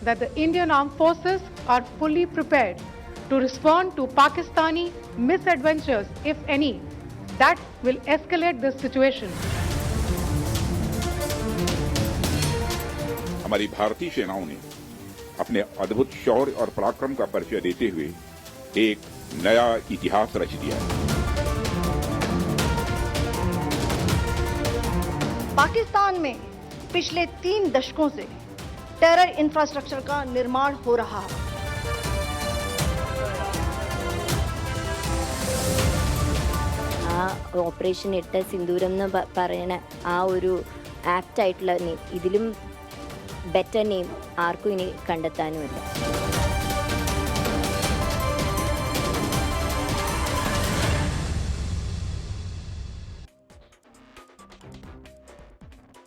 that the Indian armed forces are fully prepared to respond to Pakistani misadventures, if any, that will escalate this situation. हमारी भारतीय सेनाओं ने अपने अद्भुत शौर्य और पराक्रम का परिचय देते हुए एक नया इतिहास रच दिया है। पाकिस्तान में पिछले 3 दशकों से टेरर इंफ्रास्ट्रक्चर का निर्माण हो रहा है। ഓപ്പറേഷൻ 8 സിന്ദൂരം എന്ന് പറയുന്ന ആ ഒരു ആപ്റ്റ് ആയിട്ടുള്ള നെയിം, ഇതിലും ബെറ്റർ നെയിം ആർക്കും ഇനി കണ്ടെത്താനുമില്ല.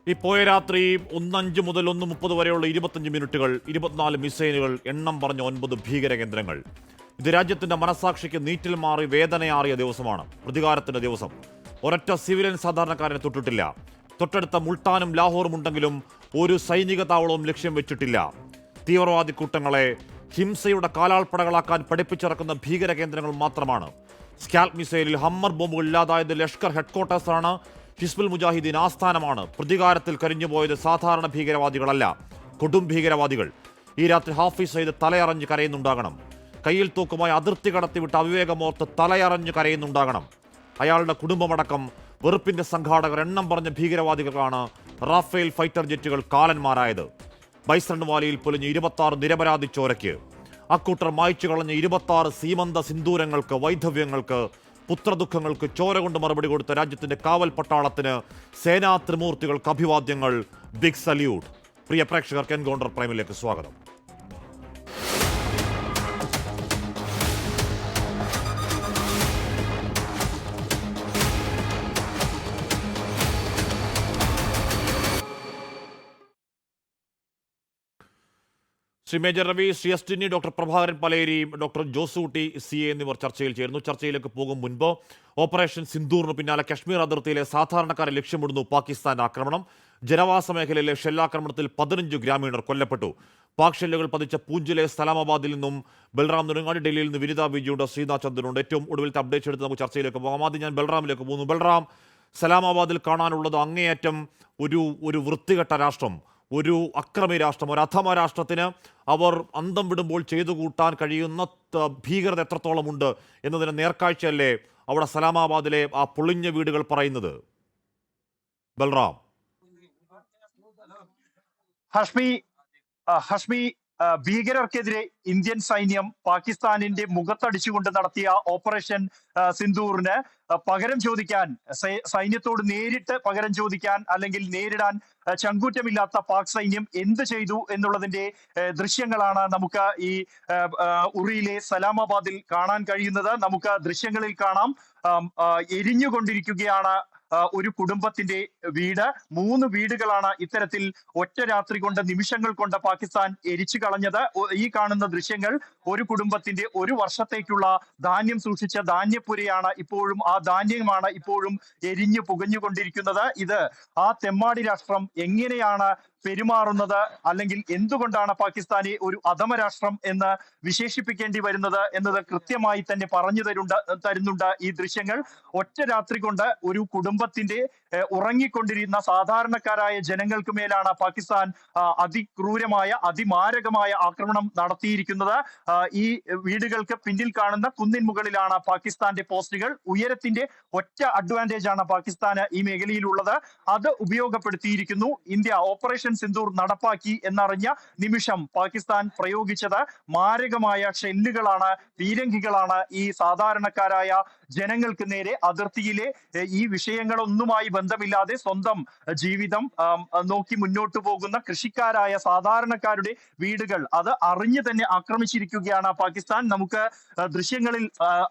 ഈ പോയ രാത്രി 1:05 മുതൽ 1:30 വരെയുള്ള 25 മിനിറ്റുകൾ, 24 മിസൈലുകൾ, എണ്ണം പറഞ്ഞ 9 ഭീകര കേന്ദ്രങ്ങൾ. ഇത് രാജ്യത്തിന്റെ മനസാക്ഷിക്ക് നീറ്റിൽ മാറി വേദനയാറിയ ദിവസമാണ്, പ്രതികാരത്തിന്റെ ദിവസം. ഒരൊറ്റ സിവിലിയൻ സാധാരണക്കാരനെ തൊട്ടിട്ടില്ല. തൊട്ടടുത്ത മുൾട്ടാനും ലാഹോറും ഉണ്ടെങ്കിലും ഒരു സൈനിക താവളവും ലക്ഷ്യം വെച്ചിട്ടില്ല. തീവ്രവാദി കൂട്ടങ്ങളെ ഹിംസയുടെ കാലാൾപ്പടകളാക്കാൻ പഠിപ്പിച്ചിറക്കുന്ന ഭീകര കേന്ദ്രങ്ങൾ മാത്രമാണ്. സ്കാൽപ് മിസൈലിൽ ഹമ്മർ ബോംബുകൾ ഇല്ലാതായത് ലഷ്കർ ഹെഡ്ക്വാർട്ടേഴ്സാണ്, ഹിസ്ബുൽ മുജാഹിദീൻ ആസ്ഥാനമാണ്. പ്രതികാരത്തിൽ കരിഞ്ഞുപോയത് സാധാരണ ഭീകരവാദികളല്ല, കൊടും ഭീകരവാദികൾ. ഈ രാത്രി ഹാഫിസ് സയ്യിദ് തലയറഞ്ഞ് കരയുന്നുണ്ടാകണം. കയ്യിൽ തൂക്കുമായി അതിർത്തി കടത്തിവിട്ട് അവിവേകമോർത്ത് തലയറഞ്ഞ് കരയുന്നുണ്ടാകണം. അയാളുടെ കുടുംബമടക്കം വെറുപ്പിന്റെ സംഘാടകർ, എണ്ണം പറഞ്ഞ ഭീകരവാദികളാണ് റാഫേൽ ഫൈറ്റർ ജെറ്റുകൾ കാലന്മാരായത്. ബൈസൺ വാലിയിൽ പൊലിഞ്ഞ 26 നിരപരാധി ചോരയ്ക്ക്, അക്കൂട്ടർ മായ്ച്ചു കളഞ്ഞ 26 സീമന്ത സിന്ദൂരങ്ങൾക്ക്, വൈധവ്യങ്ങൾക്ക്, പുത്രദുഃഖങ്ങൾക്ക് ചോര കൊണ്ട് മറുപടി കൊടുത്ത രാജ്യത്തിന്റെ കാവൽ പട്ടാളത്തിന്, സേനാ ത്രിമൂർത്തികൾക്ക് അഭിവാദ്യങ്ങൾ. Big salute. പ്രിയ പ്രേക്ഷകർക്ക് എൻകൗണ്ടർ പ്രൈമിലേക്ക് സ്വാഗതം. Shri major Ravi, Shri S Tinny, doctor Prabhakaran Paleri, doctor Josootty CA എന്നിവർ ചർച്ചയിൽ ചേരുന്നു. ചർച്ചയിലേക്ക് പോകും മുൻപ് ഓപ്പറേഷൻ സിന്ദൂറിന് പിന്നാലെ കശ്മീർ അതിർത്തിയിലെ സാധാരണക്കാരെ ലക്ഷ്യമിടുന്നു പാകിസ്ഥാൻ ആക്രമണം. ജനവാസ മേഖലയിലെ ഷെല്ലാക്രമണത്തിൽ 15 ഗ്രാമീണർ കൊല്ലപ്പെട്ടു. പാക് ഷെല്ലുകൾ പതിച്ച പൂഞ്ചിലെ സലാമാബാദിൽ നിന്നും ബൽറാം നുരങ്ങാടി, ഡൽഹിയിൽ നിന്ന് വിനിത വിജയുണ്ട്, ശ്രീനാഥ് ചന്ദ്രനുണ്ട്. ഏറ്റവും ഒടുവിലത്തെ അപ്ഡേറ്റ്സ് എടുത്ത് നമുക്ക് ചർച്ചയിലേക്ക് പോകാം. ആദ്യം ഞാൻ ബൽറാമിലേക്ക് പോകുന്നു. ബൽറാം, സലാമാബാദിൽ കാണാനുള്ളത് അങ്ങേയറ്റം ഒരു വൃത്തികെട്ട രാഷ്ട്രം, ഒരു അക്രമി രാഷ്ട്രം, ഒരു അധമ രാഷ്ട്രത്തിന് അവർ അന്തം വിടുമ്പോൾ ചെയ്തു കൂട്ടാൻ കഴിയുന്ന ഭീകരത എത്രത്തോളം ഉണ്ട് എന്നതിന് നേർക്കാഴ്ചയല്ലേ അവിടെ സലാമാബാദിലെ ആ പൊളിഞ്ഞ വീടുകൾ പറയുന്നത്? ബൽറാം. ഹഷ്മി, ഭീകരർക്കെതിരെ ഇന്ത്യൻ സൈന്യം പാകിസ്ഥാനിന്റെ മുഖത്തടിച്ചുകൊണ്ട് നടത്തിയ ഓപ്പറേഷൻ സിന്ദൂറിന് പകരം ചോദിക്കാൻ, സൈന്യത്തോട് നേരിട്ട് പകരം ചോദിക്കാൻ അല്ലെങ്കിൽ നേരിടാൻ ചങ്കൂറ്റമില്ലാത്ത പാക് സൈന്യം എന്ത് ചെയ്തു എന്നുള്ളതിന്റെ ദൃശ്യങ്ങളാണ് നമുക്ക് ഈ ഉറിയിലെ സലാമാബാദിൽ കാണാൻ കഴിയുന്നത്. നമുക്ക് ദൃശ്യങ്ങളിൽ കാണാം, എരിഞ്ഞുകൊണ്ടിരിക്കുകയാണ് ഒരു കുടുംബത്തിന്റെ വീട്. 3 വീടുകളാണ് ഇത്തരത്തിൽ ഒറ്റ രാത്രി കൊണ്ട്, നിമിഷങ്ങൾ കൊണ്ട് പാകിസ്ഥാൻ എരിച്ചു കളഞ്ഞത്. ഈ കാണുന്ന ദൃശ്യങ്ങൾ ഒരു കുടുംബത്തിന്റെ 1 വർഷത്തേക്കുള്ള ധാന്യം സൂക്ഷിച്ച ധാന്യപ്പുരയാണ് ഇപ്പോഴും, ആ ധാന്യമാണ് ഇപ്പോഴും എരിഞ്ഞു പുകഞ്ഞുകൊണ്ടിരിക്കുന്നത്. ഇത് ആ തെമ്മാടി രാഷ്ട്രം എങ്ങനെയാണ് പെരുമാറുന്നത്, അല്ലെങ്കിൽ എന്തുകൊണ്ടാണ് പാകിസ്ഥാനെ ഒരു അധമ രാഷ്ട്രം എന്ന് വിശേഷിപ്പിക്കേണ്ടി വരുന്നത് എന്നത് കൃത്യമായി തന്നെ പറഞ്ഞു തരുന്നുണ്ട് ഈ ദൃശ്യങ്ങൾ. ഒറ്റ രാത്രി കൊണ്ട് ഒരു കുടുംബത്തിന്റെ ഉറങ്ങിക്കൊണ്ടിരുന്ന സാധാരണക്കാരായ ജനങ്ങൾക്ക് മേലാണ് പാകിസ്ഥാൻ അതിക്രൂരമായ, അതിമാരകമായ ആക്രമണം നടത്തിയിരിക്കുന്നത്. ഈ വീടുകൾക്ക് പിന്നിൽ കാണുന്ന കുന്നിൻ മുകളിലാണ് പാകിസ്ഥാന്റെ പോസ്റ്റുകൾ. ഉയരത്തിന്റെ ഒറ്റ അഡ്വാൻറ്റേജ് ആണ് പാകിസ്ഥാന് ഈ മേഖലയിലുള്ളത്. അത് ഉപയോഗപ്പെടുത്തിയിരിക്കുന്നു. ഇന്ത്യ ഓപ്പറേഷൻ സിന്ദൂർ നടപ്പാക്കി എന്നറിഞ്ഞ നിമിഷം പാകിസ്ഥാൻ പ്രയോഗിച്ചത് മാരകമായ ഷെല്ലുകളാണ്, പീരങ്കികളാണ് ഈ സാധാരണക്കാരായ ജനങ്ങൾക്ക് നേരെ. അതിർത്തിയിലെ ഈ വിഷയങ്ങളൊന്നുമായി ബന്ധമില്ലാതെ സ്വന്തം ജീവിതം നോക്കി മുന്നോട്ടു പോകുന്ന കൃഷിക്കാരായ സാധാരണക്കാരുടെ വീടുകൾ അത് അറിഞ്ഞു തന്നെ ആക്രമിച്ചിരിക്കുകയാണ് പാകിസ്ഥാൻ. നമുക്ക് ദൃശ്യങ്ങളിൽ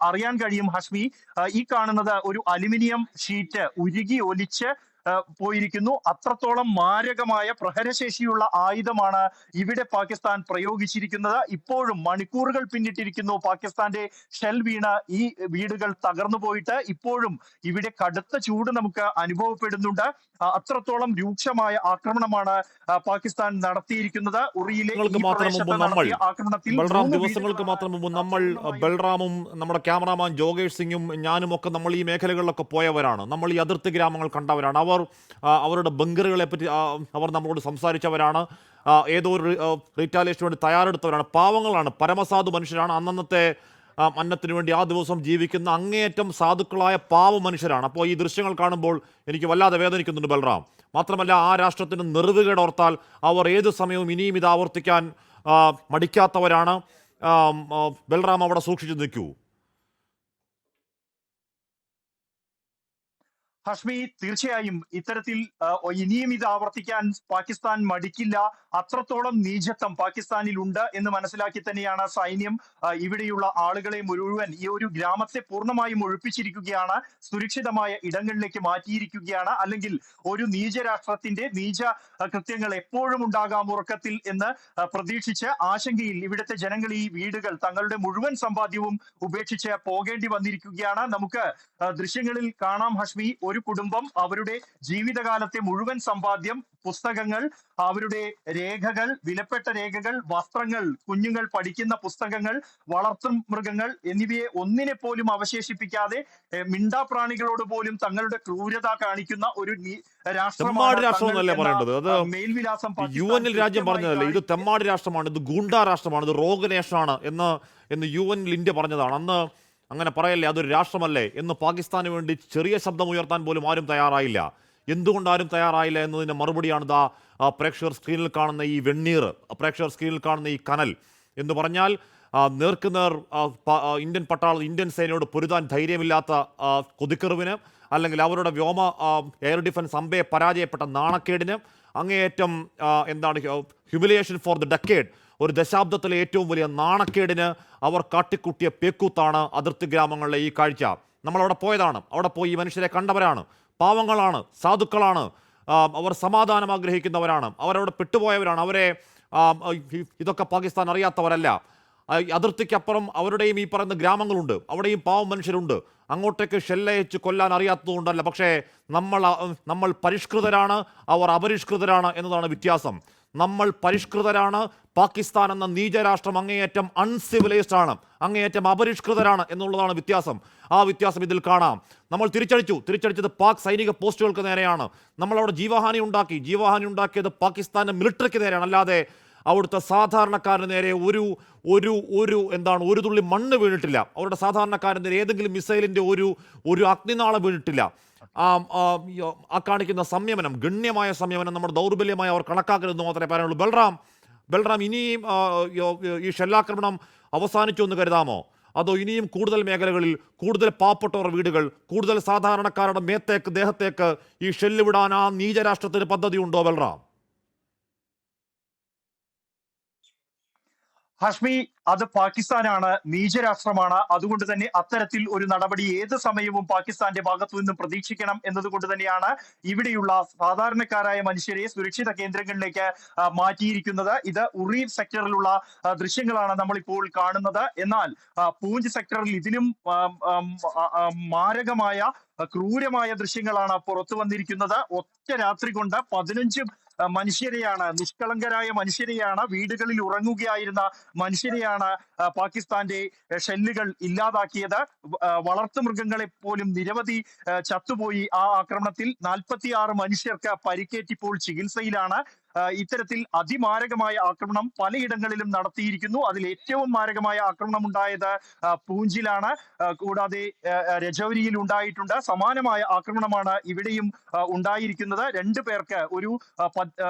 അറിയാൻ കഴിയും ഹഷ്മി, ഈ കാണുന്നത് ഒരു അലുമിനിയം ഷീറ്റ് ഉരുകി ഒലിച്ച് പോയിരിക്കുന്നു. അത്രത്തോളം മാരകമായ പ്രഹരശേഷിയുള്ള ആയുധമാണ് ഇവിടെ പാകിസ്ഥാൻ പ്രയോഗിച്ചിരിക്കുന്നത്. ഇപ്പോഴും മണിക്കൂറുകൾ പിന്നിട്ടിരിക്കുന്നു പാകിസ്ഥാന്റെ ഷെൽ വീണ ഈ വീടുകൾ തകർന്നു പോയിട്ട്. ഇപ്പോഴും ഇവിടെ കടുത്ത ചൂട് നമുക്ക് അനുഭവപ്പെടുന്നുണ്ട്. അത്രത്തോളം രൂക്ഷമായ ആക്രമണമാണ് പാകിസ്ഥാൻ നടത്തിയിരിക്കുന്നത്. ഉറിയിലെ ഈ പ്രദേശത്ത് നടത്തിയ ആക്രമണത്തിൽ ദിവസങ്ങൾക്ക് മാത്രം മുമ്പ് നമ്മൾ ബൽറാമും നമ്മുടെ ക്യാമറാമാൻ ജോഗേഷ് സിംഗും ഞാനും ഒക്കെ നമ്മൾ ഈ മേഖലകളിലൊക്കെ പോയവരാണ്. നമ്മൾ ഈ അതിർത്തി ഗ്രാമങ്ങൾ കണ്ടവരാണ്. അവരുടെ ബങ്കറുകളെ പറ്റി അവർ നമ്മളോട് സംസാരിച്ചവരാണ്. ഏതോ ഒരു റിറ്റാലിയേഷന് വേണ്ടി തയ്യാറെടുത്തവരാണ്. പാവങ്ങളാണ്, പരമസാധു മനുഷ്യരാണ്. അന്നത്തെ അന്നത്തിന് വേണ്ടി ആ ദിവസം ജീവിക്കുന്ന അങ്ങേയറ്റം സാധുക്കളായ പാവ മനുഷ്യരാണ്. അപ്പോൾ ഈ ദൃശ്യങ്ങൾ കാണുമ്പോൾ എനിക്ക് വല്ലാതെ വേദനിക്കുന്നുണ്ട് ബൽറാം. മാത്രമല്ല, ആ രാഷ്ട്രത്തിന് നെറിവുകേടോർത്താൽ അവർ ഏത് സമയവും ഇനിയും ഇത് ആവർത്തിക്കാൻ മടിക്കാത്തവരാണ്. ബൽറാം അവിടെ സൂക്ഷിച്ചു നിൽക്കൂ. ഹഷ്മി, തീർച്ചയായും ഇത്തരത്തിൽ ഇനിയും ഇത് ആവർത്തിക്കാൻ പാകിസ്ഥാൻ മടിക്കില്ല. അത്രത്തോളം നീചത്വം പാകിസ്ഥാനിൽ ഉണ്ട് എന്ന് മനസ്സിലാക്കി തന്നെയാണ് സൈന്യം ഇവിടെയുള്ള ആളുകളെ മുഴുവൻ ഈ ഒരു ഗ്രാമത്തെ പൂർണ്ണമായും ഒഴിപ്പിച്ചിരിക്കുകയാണ്. സുരക്ഷിതമായ ഇടങ്ങളിലേക്ക് മാറ്റിയിരിക്കുകയാണ്. അല്ലെങ്കിൽ ഒരു നീചരാഷ്ട്രത്തിന്റെ നീച കൃത്യങ്ങൾ എപ്പോഴും ഉണ്ടാകാം ഉറക്കത്തിൽ എന്ന് പ്രതീക്ഷിച്ച് ആശങ്കയിൽ ഇവിടുത്തെ ജനങ്ങൾ ഈ വീടുകൾ തങ്ങളുടെ മുഴുവൻ സമ്പാദ്യവും ഉപേക്ഷിച്ച് പോകേണ്ടി വന്നിരിക്കുകയാണ്. നമുക്ക് ദൃശ്യങ്ങളിൽ കാണാം ഹഷ്മി, ഒരു കുടുംബം അവരുടെ ജീവിതകാലത്തെ മുഴുവൻ സമ്പാദ്യം, പുസ്തകങ്ങൾ, അവരുടെ രേഖകൾ, വിലപ്പെട്ട രേഖകൾ, വസ്ത്രങ്ങൾ, കുഞ്ഞുങ്ങൾ പഠിക്കുന്ന പുസ്തകങ്ങൾ, വളർത്തു മൃഗങ്ങൾ എന്നിവയെ ഒന്നിനെ പോലും അവശേഷിപ്പിക്കാതെ മിണ്ടാപ്രാണികളോട് പോലും തങ്ങളുടെ ക്രൂരത കാണിക്കുന്ന ഒരു രാഷ്ട്രമല്ലേ പറയേണ്ടത്? അത് മേൽവിലാസം UN രാജ്യം പറഞ്ഞതല്ലേ, ഇത് തെമ്മാടി രാഷ്ട്രമാണ്, ഇത് ഗൂണ്ടാ രാഷ്ട്രമാണ്, ഇത് റോഗ് നേഷനാണ് എന്ന് UN ഇന്ത്യ പറഞ്ഞതാണ്. അന്ന് അങ്ങനെ പറയല്ലേ, അതൊരു രാഷ്ട്രമല്ലേ എന്ന് പാകിസ്ഥാന് വേണ്ടി ചെറിയ ശബ്ദം ഉയർത്താൻ പോലും ആരും തയ്യാറായില്ല. എന്തുകൊണ്ട് ആരും തയ്യാറായില്ല എന്നതിൻ്റെ മറുപടിയാണ് പ്രേക്ഷകർ സ്ക്രീനിൽ കാണുന്ന ഈ വെണ്ണീർ, പ്രേക്ഷകർ സ്ക്രീനിൽ കാണുന്ന ഈ കനൽ. എന്ന് പറഞ്ഞാൽ നേർക്കുനേർ ഇന്ത്യൻ സേനയോട് പൊരുതാൻ ധൈര്യമില്ലാത്ത കൊതിക്കെറിവിന്, അല്ലെങ്കിൽ അവരുടെ വ്യോമ എയർ ഡിഫൻസ് അമ്പയെ പരാജയപ്പെട്ട നാണക്കേടിന്, അങ്ങേയറ്റം ഹ്യൂമിലിയേഷൻ ഫോർ ദ ഡെക്കേഡ്, ഒരു ദശാബ്ദത്തിലെ ഏറ്റവും വലിയ നാണക്കേടിന് അവർ കാട്ടിക്കുട്ടിയ പേക്കൂത്താണ് അതിർത്തി ഗ്രാമങ്ങളിലെ ഈ കാഴ്ച. നമ്മളവിടെ പോയതാണ്, അവിടെ പോയി ഈ മനുഷ്യരെ കണ്ടവരാണ്. പാവങ്ങളാണ്, സാധുക്കളാണ്, അവർ സമാധാനം ആഗ്രഹിക്കുന്നവരാണ്, അവരവിടെ പെട്ടുപോയവരാണ്. അവരെ ഇതൊക്കെ പാകിസ്ഥാൻ അറിയാത്തവരല്ല. അതിർത്തിക്കപ്പുറം അവരുടെയും ഈ പറയുന്ന ഗ്രാമങ്ങളുണ്ട്, അവിടെയും പാവം മനുഷ്യരുണ്ട്. അങ്ങോട്ടേക്ക് ഷെല്ലയച്ച് കൊല്ലാൻ അറിയാത്തതുകൊണ്ടല്ല. പക്ഷേ നമ്മൾ പരിഷ്കൃതരാണ്, അവർ അപരിഷ്കൃതരാണ് എന്നതാണ് വ്യത്യാസം. നമ്മൾ പരിഷ്കൃതരാണ്, പാകിസ്ഥാൻ എന്ന നീചരാഷ്ട്രം അങ്ങേയറ്റം അൺസിവിലൈസ്ഡ് ആണ്, അങ്ങേയറ്റം അപരിഷ്കൃതരാണ് എന്നുള്ളതാണ് വ്യത്യാസം. ആ വ്യത്യാസം ഇതിൽ കാണാം. നമ്മൾ തിരിച്ചടിച്ചത് പാക് സൈനിക പോസ്റ്റുകൾക്ക് നേരെയാണ്. നമ്മളവിടെ ജീവഹാനി ഉണ്ടാക്കിയത് പാകിസ്ഥാന്റെ മിലിറ്ററിക്ക് നേരെയാണ്. അല്ലാതെ അവിടുത്തെ സാധാരണക്കാരന് നേരെ ഒരു തുള്ളി മണ്ണ് വീണിട്ടില്ല. അവരുടെ സാധാരണക്കാരന് നേരെ ഏതെങ്കിലും മിസൈലിന്റെ ഒരു അഗ്നിനാളം വീണിട്ടില്ല. കാണിക്കുന്ന സംയമനം, ഗണ്യമായ സംയമനം, നമ്മുടെ ദൗർബല്യമായി അവർ കണക്കാക്കരുതെന്ന് മാത്രമേ പറയാനുള്ളൂ. ബൽറാം, ഇനിയും ഈ ഷെല്ലാക്രമണം അവസാനിച്ചു എന്ന് കരുതാമോ? അതോ ഇനിയും കൂടുതൽ മേഖലകളിൽ കൂടുതൽ പാവപ്പെട്ടവർ വീടുകൾ, കൂടുതൽ സാധാരണക്കാരുടെ ദേഹത്തേക്ക് ഈ ഷെല്ല് വിടാൻ ആ നീചരാഷ്ട്രത്തിന് പദ്ധതിയുണ്ടോ ബൽറാം? ഹഷ്മി, അത് പാകിസ്ഥാനാണ്, നീചരാഷ്ട്രമാണ്. അതുകൊണ്ട് തന്നെ അത്തരത്തിൽ ഒരു നടപടി ഏത് സമയവും പാകിസ്ഥാന്റെ ഭാഗത്തു നിന്നും പ്രതീക്ഷിക്കണം എന്നതുകൊണ്ട് തന്നെയാണ് ഇവിടെയുള്ള സാധാരണക്കാരായ മനുഷ്യരെ സുരക്ഷിത കേന്ദ്രങ്ങളിലേക്ക് മാറ്റിയിരിക്കുന്നത്. ഇത് ഉറി സെക്ടറിലുള്ള ദൃശ്യങ്ങളാണ് നമ്മളിപ്പോൾ കാണുന്നത്. എന്നാൽ പൂഞ്ച് സെക്ടറിൽ ഇതിലും മാരകമായ ക്രൂരമായ ദൃശ്യങ്ങളാണ് പുറത്തു വന്നിരിക്കുന്നത്. ഒറ്റ രാത്രി കൊണ്ട് 15 മനുഷ്യരെയാണ്, നിഷ്കളങ്കരായ മനുഷ്യരെയാണ്, വീടുകളിൽ ഉറങ്ങുകയായിരുന്ന മനുഷ്യരെയാണ് പാകിസ്ഥാന്റെ ഷെല്ലുകൾ ഇല്ലാതാക്കിയത്. വളർത്തു മൃഗങ്ങളെ പോലും നിരവധി ചത്തുപോയി ആ ആക്രമണത്തിൽ. 46 മനുഷ്യർക്ക് പരിക്കേറ്റിപ്പോൾ ചികിത്സയിലാണ്. ഇത്തരത്തിൽ അതിമാരകമായ ആക്രമണം പലയിടങ്ങളിലും നടത്തിയിരിക്കുന്നു. അതിൽ ഏറ്റവും മാരകമായ ആക്രമണം ഉണ്ടായത് പൂഞ്ചിലാണ്. കൂടാതെ രജൌരിയിൽ ഉണ്ടായിട്ടുണ്ട്. സമാനമായ ആക്രമണമാണ് ഇവിടെയും ഉണ്ടായിരിക്കുന്നത്. 2 പേർക്ക്, ഒരു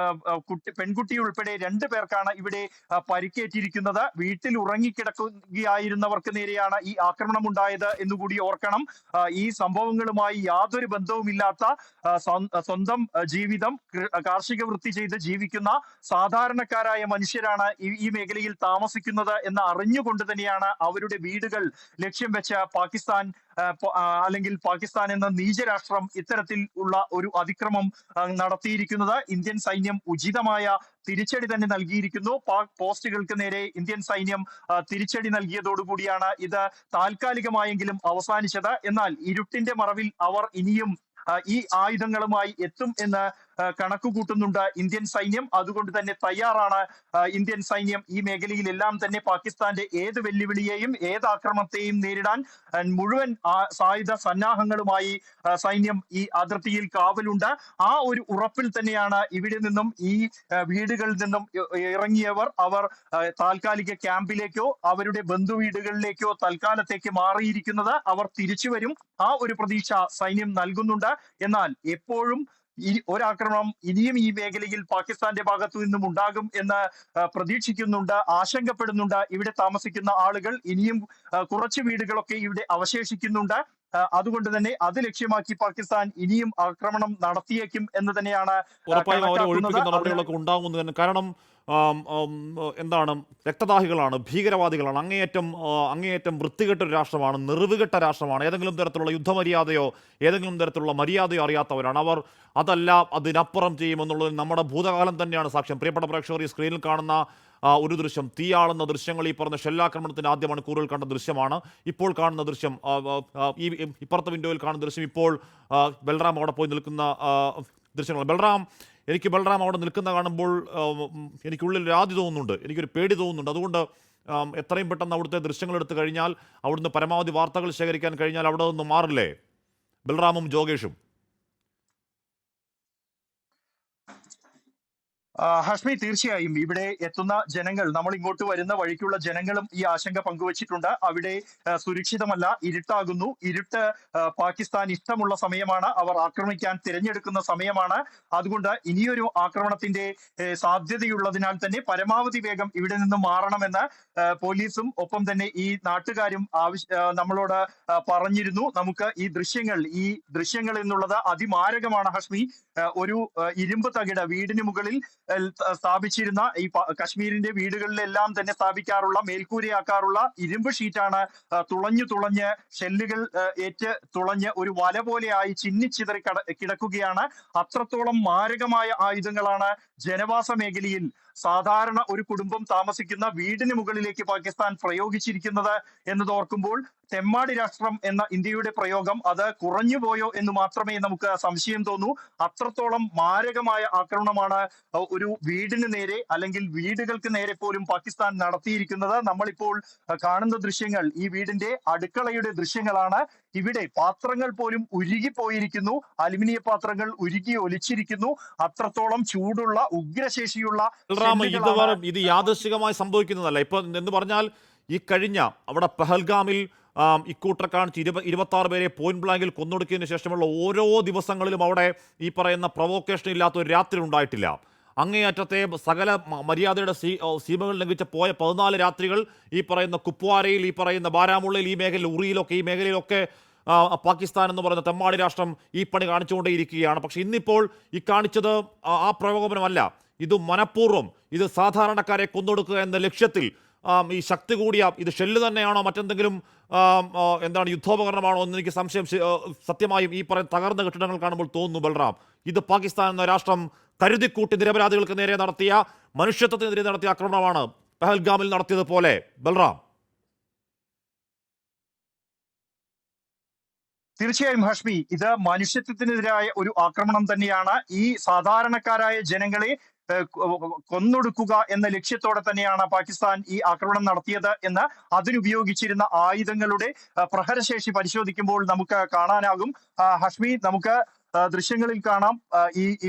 പെൺകുട്ടി ഉൾപ്പെടെ 2 പേർക്കാണ് ഇവിടെ പരിക്കേറ്റിരിക്കുന്നത്. വീട്ടിൽ ഉറങ്ങിക്കിടക്കുകയായിരുന്നവർക്ക് നേരെയാണ് ഈ ആക്രമണം ഉണ്ടായത് എന്നുകൂടി ഓർക്കണം. ഈ സംഭവങ്ങളുമായി യാതൊരു ബന്ധവുമില്ലാത്ത സ്വന്തം ജീവിതം, കാർഷിക വൃത്തി ചെയ്ത് ജീവിക്കുന്ന സാധാരണക്കാരായ മനുഷ്യരാണ് ഈ മേഖലയിൽ താമസിക്കുന്നത് എന്ന് അറിഞ്ഞുകൊണ്ട് തന്നെയാണ് അവരുടെ വീടുകൾ ലക്ഷ്യം വെച്ച് പാകിസ്ഥാൻ അല്ലെങ്കിൽ പാകിസ്ഥാൻ എന്ന നീചരാഷ്ട്രം ഇത്തരത്തിൽ ഉള്ള ഒരു അതിക്രമം നടത്തിയിരിക്കുന്നത്. ഇന്ത്യൻ സൈന്യം ഉചിതമായ തിരിച്ചടി തന്നെ നൽകിയിരിക്കുന്നു. പാക് പോസ്റ്റുകൾക്ക് നേരെ ഇന്ത്യൻ സൈന്യം തിരിച്ചടി നൽകിയതോടുകൂടിയാണ് ഇത് താൽക്കാലികമായെങ്കിലും അവസാനിച്ചത്. എന്നാൽ ഇരുട്ടിന്റെ മറവിൽ അവർ ഇനിയും ഈ ആയുധങ്ങളുമായി എത്തും എന്ന് കണക്കുകൂട്ടുന്നുണ്ട് ഇന്ത്യൻ സൈന്യം. അതുകൊണ്ട് തന്നെ തയ്യാറാണ് ഇന്ത്യൻ സൈന്യം ഈ മേഖലയിലെല്ലാം തന്നെ പാകിസ്ഥാന്റെ ഏത് വെല്ലുവിളിയെയും ഏത് ആക്രമണത്തെയും നേരിടാൻ മുഴുവൻ സായുധ സന്നാഹങ്ങളുമായി സൈന്യം ഈ അതിർത്തിയിൽ കാവലുണ്ട്. ആ ഒരു ഉറപ്പിൽ തന്നെയാണ് ഇവിടെ നിന്നും ഈ വീടുകളിൽ നിന്നും ഇറങ്ങിയവർ. അവർ താൽക്കാലിക ക്യാമ്പിലേക്കോ അവരുടെ ബന്ധുവീടുകളിലേക്കോ തൽക്കാലത്തേക്ക് മാറിയിരിക്കുന്നത്. അവർ തിരിച്ചു വരും, ആ ഒരു പ്രതീക്ഷ സൈന്യം നൽകുന്നുണ്ട്. എന്നാൽ എപ്പോഴും ഒരാക്രമണം ഇനിയും ഈ മേഖലയിൽ പാകിസ്ഥാന്റെ ഭാഗത്തു നിന്നും ഉണ്ടാകും എന്ന് പ്രതീക്ഷിക്കുന്നുണ്ട്, ആശങ്കപ്പെടുന്നുണ്ട് ഇവിടെ താമസിക്കുന്ന ആളുകൾ. ഇനിയും കുറച്ച് വീടുകളൊക്കെ ഇവിടെ അവശേഷിക്കുന്നുണ്ട്. അതുകൊണ്ട് തന്നെ അത് ലക്ഷ്യമാക്കി പാകിസ്ഥാൻ ഇനിയും ആക്രമണം നടത്തിയേക്കും എന്ന് തന്നെയാണ് നടപടികളൊക്കെ ഉണ്ടാകുന്നത്. കാരണം എന്താണ്, രക്തദാഹികളാണ്, ഭീകരവാദികളാണ്, അങ്ങേയറ്റം വൃത്തികെട്ടൊരു രാഷ്ട്രമാണ്, നെറിവുകെട്ട രാഷ്ട്രമാണ്. ഏതെങ്കിലും തരത്തിലുള്ള യുദ്ധമര്യാദയോ ഏതെങ്കിലും തരത്തിലുള്ള മര്യാദയോ അറിയാത്തവരാണ് അവർ. അതല്ല, അതിനപ്പുറം ചെയ്യുമെന്നുള്ളത് നമ്മുടെ ഭൂതകാലം തന്നെയാണ് സാക്ഷ്യം. പ്രിയപ്പെട്ട പ്രേക്ഷകർ, ഈ സ്ക്രീനിൽ കാണുന്ന ഒരു ദൃശ്യം, തീയാളുന്ന ദൃശ്യങ്ങൾ ഈ പറഞ്ഞ ഷെല്ലാക്രമണത്തിന്റെ ആദ്യ മണിക്കൂറിൽ കണ്ട ദൃശ്യമാണ്. ഇപ്പോൾ കാണുന്ന ദൃശ്യം, ഈ ഇപ്പുറത്തെ വിൻഡോയിൽ കാണുന്ന ദൃശ്യം, ഇപ്പോൾ ബൽറാം അവിടെ പോയി നിൽക്കുന്ന ദൃശ്യങ്ങൾ. എനിക്ക് ബൽറാം അവിടെ നിൽക്കുന്ന കാണുമ്പോൾ എനിക്കുള്ളിൽ ഒരു ആദ്യ തോന്നുന്നുണ്ട്, എനിക്കൊരു പേടി തോന്നുന്നുണ്ട്. അതുകൊണ്ട് എത്രയും പെട്ടെന്ന് അവിടുത്തെ ദൃശ്യങ്ങൾ എടുത്തു കഴിഞ്ഞാൽ, അവിടുന്ന് പരമാവധി വാർത്തകൾ ശേഖരിക്കാൻ കഴിഞ്ഞാൽ അവിടെ നിന്ന് മാറില്ലേ ബൽറാമും ജോഗേഷും? ഹഷ്മി, തീർച്ചയായും ഇവിടെ എത്തുന്ന ജനങ്ങൾ, നമ്മൾ ഇങ്ങോട്ട് വരുന്ന വഴിക്കുള്ള ജനങ്ങളും ഈ ആശങ്ക പങ്കുവച്ചിട്ടുണ്ട്. അവിടെ സുരക്ഷിതമല്ല, ഇരുട്ടാകുന്നു. ഇരുട്ട് പാകിസ്ഥാൻ ഇഷ്ടമുള്ള സമയമാണ്, അവർ ആക്രമിക്കാൻ തിരഞ്ഞെടുക്കുന്ന സമയമാണ്. അതുകൊണ്ട് ഇനിയൊരു ആക്രമണത്തിന്റെ സാധ്യതയുള്ളതിനാൽ തന്നെ പരമാവധി വേഗം ഇവിടെ നിന്ന് മാറണമെന്ന് പോലീസും ഒപ്പം തന്നെ ഈ നാട്ടുകാരും നമ്മളോട് പറഞ്ഞിരുന്നു. നമുക്ക് ഈ ദൃശ്യങ്ങൾ എന്നുള്ളത് അതിമാരകമാണ് ഹഷ്മി. ഒരു ഇരുമ്പ് തകിട് വീടിന് മുകളിൽ സ്ഥാപിച്ചിരുന്ന, ഈ കശ്മീരിന്റെ വീടുകളിലെല്ലാം തന്നെ സ്ഥാപിക്കാറുള്ള, മേൽക്കൂരയാക്കാറുള്ള ഇരുമ്പ് ഷീറ്റാണ് തുളഞ്ഞ് ഷെല്ലുകൾ ഏറ്റ് തുളഞ്ഞ് ഒരു വല പോലെയായി ചിന്നിച്ചിതറി കിടക്കുകയാണ്. അത്രത്തോളം മാരകമായ ആയുധങ്ങളാണ് ജനവാസ മേഖലയിൽ സാധാരണ ഒരു കുടുംബം താമസിക്കുന്ന വീടിന് മുകളിലേക്ക് പാകിസ്ഥാൻ പ്രയോഗിച്ചിരിക്കുന്നത് എന്നത് ഓർക്കുമ്പോൾ തെമ്മാടി രാഷ്ട്രം എന്ന ഇന്ത്യയുടെ പ്രയോഗം അത് കുറഞ്ഞുപോയോ എന്ന് മാത്രമേ നമുക്ക് സംശയം തോന്നൂ. അത്രത്തോളം മാരകമായ ആക്രമണമാണ് ഒരു വീടിന് നേരെ അല്ലെങ്കിൽ വീടുകൾക്ക് നേരെ പോലും പാകിസ്ഥാൻ നടത്തിയിരിക്കുന്നത്. നമ്മളിപ്പോൾ കാണുന്ന ദൃശ്യങ്ങൾ ഈ വീടിന്റെ അടുക്കളയുടെ ദൃശ്യങ്ങളാണ്. ഇവിടെ പാത്രങ്ങൾ പോലും ഉരുകിപ്പോയിരിക്കുന്നു, അലുമിനിയ പാത്രങ്ങൾ ഉരുകി ഒലിച്ചിരിക്കുന്നു. അത്രത്തോളം ചൂടുള്ള ഉഗ്രശേഷിയുള്ള ഇത് യാദൃശ്ചികമായി സംഭവിക്കുന്നതല്ല. ഇപ്പൊ എന്ന് പറഞ്ഞാൽ, ഈ കഴിഞ്ഞ അവിടെ പഹൽഗാമിൽ ഇക്കൂട്ടർ കാണിച്ച് 26 പേരെ പോയിന്റ് ബ്ലാങ്കിൽ കൊന്നൊടുക്കിയതിനു ശേഷമുള്ള ഓരോ ദിവസങ്ങളിലും അവിടെ ഈ പറയുന്ന പ്രൊവോക്കേഷൻ ഇല്ലാത്ത ഒരു രാത്രി ഉണ്ടായിട്ടില്ല. അങ്ങേയറ്റത്തെ സകല മര്യാദയുടെ സീമകൾ ലംഘിച്ച് പോയ 14 രാത്രികൾ ഈ പറയുന്ന കുപ്വാരയിൽ, ഈ പറയുന്ന ബാരാമുള്ളയിൽ, ഈ മേഖലയിൽ, ഉറിയിലൊക്കെ, ഈ മേഖലയിലൊക്കെ പാകിസ്ഥാൻ എന്ന് പറയുന്ന തെമ്മാടി രാഷ്ട്രം ഈ പണി കാണിച്ചുകൊണ്ടേയിരിക്കുകയാണ്. പക്ഷെ ഇന്നിപ്പോൾ ഈ കാണിച്ചത് ആ പ്രകോപനമല്ല, ഇത് മനഃപൂർവ്വം, ഇത് സാധാരണക്കാരെ കൊന്നൊടുക്കുക എന്ന ലക്ഷ്യത്തിൽ ഈ ശക്തി കൂടിയ, ഇത് ഷെല്ല് തന്നെയാണോ മറ്റെന്തെങ്കിലും എന്താണ് യുദ്ധോപകരണമാണോ എന്ന് എനിക്ക് സംശയം സത്യമായും ഈ പറയുന്ന തകർന്ന കെട്ടിടങ്ങൾ കാണുമ്പോൾ തോന്നുന്നു ബൽറാം. ഇത് പാകിസ്ഥാൻ എന്ന രാഷ്ട്രം കരുതിക്കൂട്ടി നിരപരാധികൾക്ക് നേരെ നടത്തിയ, മനുഷ്യത്വത്തിനെതിരെ നടത്തിയ ആക്രമണമാണ് പഹൽഗാമിൽ നടത്തിയത് പോലെ. ബൽറാം, തീർച്ചയായും ഹഷ്മി, ഇത് മനുഷ്യത്വത്തിനെതിരായ ഒരു ആക്രമണം തന്നെയാണ്. ഈ സാധാരണക്കാരായ ജനങ്ങളെ കൊന്നൊടുക്കുക എന്ന ലക്ഷ്യത്തോടെ തന്നെയാണ് പാകിസ്ഥാൻ ഈ ആക്രമണം നടത്തിയത് എന്ന് അതിനുപയോഗിച്ചിരുന്ന ആയുധങ്ങളുടെ പ്രഹരശേഷി പരിശോധിക്കുമ്പോൾ നമുക്ക് കാണാനാകും. ഹഷ്മി, നമുക്ക് ദൃശ്യങ്ങളിൽ കാണാം,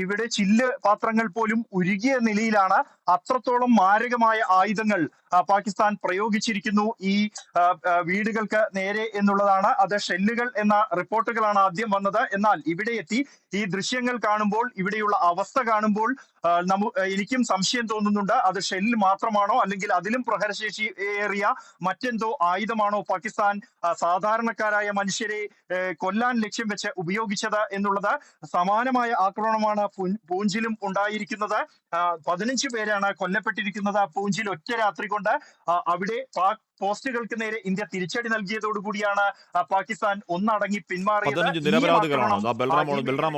ഇവിടെ ചില്ല് പാത്രങ്ങൾ പോലും ഉരുകിയ നിലയിലാണ്. അത്രത്തോളം മാരകമായ ആയുധങ്ങൾ പാകിസ്ഥാൻ പ്രയോഗിച്ചിരിക്കുന്നു ഈ വീടുകൾക്ക് നേരെ എന്നുള്ളതാണ്. അത് ഷെല്ലുകൾ എന്ന റിപ്പോർട്ടുകളാണ് ആദ്യം വന്നത്. എന്നാൽ ഇവിടെ എത്തി ഈ ദൃശ്യങ്ങൾ കാണുമ്പോൾ, ഇവിടെയുള്ള അവസ്ഥ കാണുമ്പോൾ എനിക്കും സംശയം തോന്നുന്നുണ്ട്, അത് ഷെല്ല് മാത്രമാണോ അല്ലെങ്കിൽ അതിലും പ്രഹരശേഷി ഏറിയ മറ്റെന്തോ ആയുധമാണോ പാകിസ്ഥാൻ സാധാരണക്കാരായ മനുഷ്യരെ കൊല്ലാൻ ലക്ഷ്യം വെച്ച് ഉപയോഗിച്ചത് എന്നുള്ളത്. സമാനമായ ആക്രമണമാണ് പൂഞ്ചിലും ഉണ്ടായിരിക്കുന്നത്. 15 പേരാണ് കൊല്ലപ്പെട്ടിരിക്കുന്നത്. പൂഞ്ചിൽ ഒറ്റ രാത്രി കൊണ്ട് അവിടെ പാക് പോസ്റ്റുകൾക്ക് നേരെ ഇന്ത്യ തിരിച്ചടി നൽകിയതോടുകൂടിയാണ് പാകിസ്ഥാൻ ഒന്നടങ്ങി പിന്മാറിയത്. 15 നിരപരാധികളാണ്. ബൽറാം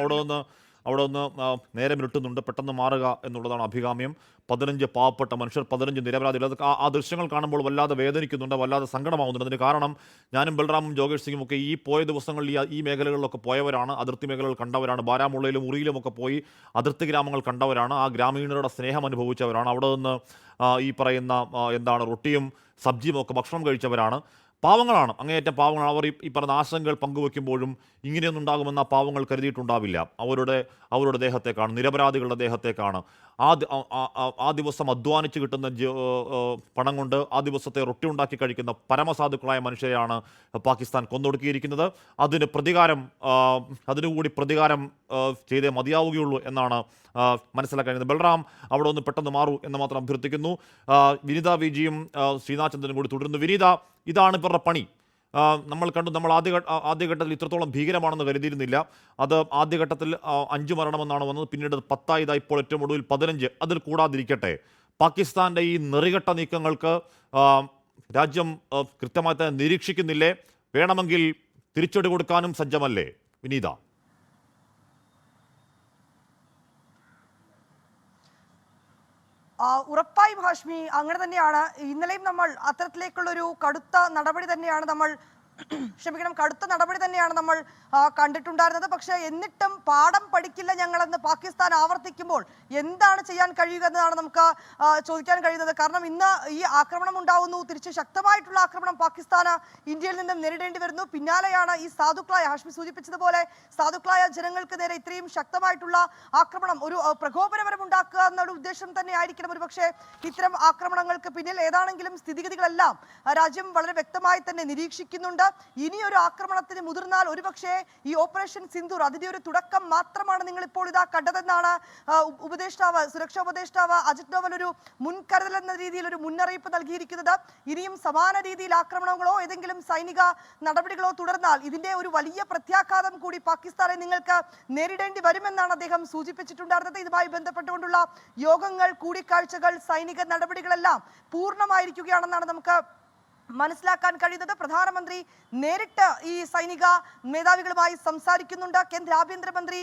അവിടെ നിന്ന് നേരെ മിരുട്ടുന്നുണ്ട്, പെട്ടെന്ന് മാറുക എന്നുള്ളതാണ് അഭികാമ്യം. 15 പാവപ്പെട്ട മനുഷ്യർ, 15 നിരപരാധികൾ. അത് ആ ദൃശ്യങ്ങൾ കാണുമ്പോൾ വല്ലാതെ വേദനിക്കുന്നുണ്ട്, വല്ലാതെ സങ്കടമാവുന്നുണ്ട്. അതിന് കാരണം ഞാനും ബൽറാമും ജോഗേഷ് സിംഗും ഒക്കെ ഈ പോയ ദിവസങ്ങളിൽ ഈ മേഖലകളിലൊക്കെ പോയവരാണ്, അതിർത്തി മേഖലകൾ കണ്ടവരാണ്. ബാരാമുള്ളയിലും ഉറിയിലും ഒക്കെ പോയി അതിർത്തി ഗ്രാമങ്ങൾ കണ്ടവരാണ്, ആ ഗ്രാമീണരുടെ സ്നേഹം അനുഭവിച്ചവരാണ്. അവിടെ നിന്ന് ഈ പറയുന്ന റൊട്ടിയും സബ്ജിയും ഒക്കെ ഭക്ഷണം കഴിച്ചവരാണ്. പാവങ്ങളാണ്, അങ്ങേയറ്റം പാവങ്ങളാണ്. അവർ ഈ പറഞ്ഞ ആശങ്കകൾ പങ്കുവെക്കുമ്പോഴും ഇങ്ങനെയൊന്നും ഉണ്ടാകുമെന്ന് ആ പാവങ്ങൾ കരുതിയിട്ടുണ്ടാവില്ല. അവരുടെ ദേഹത്തേക്കാണ്, നിരപരാധികളുടെ ദേഹത്തേക്കാണ്. ആ ദിവസം അധ്വാനിച്ച് കിട്ടുന്ന പണം കൊണ്ട് ആ ദിവസത്തെ റൊട്ടി ഉണ്ടാക്കി കഴിക്കുന്ന പരമസാധുക്കളായ മനുഷ്യരെയാണ് പാകിസ്ഥാൻ കൊന്നൊടുക്കിയിരിക്കുന്നത്. അതിനുകൂടി പ്രതികാരം ചെയ്തേ മതിയാവുകയുള്ളൂ എന്നാണ് മനസ്സിലാക്കാൻ. ബൽറാം അവിടെ ഒന്ന് പെട്ടെന്ന് മാറൂ എന്ന് മാത്രം അഭ്യർത്ഥിക്കുന്നു. വിനീത വിജിയും ശ്രീനാഥ് ചന്ദ്രനും കൂടി തുടരുന്നു. വിനീത, ഇതാണ് ഇവരുടെ പണി. നമ്മൾ ആദ്യഘട്ടത്തിൽ ഇത്രത്തോളം ഭീകരമാണെന്ന് കരുതിയിരുന്നില്ല. അത് ആദ്യഘട്ടത്തിൽ 5 മരണമെന്നാണ് വന്നത്, പിന്നീട് 10 ഇപ്പോൾ ഏറ്റവും ഒടുവിൽ 15. അതിൽ കൂടാതിരിക്കട്ടെ, പാകിസ്ഥാന്റെ ഈ നെറികെട്ട നീക്കങ്ങൾക്ക് രാജ്യം കൃത്യമായി തന്നെ നിരീക്ഷിക്കുന്നില്ലേ? വേണമെങ്കിൽ തിരിച്ചടി കൊടുക്കാനും സജ്ജമല്ലേ വിനീത? ഉറപ്പായും ഹാഷ്മി, അങ്ങനെ തന്നെയാണ്. ഇന്നലെയും നമ്മൾ അത്തരത്തിലേക്കുള്ളൊരു കടുത്ത നടപടി തന്നെയാണ് നമ്മൾ കണ്ടിട്ടുണ്ടായിരുന്നത്. പക്ഷേ എന്നിട്ടും പാഠം പഠിക്കില്ല ഞങ്ങളെന്ന് പാകിസ്ഥാൻ ആവർത്തിക്കുമ്പോൾ എന്താണ് ചെയ്യാൻ കഴിയുക എന്നതാണ് നമുക്ക് ചോദിക്കാൻ കഴിയുന്നത്. കാരണം ഇന്ന് ഈ ആക്രമണം ഉണ്ടാവുന്നു, തിരിച്ച് ശക്തമായിട്ടുള്ള ആക്രമണം പാകിസ്ഥാന് ഇന്ത്യയിൽ നിന്നും നേരിടേണ്ടി വരുന്നു. പിന്നാലെയാണ് ഈ സാധുക്കളായ, ഹാഷ്മി സൂചിപ്പിച്ചതുപോലെ സാധുക്കളായ ജനങ്ങൾക്ക് നേരെ ഇത്രയും ശക്തമായിട്ടുള്ള ആക്രമണം, ഒരു പ്രകോപനപരം ഉണ്ടാക്കുക എന്നുള്ള ഉദ്ദേശം തന്നെ ആയിരിക്കണം ഒരു പക്ഷേ ഇത്തരം ആക്രമണങ്ങൾക്ക് പിന്നിൽ. ഏതാണെങ്കിലും സ്ഥിതിഗതികളെല്ലാം രാജ്യം വളരെ വ്യക്തമായി തന്നെ നിരീക്ഷിക്കുന്നുണ്ട്. ഇനിയൊരു ആക്രമണത്തിന് മുതിർന്നാൽ ഒരുപക്ഷെ ഈ ഓപ്പറേഷൻ സിന്ദൂർ അതിന്റെ ഒരു തുടക്കം മാത്രമാണ് നിങ്ങൾ ഇപ്പോൾ ഇതാ കണ്ടതെന്നാണ് സുരക്ഷാ ഉപദേഷ്ടാവ് അജിത് ഡോവൽ ഒരു മുൻകരുതൽ എന്ന രീതിയിൽ ഒരു മുന്നറിയിപ്പ് നൽകിയിരിക്കുന്നത്. ഇനിയും സമാന രീതിയിൽ ആക്രമണങ്ങളോ ഏതെങ്കിലും സൈനിക നടപടികളോ തുടർന്നാൽ ഇതിന്റെ ഒരു വലിയ പ്രത്യാഘാതം കൂടി പാകിസ്ഥാനെ നിങ്ങൾക്ക് നേരിടേണ്ടി വരുമെന്നാണ് അദ്ദേഹം സൂചിപ്പിച്ചിട്ടുണ്ടായിരുന്നത്. ഇതുമായി ബന്ധപ്പെട്ടുകൊണ്ടുള്ള യോഗങ്ങൾ, കൂടിക്കാഴ്ചകൾ, സൈനിക നടപടികളെല്ലാം പൂർണ്ണമായിരിക്കുകയാണെന്നാണ് നമുക്ക് മനസ്സിലാക്കാൻ കഴിയുന്നത്. പ്രധാനമന്ത്രി നേരിട്ട് ഈ സൈനിക മേധാവികളുമായി സംസാരിക്കുന്നുണ്ട്. കേന്ദ്ര ആഭ്യന്തരമന്ത്രി,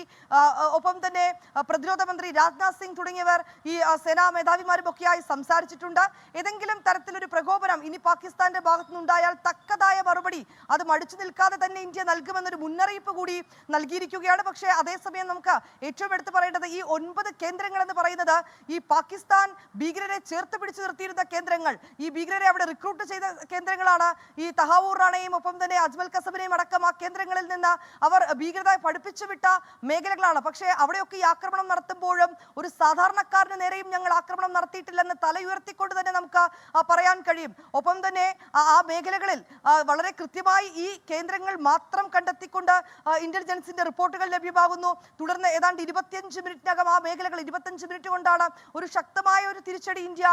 ഒപ്പം തന്നെ പ്രതിരോധ മന്ത്രി രാജ്നാഥ് സിംഗ് തുടങ്ങിയവർ ഈ സേനാ മേധാവിമാരുമൊക്കെയായി സംസാരിച്ചിട്ടുണ്ട്. ഏതെങ്കിലും തരത്തിലൊരു പ്രകോപനം ഇനി പാകിസ്ഥാന്റെ ഭാഗത്തുനിന്നുണ്ടായാൽ തക്കതായ മറുപടി അത് മടിച്ചു നിൽക്കാതെ തന്നെ ഇന്ത്യ നൽകുമെന്നൊരു മുന്നറിയിപ്പ് കൂടി നൽകിയിരിക്കുകയാണ്. പക്ഷേ അതേസമയം നമുക്ക് ഏറ്റവും എടുത്തു പറയേണ്ടത് ഈ 9 കേന്ദ്രങ്ങൾ എന്ന് പറയുന്നത് ഈ പാകിസ്ഥാൻ ഭീകരരെ ചേർത്ത് പിടിച്ചു നിർത്തിയിരുന്ന കേന്ദ്രങ്ങൾ, ഈ ഭീകരരെ അവിടെ റിക്രൂട്ട് ചെയ്ത കേന്ദ്രങ്ങളാണ്. ഈ തഹാവൂർ റാണയും ഒപ്പം തന്നെ അജ്മൽ കസബിനെയും അടക്കം ആ കേന്ദ്രങ്ങളിൽ നിന്ന് അവർ ഭീകരത പഠിപ്പിച്ചു വിട്ട മേഖലകളാണ്. പക്ഷേ അവിടെയൊക്കെ ഈ ആക്രമണം നടത്തുമ്പോഴും ഒരു സാധാരണക്കാരന് നേരെയും ഞങ്ങൾ ആക്രമണം നടത്തിയിട്ടില്ലെന്ന് തലയുയർത്തിക്കൊണ്ട് തന്നെ നമുക്ക് പറയാൻ കഴിയും. ഒപ്പം തന്നെ ആ മേഖലകളിൽ വളരെ കൃത്യമായി ഈ കേന്ദ്രങ്ങൾ മാത്രം കണ്ടെത്തിക്കൊണ്ട് ഇന്റലിജൻസിന്റെ റിപ്പോർട്ടുകൾ ലഭ്യമാകുന്നു. തുടർന്ന് ഏതാണ്ട് 25 മിനിറ്റിനകം ആ മേഖലകൾ 25 മിനിറ്റ് കൊണ്ടാണ് ഒരു ശക്തമായ ഒരു തിരിച്ചടി ഇന്ത്യ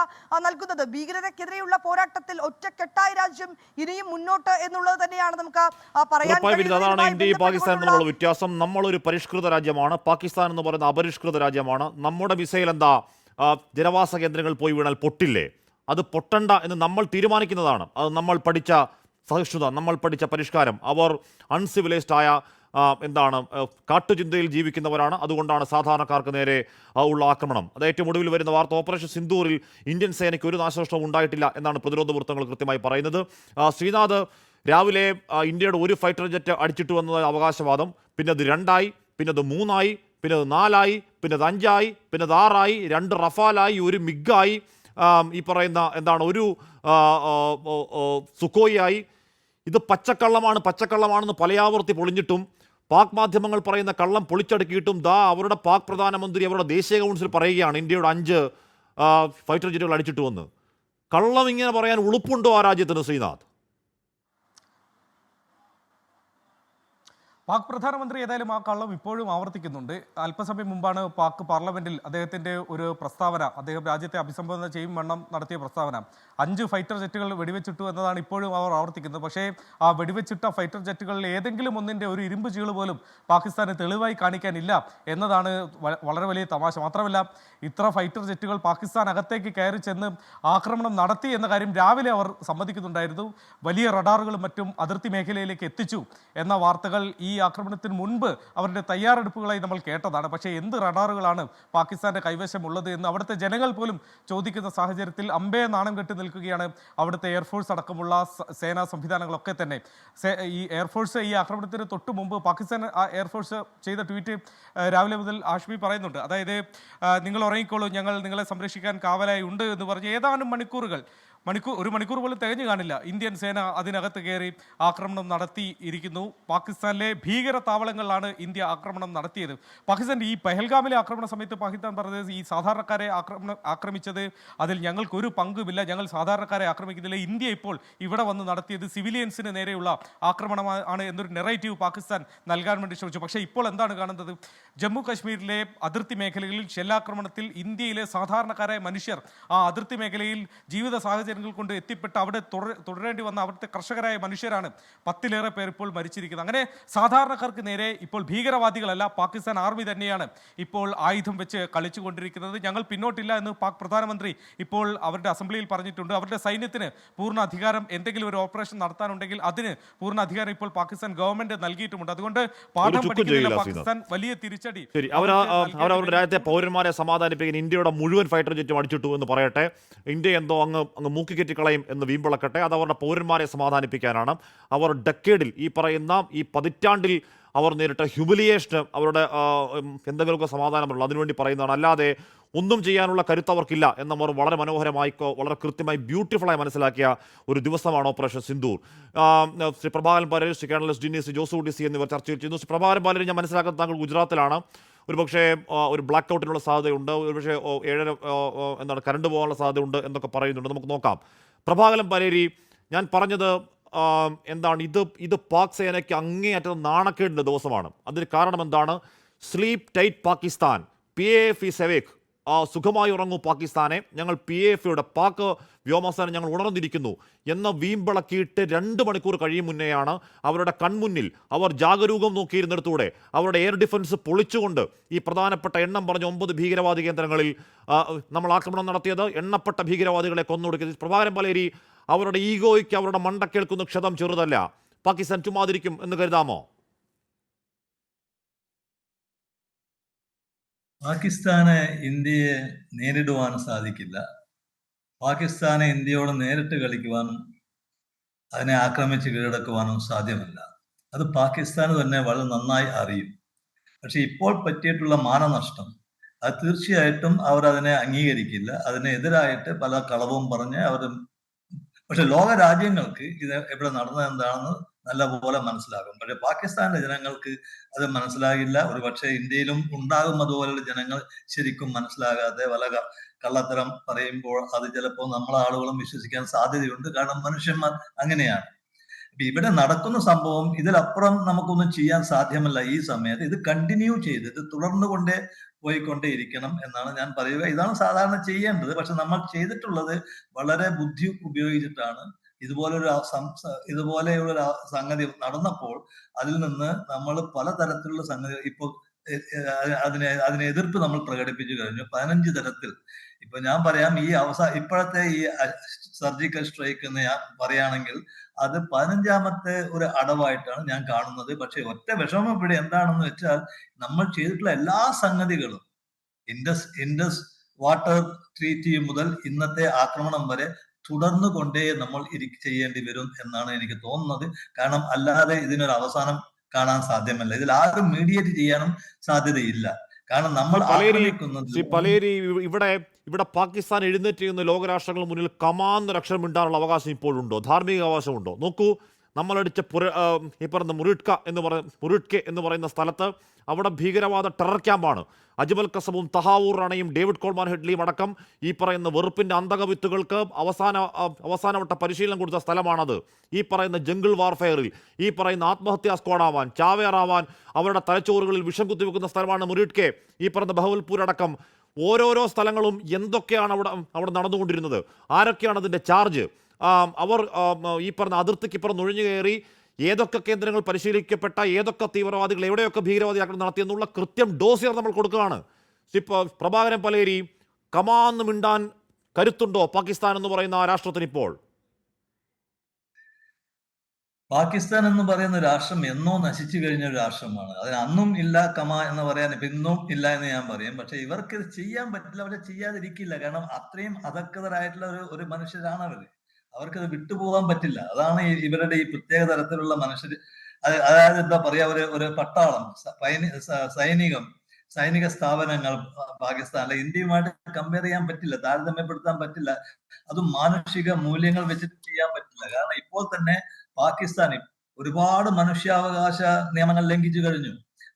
നൽകുന്നത്. ഭീകരതയ്ക്കെതിരെയുള്ള പോരാട്ടത്തിൽ ഒറ്റക്കെട്ടായി രാജ്യം ഇനിയും മുന്നോട്ട് എന്നുള്ളത് തന്നെയാണ് നമുക്ക് പറയാൻ കഴിയുന്നത്. അതാണ് ഇന്ത്യയും പാകിസ്ഥാനും തമ്മിലുള്ള വ്യത്യാസം. നമ്മളൊരു പരിഷ്കൃത രാജ്യമാണ്, പാകിസ്ഥാൻ എന്ന് പറയുന്ന അപരിഷ്കൃത രാജ്യമാണ്. നമ്മുടെ മിസൈൽ എന്താ ജനവാസ കേന്ദ്രങ്ങൾ പോയി വീണാൽ പൊട്ടില്ലേ? അത് പൊട്ടണ്ട എന്ന് നമ്മൾ തീരുമാനിക്കുന്നതാണ്. അത് നമ്മൾ പഠിച്ച സഹിഷ്ണുത, നമ്മൾ പഠിച്ച പരിഷ്കാരം. അവർ അൺസിവിലൈസ്ഡ് ആയ കാട്ടുചിന്തയിൽ ജീവിക്കുന്നവരാണ്. അതുകൊണ്ടാണ് സാധാരണക്കാർക്ക് നേരെ ഉള്ള ആക്രമണം. അത് ഏറ്റവും ഒടുവിൽ വരുന്ന വാർത്ത, ഓപ്പറേഷൻ സിന്ദൂറിൽ ഇന്ത്യൻ സേനയ്ക്ക് ഒരു നാശനഷ്ടവും ഉണ്ടായിട്ടില്ല എന്നാണ് പ്രതിരോധ വൃത്തങ്ങൾ കൃത്യമായി പറയുന്നത്. ശ്രീനാഥ്, രാവിലെ ഇന്ത്യയുടെ ഒരു ഫൈറ്റർ ജെറ്റ് അടിച്ചിട്ട് വന്നത് അവകാശവാദം, പിന്നെ അത് 2ആയി, പിന്നെ അത് 3ആയി, പിന്നെ അത് 4ആയി, പിന്നെ അത് 5ആയി, പിന്നെ അത് 6ആയി, 2 റഫാലായി, ഒരു മിഗായി, ഈ പറയുന്ന ഒരു സുഖോയിയായി. ഇത് പച്ചക്കള്ളമാണെന്ന് പലയാവർത്തി പൊളിഞ്ഞിട്ടും പാക് മാധ്യമങ്ങൾ പറയുന്ന കള്ളം പൊളിച്ചടുക്കിയിട്ടും അവരുടെ പാക് പ്രധാനമന്ത്രി അവരുടെ ദേശീയ കൗൺസിൽ പറയുകയാണ് ഇന്ത്യയുടെ 5 ഫൈറ്റർ ജെറ്റുകൾ അടിച്ചിട്ട് വന്ന്. കള്ളം ഇങ്ങനെ പറയാൻ ഉളുപ്പുണ്ടോ ആ രാജ്യത്തിന് ശ്രീനാഥ്? പാക് പ്രധാനമന്ത്രി ഏതായാലും ആ കള്ളം ഇപ്പോഴും ആവർത്തിക്കുന്നുണ്ട്. അല്പസമയം മുമ്പാണ് പാക് പാർലമെന്റിൽ അദ്ദേഹത്തിന്റെ ഒരു പ്രസ്താവന, അദ്ദേഹം രാജ്യത്തെ അഭിസംബോധന ചെയ്യും വണ്ണം നടത്തിയ പ്രസ്താവന, 5 ഫൈറ്റർ ജെറ്റുകൾ വെടിവെച്ചിട്ടു എന്നതാണ് ഇപ്പോഴും അവർ ആവർത്തിക്കുന്നത്. പക്ഷേ ആ വെടിവെച്ചിട്ട ഫൈറ്റർ ജെറ്റുകളിൽ ഏതെങ്കിലും ഒന്നിന്റെ ഒരു ഇരുമ്പ് ചീള് പോലും പാകിസ്ഥാന് തെളിവായി കാണിക്കാനില്ല എന്നതാണ് വളരെ വലിയ തമാശ. മാത്രമല്ല, ഇത്ര ഫൈറ്റർ ജെറ്റുകൾ പാകിസ്ഥാൻ അകത്തേക്ക് കയറി ചെന്ന് ആക്രമണം നടത്തി എന്ന കാര്യം രാവിലെ അവർ സമ്മതിക്കുന്നുണ്ടായിരുന്നു. വലിയ റഡാറുകളും മറ്റും അതിർത്തി മേഖലയിലേക്ക് എത്തിച്ചു എന്ന വാർത്തകൾ ഈ ആക്രമണത്തിന് മുൻപ് അവരുടെ തയ്യാറെടുപ്പുകളായി നമ്മൾ കേട്ടതാണ്. പക്ഷേ എന്ത് റഡാറുകളാണ് പാകിസ്ഥാന്റെ കൈവശമുള്ളത് എന്ന് അവിടുത്തെ ജനങ്ങൾ പോലും ചോദിക്കുന്ന സാഹചര്യത്തിൽ അമ്പേ നാണം കെട്ടി നിൽക്കുകയാണ് അവിടുത്തെ എയർഫോഴ്സ് അടക്കമുള്ള സേനാ സംവിധാനങ്ങളൊക്കെ തന്നെ. ഈ എയർഫോഴ്സ് ഈ ആക്രമണത്തിന് തൊട്ട് മുമ്പ് പാകിസ്ഥാൻ എയർഫോഴ്സ് ചെയ്ത ട്വീറ്റ് രാവിലെ മുതൽ ആഷ്മി പറയുന്നുണ്ട്. അതായത് നിങ്ങൾ ഉറങ്ങിക്കോളൂ, ഞങ്ങൾ നിങ്ങളെ സംരക്ഷിക്കാൻ കാവലായി ഉണ്ട് എന്ന് പറഞ്ഞ് ഏതാനും ഒരു മണിക്കൂർ പോലും തികഞ്ഞു കാണില്ല, ഇന്ത്യൻ സേന അതിനകത്ത് കയറി ആക്രമണം നടത്തിയിരിക്കുന്നു. പാകിസ്ഥാനിലെ ഭീകര താവളങ്ങളിലാണ് ഇന്ത്യ ആക്രമണം നടത്തിയത്. പാകിസ്ഥാൻ ഈ പെഹൽഗാമിലെ ആക്രമണ സമയത്ത് പാകിസ്ഥാൻ പറഞ്ഞത് ഈ സാധാരണക്കാരെ ആക്രമിച്ചത് അതിൽ ഞങ്ങൾക്കൊരു പങ്കുമില്ല, ഞങ്ങൾ സാധാരണക്കാരെ ആക്രമിക്കുന്നില്ല, ഇന്ത്യ ഇപ്പോൾ ഇവിടെ വന്ന് നടത്തിയത് സിവിലിയൻസിന് നേരെയുള്ള ആക്രമണമാണ് എന്നൊരു നെറേറ്റീവ് പാകിസ്ഥാൻ നൽകാൻ വേണ്ടി ശ്രമിച്ചു. പക്ഷേ ഇപ്പോൾ എന്താണ് കാണുന്നത്? ജമ്മു കാശ്മീരിലെ അതിർത്തി മേഖലകളിൽ ഷെല്ലാക്രമണത്തിൽ ഇന്ത്യയിലെ സാധാരണക്കാരായ മനുഷ്യർ ആ അതിർത്തി മേഖലയിൽ ജീവിത സാഹചര്യങ്ങൾ കൊണ്ട് എത്തിപ്പെട്ട് അവിടെ തുടരേണ്ടി വന്ന അവിടുത്തെ കർഷകരായ മനുഷ്യരാണ് 10ലേറെ പേർ ഇപ്പോൾ മരിച്ചിരിക്കുന്നത്. അങ്ങനെ സാധാരണക്കാർക്ക് നേരെ ഇപ്പോൾ ഭീകരവാദികളല്ല, പാകിസ്ഥാൻ ആർമി തന്നെയാണ് ഇപ്പോൾ ആയുധം വെച്ച് കളിച്ചുകൊണ്ടിരിക്കുന്നത്. ഞങ്ങൾ പിന്നോട്ടില്ല എന്ന് പാക് പ്രധാനമന്ത്രി ഇപ്പോൾ അവരുടെ അസംബ്ലിയിൽ പറഞ്ഞിട്ടുണ്ട്. അവരുടെ സൈന്യത്തിന് പൂർണ്ണ അധികാരം, എന്തെങ്കിലും ഒരു ഓപ്പറേഷൻ നടത്താനുണ്ടെങ്കിൽ അതിന് പൂർണ്ണ അധികാരം ഇപ്പോൾ പാകിസ്ഥാൻ ഗവൺമെന്റ് നൽകിയിട്ടുമുണ്ട്. അതുകൊണ്ട് പാഠം പഠിക്കുന്നില്ല പാകിസ്ഥാൻ, വലിയ തിരിച്ചടി. ശരി, അവരവരുടെ രാജ്യത്തെ പൗരന്മാരെ സമാധാനിപ്പിക്കാൻ ഇന്ത്യയുടെ മുഴുവൻ ഫൈറ്റർ ജെറ്റും അടിച്ചിട്ടു എന്ന് പറയട്ടെ, ഇന്ത്യ എന്തോ അങ്ങ് മൂക്കിക്കെറ്റിക്കളയും എന്ന് വീമ്പിളക്കട്ടെ, അത് അവരുടെ പൗരന്മാരെ സമാധാനിപ്പിക്കാനാണ്. അവർ ഡക്കേഡിൽ, ഈ പറയുന്ന ഈ പതിറ്റാണ്ടിൽ അവർ നേരിട്ട ഹ്യൂമിലിയേഷന് അവരുടെ എന്തെങ്കിലുമൊക്കെ സമാധാനമുള്ളൂ, അതിനുവേണ്ടി പറയുന്നതാണ്. അല്ലാതെ ഒന്നും ചെയ്യാനുള്ള കരുത്ത് അവർക്കില്ല എന്നവർ വളരെ മനോഹരമായി, വളരെ കൃത്യമായി, ബ്യൂട്ടിഫുള്ളായി മനസ്സിലാക്കിയ ഒരു ദിവസമാണ് ഓപ്പറേഷൻ സിന്ദൂർ. ശ്രീ പ്രഭാകരൻ പാലേരി, ശ്രീ കേണലിസ്റ്റ് ജിന്നി, ശ്രീ ജോസു ഡിസി എന്നിവർ ചർച്ചയിൽ ചെയ്യുന്നു. ശ്രീ പ്രഭാകരൻ പാലേരി, ഞാൻ മനസ്സിലാക്കുന്നത് താങ്കൾ ഗുജറാത്തിലാണ്. ഒരുപക്ഷെ ഒരു ബ്ലാക്ക് ഔട്ടിനുള്ള സാധ്യതയുണ്ട്, ഒരുപക്ഷെ 7 കറണ്ട് പോകാനുള്ള സാധ്യതയുണ്ട് എന്നൊക്കെ പറയുന്നുണ്ട്. നമുക്ക് നോക്കാം. പ്രഭാകരൻ പാലേരി, ഞാൻ പറഞ്ഞത് എന്താണ്, ഇത് പാക് സേനയ്ക്ക് അങ്ങേയറ്റം നാണക്കേടിൻ്റെ ദിവസമാണ്. അതിന് കാരണം എന്താണ്? Sleep tight Pakistan, PAF is അവേക്ക്, സുഖമായി ഉറങ്ങൂ പാകിസ്ഥാനെ, ഞങ്ങൾ PAFയുടെ പാക് വ്യോമസേന ഞങ്ങൾ ഉണർന്നിരിക്കുന്നു എന്ന വീമ്പിളക്കിയിട്ട് 2 മണിക്കൂർ കഴിയും മുന്നെയാണ് അവരുടെ കൺമുന്നിൽ അവർ ജാഗരൂകം നോക്കിയിരുന്നിടത്തൂടെ അവരുടെ എയർ ഡിഫൻസ് പൊളിച്ചുകൊണ്ട് ഈ പ്രധാനപ്പെട്ട എണ്ണം പറഞ്ഞ 9 ഭീകരവാദി കേന്ദ്രങ്ങളിൽ നമ്മൾ ആക്രമണം നടത്തിയത്, എണ്ണപ്പെട്ട ഭീകരവാദികളെ കൊന്നൊടുക്കിയത്. പ്രഭാകരൻ പാലേരി, അവരുടെ ഈഗോയ്ക്ക് അവരുടെ മണ്ടക്കേൽക്കുന്ന ക്ഷതം ചെറുതല്ല. പാകിസ്ഥാൻ ചുമ്മാതിരിക്കും എന്ന് കരുതാമോ? പാകിസ്ഥാന് ഇന്ത്യയെ നേരിടുവാൻ സാധിക്കില്ല. പാകിസ്ഥാനെ ഇന്ത്യയോട് നേരിട്ട് കളിക്കുവാനും അതിനെ ആക്രമിച്ച് കീഴടക്കുവാനും സാധ്യമല്ല. അത് പാകിസ്ഥാന് തന്നെ വളരെ നന്നായി അറിയും. പക്ഷെ ഇപ്പോൾ പറ്റിയിട്ടുള്ള മാനനഷ്ടം അത് തീർച്ചയായിട്ടും അവർ അതിനെ അംഗീകരിക്കില്ല. അതിനെതിരായിട്ട് പല കളവും പറഞ്ഞ് അവർ, പക്ഷെ ലോക രാജ്യങ്ങൾക്ക് ഇത് എവിടെ നടന്നത് എന്താണെന്ന് നല്ലപോലെ മനസ്സിലാകും. പക്ഷെ പാകിസ്ഥാനിലെ ജനങ്ങൾക്ക് അത് മനസ്സിലാകില്ല. ഒരു പക്ഷേ ഇന്ത്യയിലും ഉണ്ടാകും അതുപോലുള്ള ജനങ്ങൾ ശരിക്കും മനസ്സിലാകാതെ പല കള്ളത്തരം പറയുമ്പോൾ അത് ചിലപ്പോൾ നമ്മളെ ആളുകളും വിശ്വസിക്കാൻ സാധ്യതയുണ്ട്. കാരണം മനുഷ്യന്മാർ അങ്ങനെയാണ്. ഇവിടെ നടക്കുന്ന സംഭവം ഇതിലപ്പുറം നമുക്കൊന്നും ചെയ്യാൻ സാധ്യമല്ല. ഈ സമയത്ത് ഇത് കണ്ടിന്യൂ ചെയ്ത് ഇത് തുടർന്നുകൊണ്ടേ പോയിക്കൊണ്ടേയിരിക്കണം എന്നാണ് ഞാൻ പറയുക. ഇതാണ് സാധാരണ ചെയ്യേണ്ടത്. പക്ഷെ നമ്മൾ ചെയ്തിട്ടുള്ളത് വളരെ ബുദ്ധി ഉപയോഗിച്ചിട്ടാണ്. ഇതുപോലെയുള്ള സംഗതി നടന്നപ്പോൾ അതിൽ നിന്ന് നമ്മൾ പലതരത്തിലുള്ള സംഗതി ഇപ്പോൾ അതിനെ എതിർപ്പ് നമ്മൾ പ്രകടിപ്പിച്ചു കഴിഞ്ഞു 15 തരത്തിൽ. ഇപ്പൊ ഞാൻ പറയാം, ഇപ്പോഴത്തെ ഈ സർജിക്കൽ സ്ട്രൈക്ക് എന്ന് ഞാൻ പറയുകയാണെങ്കിൽ അത് 15ാമത്തെ ഒരു അടവായിട്ടാണ് ഞാൻ കാണുന്നത്. പക്ഷെ ഒറ്റ വിഷമം ഇവിടെ എന്താണെന്ന് വെച്ചാൽ, നമ്മൾ ചെയ്തിട്ടുള്ള എല്ലാ സംഗതികളും ഇൻഡസ് വാട്ടർ ട്രീറ്റി മുതൽ ഇന്നത്തെ ആക്രമണം വരെ തുടർന്നു കൊണ്ടേ നമ്മൾ ചെയ്യേണ്ടി വരും എന്നാണ് എനിക്ക് തോന്നുന്നത്. കാരണം അല്ലാതെ ഇതിനൊരു അവസാനം കാണാൻ സാധ്യമല്ല. ഇതിൽ ആരും മീഡിയേറ്റ് ചെയ്യാനും സാധ്യതയില്ല. കാരണം നമ്മൾ പലേരി, ഇവിടെ പാകിസ്ഥാൻ എഴുന്നേറ്റ് ചെയ്യുന്ന ലോകരാഷ്ട്രങ്ങൾ മുന്നിൽ കമാന്നൊരു അക്ഷരം മിണ്ടാനുള്ള അവകാശം ഇപ്പോഴുണ്ടോ? ധാർമ്മിക അവകാശമുണ്ടോ? നോക്കൂ, നമ്മളടിച്ച ഈ പറയുന്ന മുറിട്കെ എന്ന് പറയുന്ന സ്ഥലത്ത് അവിടെ ഭീകരവാദ ടെറർ ക്യാമ്പാണ്. അജ്മൽ കസബും തഹാവൂർ റാണയും ഡേവിഡ് കോൾമാൻ ഹെഡ്ലിയും അടക്കം ഈ പറയുന്ന വെറുപ്പിൻ്റെ അന്തകവിത്തുകൾക്ക് അവസാനവട്ട പരിശീലനം കൊടുത്ത സ്ഥലമാണത്. ഈ പറയുന്ന ജംഗിൾ വാർഫെയറിൽ ഈ പറയുന്ന ആത്മഹത്യാ സ്ക്വാഡാവാൻ, ചാവേറാവാൻ അവരുടെ തലച്ചോറുകളിൽ വിഷം കുത്തിവെക്കുന്ന സ്ഥലമാണ് മുരീഡ്. ഈ പറയുന്ന ബഹവൽപൂർ അടക്കം ഓരോരോ സ്ഥലങ്ങളും എന്തൊക്കെയാണ് അവിടെ നടന്നുകൊണ്ടിരുന്നത്, ആരൊക്കെയാണ് അതിൻ്റെ ചാർജ്, അവർ ഈ പറഞ്ഞ അതിർത്തിക്കിപ്പുറം നുഴഞ്ഞു കയറി ഏതൊക്കെ കേന്ദ്രങ്ങൾ പരിശീലിക്കപ്പെട്ട ഏതൊക്കെ തീവ്രവാദികൾ എവിടെയൊക്കെ ഭീകരവാദി ആക്രമണം നടത്തിയെന്നുള്ള കൃത്യം ഡോസിയർ നമ്മൾ കൊടുക്കുകയാണ്. പ്രഭാകരൻ പലേരി, കമാന്ന് മിണ്ടാൻ കരുത്തുണ്ടോ പാകിസ്ഥാൻ എന്ന് പറയുന്ന ആ രാഷ്ട്രത്തിന് ഇപ്പോൾ? പാകിസ്ഥാൻ എന്ന് പറയുന്ന രാഷ്ട്രം എന്നോ നശിച്ചു കഴിഞ്ഞ ഒരു രാഷ്ട്രമാണ്. അതിന് അന്നും ഇല്ല കമ എന്ന് പറയാൻ ഇപ്പൊ ഇന്നും ഇല്ല എന്ന് ഞാൻ പറയും. പക്ഷെ ഇവർക്ക് ഇത് ചെയ്യാൻ പറ്റില്ല, അവരെ ചെയ്യാതിരിക്കില്ല. കാരണം അത്രയും അധക്കതരായിട്ടുള്ള ഒരു മനുഷ്യരാണ് അവര്. അവർക്കത് വിട്ടുപോകാൻ പറ്റില്ല. അതാണ് ഇവരുടെ ഈ പ്രത്യേക തരത്തിലുള്ള മനുഷ്യർ. അതായത് എന്താ പറയാ, ഒരു പട്ടാളം, സൈനിക സ്ഥാപനങ്ങൾ പാകിസ്ഥാനിലെ ഇന്ത്യയുമായിട്ട് കമ്പയർ ചെയ്യാൻ പറ്റില്ല, താരതമ്യപ്പെടുത്താൻ പറ്റില്ല. അതും മാനുഷിക മൂല്യങ്ങൾ വെച്ചിട്ട് ചെയ്യാൻ പറ്റില്ല. കാരണം ഇപ്പോൾ തന്നെ പാകിസ്ഥാനിൽ ഒരുപാട് മനുഷ്യാവകാശ നിയമങ്ങൾ ലംഘിച്ചു കഴിഞ്ഞു.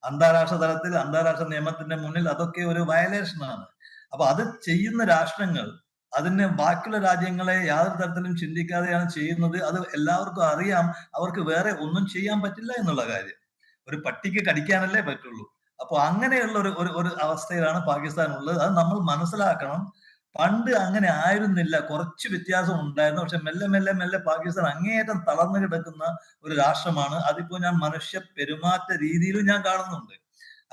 അന്താരാഷ്ട്ര തലത്തിൽ അന്താരാഷ്ട്ര നിയമത്തിന്റെ മുന്നിൽ അതൊക്കെ ഒരു വയലേഷനാണ്. അപ്പൊ അത് ചെയ്യുന്ന രാഷ്ട്രങ്ങൾ അതിന് ബാക്കിയുള്ള രാജ്യങ്ങളെ യാതൊരു തരത്തിലും ചിന്തിക്കാതെയാണ് ചെയ്യുന്നത്. അത് എല്ലാവർക്കും അറിയാം. അവർക്ക് വേറെ ഒന്നും ചെയ്യാൻ പറ്റില്ല എന്നുള്ള കാര്യം. ഒരു പട്ടിക്ക് കടിക്കാനല്ലേ പറ്റുള്ളൂ. അപ്പൊ അങ്ങനെയുള്ള ഒരു അവസ്ഥയിലാണ് പാകിസ്ഥാൻ ഉള്ളത്. അത് നമ്മൾ മനസ്സിലാക്കണം. പണ്ട് അങ്ങനെ ആയിരുന്നില്ല, കുറച്ച് വ്യത്യാസം ഉണ്ടായിരുന്നു. പക്ഷെ മെല്ലെ പാകിസ്ഥാൻ അങ്ങേയറ്റം തളർന്നു കിടക്കുന്ന ഒരു രാഷ്ട്രമാണ്. അതിപ്പോ ഞാൻ മനുഷ്യ പെരുമാറ്റ രീതിയിലും ഞാൻ കാണുന്നുണ്ട്.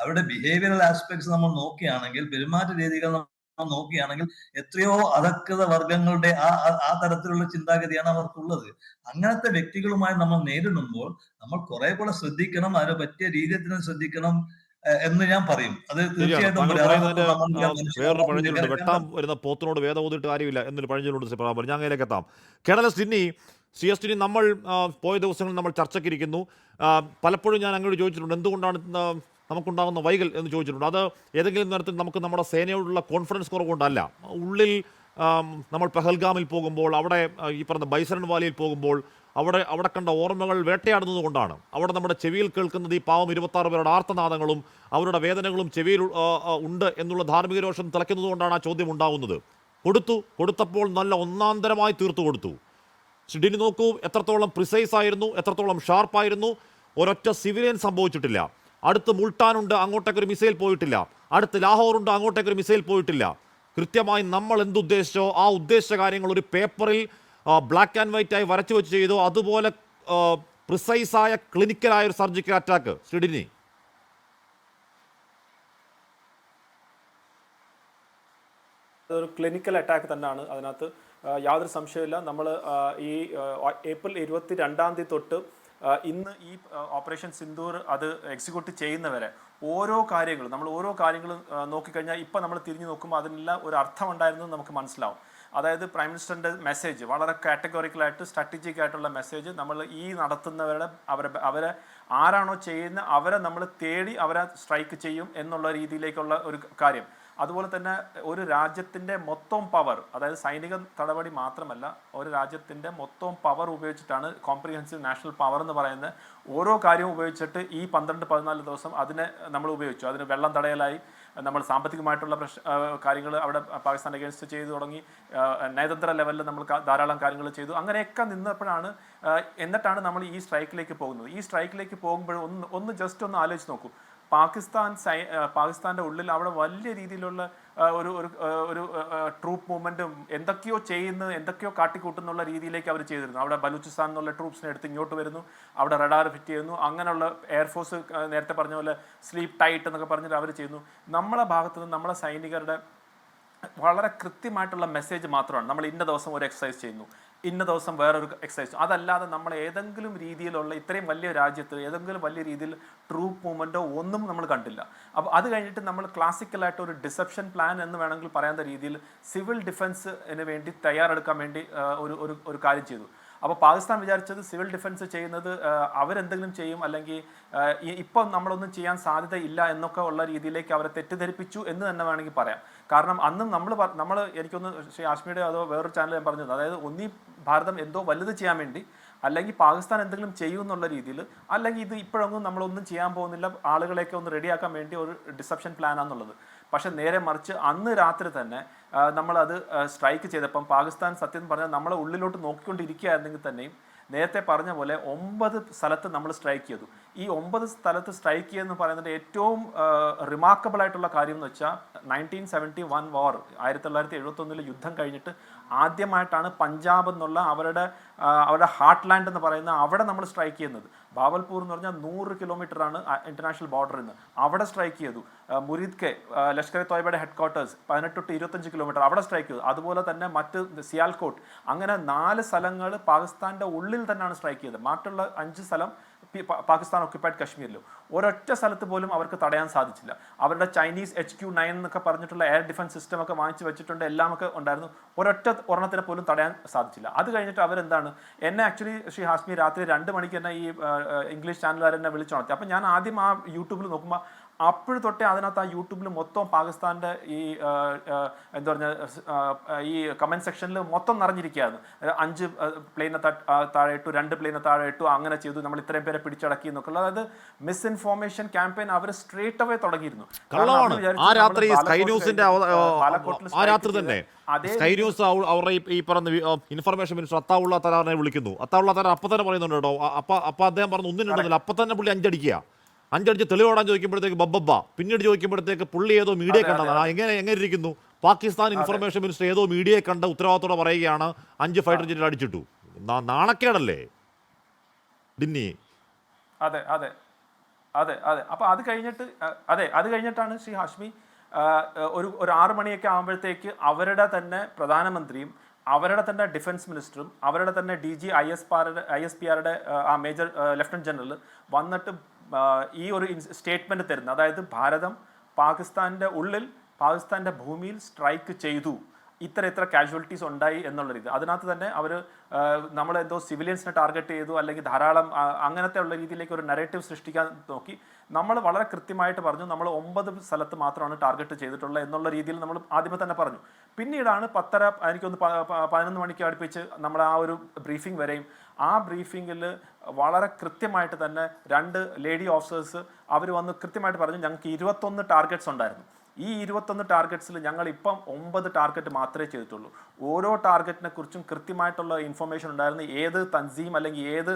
അവരുടെ ബിഹേവിയറൽ ആസ്പെക്ട്സ് നമ്മൾ നോക്കുകയാണെങ്കിൽ, പെരുമാറ്റ രീതികൾ നോക്കുകയാണെങ്കിൽ എത്രയോ അധക്കൃത വർഗങ്ങളുടെ ആ തരത്തിലുള്ള ചിന്താഗതിയാണ് അവർക്കുള്ളത്. അങ്ങനത്തെ വ്യക്തികളുമായി നമ്മൾ നേരിടുമ്പോൾ നമ്മൾ കുറെ കൂടെ ശ്രദ്ധിക്കണം, അതിനെ പറ്റിയ രീതിയിൽ തന്നെ ശ്രദ്ധിക്കണം എന്ന് ഞാൻ പറയും. അത് തീർച്ചയായിട്ടും വേറൊരു പഴഞ്ചൊല്ലുണ്ട്, വെട്ടാൻ വരുന്ന പോത്തിനോട് വേദം ഓതിട്ട് കാര്യമില്ല എന്നൊരു പഴഞ്ചൊല്ലുണ്ട്. ഞാൻ അതിലേക്ക് എത്താം. കേരള സിന്നി CS നമ്മൾ പോയ ദിവസങ്ങളിൽ നമ്മൾ ചർച്ചയ്ക്കിരിക്കുന്നു. പലപ്പോഴും ഞാൻ അങ്ങോട്ട് ചോദിച്ചിട്ടുണ്ട്, എന്തുകൊണ്ടാണ് നമുക്കുണ്ടാകുന്ന വൈകൽ എന്ന് ചോദിച്ചിട്ടുണ്ട്. അത് ഏതെങ്കിലും തരത്തിൽ നമുക്ക് നമ്മുടെ സേനയോടുള്ള കോൺഫിഡൻസ് കുറവുകൊണ്ടല്ല. ഉള്ളിൽ നമ്മൾ പെഹൽഗാമിൽ പോകുമ്പോൾ, അവിടെ ഈ പറഞ്ഞ ബൈസൺ വാലിയിൽ പോകുമ്പോൾ അവിടെ കണ്ട ഓർമ്മകൾ വേട്ടയാടുന്നത് കൊണ്ടാണ്. അവിടെ നമ്മുടെ ചെവിയിൽ കേൾക്കുന്നത് ഈ പാവം 26 പേരുടെ ആർത്തനാദങ്ങളും അവരുടെ വേദനകളും ചെവിയിൽ ഉണ്ട് എന്നുള്ള ധാർമ്മിക രോഷം തിളയ്ക്കുന്നത് കൊണ്ടാണ് ആ ചോദ്യം ഉണ്ടാകുന്നത്. കൊടുത്തപ്പോൾ നല്ല ഒന്നാന്തരമായി തീർത്തു കൊടുത്തു. ഡിനി നോക്കൂ, എത്രത്തോളം പ്രിസൈസ് ആയിരുന്നു, എത്രത്തോളം ഷാർപ്പായിരുന്നു. ഒരൊറ്റ സിവിലിയൻ സംഭവിച്ചിട്ടില്ല. അടുത്ത് മുൾട്ടാനുണ്ട്, അങ്ങോട്ടേക്കൊരു മിസൈൽ പോയിട്ടില്ല. അടുത്ത് ലാഹോറുണ്ട്, അങ്ങോട്ടേക്കൊരു മിസൈൽ പോയിട്ടില്ല. കൃത്യമായി നമ്മൾ എന്തുദ്ദേശിച്ചോ ആ ഉദ്ദേശിച്ച കാര്യങ്ങൾ ഒരു പേപ്പറിൽ ബ്ലാക്ക് ആൻഡ് വൈറ്റ് ആയി വരച്ചു വെച്ച് ചെയ്തോ, അതുപോലെ പ്രിസൈസായ ക്ലിനിക്കലായ ഒരു സർജിക്കൽ അറ്റാക്ക്. ഡിനി, ഒരു ക്ലിനിക്കൽ അറ്റാക്ക് തന്നെയാണ്. അതിനകത്ത് യാതൊരു സംശയമില്ല. നമ്മൾ ഈ ഏപ്രിൽ 22 തൊട്ട് ഇന്ന് ഈ ഓപ്പറേഷൻ സിന്ദൂർ അത് എക്സിക്യൂട്ട് ചെയ്യുന്നവരെ ഓരോ കാര്യങ്ങളും നോക്കിക്കഴിഞ്ഞാൽ ഇപ്പം നമ്മൾ തിരിഞ്ഞു നോക്കുമ്പോൾ അതിനെല്ലാം ഒരു അർത്ഥമുണ്ടായിരുന്നു നമുക്ക് മനസ്സിലാവും. അതായത് പ്രൈം മിനിസ്റ്ററിൻ്റെ മെസ്സേജ് വളരെ കാറ്റഗോറിക്കലായിട്ട് സ്ട്രാറ്റജിക് ആയിട്ടുള്ള മെസ്സേജ്, നമ്മൾ ഈ നടത്തുന്നവരുടെ അവരെ ആരാണോ ചെയ്യുന്ന അവരെ നമ്മൾ തേടി അവരെ സ്ട്രൈക്ക് ചെയ്യും എന്നുള്ള രീതിയിലേക്കുള്ള ഒരു കാര്യം. അതുപോലെ തന്നെ ഒരു രാജ്യത്തിൻ്റെ മൊത്തം പവർ, അതായത് സൈനിക നടപടി മാത്രമല്ല, ഒരു രാജ്യത്തിൻ്റെ മൊത്തം പവർ ഉപയോഗിച്ചിട്ടാണ് കോംപ്രിഹെൻസീവ് നാഷണൽ പവർ എന്ന് പറയുന്നത്. ഓരോ കാര്യവും ഉപയോഗിച്ചിട്ട് ഈ 12-14 ദിവസം അതിനെ നമ്മൾ ഉപയോഗിച്ചു. അതിന് വെള്ളം തടയലായി, നമ്മൾ സാമ്പത്തികമായിട്ടുള്ള കാര്യങ്ങൾ അവിടെ പാകിസ്ഥാൻ അഗേൻസ്റ്റ് ചെയ്തു തുടങ്ങി, നയതന്ത്ര ലെവലിൽ നമ്മൾ ധാരാളം കാര്യങ്ങൾ ചെയ്തു. അങ്ങനെയൊക്കെ നിന്നപ്പോഴാണ് എന്നിട്ടാണ് നമ്മൾ ഈ സ്ട്രൈക്കിലേക്ക് പോകുന്നത്. ഈ സ്ട്രൈക്കിലേക്ക് പോകുമ്പോൾ ഒന്ന് ജസ്റ്റ് ഒന്ന് ആലോചിച്ച് നോക്കൂ. പാകിസ്ഥാൻ്റെ ഉള്ളിൽ അവിടെ വലിയ രീതിയിലുള്ള ഒരു ട്രൂപ്പ് മൂവ്മെൻറ്റും എന്തൊക്കെയോ ചെയ്യുന്നത്, എന്തൊക്കെയോ കാട്ടിക്കൂട്ടുന്നുള്ള രീതിയിലേക്ക് അവർ ചെയ്തിരുന്നു. അവിടെ ബലൂചിസ്ഥാൻ എന്നുള്ള ട്രൂപ്സിനെ എടുത്ത് ഇങ്ങോട്ട് വരുന്നു, അവിടെ റഡാർ ഫിറ്റ് ചെയ്യുന്നു, അങ്ങനെയുള്ള എയർഫോഴ്സ് നേരത്തെ പറഞ്ഞ പോലെ സ്ലീപ്പ് ടൈറ്റ് എന്നൊക്കെ പറഞ്ഞിട്ട് അവർ ചെയ്യുന്നു. നമ്മളെ ഭാഗത്തു നിന്ന് നമ്മളെ സൈനികരുടെ വളരെ കൃത്യമായിട്ടുള്ള മെസ്സേജ് മാത്രമാണ്, നമ്മൾ ഇന്ന ദിവസം ഒരു എക്സസൈസ് ചെയ്യുന്നു, ഇന്ന ദിവസം വേറൊരു എക്സസൈസ്. അതല്ലാതെ നമ്മൾ ഏതെങ്കിലും രീതിയിലുള്ള ഇത്രയും വലിയ രാജ്യത്ത് ഏതെങ്കിലും വലിയ രീതിയിൽ ട്രൂപ്പ് മൂവ്മെൻറ്റോ ഒന്നും നമ്മൾ കണ്ടില്ല. അപ്പോൾ അത് കഴിഞ്ഞിട്ട് നമ്മൾ ക്ലാസിക്കലായിട്ട് ഒരു ഡിസെപ്ഷൻ പ്ലാൻ എന്ന് വേണമെങ്കിൽ പറയാത്ത രീതിയിൽ സിവിൽ ഡിഫൻസിന് വേണ്ടി തയ്യാറെടുക്കാൻ വേണ്ടി ഒരു കാര്യം ചെയ്തു. അപ്പോൾ പാകിസ്ഥാൻ വിചാരിച്ചത് സിവിൽ ഡിഫൻസ് ചെയ്യുന്നത് അവരെന്തെങ്കിലും ചെയ്യും, അല്ലെങ്കിൽ ഇപ്പം നമ്മളൊന്നും ചെയ്യാൻ സാധ്യതയില്ല എന്നൊക്കെ ഉള്ള രീതിയിലേക്ക് അവരെ തെറ്റിദ്ധരിപ്പിച്ചു എന്ന് തന്നെ വേണമെങ്കിൽ പറയാം. കാരണം അന്നും നമ്മൾ എനിക്കൊന്ന് ശ്രീ ആശ്മിയുടെ അതോ വേറൊരു ചാനൽ ഞാൻ പറഞ്ഞത്, അതായത് ഒന്നീ ഭാരതം എന്തോ വലുത് ചെയ്യാൻ വേണ്ടി അല്ലെങ്കിൽ പാകിസ്ഥാൻ എന്തെങ്കിലും ചെയ്യും എന്നുള്ള രീതിയിൽ, അല്ലെങ്കിൽ ഇത് ഇപ്പോഴൊന്നും നമ്മളൊന്നും ചെയ്യാൻ പോകുന്നില്ല, ആളുകളെയൊക്കെ ഒന്ന് റെഡിയാക്കാൻ വേണ്ടി ഒരു ഡിസപ്ഷൻ പ്ലാനാന്നുള്ളത്. പക്ഷെ നേരെ മറിച്ച് അന്ന് രാത്രി തന്നെ നമ്മളത് സ്ട്രൈക്ക് ചെയ്തപ്പം പാകിസ്ഥാൻ സത്യം പറഞ്ഞാൽ നമ്മളെ ഉള്ളിലോട്ട് നോക്കിക്കൊണ്ടിരിക്കുകയായിരുന്നെങ്കിൽ തന്നെയും നേരത്തെ പറഞ്ഞ പോലെ 9 സ്ഥലത്ത് നമ്മൾ സ്ട്രൈക്ക് ചെയ്തു. ഈ 9 സ്ഥലത്ത് സ്ട്രൈക്ക് ചെയ്യുമെന്ന് പറയുന്നത് ഏറ്റവും റിമാർക്കബിൾ ആയിട്ടുള്ള കാര്യം എന്ന് വെച്ചാൽ 1971 വാർ 1971 യുദ്ധം കഴിഞ്ഞിട്ട് ആദ്യമായിട്ടാണ് പഞ്ചാബ് എന്നുള്ള അവരുടെ ഹാർട്ട് ലാൻഡ് എന്ന് പറയുന്ന അവിടെ നമ്മൾ സ്ട്രൈക്ക് ചെയ്യുന്നത്. ബാവൽപൂർ എന്ന് പറഞ്ഞാൽ 100 കിലോമീറ്ററാണ് ഇന്റർനാഷണൽ ബോർഡറിൽ നിന്ന്, അവിടെ സ്ട്രൈക്ക് ചെയ്തു. മുരീദ് കെ ലഷ്കർ തോയ്ബയുടെ ഹെഡ് ക്വാർട്ടേഴ്സ് 18 to 25 കിലോമീറ്റർ അവിടെ സ്ട്രൈക്ക് ചെയ്തു. അതുപോലെ തന്നെ മറ്റ് സിയാൽകോട്ട്, അങ്ങനെ 4 സ്ഥലങ്ങൾ പാകിസ്ഥാന്റെ ഉള്ളിൽ തന്നെയാണ് സ്ട്രൈക്ക് ചെയ്തത്. മറ്റുള്ള 5 സ്ഥലം പാകിസ്ഥാൻ ഒക്യുപ്പൈഡ് കശ്മീരിലും. ഒരൊറ്റ സ്ഥലത്ത് പോലും അവർക്ക് തടയാൻ സാധിച്ചില്ല. അവരുടെ ചൈനീസ് HQ-9 എന്നൊക്കെ പറഞ്ഞിട്ടുള്ള എയർ ഡിഫൻസ് സിസ്റ്റം ഒക്കെ വാങ്ങിച്ചു വെച്ചിട്ടുണ്ട്, എല്ലാമൊക്കെ ഉണ്ടായിരുന്നു. ഒരൊറ്റ ഒരെണ്ണത്തിനെ പോലും തടയാൻ സാധിച്ചില്ല. അത് കഴിഞ്ഞിട്ട് അവരെന്താണ്, എന്നെ ആക്ച്വലി ശ്രീ ഹാഷ്മി രാത്രി 2 മണിക്ക് തന്നെ ഈ ഇംഗ്ലീഷ് ചാനലുകാർ എന്നെ വിളിച്ചുണർത്തി. അപ്പം ഞാൻ ആദ്യം ആ യൂട്യൂബിൽ നോക്കുമ്പോൾ അപ്പോഴും തൊട്ടേ അതിനകത്ത് ആ യൂട്യൂബിൽ മൊത്തം പാകിസ്ഥാൻ്റെ ഈ എന്താ പറഞ്ഞാൽ ഈ കമൻറ്റ് സെക്ഷനിൽ മൊത്തം നിറഞ്ഞിരിക്കുകയായിരുന്നു. 5 പ്ലെയിനെ താഴെ ഇട്ടു, 2 പ്ലെയിനെ താഴെ ഇട്ടു, അങ്ങനെ ചെയ്തു, നമ്മൾ ഇത്രയും പേരെ പിടിച്ചടക്കി എന്നൊക്കെ ഉള്ളത്. അതായത് മിസ്ഇൻഫോർമേഷൻ ക്യാമ്പയിൻ അവർ സ്ട്രേറ്റ് അവേ തുടങ്ങിയിരുന്നു. ആ രാത്രി സ്കൈ ന്യൂസിന്റെ ആ രാത്രി തന്നെ സ്കൈ ന്യൂസ് അവരുടെ ഈ പറഞ്ഞ ഇൻഫർമേഷൻ മിനിസ്റ്റർ അത്താവുള്ള തരാറിനെ വിളിക്കുന്നു. അത്താവുള്ള തരാർ അപ്പം തന്നെ പറയുന്നുണ്ട് കേട്ടോ. അപ്പം അദ്ദേഹം പറഞ്ഞു ഒന്നും രണ്ടൊന്നുമില്ല, അപ്പം തന്നെ പുള്ളി 5 അടിക്കുക. 5 അടിച്ച് തെളിവോടാൻ ചോദിക്കുമ്പോഴത്തേക്ക് ബബ്ബ, പിന്നീട് ചോദിക്കുമ്പോഴത്തേക്ക് പുള്ളി ഏതോ മീഡിയ കണ്ടതാണ്. എങ്ങനെ ഇരിക്കുന്നു? പാകിസ്ഥാൻ ഇൻഫർമേഷൻ മിനിസ്റ്റർ ഏതോ മീഡിയയെ കണ്ട ഉത്തരവാദിത്തോടെ പറയുകയാണ് 5 ഫൈറ്റർ ജെറ്റ് അടിച്ചിട്ടു. നാണക്കേടല്ലേ ഡിന്നി? അതെ അതെ അതെ അതെ. അപ്പോൾ അത് കഴിഞ്ഞിട്ടാണ് ശ്രീ ഹാഷ്മി ഒരു 6 മണിയൊക്കെ ആകുമ്പോഴത്തേക്ക് അവരുടെ തന്നെ പ്രധാനമന്ത്രിയും അവരുടെ തന്നെ ഡിഫൻസ് മിനിസ്റ്ററും അവരുടെ തന്നെ DG ISPRയുടെ ആ മേജർ ലെഫ്റ്റനന്റ് ജനറൽ വന്നിട്ട് ഈ ഒരു സ്റ്റേറ്റ്മെന്റ് തരുന്നത്. അതായത് ഭാരതം പാകിസ്ഥാന്റെ ഉള്ളിൽ പാകിസ്ഥാന്റെ ഭൂമിയിൽ സ്ട്രൈക്ക് ചെയ്തു, ഇത്ര കാഷ്വാലിറ്റീസ് ഉണ്ടായി എന്നുള്ള രീതി. അതിനകത്ത് തന്നെ അവർ നമ്മളെന്തോ സിവിലിയൻസിനെ ടാർഗറ്റ് ചെയ്തു അല്ലെങ്കിൽ ധാരാളം അങ്ങനത്തെ ഉള്ള രീതിയിലേക്ക് ഒരു നെറേറ്റീവ് സൃഷ്ടിക്കാൻ നോക്കി. നമ്മൾ വളരെ കൃത്യമായിട്ട് പറഞ്ഞു നമ്മൾ 9 സ്ഥലത്ത് മാത്രമാണ് ടാർഗറ്റ് ചെയ്തിട്ടുള്ളത് എന്നുള്ള രീതിയിൽ നമ്മൾ ആദ്യമേ തന്നെ പറഞ്ഞു. പിന്നീടാണ് 10:30 എനിക്കൊന്ന് 11 മണിക്ക് അടുപ്പിച്ച് നമ്മൾ ആ ഒരു ബ്രീഫിംഗ് വരെയും, ആ ബ്രീഫിങ്ങിൽ വളരെ കൃത്യമായിട്ട് തന്നെ 2 ലേഡി ഓഫീസേഴ്സ് അവർ വന്ന് കൃത്യമായിട്ട് പറഞ്ഞു ഞങ്ങൾക്ക് 21 ടാർഗറ്റ്സ് ഉണ്ടായിരുന്നു. ഈ 21 ടാർഗറ്റ്സിൽ ഞങ്ങൾ ഇപ്പം 9 ടാർഗറ്റ് മാത്രമേ ചെയ്തിട്ടുള്ളൂ. ഓരോ ടാർഗറ്റിനെ കുറിച്ചും കൃത്യമായിട്ടുള്ള ഇൻഫർമേഷൻ ഉണ്ടായിരുന്നു. ഏത് തൻസീം അല്ലെങ്കിൽ ഏത്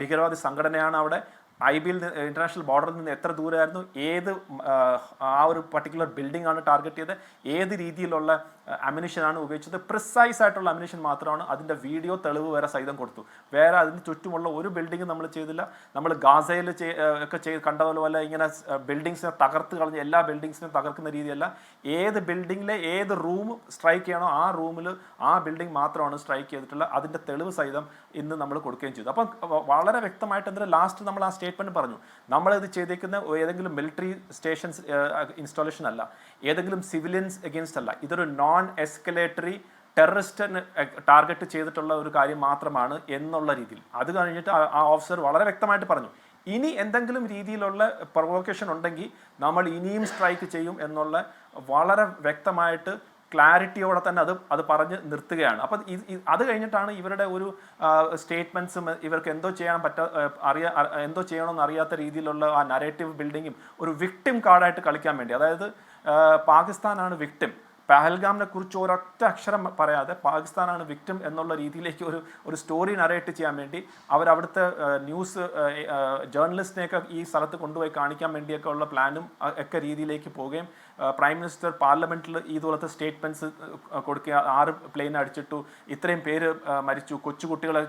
ഭീകരവാദി സംഘടനയാണ് അവിടെ, IBയിൽ ഇന്റർനാഷണൽ ബോർഡറിൽ നിന്ന് എത്ര ദൂരമായിരുന്നു, ഏത് ആ ഒരു പർട്ടിക്കുലർ ബിൽഡിംഗ് ആണ് ടാർഗറ്റ് ചെയ്തത്, ഏത് രീതിയിലുള്ള അമ്യൂണിഷനാണ് ഉപയോഗിച്ചത്, പ്രിസൈസ് ആയിട്ടുള്ള അമ്യൂണിഷൻ മാത്രമാണ്. അതിൻ്റെ വീഡിയോ തെളിവ് വരെ സഹിതം കൊടുത്തു. വേറെ അതിന് ചുറ്റുമുള്ള ഒരു ബിൽഡിംഗ് നമ്മൾ ചെയ്തില്ല. നമ്മൾ ഗാസയിൽ ഒക്കെ കണ്ട പോലെ ഇങ്ങനെ ബിൽഡിങ്സിനെ തകർത്ത് കളഞ്ഞ് എല്ലാ ബിൽഡിങ്സിനെ തകർക്കുന്ന രീതിയല്ല. ഏത് ബിൽഡിങ്ങിലെ ഏത് റൂം സ്ട്രൈക്ക് ചെയ്യണോ ആ റൂമിൽ ആ ബിൽഡിംഗ് മാത്രമാണ് സ്ട്രൈക്ക് ചെയ്തിട്ടുള്ളത്. അതിൻ്റെ തെളിവ് സഹിതം ഇന്ന് നമ്മൾ കൊടുക്കുകയും ചെയ്തു. അപ്പം വളരെ വ്യക്തമായിട്ട് എന്തിനാ ലാസ്റ്റ് നമ്മൾ ആ സ്റ്റേറ്റ്മെന്റ് പറഞ്ഞു, നമ്മളിത് ചെയ്തേക്കുന്ന ഏതെങ്കിലും മിലിറ്ററി സ്റ്റേഷൻസ് ഇൻസ്റ്റാളേഷൻ അല്ല, ഏതെങ്കിലും സിവിലിയൻസ് എഗെയിൻസ്റ്റ് അല്ല, ഇതൊരു നോൺ എസ്കലേറ്ററി ടെററിസ്റ്റിന് ടാർഗറ്റ് ചെയ്തിട്ടുള്ള ഒരു കാര്യം മാത്രമാണ് എന്നുള്ള രീതിയിൽ. അത് കഴിഞ്ഞിട്ട് ആ ഓഫീസർ വളരെ വ്യക്തമായിട്ട് പറഞ്ഞു ഇനി എന്തെങ്കിലും രീതിയിലുള്ള പ്രൊവോക്കേഷൻ ഉണ്ടെങ്കിൽ നമ്മൾ ഇനിയും സ്ട്രൈക്ക് ചെയ്യും എന്നുള്ള വളരെ വ്യക്തമായിട്ട് ക്ലാരിറ്റിയോടെ തന്നെ അത് പറഞ്ഞ് നിർത്തുകയാണ്. അപ്പം അത് കഴിഞ്ഞിട്ടാണ് ഇവരുടെ ഒരു സ്റ്റേറ്റ്മെൻറ്റ്സും ഇവർക്ക് എന്തോ ചെയ്യാൻ എന്തോ ചെയ്യണമെന്ന് അറിയാത്ത രീതിയിലുള്ള ആ നരേറ്റീവ് ബിൽഡിങ്ങും ഒരു വിക്ടിം കാർഡായിട്ട് കളിക്കാൻ വേണ്ടി, അതായത് പാകിസ്ഥാനാണ് വിക്ടിം, പഹൽഗാമിനെ കുറിച്ച് ഒരൊറ്റ അക്ഷരം പറയാതെ പാകിസ്ഥാനാണ് വിക്ടിം എന്നുള്ള രീതിയിലേക്ക് ഒരു സ്റ്റോറി നരേറ്റ് ചെയ്യാൻ വേണ്ടി അവിടുത്തെ ന്യൂസ് ജേർണലിസ്റ്റിനെയൊക്കെ ഈ സ്ഥലത്ത് കൊണ്ടുപോയി കാണിക്കാൻ വേണ്ടിയൊക്കെ ഉള്ള പ്ലാനും ഒക്കെ രീതിയിലേക്ക് പോവുകയും പ്രൈം മിനിസ്റ്റർ പാർലമെന്റിൽ ഇതുപോലത്തെ സ്റ്റേറ്റ്മെന്റ്സ് കൊടുക്കുക, 6 പ്ലെയിൻ അടിച്ചിട്ടു, ഇത്രയും പേര് മരിച്ചു, കൊച്ചുകുട്ടികളെ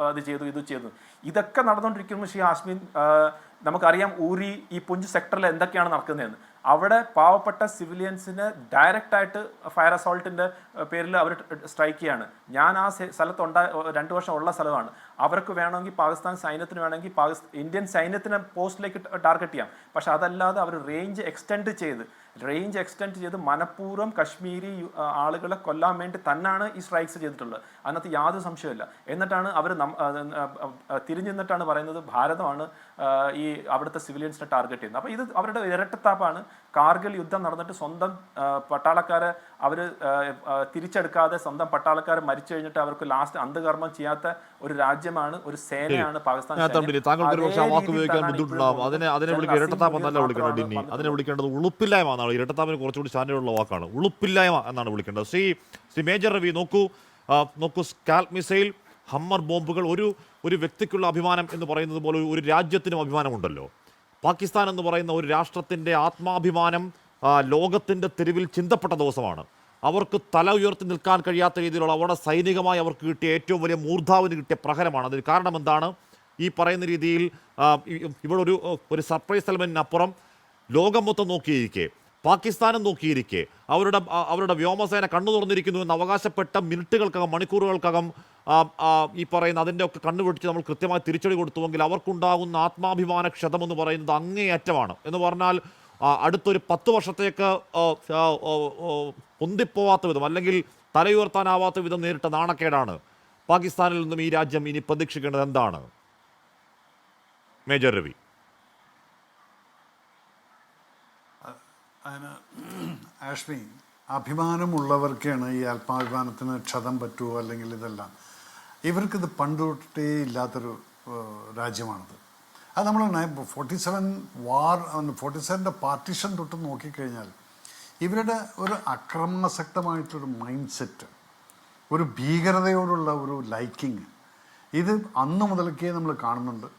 അത് ചെയ്തു, ഇത് ചെയ്തു. ഇതൊക്കെ നടന്നുകൊണ്ടിരിക്കുമ്പോൾ ശ്രീ ഹാഷ്മി നമുക്കറിയാം ഊരി ഈ പുഞ്ച് സെക്ടറിൽ എന്തൊക്കെയാണ് നടക്കുന്നതെന്ന്. അവിടെ പാവപ്പെട്ട സിവിലിയൻസിന് ഡയറക്റ്റായിട്ട് ഫയർ അസോൾട്ടിൻ്റെ പേരിൽ അവർ സ്ട്രൈക്ക് ചെയ്യാണ്. ഞാൻ ആ സ്ഥലത്ത് 2 വർഷം ഉള്ള സ്ഥലമാണ്. അവർക്ക് വേണമെങ്കിൽ പാകിസ്ഥാൻ സൈന്യത്തിന് വേണമെങ്കിൽ ഇന്ത്യൻ സൈന്യത്തിന് പോസ്റ്റിലേക്ക് ടാർഗറ്റ് ചെയ്യാം. പക്ഷെ അതല്ലാതെ അവർ റേഞ്ച് എക്സ്റ്റെൻഡ് ചെയ്ത് മനഃപൂർവ്വം കശ്മീരി ആളുകളെ കൊല്ലാൻ വേണ്ടി തന്നെയാണ് ഈ സ്ട്രൈക്സ് ചെയ്തിട്ടുള്ളത്. അതിനകത്ത് യാതൊരു സംശയമില്ല. എന്നിട്ടാണ് അവർ തിരിഞ്ഞു നിന്നിട്ടാണ് പറയുന്നത് ഭാരതമാണ് ഈ അവിടുത്തെ സിവിലിയൻസിനെ ടാർഗറ്റ് ചെയ്യുന്നത്. അപ്പോൾ ഇത് അവരുടെ ഇരട്ടത്താപ്പാണ്. കാർഗിൽ യുദ്ധം നടന്നിട്ട് സ്വന്തം പട്ടാളക്കാരെ അവർ തിരിച്ചെടുക്കാതെ സ്വന്തം പട്ടാളക്കാർ മരിച്ചു കഴിഞ്ഞിട്ട് അവർക്ക് ലാസ്റ്റ് അന്ത്യകർമ്മം ചെയ്യാത്ത ഒരു രാജ്യമാണ്, ഒരു സേനയാണ് പാകിസ്ഥാൻ. താങ്കൾക്ക് ഒരു പക്ഷേ ആ വാക്ക് ഉപയോഗിക്കാൻ ബുദ്ധിമുട്ടുണ്ടാകും. അതിനെ വിളിക്കുക ഇരട്ടത്താപ്പ് എന്നല്ല വിളിക്കേണ്ടത് ഡിന്നി, അതിനെ വിളിക്കേണ്ടത് ഉളുപ്പില്ലായ്മ എന്നാണ്. ഇരട്ടത്താപ്പിന് കുറച്ചുകൂടി സ്റ്റാൻഡേർഡുള്ള വാക്കാണ്, ഉളുപ്പില്ലായ്മ എന്നാണ് വിളിക്കേണ്ടത്. ശ്രീ മേജർ രവി, നോക്കൂ സ്കാൽപ് മിസൈൽ, ഹമ്മർ ബോംബുകൾ, ഒരു വ്യക്തിക്കുള്ള അഭിമാനം എന്ന് പറയുന്നത് പോലെ ഒരു രാജ്യത്തിനും അഭിമാനമുണ്ടല്ലോ. പാകിസ്ഥാൻ എന്ന് പറയുന്ന ഒരു രാഷ്ട്രത്തിൻ്റെ ആത്മാഭിമാനം ലോകത്തിൻ്റെ തെരുവിൽ ചിന്തപ്പെട്ട ദിവസമാണ്. അവർക്ക് തല ഉയർത്തി നിൽക്കാൻ കഴിയാത്ത രീതിയിലുള്ള അവിടെ സൈനികമായി അവർക്ക് കിട്ടിയ ഏറ്റവും വലിയ മൂർധാവിന് കിട്ടിയ പ്രഹരമാണ്. അതിന് കാരണം എന്താണ്? ഈ പറയുന്ന രീതിയിൽ ഇവിടെ ഒരു സർപ്രൈസ് എലമെന്റിനപ്പുറം ലോകം മൊത്തം നോക്കിയിരിക്കെ, പാകിസ്ഥാനും നോക്കിയിരിക്കെ, അവരുടെ വ്യോമസേന കണ്ണു തുറന്നിരിക്കുന്നു എന്ന് അവകാശപ്പെട്ട മിനിറ്റുകൾക്കകം, മണിക്കൂറുകൾക്കകം ഈ പറയുന്ന അതിൻ്റെ ഒക്കെ കണ്ണുപിടിച്ച് നമ്മൾ കൃത്യമായി തിരിച്ചടി കൊടുത്തുവെങ്കിൽ അവർക്കുണ്ടാകുന്ന ആത്മാഭിമാന ക്ഷതമെന്ന് പറയുന്നത് അങ്ങേയറ്റമാണ്. എന്ന് പറഞ്ഞാൽ അടുത്തൊരു 10 വർഷത്തേക്ക് പൊന്തിപ്പോവാത്ത വിധം അല്ലെങ്കിൽ തലയുയർത്താനാവാത്ത വിധം നേരിട്ട നാണക്കേടാണ് പാകിസ്ഥാനിൽ നിന്നും ഈ രാജ്യം ഇനി പ്രതീക്ഷിക്കേണ്ടത്. എന്താണ് മേജർ രവി? ആഷ്മി, അഭിമാനമുള്ളവർക്കാണ് ഈ ആത്മാഭിമാനത്തിന് ക്ഷതം പറ്റുമോ അല്ലെങ്കിൽ ഇതെല്ലാം. ഇവർക്കിത് പണ്ട് തൊട്ടേ ഇല്ലാത്തൊരു രാജ്യമാണിത്. അത് നമ്മൾ 47 പാർട്ടീഷൻ തൊട്ട് നോക്കിക്കഴിഞ്ഞാൽ ഇവരുടെ ഒരു അക്രമാസക്തമായിട്ടൊരു മൈൻഡ് സെറ്റ്, ഒരു ഭീകരതയോടുള്ള ഒരു ലൈക്കിങ്, ഇത് അന്ന് മുതൽക്കേ നമ്മൾ കാണുന്നുണ്ട്.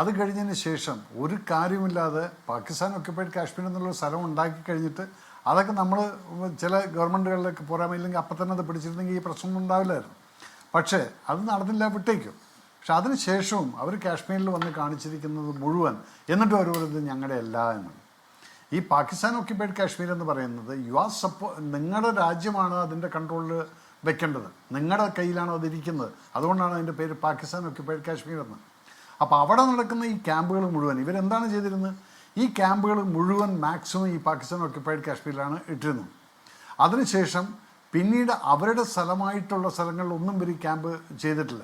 അത് കഴിഞ്ഞതിന് ശേഷം ഒരു കാര്യമില്ലാതെ പാകിസ്ഥാൻ ഒക്യുപ്പൈഡ് കാശ്മീർ എന്നുള്ള സ്ഥലം ഉണ്ടാക്കി കഴിഞ്ഞിട്ട് അതൊക്കെ നമ്മൾ ചില ഗവൺമെൻറ്റുകളിലൊക്കെ പോരാമില്ലെങ്കിൽ അപ്പം തന്നെ അത് പിടിച്ചിരുന്നെങ്കിൽ ഈ പ്രശ്നമൊന്നും ഉണ്ടാവില്ലായിരുന്നു. പക്ഷേ അത് നടന്നില്ല, വിട്ടേക്കും. പക്ഷെ അതിന് ശേഷവും അവർ കാശ്മീരിൽ വന്ന് കാണിച്ചിരിക്കുന്നത് മുഴുവൻ, എന്നിട്ടും അവർ പറയുന്നത് ഞങ്ങളുടെ അല്ല എന്നാണ്. ഈ പാകിസ്ഥാൻ ഒക്യുപ്പൈഡ് കാശ്മീർ എന്ന് പറയുന്നത് നിങ്ങളുടെ രാജ്യമാണ് അതിൻ്റെ കൺട്രോളിൽ വെക്കേണ്ടത്, നിങ്ങളുടെ കയ്യിലാണ് അതിരിക്കുന്നത്. അതുകൊണ്ടാണ് അതിൻ്റെ പേര് പാകിസ്ഥാൻ ഒക്യുപ്പൈഡ് കാശ്മീർ എന്ന്. അപ്പോൾ അവിടെ നടക്കുന്ന ഈ ക്യാമ്പുകൾ മുഴുവൻ ഇവരെന്താണ് ചെയ്തിരുന്നത്? ഈ ക്യാമ്പുകൾ മുഴുവൻ മാക്സിമം ഈ പാകിസ്ഥാൻ ഒക്യുപ്പൈഡ് കാശ്മീരിലാണ് ഇട്ടിരുന്നത്. അതിനുശേഷം പിന്നീട് അവരുടെ സ്ഥലമായിട്ടുള്ള സ്ഥലങ്ങളിലൊന്നും ഇവർ ഈ ക്യാമ്പ് ചെയ്തിട്ടില്ല.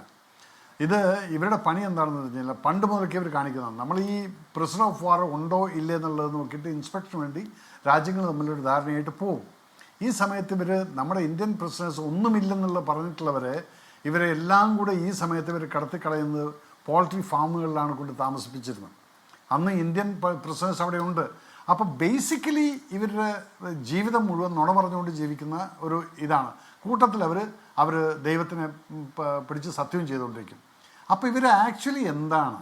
ഇത് ഇവരുടെ പണി എന്താണെന്ന് വെച്ച് കഴിഞ്ഞാൽ പണ്ട് മുതൽക്കേ ഇവർ കാണിക്കുന്നതാണ്. നമ്മൾ ഈ പ്രിസണർ ഓഫ് വാർ ഉണ്ടോ ഇല്ലേ എന്നുള്ളത് നോക്കിയിട്ട് ഇൻസ്പെക്ഷന് വേണ്ടി രാജ്യങ്ങൾ തമ്മിലൊരു ധാരണയായിട്ട് പോകും. ഈ സമയത്ത് ഇവർ നമ്മുടെ ഇന്ത്യൻ പ്രിസണേഴ്സ് ഒന്നുമില്ലെന്നുള്ള പറഞ്ഞിട്ടുള്ളവരെ ഇവരെ എല്ലാം കൂടെ ഈ സമയത്ത് ഇവർ കടത്തിക്കളയുന്നത് പോൾട്രി ഫാമുകളിലാണ് കൊണ്ട് താമസിപ്പിച്ചിരുന്നത്. അന്ന് ഇന്ത്യൻ പ്രിസണേഴ്സ് അവിടെ ഉണ്ട്. അപ്പോൾ ബേസിക്കലി ഇവരുടെ ജീവിതം മുഴുവൻ നുണ പറഞ്ഞുകൊണ്ട് ജീവിക്കുന്ന ഒരു ഇതാണ്. കൂട്ടത്തിൽ അവർ ദൈവത്തിനെ പിടിച്ച് സത്യവും ചെയ്തുകൊണ്ടിരിക്കും. അപ്പോൾ ഇവർ ആക്ച്വലി എന്താണ്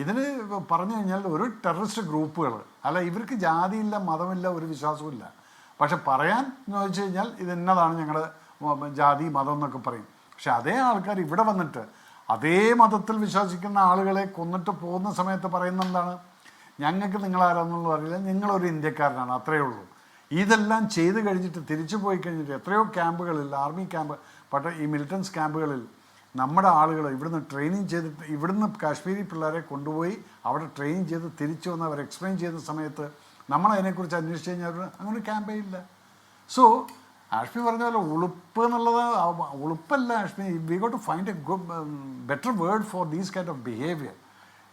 ഇതിന് പറഞ്ഞു കഴിഞ്ഞാൽ ഒരു ടെററിസ്റ്റ് ഗ്രൂപ്പുകൾ അല്ല. ഇവർക്ക് ജാതിയില്ല, മതമില്ല, ഒരു വിശ്വാസവും. പക്ഷെ പറയാൻ എന്ന് വെച്ച് കഴിഞ്ഞാൽ ഇത് എന്നതാണ് ഞങ്ങളുടെ ജാതി മതം എന്നൊക്കെ പറയും. പക്ഷെ അതേ ആൾക്കാർ ഇവിടെ വന്നിട്ട് അതേ മതത്തിൽ വിശ്വസിക്കുന്ന ആളുകളെ കൊന്നിട്ട് പോകുന്ന സമയത്ത് പറയുന്ന എന്താണ്? ഞങ്ങൾക്ക് നിങ്ങളാരാന്നുള്ളത് അറിയില്ല, നിങ്ങളൊരു ഇന്ത്യക്കാരനാണ്, അത്രയേ ഉള്ളൂ. ഇതെല്ലാം ചെയ്ത് കഴിഞ്ഞിട്ട് തിരിച്ചു പോയി കഴിഞ്ഞിട്ട് എത്രയോ ക്യാമ്പുകളിൽ, ആർമി ക്യാമ്പ്, ഈ മിലിറ്റൻസ് ക്യാമ്പുകളിൽ നമ്മുടെ ആളുകൾ ഇവിടുന്ന് ട്രെയിനിങ് ചെയ്തിട്ട് ഇവിടുന്ന് കാശ്മീരി പിള്ളേരെ കൊണ്ടുപോയി അവിടെ ട്രെയിൻ ചെയ്ത് തിരിച്ചു വന്ന് അവർ എക്സ്പ്ലെയിൻ ചെയ്യുന്ന സമയത്ത് നമ്മളതിനെക്കുറിച്ച് അന്വേഷിച്ച് കഴിഞ്ഞാൽ അങ്ങനെ ക്യാമ്പേ ഇല്ല. സോ ആഷ്മി പറഞ്ഞ പോലെ ഉളുപ്പ് എന്നുള്ളത് ഉളുപ്പല്ല ആഷ്മി. We got to find a better word for these kind of behaviour.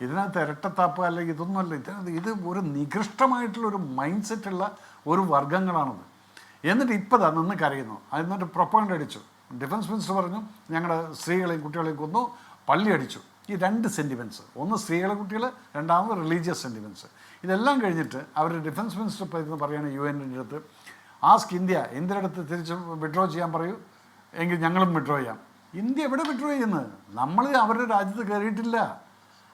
ഇതിനകത്ത് ഇരട്ടത്താപ്പ് അല്ലെങ്കിൽ ഇതൊന്നുമല്ല. ഇത് ഒരു നികൃഷ്ടമായിട്ടുള്ളൊരു മൈൻഡ് സെറ്റുള്ള ഒരു വർഗ്ഗങ്ങളാണത്. എന്നിട്ട് ഇപ്പോൾ നിന്ന് കരയുന്നു. എന്നിട്ട് പ്രൊപ്പഗൻഡ അടിച്ചു. ഡിഫൻസ് മിനിസ്റ്റർ പറഞ്ഞു ഞങ്ങളുടെ സ്ത്രീകളെയും കുട്ടികളെയും കൊന്നു, പള്ളി അടിച്ചു. ഈ 2 സെൻറ്റിമെൻറ്റ്സ്, ഒന്ന് സ്ത്രീകളെ കുട്ടികൾ, രണ്ടാമത് റിലീജിയസ് സെൻറ്റിമെൻറ്റ്സ്. ഇതെല്ലാം കഴിഞ്ഞിട്ട് അവരുടെ ഡിഫൻസ് മിനിസ്റ്റർ പറയുകയാണ് UN-ൻ്റെ അടുത്ത്, ആസ്ക് ഇന്ത്യയുടെ അടുത്ത് തിരിച്ച് വിഡ്രോ ചെയ്യാൻ പറയൂ, എങ്കിൽ ഞങ്ങളും വിഡ്രോ ചെയ്യാം. ഇന്ത്യ എവിടെ വിഡ്രോ ചെയ്യുന്നത്? നമ്മൾ അവരുടെ രാജ്യത്ത് കയറിയിട്ടില്ല.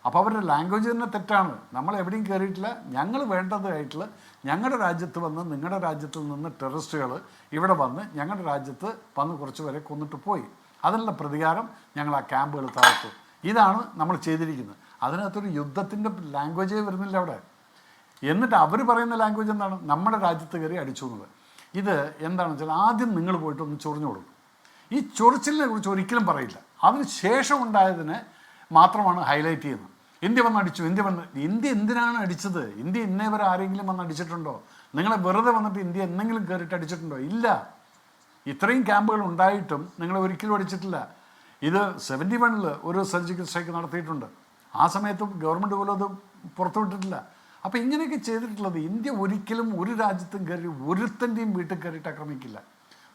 അപ്പോൾ അവരുടെ ലാംഗ്വേജ് തന്നെ തെറ്റാണ്. നമ്മൾ എവിടെയും കയറിയിട്ടില്ല. ഞങ്ങൾ വേണ്ടതായിട്ടുള്ള ഞങ്ങളുടെ രാജ്യത്ത് വന്ന് നിങ്ങളുടെ രാജ്യത്തിൽ നിന്ന് ടെററിസ്റ്റുകൾ ഇവിടെ വന്ന് ഞങ്ങളുടെ രാജ്യത്ത് വന്ന് കുറച്ച് പേരെ കൊന്നിട്ട് പോയി. അതിനുള്ള പ്രതികാരം ഞങ്ങൾ ആ ക്യാമ്പുകൾ താഴ്ത്തു. ഇതാണ് നമ്മൾ ചെയ്തിരിക്കുന്നത്. അതിനകത്തൊരു യുദ്ധത്തിൻ്റെ ലാംഗ്വേജേ വരുന്നില്ല അവിടെ. എന്നിട്ട് അവർ പറയുന്ന ലാംഗ്വേജ് എന്താണ്? നമ്മുടെ രാജ്യത്ത് കയറി അടിച്ചു എന്നത്. ഇത് എന്താണെന്ന് വെച്ചാൽ ആദ്യം നിങ്ങൾ പോയിട്ട് ഒന്ന് ചൊറിഞ്ഞു കൊടുക്കും. ഈ ചൊറിച്ചിലിനെ കുറിച്ച് ഒരിക്കലും പറയില്ല. അതിന് ശേഷം ഉണ്ടായതിനെ മാത്രമാണ് ഹൈലൈറ്റ് ചെയ്യുന്നത്. ഇന്ത്യ വന്ന് അടിച്ചു, ഇന്ത്യ എന്തിനാണ് അടിച്ചത്? ഇന്ത്യ ഇന്നേ വരെ ആരെങ്കിലും വന്ന് അടിച്ചിട്ടുണ്ടോ? നിങ്ങളെ വെറുതെ വന്നിട്ട് ഇന്ത്യ എന്തെങ്കിലും കയറിയിട്ട് അടിച്ചിട്ടുണ്ടോ? ഇല്ല. ഇത്രയും ക്യാമ്പുകൾ ഉണ്ടായിട്ടും നിങ്ങൾ ഒരിക്കലും അടിച്ചിട്ടില്ല. ഇത് 71 ഒരു സർജിക്കൽ സ്ട്രൈക്ക് നടത്തിയിട്ടുണ്ട്. ആ സമയത്തും ഗവൺമെൻറ് പോലും അത് പുറത്തുവിട്ടിട്ടില്ല. അപ്പോൾ ഇങ്ങനെയൊക്കെ ചെയ്തിട്ടുള്ളത് ഇന്ത്യ ഒരിക്കലും ഒരു രാജ്യത്തും കയറി ഒരുത്തൻ്റെയും വീട്ടിൽ കയറിയിട്ട് ആക്രമിക്കില്ല.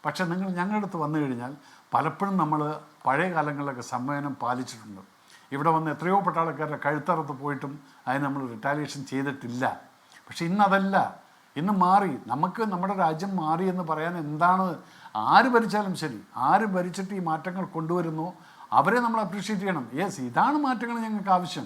പക്ഷേ നിങ്ങൾ ഞങ്ങളുടെ അടുത്ത് വന്നു കഴിഞ്ഞാൽ പലപ്പോഴും നമ്മൾ പഴയ കാലങ്ങളിലൊക്കെ സംവയനം പാലിച്ചിട്ടുണ്ട്. ഇവിടെ വന്ന് എത്രയോ പട്ടാളക്കാരുടെ കഴുത്തറുത്ത് പോയിട്ടും അതിന് നമ്മൾ റിട്ടാലിയേഷൻ ചെയ്തിട്ടില്ല. പക്ഷെ ഇന്നതല്ല, ഇന്ന് മാറി. നമുക്ക് നമ്മുടെ രാജ്യം മാറി എന്ന് പറയാൻ എന്താണ്? ആര് ഭരിച്ചാലും ശരി, ആര് ഭരിച്ചിട്ട് ഈ മാറ്റങ്ങൾ കൊണ്ടുവരുന്നു അവരെ നമ്മൾ അപ്രീഷിയേറ്റ് ചെയ്യണം. യെസ്, ഇതാണ് മാറ്റങ്ങൾ ഞങ്ങൾക്ക് ആവശ്യം.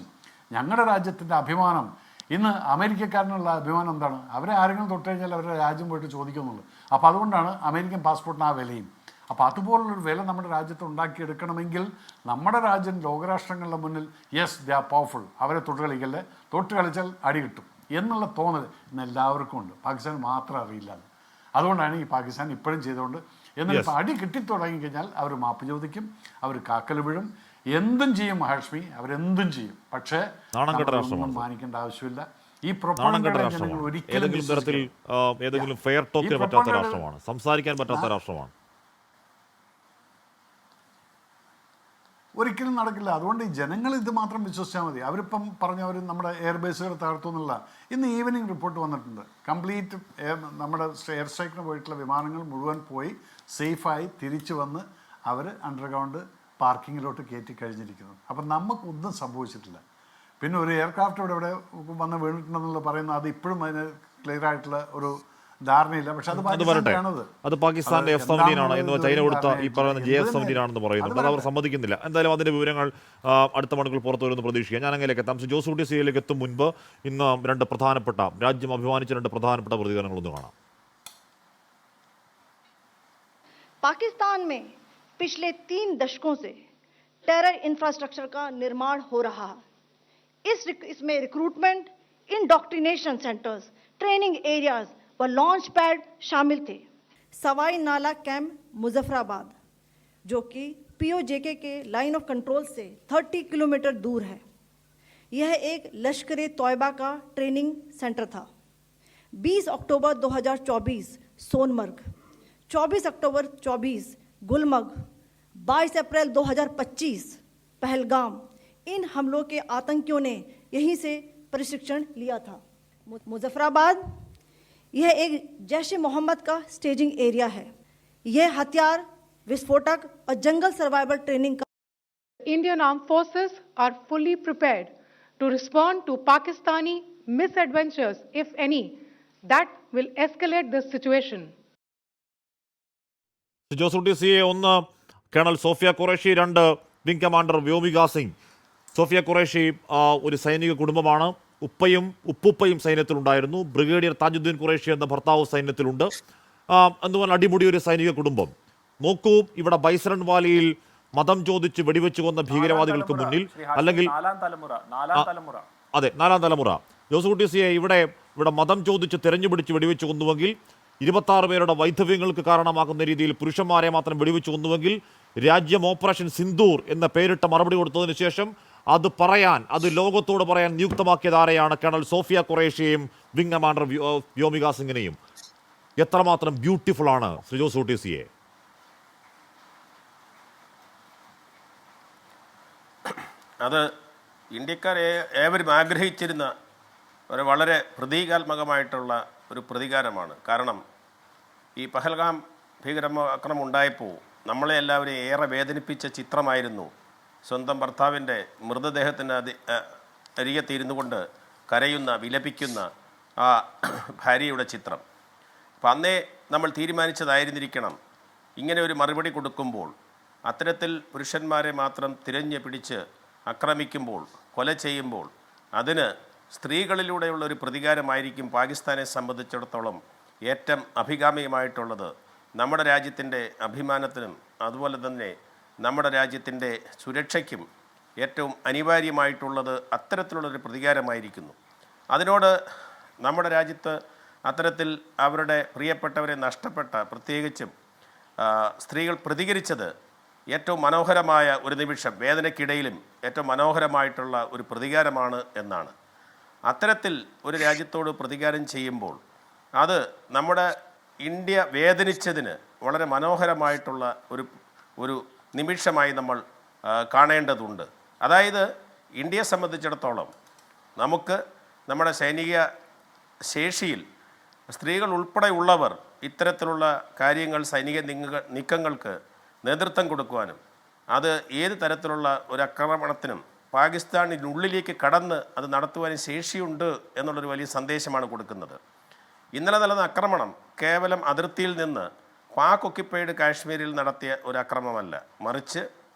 ഞങ്ങളുടെ രാജ്യത്തിൻ്റെ അഭിമാനം. ഇന്ന് അമേരിക്കക്കാരനുള്ള അഭിമാനം എന്താണ്? അവരെ ആരെങ്കിലും തൊട്ട് കഴിഞ്ഞാൽ അവരുടെ രാജ്യം പോയിട്ട് ചോദിക്കുന്നുള്ളൂ. അപ്പോൾ അതുകൊണ്ടാണ് അമേരിക്കൻ പാസ്പോർട്ടിന് ആ വിലയും. അപ്പോൾ അതുപോലുള്ളൊരു വില നമ്മുടെ രാജ്യത്ത് ഉണ്ടാക്കിയെടുക്കണമെങ്കിൽ നമ്മുടെ രാജ്യം ലോകരാഷ്ട്രങ്ങളുടെ മുന്നിൽ യെസ് ദേ ആർ പവർഫുൾ, അവരെ തൊട്ട് കളിക്കല്ലേ, തൊട്ട് കളിച്ചാൽ അടി കിട്ടും എന്നുള്ള തോന്നൽ ഇന്ന് എല്ലാവർക്കും ഉണ്ട്. പാകിസ്ഥാൻ മാത്രം അറിയില്ല. അതുകൊണ്ടാണ് ഈ പാകിസ്ഥാൻ ഇപ്പോഴും ചെയ്തുകൊണ്ട് എന്നിട്ട് അടി കിട്ടിത്തുടങ്ങിക്കഴിഞ്ഞാൽ അവർ മാപ്പ് ചോദിക്കും, അവർ കാക്കൽ വീഴും, എന്തും ചെയ്യും ഹാഷ്മി, അവരെന്തും ചെയ്യും. പക്ഷേ ഒന്നും മാനിക്കേണ്ട ആവശ്യമില്ല. ഈ ഏതെങ്കിലും ഫെയർ ടോക്കിന് പറ്റാത്ത രാഷ്ട്രമാണ്, സംസാരിക്കാൻ പറ്റാത്ത രാഷ്ട്രമാണ്. ഒരിക്കലും നടക്കില്ല. അതുകൊണ്ട് ഈ ജനങ്ങൾ ഇത് മാത്രം വിശ്വസിച്ചാൽ മതി. അവരിപ്പം പറഞ്ഞവർ നമ്മുടെ എയർബേസുകൾ തകർത്തു എന്നുള്ള ഇന്ന് ഈവനിങ് റിപ്പോർട്ട് വന്നിട്ടുണ്ട്. കംപ്ലീറ്റ് നമ്മുടെ എയർ സ്ട്രൈക്കിന് പോയിട്ടുള്ള വിമാനങ്ങൾ മുഴുവൻ പോയി സേഫായി തിരിച്ചു വന്ന് അവർ അണ്ടർഗ്രൗണ്ട് പാർക്കിങ്ങിലോട്ട് കയറ്റി കഴിഞ്ഞിരിക്കുന്നു. അപ്പം നമുക്കൊന്നും സംഭവിച്ചിട്ടില്ല. പിന്നെ ഒരു എയർക്രാഫ്റ്റ് ഇവിടെ വന്ന് വീണിട്ടുണ്ടെന്നുള്ള പറയുന്നത് അത് ഇപ്പോഴും അതിന് ക്ലിയർ ആയിട്ടുള്ള ഒരു ധാരണയില്ല. പക്ഷെ അത് പാകിസ്ഥാന്റെ F-17 ആണ് എന്ന് ചൈന കൊടുത്ത ഈ പറയുന്ന JF-17 ആണെന്ന് പറയുന്നുണ്ട്. അത് അവർ സമ്മതിക്കുന്നില്ല. എന്തായാലും അതിന്റെ വിവരങ്ങൾ അടുത്ത മണിക്കൂർ പുറത്തു വരുമെന്ന് പ്രതീക്ഷിക്കാം. ഞാൻ അങ്ങനെയൊക്കെ എത്താം. ജോസ് കുട്ടി സിയിലേക്ക് എത്തും മുൻപ് ഇന്ന് രണ്ട് പ്രധാനപ്പെട്ട, രാജ്യം അഭിമാനിച്ച രണ്ട് പ്രധാനപ്പെട്ട പ്രതികരണങ്ങളൊന്ന് കാണാം. पाकिस्तान में पिछले 3 दशकों से टेरर इंफ्रास्ट्रक्चर का निर्माण हो रहा है. इसमें recruitment, indoctrination centres, training areas व लॉन्च पैड शामिल थे. सवाई नाला कैंप मुजफ्फराबाद, जो कि POJK के लाइन ऑफ कंट्रोल से 30 किलोमीटर दूर है, यह एक लश्कर-ए-तौयबा का ट्रेनिंग सेंटर था. 20 अक्टूबर 2024 सोनमर्ग, 24 अक्टूबर 24 गुलमर्ग, 22 अप्रैल 2025 पहलगाम, इन हमलों के आतंकियों ने यहीं से प्रशिक्षण लिया था. मुजफ्फराबाद यह एक जैश-ए-मोहम्मद का स्टेजिंग एरिया है. यह हथियार, विस्फोटक और जंगल सर्वाइवल ट्रेनिंग का. Indian Armed Forces are fully prepared to respond to Pakistani misadventures, if any, that will escalate this situation. ജോസ് കുട്ടി സിയെ, ഒന്ന് കേണൽ സോഫിയ ഖുറേഷി, രണ്ട് വിംഗ് കമാൻഡർ വ്യോമിക സിംഗ്. സോഫിയ ഖുറേഷി ഒരു സൈനിക കുടുംബമാണ്. ഉപ്പുപ്പയും സൈന്യത്തിലുണ്ടായിരുന്നു. ബ്രിഗേഡിയർ താജുദ്ദീൻ ഖുറേഷി എന്ന ഭർത്താവ് സൈന്യത്തിലുണ്ട്. എന്തുപോലെ അടിമുടി ഒരു സൈനിക കുടുംബം. നോക്കൂ, ഇവിടെ ബൈസരൺ വാലിയിൽ മതം ചോദിച്ച് വെടിവെച്ച് കൊന്ന ഭീകരവാദികൾക്ക് മുന്നിൽ, അല്ലെങ്കിൽ അതെ 4ാം തലമുറ ജോസ് കുട്ടി സിയെ, ഇവിടെ മതം ചോദിച്ച് തെരഞ്ഞുപിടിച്ച് വെടിവെച്ച് കൊന്നുവെങ്കിൽ, 26 പേരുടെ വൈധവ്യങ്ങൾക്ക് കാരണമാക്കുന്ന രീതിയിൽ പുരുഷന്മാരെ മാത്രം വെടിവെച്ച് കൊന്നുവെങ്കിൽ, രാജ്യം ഓപ്പറേഷൻ സിന്ദൂർ എന്ന പേരിട്ട മറുപടി കൊടുത്തതിന് ശേഷം അത് ലോകത്തോട് പറയാൻ നിയുക്തമാക്കിയത് ആരെയാണ്? കേണൽ സോഫിയ ഖുറേഷിയെയും വിംഗ് കമാൻഡർ വ്യോമിക സിംഗിനെയും. എത്രമാത്രം ബ്യൂട്ടിഫുൾ ആണ് ശ്രീ ജോസ് കുട്ടി സിയെ. അത് ഇന്ത്യക്കാർ ഏവരും ആഗ്രഹിച്ചിരുന്ന ഒരു വളരെ പ്രതീകാത്മകമായിട്ടുള്ള ഒരു പ്രതികാരമാണ്. കാരണം ഈ പഹൽഗാം ഭീകരാക്രമണം ഉണ്ടായപ്പോൾ നമ്മളെ എല്ലാവരെയും ഏറെ വേദനിപ്പിച്ച ചിത്രമായിരുന്നു സ്വന്തം ഭർത്താവിൻ്റെ മൃതദേഹത്തിന് അരികത്തിരുന്നു കൊണ്ട് കരയുന്ന, വിലപിക്കുന്ന ആ ഭാര്യയുടെ ചിത്രം. അപ്പം അന്നേ നമ്മൾ തീരുമാനിച്ചതായിരുന്നിരിക്കണം, ഇങ്ങനെ ഒരു മറുപടി കൊടുക്കുമ്പോൾ, അത്തരത്തിൽ പുരുഷന്മാരെ മാത്രം തിരഞ്ഞു പിടിച്ച് ആക്രമിക്കുമ്പോൾ, കൊല ചെയ്യുമ്പോൾ, അതിന് സ്ത്രീകളിലൂടെയുള്ള ഒരു പ്രതികാരമായിരിക്കും പാകിസ്ഥാനെ സംബന്ധിച്ചിടത്തോളം ഏറ്റവും അഭികാമ്യമായിട്ടുള്ളത്. നമ്മുടെ രാജ്യത്തിൻ്റെ അഭിമാനത്തിനും അതുപോലെ തന്നെ നമ്മുടെ രാജ്യത്തിൻ്റെ സുരക്ഷയ്ക്കും ഏറ്റവും അനിവാര്യമായിട്ടുള്ളത് അത്തരത്തിലുള്ളൊരു പ്രതികാരമായിരിക്കുന്നു. അതിനോട് നമ്മുടെ രാജ്യത്ത് അത്തരത്തിൽ അവരുടെ പ്രിയപ്പെട്ടവരെ നഷ്ടപ്പെട്ട പ്രത്യേകിച്ചും സ്ത്രീകൾ പ്രതികരിച്ചത് ഏറ്റവും മനോഹരമായ ഒരു നിമിഷം, വേദനയ്ക്കിടയിലും ഏറ്റവും മനോഹരമായിട്ടുള്ള ഒരു പ്രതികാരമാണ് എന്നാണ്. അത്തരത്തിൽ ഒരു രാജ്യത്തോട് പ്രതികാരം ചെയ്യുമ്പോൾ അത് നമ്മുടെ ഇന്ത്യ വേദനിച്ചതിന് വളരെ മനോഹരമായിട്ടുള്ള ഒരു നിമിഷമായി നമ്മൾ കാണേണ്ടതുണ്ട്. അതായത് ഇന്ത്യയെ സംബന്ധിച്ചിടത്തോളം നമുക്ക് നമ്മുടെ സൈനിക ശേഷിയിൽ സ്ത്രീകൾ ഉൾപ്പെടെയുള്ളവർ ഇത്തരത്തിലുള്ള കാര്യങ്ങൾ സൈനിക നീക്കങ്ങൾക്ക് നേതൃത്വം കൊടുക്കുവാനും അത് ഏത് തരത്തിലുള്ള ഒരു ആക്രമണത്തിനും പാകിസ്ഥാനിനുള്ളിലേക്ക് കടന്ന് അത് നടത്തുവാനും ശേഷിയുണ്ട് എന്നുള്ളൊരു വലിയ സന്ദേശമാണ് കൊടുക്കുന്നത്. ഇന്നലെ നടന്ന ആക്രമണം കേവലം അതിർത്തിയിൽ നിന്ന് പാക് ഒക്യുപ്പൈഡ് കാശ്മീരിൽ നടത്തിയ ഒരു ആക്രമണമല്ല, മറിച്ച്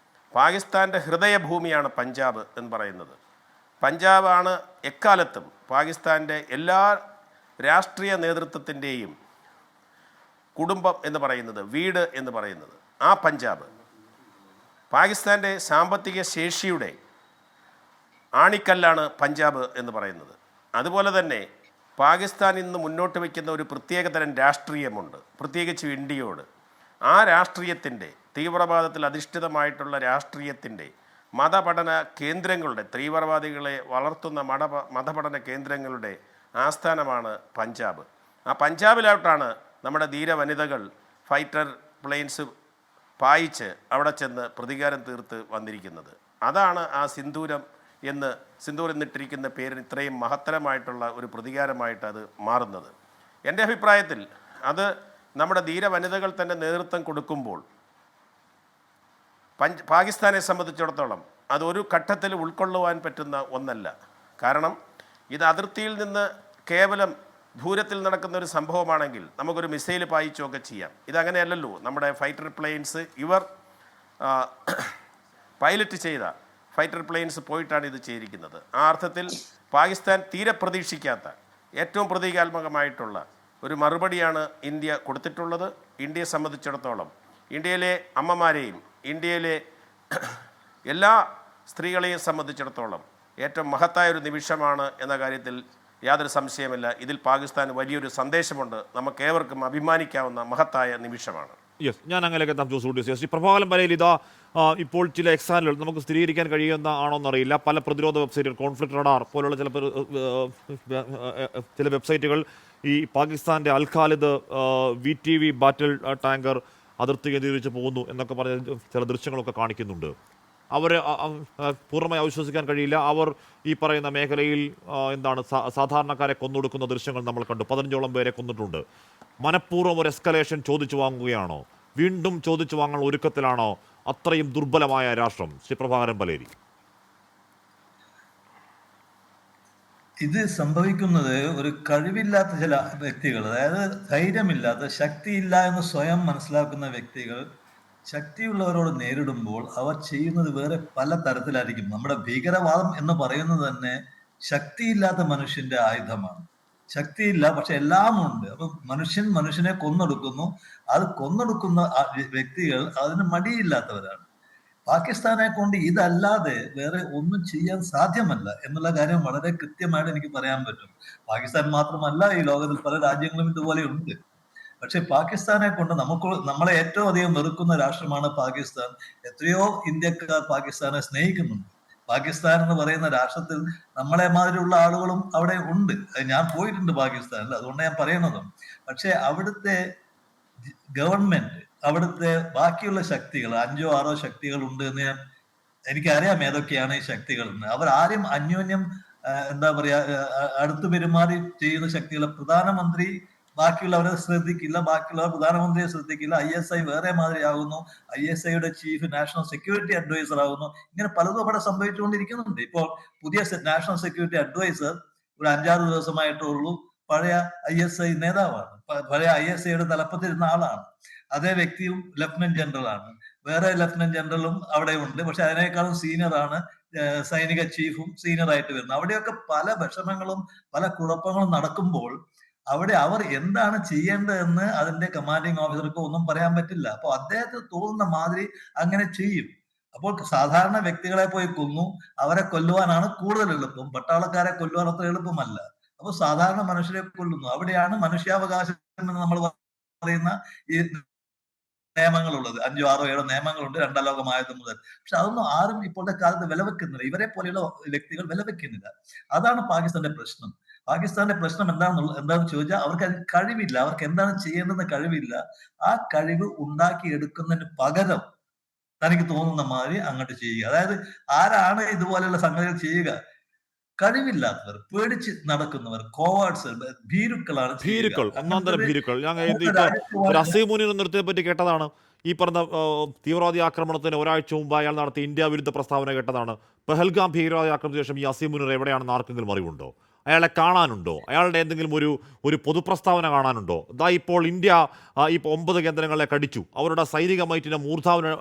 പാകിസ്ഥാൻ്റെ ഹൃദയഭൂമിയാണ് പഞ്ചാബ് എന്ന് പറയുന്നത്. പഞ്ചാബാണ് എക്കാലത്തും പാകിസ്ഥാൻ്റെ എല്ലാ രാഷ്ട്രീയ നേതൃത്വത്തിൻ്റെയും കുടുംബം എന്ന് പറയുന്നത്, വീട് എന്ന് പറയുന്നത്. ആ പഞ്ചാബ് പാകിസ്ഥാൻ്റെ സാമ്പത്തിക ശേഷിയുടെ ആണിക്കല്ലാണ് പഞ്ചാബ് എന്ന് പറയുന്നത്. അതുപോലെ തന്നെ പാകിസ്ഥാൻ ഇന്ന് മുന്നോട്ട് വയ്ക്കുന്ന ഒരു പ്രത്യേകതരം രാഷ്ട്രീയമുണ്ട്, പ്രത്യേകിച്ച് ഇന്ത്യയോട്. ആ രാഷ്ട്രീയത്തിൻ്റെ, തീവ്രവാദത്തിൽ അധിഷ്ഠിതമായിട്ടുള്ള രാഷ്ട്രീയത്തിൻ്റെ മതപഠന കേന്ദ്രങ്ങളുടെ, തീവ്രവാദികളെ വളർത്തുന്ന മതപഠന കേന്ദ്രങ്ങളുടെ ആസ്ഥാനമാണ് പഞ്ചാബ്. ആ പഞ്ചാബിലോട്ടാണ് നമ്മുടെ ധീര വനിതകൾ ഫൈറ്റർ പ്ലെയിൻസ് പായിച്ച് അവിടെ ചെന്ന് പ്രതികാരം തീർത്ത് വന്നിരിക്കുന്നത്. അതാണ് ആ സിന്ദൂരം എന്നിട്ടിരിക്കുന്ന പേരിന് ഇത്രയും മഹത്തരമായിട്ടുള്ള ഒരു പ്രതികാരമായിട്ട് അത് മാറുന്നത്. എൻ്റെ അഭിപ്രായത്തിൽ അത് നമ്മുടെ ധീര വനിതകൾ തന്നെ നേതൃത്വം കൊടുക്കുമ്പോൾ പാകിസ്ഥാനെ സംബന്ധിച്ചിടത്തോളം അതൊരു ഘട്ടത്തിൽ ഉൾക്കൊള്ളുവാൻ പറ്റുന്ന ഒന്നല്ല. കാരണം ഇത് അതിർത്തിയിൽ നിന്ന് കേവലം ദൂരത്തിൽ നടക്കുന്ന ഒരു സംഭവമാണെങ്കിൽ നമുക്കൊരു മിസൈൽ പായിച്ചൊക്കെ ചെയ്യാം. ഇതങ്ങനെയല്ലല്ലോ. നമ്മുടെ ഫൈറ്റർ പ്ലെയിൻസ് ഇവർ പൈലറ്റ് ചെയ്ത ഫൈറ്റർ പ്ലെയിൻസ് പോയിട്ടാണ് ഇത് ചെയ്തിരിക്കുന്നത്. ആ അർത്ഥത്തിൽ പാകിസ്ഥാൻ തീരെ പ്രതീക്ഷിക്കാത്ത ഏറ്റവും പ്രതീകാത്മകമായിട്ടുള്ള ഒരു മറുപടിയാണ് ഇന്ത്യ കൊടുത്തിട്ടുള്ളത്. ഇന്ത്യയെ സംബന്ധിച്ചിടത്തോളം ഇന്ത്യയിലെ അമ്മമാരെയും ഇന്ത്യയിലെ എല്ലാ സ്ത്രീകളെയും സംബന്ധിച്ചിടത്തോളം ഏറ്റവും മഹത്തായ ഒരു നിമിഷമാണ് എന്ന കാര്യത്തിൽ യാതൊരു സംശയമില്ല. ഇതിൽ പാകിസ്ഥാന് വലിയൊരു സന്ദേശമുണ്ട്. നമുക്കേവർക്കും അഭിമാനിക്കാവുന്ന മഹത്തായ നിമിഷമാണ്. യെസ്, ഞാൻ അങ്ങനെയൊക്കെ എത്താം. ജോസ് പ്രഭാകരൻ പലയിൽ ഇതാ ഇപ്പോൾ ചില എക്സാനുകൾ നമുക്ക് സ്ഥിരീകരിക്കാൻ കഴിയുന്ന ആണോന്നറിയില്ല. പല പ്രതിരോധ വെബ്സൈറ്റുകൾ, കോൺഫ്ലിക്റ്റ് റഡാർ പോലുള്ള ചില വെബ്സൈറ്റുകൾ ഈ പാകിസ്ഥാൻ്റെ അൽഖാലിദ് VTV ബാറ്റിൽ ടാങ്കർ അതിർത്തി കേന്ദ്രീകരിച്ച് പോകുന്നു എന്നൊക്കെ പറഞ്ഞ ചില ദൃശ്യങ്ങളൊക്കെ കാണിക്കുന്നുണ്ട്. അവർ പൂർണ്ണമായി അവിശ്വസിക്കാൻ കഴിയില്ല. അവർ ഈ പറയുന്ന മേഖലയിൽ സാധാരണക്കാരെ കൊന്നൊടുക്കുന്ന ദൃശ്യങ്ങൾ നമ്മൾ കണ്ടു. 15ഓളം പേരെ കൊന്നിട്ടുണ്ട്. മനഃപൂർവ്വം ഒരു എസ്കലേഷൻ ചോദിച്ചു വാങ്ങുകയാണോ? വീണ്ടും ചോദിച്ചു വാങ്ങാൻ ഒരുക്കത്തിലാണോ അത്രയും ദുർബലമായ രാഷ്ട്രം? ശ്രീ പ്രഭാകരൻ പലേരി, ഇത് സംഭവിക്കുന്നത് ഒരു കഴിവില്ലാത്ത ചില വ്യക്തികൾ, അതായത് ധൈര്യമില്ലാത്ത, ശക്തിയില്ല എന്ന് സ്വയം മനസ്സിലാക്കുന്ന വ്യക്തികൾ ശക്തിയുള്ളവരോട് നേരിടുമ്പോൾ അവർ ചെയ്യുന്നത് വേറെ പല തരത്തിലായിരിക്കും. നമ്മുടെ ഭീകരവാദം എന്ന് പറയുന്നത് തന്നെ ശക്തിയില്ലാത്ത മനുഷ്യന്റെ ആയുധമാണ്. ശക്തിയില്ല, പക്ഷെ എല്ലാം ഉണ്ട്. അപ്പൊ മനുഷ്യനെ കൊന്നൊടുക്കുന്നു. അത് കൊന്നൊടുക്കുന്ന വ്യക്തികൾ അതിന് മടിയില്ലാത്തവരാണ്. പാകിസ്ഥാനെ കൊണ്ട് ഇതല്ലാതെ വേറെ ഒന്നും ചെയ്യാൻ സാധ്യമല്ല എന്നുള്ള കാര്യം വളരെ കൃത്യമായിട്ട് എനിക്ക് പറയാൻ പറ്റും. പാകിസ്ഥാൻ മാത്രമല്ല, ഈ ലോകത്തിൽ പല രാജ്യങ്ങളും ഇതുപോലെ ഉണ്ട്. പക്ഷെ പാകിസ്ഥാനെ കൊണ്ട് നമ്മളെ ഏറ്റവും അധികം വെറുക്കുന്ന രാഷ്ട്രമാണ് പാകിസ്ഥാൻ. എത്രയോ ഇന്ത്യക്കാർ പാകിസ്ഥാനെ സ്നേഹിക്കുന്നുണ്ട്. പാകിസ്ഥാൻ എന്ന് പറയുന്ന രാഷ്ട്രത്തിൽ നമ്മളെ മാതിരിയുള്ള ആളുകളും അവിടെ ഉണ്ട്. ഞാൻ പോയിട്ടുണ്ട് പാകിസ്ഥാനിൽ, അതുകൊണ്ട് ഞാൻ പറയുന്നതും. പക്ഷെ അവിടുത്തെ ഗവൺമെന്റ്, അവിടുത്തെ ബാക്കിയുള്ള ശക്തികൾ, 5ഓ 6ഓ ശക്തികൾ ഉണ്ട് എന്ന് എനിക്കറിയാം ഏതൊക്കെയാണ് ഈ ശക്തികൾ എന്ന്. അവർ ആരും അന്യോന്യം അടുത്ത് പെരുമാറി ചെയ്യുന്ന ശക്തികൾ. പ്രധാനമന്ത്രി ബാക്കിയുള്ളവരെ ശ്രദ്ധിക്കില്ല, ബാക്കിയുള്ളവർ പ്രധാനമന്ത്രിയെ ശ്രദ്ധിക്കില്ല. ISI വേറെ മാതിരിയാകുന്നു, ISIയുടെ ചീഫ് നാഷണൽ സെക്യൂരിറ്റി അഡ്വൈസർ ആകുന്നു. ഇങ്ങനെ പലതും അവിടെ സംഭവിച്ചുകൊണ്ടിരിക്കുന്നുണ്ട്. ഇപ്പോൾ പുതിയ നാഷണൽ സെക്യൂരിറ്റി അഡ്വൈസർ ഒരു 5-6 ദിവസമായിട്ടുള്ളൂ. പഴയ ISI നേതാവാണ്, പഴയ ISIയുടെ തലപ്പത്തിരുന്ന ആളാണ്. അതേ വ്യക്തിയും ലഫ്റ്റനന്റ് ജനറൽ ആണ്. വേറെ ലഫ്റ്റനന്റ് ജനറലും അവിടെ ഉണ്ട്, പക്ഷെ അതിനേക്കാളും സീനിയർ ആണ് സൈനിക ചീഫും സീനിയർ ആയിട്ട് വരുന്നത്. അവിടെയൊക്കെ പല വിഷമങ്ങളും പല കുഴപ്പങ്ങളും നടക്കുമ്പോൾ അവിടെ അവർ എന്താണ് ചെയ്യേണ്ടതെന്ന് അതിന്റെ കമാൻഡിങ് ഓഫീസർക്ക് ഒന്നും പറയാൻ പറ്റില്ല. അപ്പൊ അദ്ദേഹത്തിന് തോന്നുന്ന മാതിരി അങ്ങനെ ചെയ്യും. അപ്പോൾ സാധാരണ വ്യക്തികളെ പോയി കൊന്നു, അവരെ കൊല്ലുവാനാണ് കൂടുതൽ എളുപ്പം. പട്ടാളക്കാരെ കൊല്ലുവാൻ അത്ര എളുപ്പമല്ല. അപ്പൊ സാധാരണ മനുഷ്യരെ കൊല്ലുന്നു. അവിടെയാണ് മനുഷ്യാവകാശം എന്ന് നമ്മൾ പറയുന്ന ഈ നിയമങ്ങളുള്ളത്. 5, 6, 7 നിയമങ്ങളുണ്ട് 2ാം ലോകമായത് മുതൽ. പക്ഷെ അതൊന്നും ആരും ഇപ്പോഴത്തെ കാലത്ത് വിലവെക്കുന്നില്ല. ഇവരെ പോലെയുള്ള വ്യക്തികൾ വിലവെക്കുന്നില്ല. അതാണ് പാകിസ്ഥാന്റെ പ്രശ്നം. പാകിസ്ഥാന്റെ പ്രശ്നം എന്താണെന്ന് ചോദിച്ചാൽ അവർക്ക് അതിന് കഴിവില്ല. അവർക്ക് എന്താണ് ചെയ്യേണ്ടതെന്ന് കഴിവില്ല. ആ കഴിവ് ഉണ്ടാക്കി എടുക്കുന്നതിന് പകരം തനിക്ക് തോന്നുന്ന മാതിരി അങ്ങോട്ട് ചെയ്യുക. അതായത് ആരാണ് ഇതുപോലെയുള്ള സംഗതികൾ ചെയ്യുക? കഴിവില്ലാത്തവർ, പേടിച്ച് നടക്കുന്നവർ, കോവാർഡ്സ്, ഭീരുക്കളാണ് ഭീരുക്കൾ, ഒന്നാം തരം ഭീരുക്കൾ. ഞാൻ ഇപ്പൊ രാജ്യത്ത് ഒരു അസീമുനിനെ നിർത്തിയെ പറ്റി കേട്ടതാണ്. ഈ പറഞ്ഞ തീവ്രവാദി ആക്രമണത്തിന് ഒരാഴ്ച മുമ്പ് അയാൾ നടത്തിയ ഇന്ത്യ വിരുദ്ധ പ്രസ്താവന കേട്ടതാണ്. പെഹൽഗാം ഭീകരവാദി ആക്രമണത്തിന് ശേഷം ഈ അസീമുനർ എവിടെയാണെന്ന് ആർക്കെങ്കിലും അറിവുണ്ടോ? അയാളെ കാണാനുണ്ടോ? അയാളുടെ എന്തെങ്കിലും ഒരു പൊതുപ്രസ്താവന കാണാനുണ്ടോ? ഇതാ ഇപ്പോൾ ഇന്ത്യ ഇപ്പോൾ 9 കേന്ദ്രങ്ങളെ കടിച്ചു. അവരുടെ സൈനിക മൈറ്റിനെ മൂർധാവിന്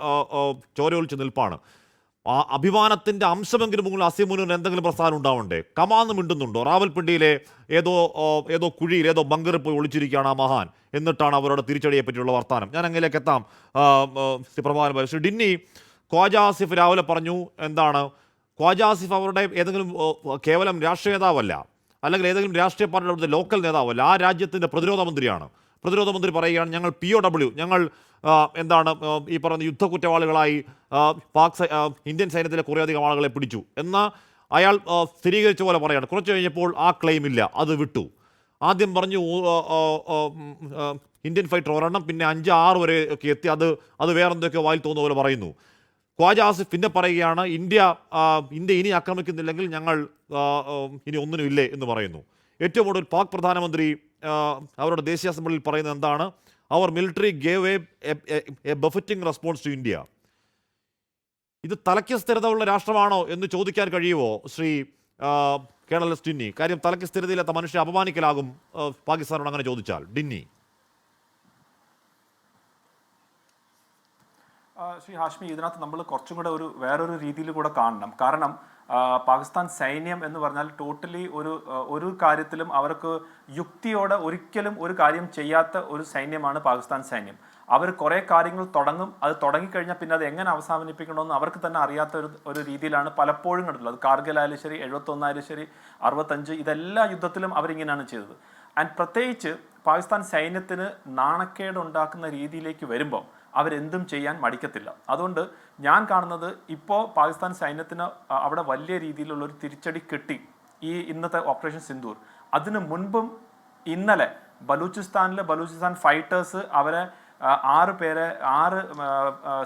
ചോരയൊലിച്ച് നിൽപ്പാണ്. ആ അഭിമാനത്തിൻ്റെ അംശമെങ്കിലും മുകളിൽ അസീമുനൂരിന് എന്തെങ്കിലും പ്രസ്ഥാനം ഉണ്ടാവണ്ടേ? കമാന്ന് മിണ്ടുന്നുണ്ടോ? റാവൽപിണ്ടിയിലെ ഏതോ കുഴിയിൽ ഏതോ ബങ്കറിൽ പോയി ഒളിച്ചിരിക്കുകയാണ് ആ മഹാൻ, എന്നിട്ടാണ് അവരുടെ തിരിച്ചടിയെ പറ്റിയുള്ള വർത്തമാനം. ഞാൻ അങ്ങനെയൊക്കെ എത്താം. പ്രഭാകരൻ ശ്രീ ഡിന്നി, ഖ്വാജ ആസിഫ് രാവിലെ പറഞ്ഞു എന്താണ്, ഖ്വാജ ആസിഫ് അവരുടെ ഏതെങ്കിലും കേവലം രാഷ്ട്രീയ നേതാവല്ല, അല്ലെങ്കിൽ ഏതെങ്കിലും രാഷ്ട്രീയ പാർട്ടിയുടെ അവിടുത്തെ ലോക്കൽ നേതാവല്ല, ആ രാജ്യത്തിൻ്റെ പ്രതിരോധ മന്ത്രിയാണ്. പ്രതിരോധ മന്ത്രി പറയുകയാണ് ഞങ്ങൾ POW, ഞങ്ങൾ ഈ പറഞ്ഞ യുദ്ധ കുറ്റവാളികളായി ഇന്ത്യൻ സൈന്യത്തിലെ കുറേയധികം ആളുകളെ പിടിച്ചു എന്ന് അയാൾ സ്ഥിരീകരിച്ച പോലെ പറയാണ്. കുറച്ച് കഴിഞ്ഞപ്പോൾ ആ ക്ലെയിം ഇല്ല, അത് വിട്ടു. ആദ്യം പറഞ്ഞു ഇന്ത്യൻ ഫൈറ്റർ ഒരെണ്ണം, പിന്നെ 5-6 വരെ ഒക്കെ എത്തി, അത് വേറെന്തൊക്കെ വായിൽ തോന്നുന്ന പോലെ പറയുന്നു. ഖ്വാജ ആസിഫ് പിന്നെ പറയുകയാണ് ഇന്ത്യ ഇനി ആക്രമിക്കുന്നില്ലെങ്കിൽ ഞങ്ങൾ ഇനി ഒന്നിനും ഇല്ലേ എന്ന് പറയുന്നു. ഏറ്റവും കൂടുതൽ പാക് പ്രധാനമന്ത്രി അവരുടെ ദേശീയ അസംബ്ലിയിൽ പറയുന്നത് എന്താണ്? അവർ military gave a befitting response to India. ഇത് തലയ്ക്ക് സ്ഥിരതയുള്ള രാഷ്ട്രമാണോ എന്ന് ചോദിക്കാൻ കഴിയുമോ ശ്രീ കേണൽ എസ് ഡിന്നി? കാര്യം തലയ്ക്ക് സ്ഥിരതയില്ലാത്ത മനുഷ്യരെ അപമാനിക്കലാകും പാകിസ്ഥാനോട് അങ്ങനെ ചോദിച്ചാൽ. ഡിന്നി. ശ്രീ ഹാഷ്മി, ഇതിനകത്ത് നമ്മൾ കുറച്ചും കൂടെ വേറൊരു രീതിയിൽ കൂടെ കാണണം. കാരണം പാകിസ്ഥാൻ സൈന്യം എന്ന് പറഞ്ഞാൽ ടോട്ടലി ഒരു കാര്യത്തിലും അവർക്ക് യുക്തിയോടെ ഒരിക്കലും ഒരു കാര്യം ചെയ്യാത്ത ഒരു സൈന്യമാണ് പാകിസ്ഥാൻ സൈന്യം. അവർ കുറേ കാര്യങ്ങൾ തുടങ്ങും, അത് തുടങ്ങിക്കഴിഞ്ഞാൽ പിന്നെ അത് എങ്ങനെ അവസാനിപ്പിക്കണമെന്ന് അവർക്ക് തന്നെ അറിയാത്ത ഒരു രീതിയിലാണ് പലപ്പോഴും കണ്ടിട്ടുള്ളത്. കാർഗിൽ ആയാലും ശരി, 71 ആയാലും ശരി, 65, ഇതെല്ലാ യുദ്ധത്തിലും അവരിങ്ങനെയാണ് ചെയ്തത്. ആൻഡ് പ്രത്യേകിച്ച് പാകിസ്ഥാൻ സൈന്യത്തിന് നാണക്കേട് ഉണ്ടാക്കുന്ന രീതിയിലേക്ക് വരുമ്പോൾ അവരെന്തും ചെയ്യാൻ മടിക്കത്തില്ല. അതുകൊണ്ട് ഞാൻ കാണുന്നത് ഇപ്പോൾ പാകിസ്ഥാൻ സൈന്യത്തിന് അവിടെ വലിയ രീതിയിലുള്ളൊരു തിരിച്ചടി കിട്ടി ഈ ഇന്നത്തെ ഓപ്പറേഷൻ സിന്ദൂർ. അതിന് മുൻപും ഇന്നലെ ബലൂചിസ്ഥാൻ ഫൈറ്റേഴ്സ് അവരെ 6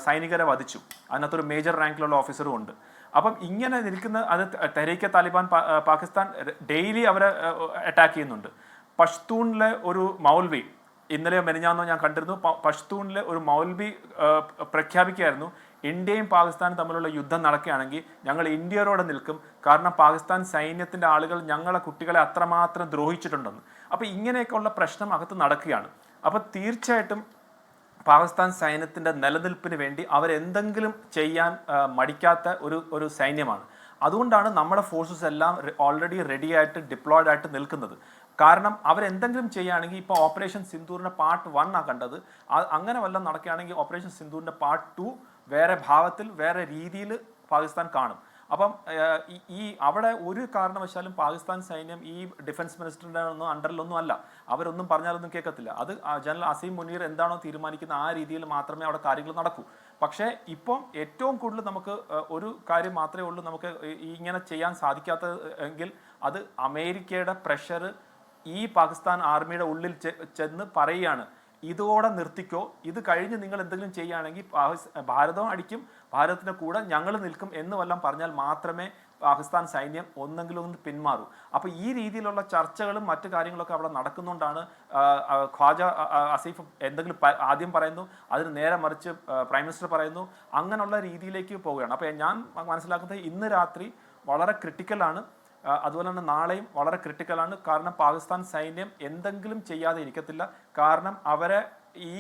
സൈനികരെ വധിച്ചു. അതിനകത്തൊരു മേജർ റാങ്കിലുള്ള ഓഫീസറും ഉണ്ട്. അപ്പം ഇങ്ങനെ നിൽക്കുന്ന അത് തെഹ്രീക്കെ താലിബാൻ പാകിസ്ഥാൻ ഡെയിലി അവരെ അറ്റാക്ക് ചെയ്യുന്നുണ്ട്. പഷ്തൂണിലെ ഒരു മൗൽവി ഇന്നലെ മെനിഞ്ഞാന്നോ ഞാൻ കണ്ടിരുന്നു, പഷ്തൂണിലെ ഒരു മൗൽവി പ്രഖ്യാപിക്കുകയായിരുന്നു ഇന്ത്യയും പാകിസ്ഥാനും തമ്മിലുള്ള യുദ്ധം നടക്കുകയാണെങ്കിൽ ഞങ്ങൾ ഇന്ത്യയോടെ നിൽക്കും, കാരണം പാകിസ്ഥാൻ സൈന്യത്തിൻ്റെ ആളുകൾ ഞങ്ങളെ കുട്ടികളെ അത്രമാത്രം ദ്രോഹിച്ചിട്ടുണ്ടെന്ന്. അപ്പോൾ ഇങ്ങനെയൊക്കെയുള്ള പ്രശ്നം അകത്ത് നടക്കുകയാണ്. അപ്പോൾ തീർച്ചയായിട്ടും പാകിസ്ഥാൻ സൈന്യത്തിൻ്റെ നിലനിൽപ്പിന് വേണ്ടി അവരെന്തെങ്കിലും ചെയ്യാൻ മടിക്കാത്ത ഒരു സൈന്യമാണ്. അതുകൊണ്ടാണ് നമ്മുടെ ഫോഴ്സസ് എല്ലാം ഓൾറെഡി റെഡിയായിട്ട് ഡിപ്ലോയ്ഡ് ആയിട്ട് നിൽക്കുന്നത്. കാരണം അവരെന്തെങ്കിലും ചെയ്യുകയാണെങ്കിൽ ഇപ്പോൾ ഓപ്പറേഷൻ സിന്ദൂറിൻ്റെ പാർട്ട് 1 കണ്ടത്, അങ്ങനെ വല്ലതും നടക്കുകയാണെങ്കിൽ ഓപ്പറേഷൻ സിന്ദൂറിൻ്റെ പാർട്ട് 2 വേറെ ഭാവത്തിൽ വേറെ രീതിയിൽ പാകിസ്ഥാൻ കാണും. അപ്പം അവിടെ ഒരു കാരണവശാലും പാകിസ്ഥാൻ സൈന്യം ഈ ഡിഫൻസ് മിനിസ്റ്ററിൻ്റെ അണ്ടറിലൊന്നും അല്ല. അവരൊന്നും പറഞ്ഞാലൊന്നും കേൾക്കത്തില്ല. അത് ജനറൽ അസീം മുനീർ എന്താണോ തീരുമാനിക്കുന്ന ആ രീതിയിൽ മാത്രമേ അവിടെ കാര്യങ്ങൾ നടക്കൂ. പക്ഷേ ഇപ്പം ഏറ്റവും കൂടുതൽ നമുക്ക് ഒരു കാര്യം മാത്രമേ ഉള്ളൂ നമുക്ക് ഇങ്ങനെ ചെയ്യാൻ സാധിക്കാത്തത് എങ്കിൽ അത് അമേരിക്കയുടെ പ്രഷർ ഈ പാകിസ്ഥാൻ ആർമിയുടെ ഉള്ളിൽ ചെന്ന് പറയുകയാണ് ഇതോടെ നിർത്തിക്കോ, ഇത് കഴിഞ്ഞ് നിങ്ങൾ എന്തെങ്കിലും ചെയ്യുകയാണെങ്കിൽ ഭാരതവും അടിക്കും, ഭാരതത്തിൻ്റെ കൂടെ ഞങ്ങൾ നിൽക്കും എന്ന് വല്ലതും പറഞ്ഞാൽ മാത്രമേ പാകിസ്ഥാൻ സൈന്യം ഒന്ന് പിന്മാറൂ. അപ്പോൾ ഈ രീതിയിലുള്ള ചർച്ചകളും മറ്റു കാര്യങ്ങളൊക്കെ അവിടെ നടക്കുന്നുകൊണ്ടാണ് ഖ്വാജ ആസിഫ് എന്തെങ്കിലും ആദ്യം പറയുന്നു, അതിന് നേരെ മറിച്ച് പ്രൈം മിനിസ്റ്റർ പറയുന്നു, അങ്ങനെയുള്ള രീതിയിലേക്ക് പോവുകയാണ്. അപ്പോൾ ഞാൻ മനസ്സിലാക്കുന്നത് ഇന്ന് രാത്രി വളരെ ക്രിട്ടിക്കലാണ്, അതുപോലെ തന്നെ നാളെയും വളരെ ക്രിട്ടിക്കലാണ്. കാരണം പാകിസ്ഥാൻ സൈന്യം എന്തെങ്കിലും ചെയ്യാതെ ഇരിക്കത്തില്ല. കാരണം അവരെ ഈ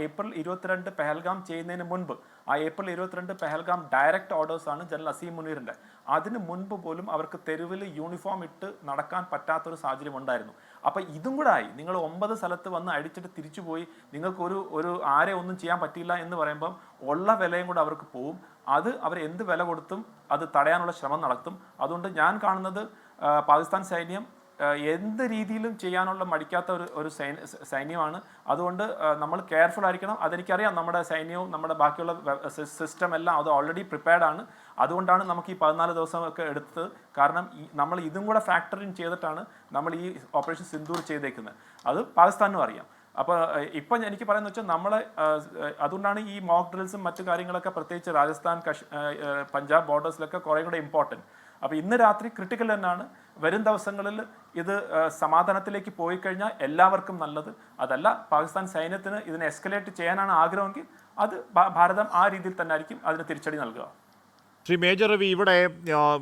ഏപ്രിൽ 22 പെഹൽഗാം ചെയ്യുന്നതിന് മുൻപ്, ആ ഏപ്രിൽ 22 പെഹൽഗാം ഡയറക്റ്റ് ഓർഡേഴ്സാണ് ജനറൽ അസീം മുനീറിൻ്റെ. അതിന് മുൻപ് പോലും അവർക്ക് തെരുവിൽ യൂണിഫോം ഇട്ട് നടക്കാൻ പറ്റാത്തൊരു സാഹചര്യം ഉണ്ടായിരുന്നു. അപ്പോൾ ഇതും കൂടെ ആയി, നിങ്ങൾ 9 സ്ഥലത്ത് വന്ന് അടിച്ചിട്ട് തിരിച്ചു പോയി നിങ്ങൾക്ക് ഒരു ആരെ ഒന്നും ചെയ്യാൻ പറ്റില്ല എന്ന് പറയുമ്പം ഉള്ള വിലയും കൂടെ അവർക്ക് പോവും. അത് അവർ എന്ത് വില കൊടുത്തും അത് തടയാനുള്ള ശ്രമം നടത്തും. അതുകൊണ്ട് ഞാൻ കാണുന്നത് പാകിസ്ഥാൻ സൈന്യം എന്ത് രീതിയിലും ചെയ്യാനുള്ള മടിക്കാത്ത ഒരു സൈന്യമാണ്. അതുകൊണ്ട് നമ്മൾ കെയർഫുൾ ആയിരിക്കണം. അതെനിക്കറിയാം, നമ്മുടെ സൈന്യവും നമ്മുടെ ബാക്കിയുള്ള സിസ്റ്റം എല്ലാം അത് ഓൾറെഡി പ്രിപ്പയർഡ് ആണ്. അതുകൊണ്ടാണ് നമുക്ക് ഈ 14 ദിവസമൊക്കെ എടുത്തത്. കാരണം നമ്മൾ ഇതും കൂടെ ഫാക്ടർ ഇൻ ചെയ്തിട്ടാണ് നമ്മൾ ഈ ഓപ്പറേഷൻ സിന്ദൂർ ചെയ്തേക്കുന്നത്. അത് പാകിസ്ഥാനും അറിയാം. അപ്പോൾ ഇപ്പം എനിക്ക് പറയുന്നത് വെച്ചാൽ നമ്മളെ അതുകൊണ്ടാണ് ഈ മോക്ക് ഡ്രിൽസും മറ്റു കാര്യങ്ങളൊക്കെ പ്രത്യേകിച്ച് രാജസ്ഥാൻ പഞ്ചാബ് ബോർഡേഴ്സിലൊക്കെ കുറേ കൂടെ ഇമ്പോർട്ടൻറ്റ്. അപ്പോൾ ഇന്ന് രാത്രി ക്രിട്ടിക്കൽ തന്നെയാണ്. വരും ദിവസങ്ങളിൽ ഇത് സമാധാനത്തിലേക്ക് പോയി കഴിഞ്ഞാൽ എല്ലാവർക്കും നല്ലത്. അതല്ല പാകിസ്ഥാൻ സൈന്യത്തിന് ഇതിനെ എസ്കലേറ്റ് ചെയ്യാനാണ് ആഗ്രഹമെങ്കിൽ അത് ഭാരതം ആ രീതിയിൽ തന്നെ ആയിരിക്കും അതിന് തിരിച്ചടി നൽകുക. ശ്രീ മേജർ രവി, ഇവിടെ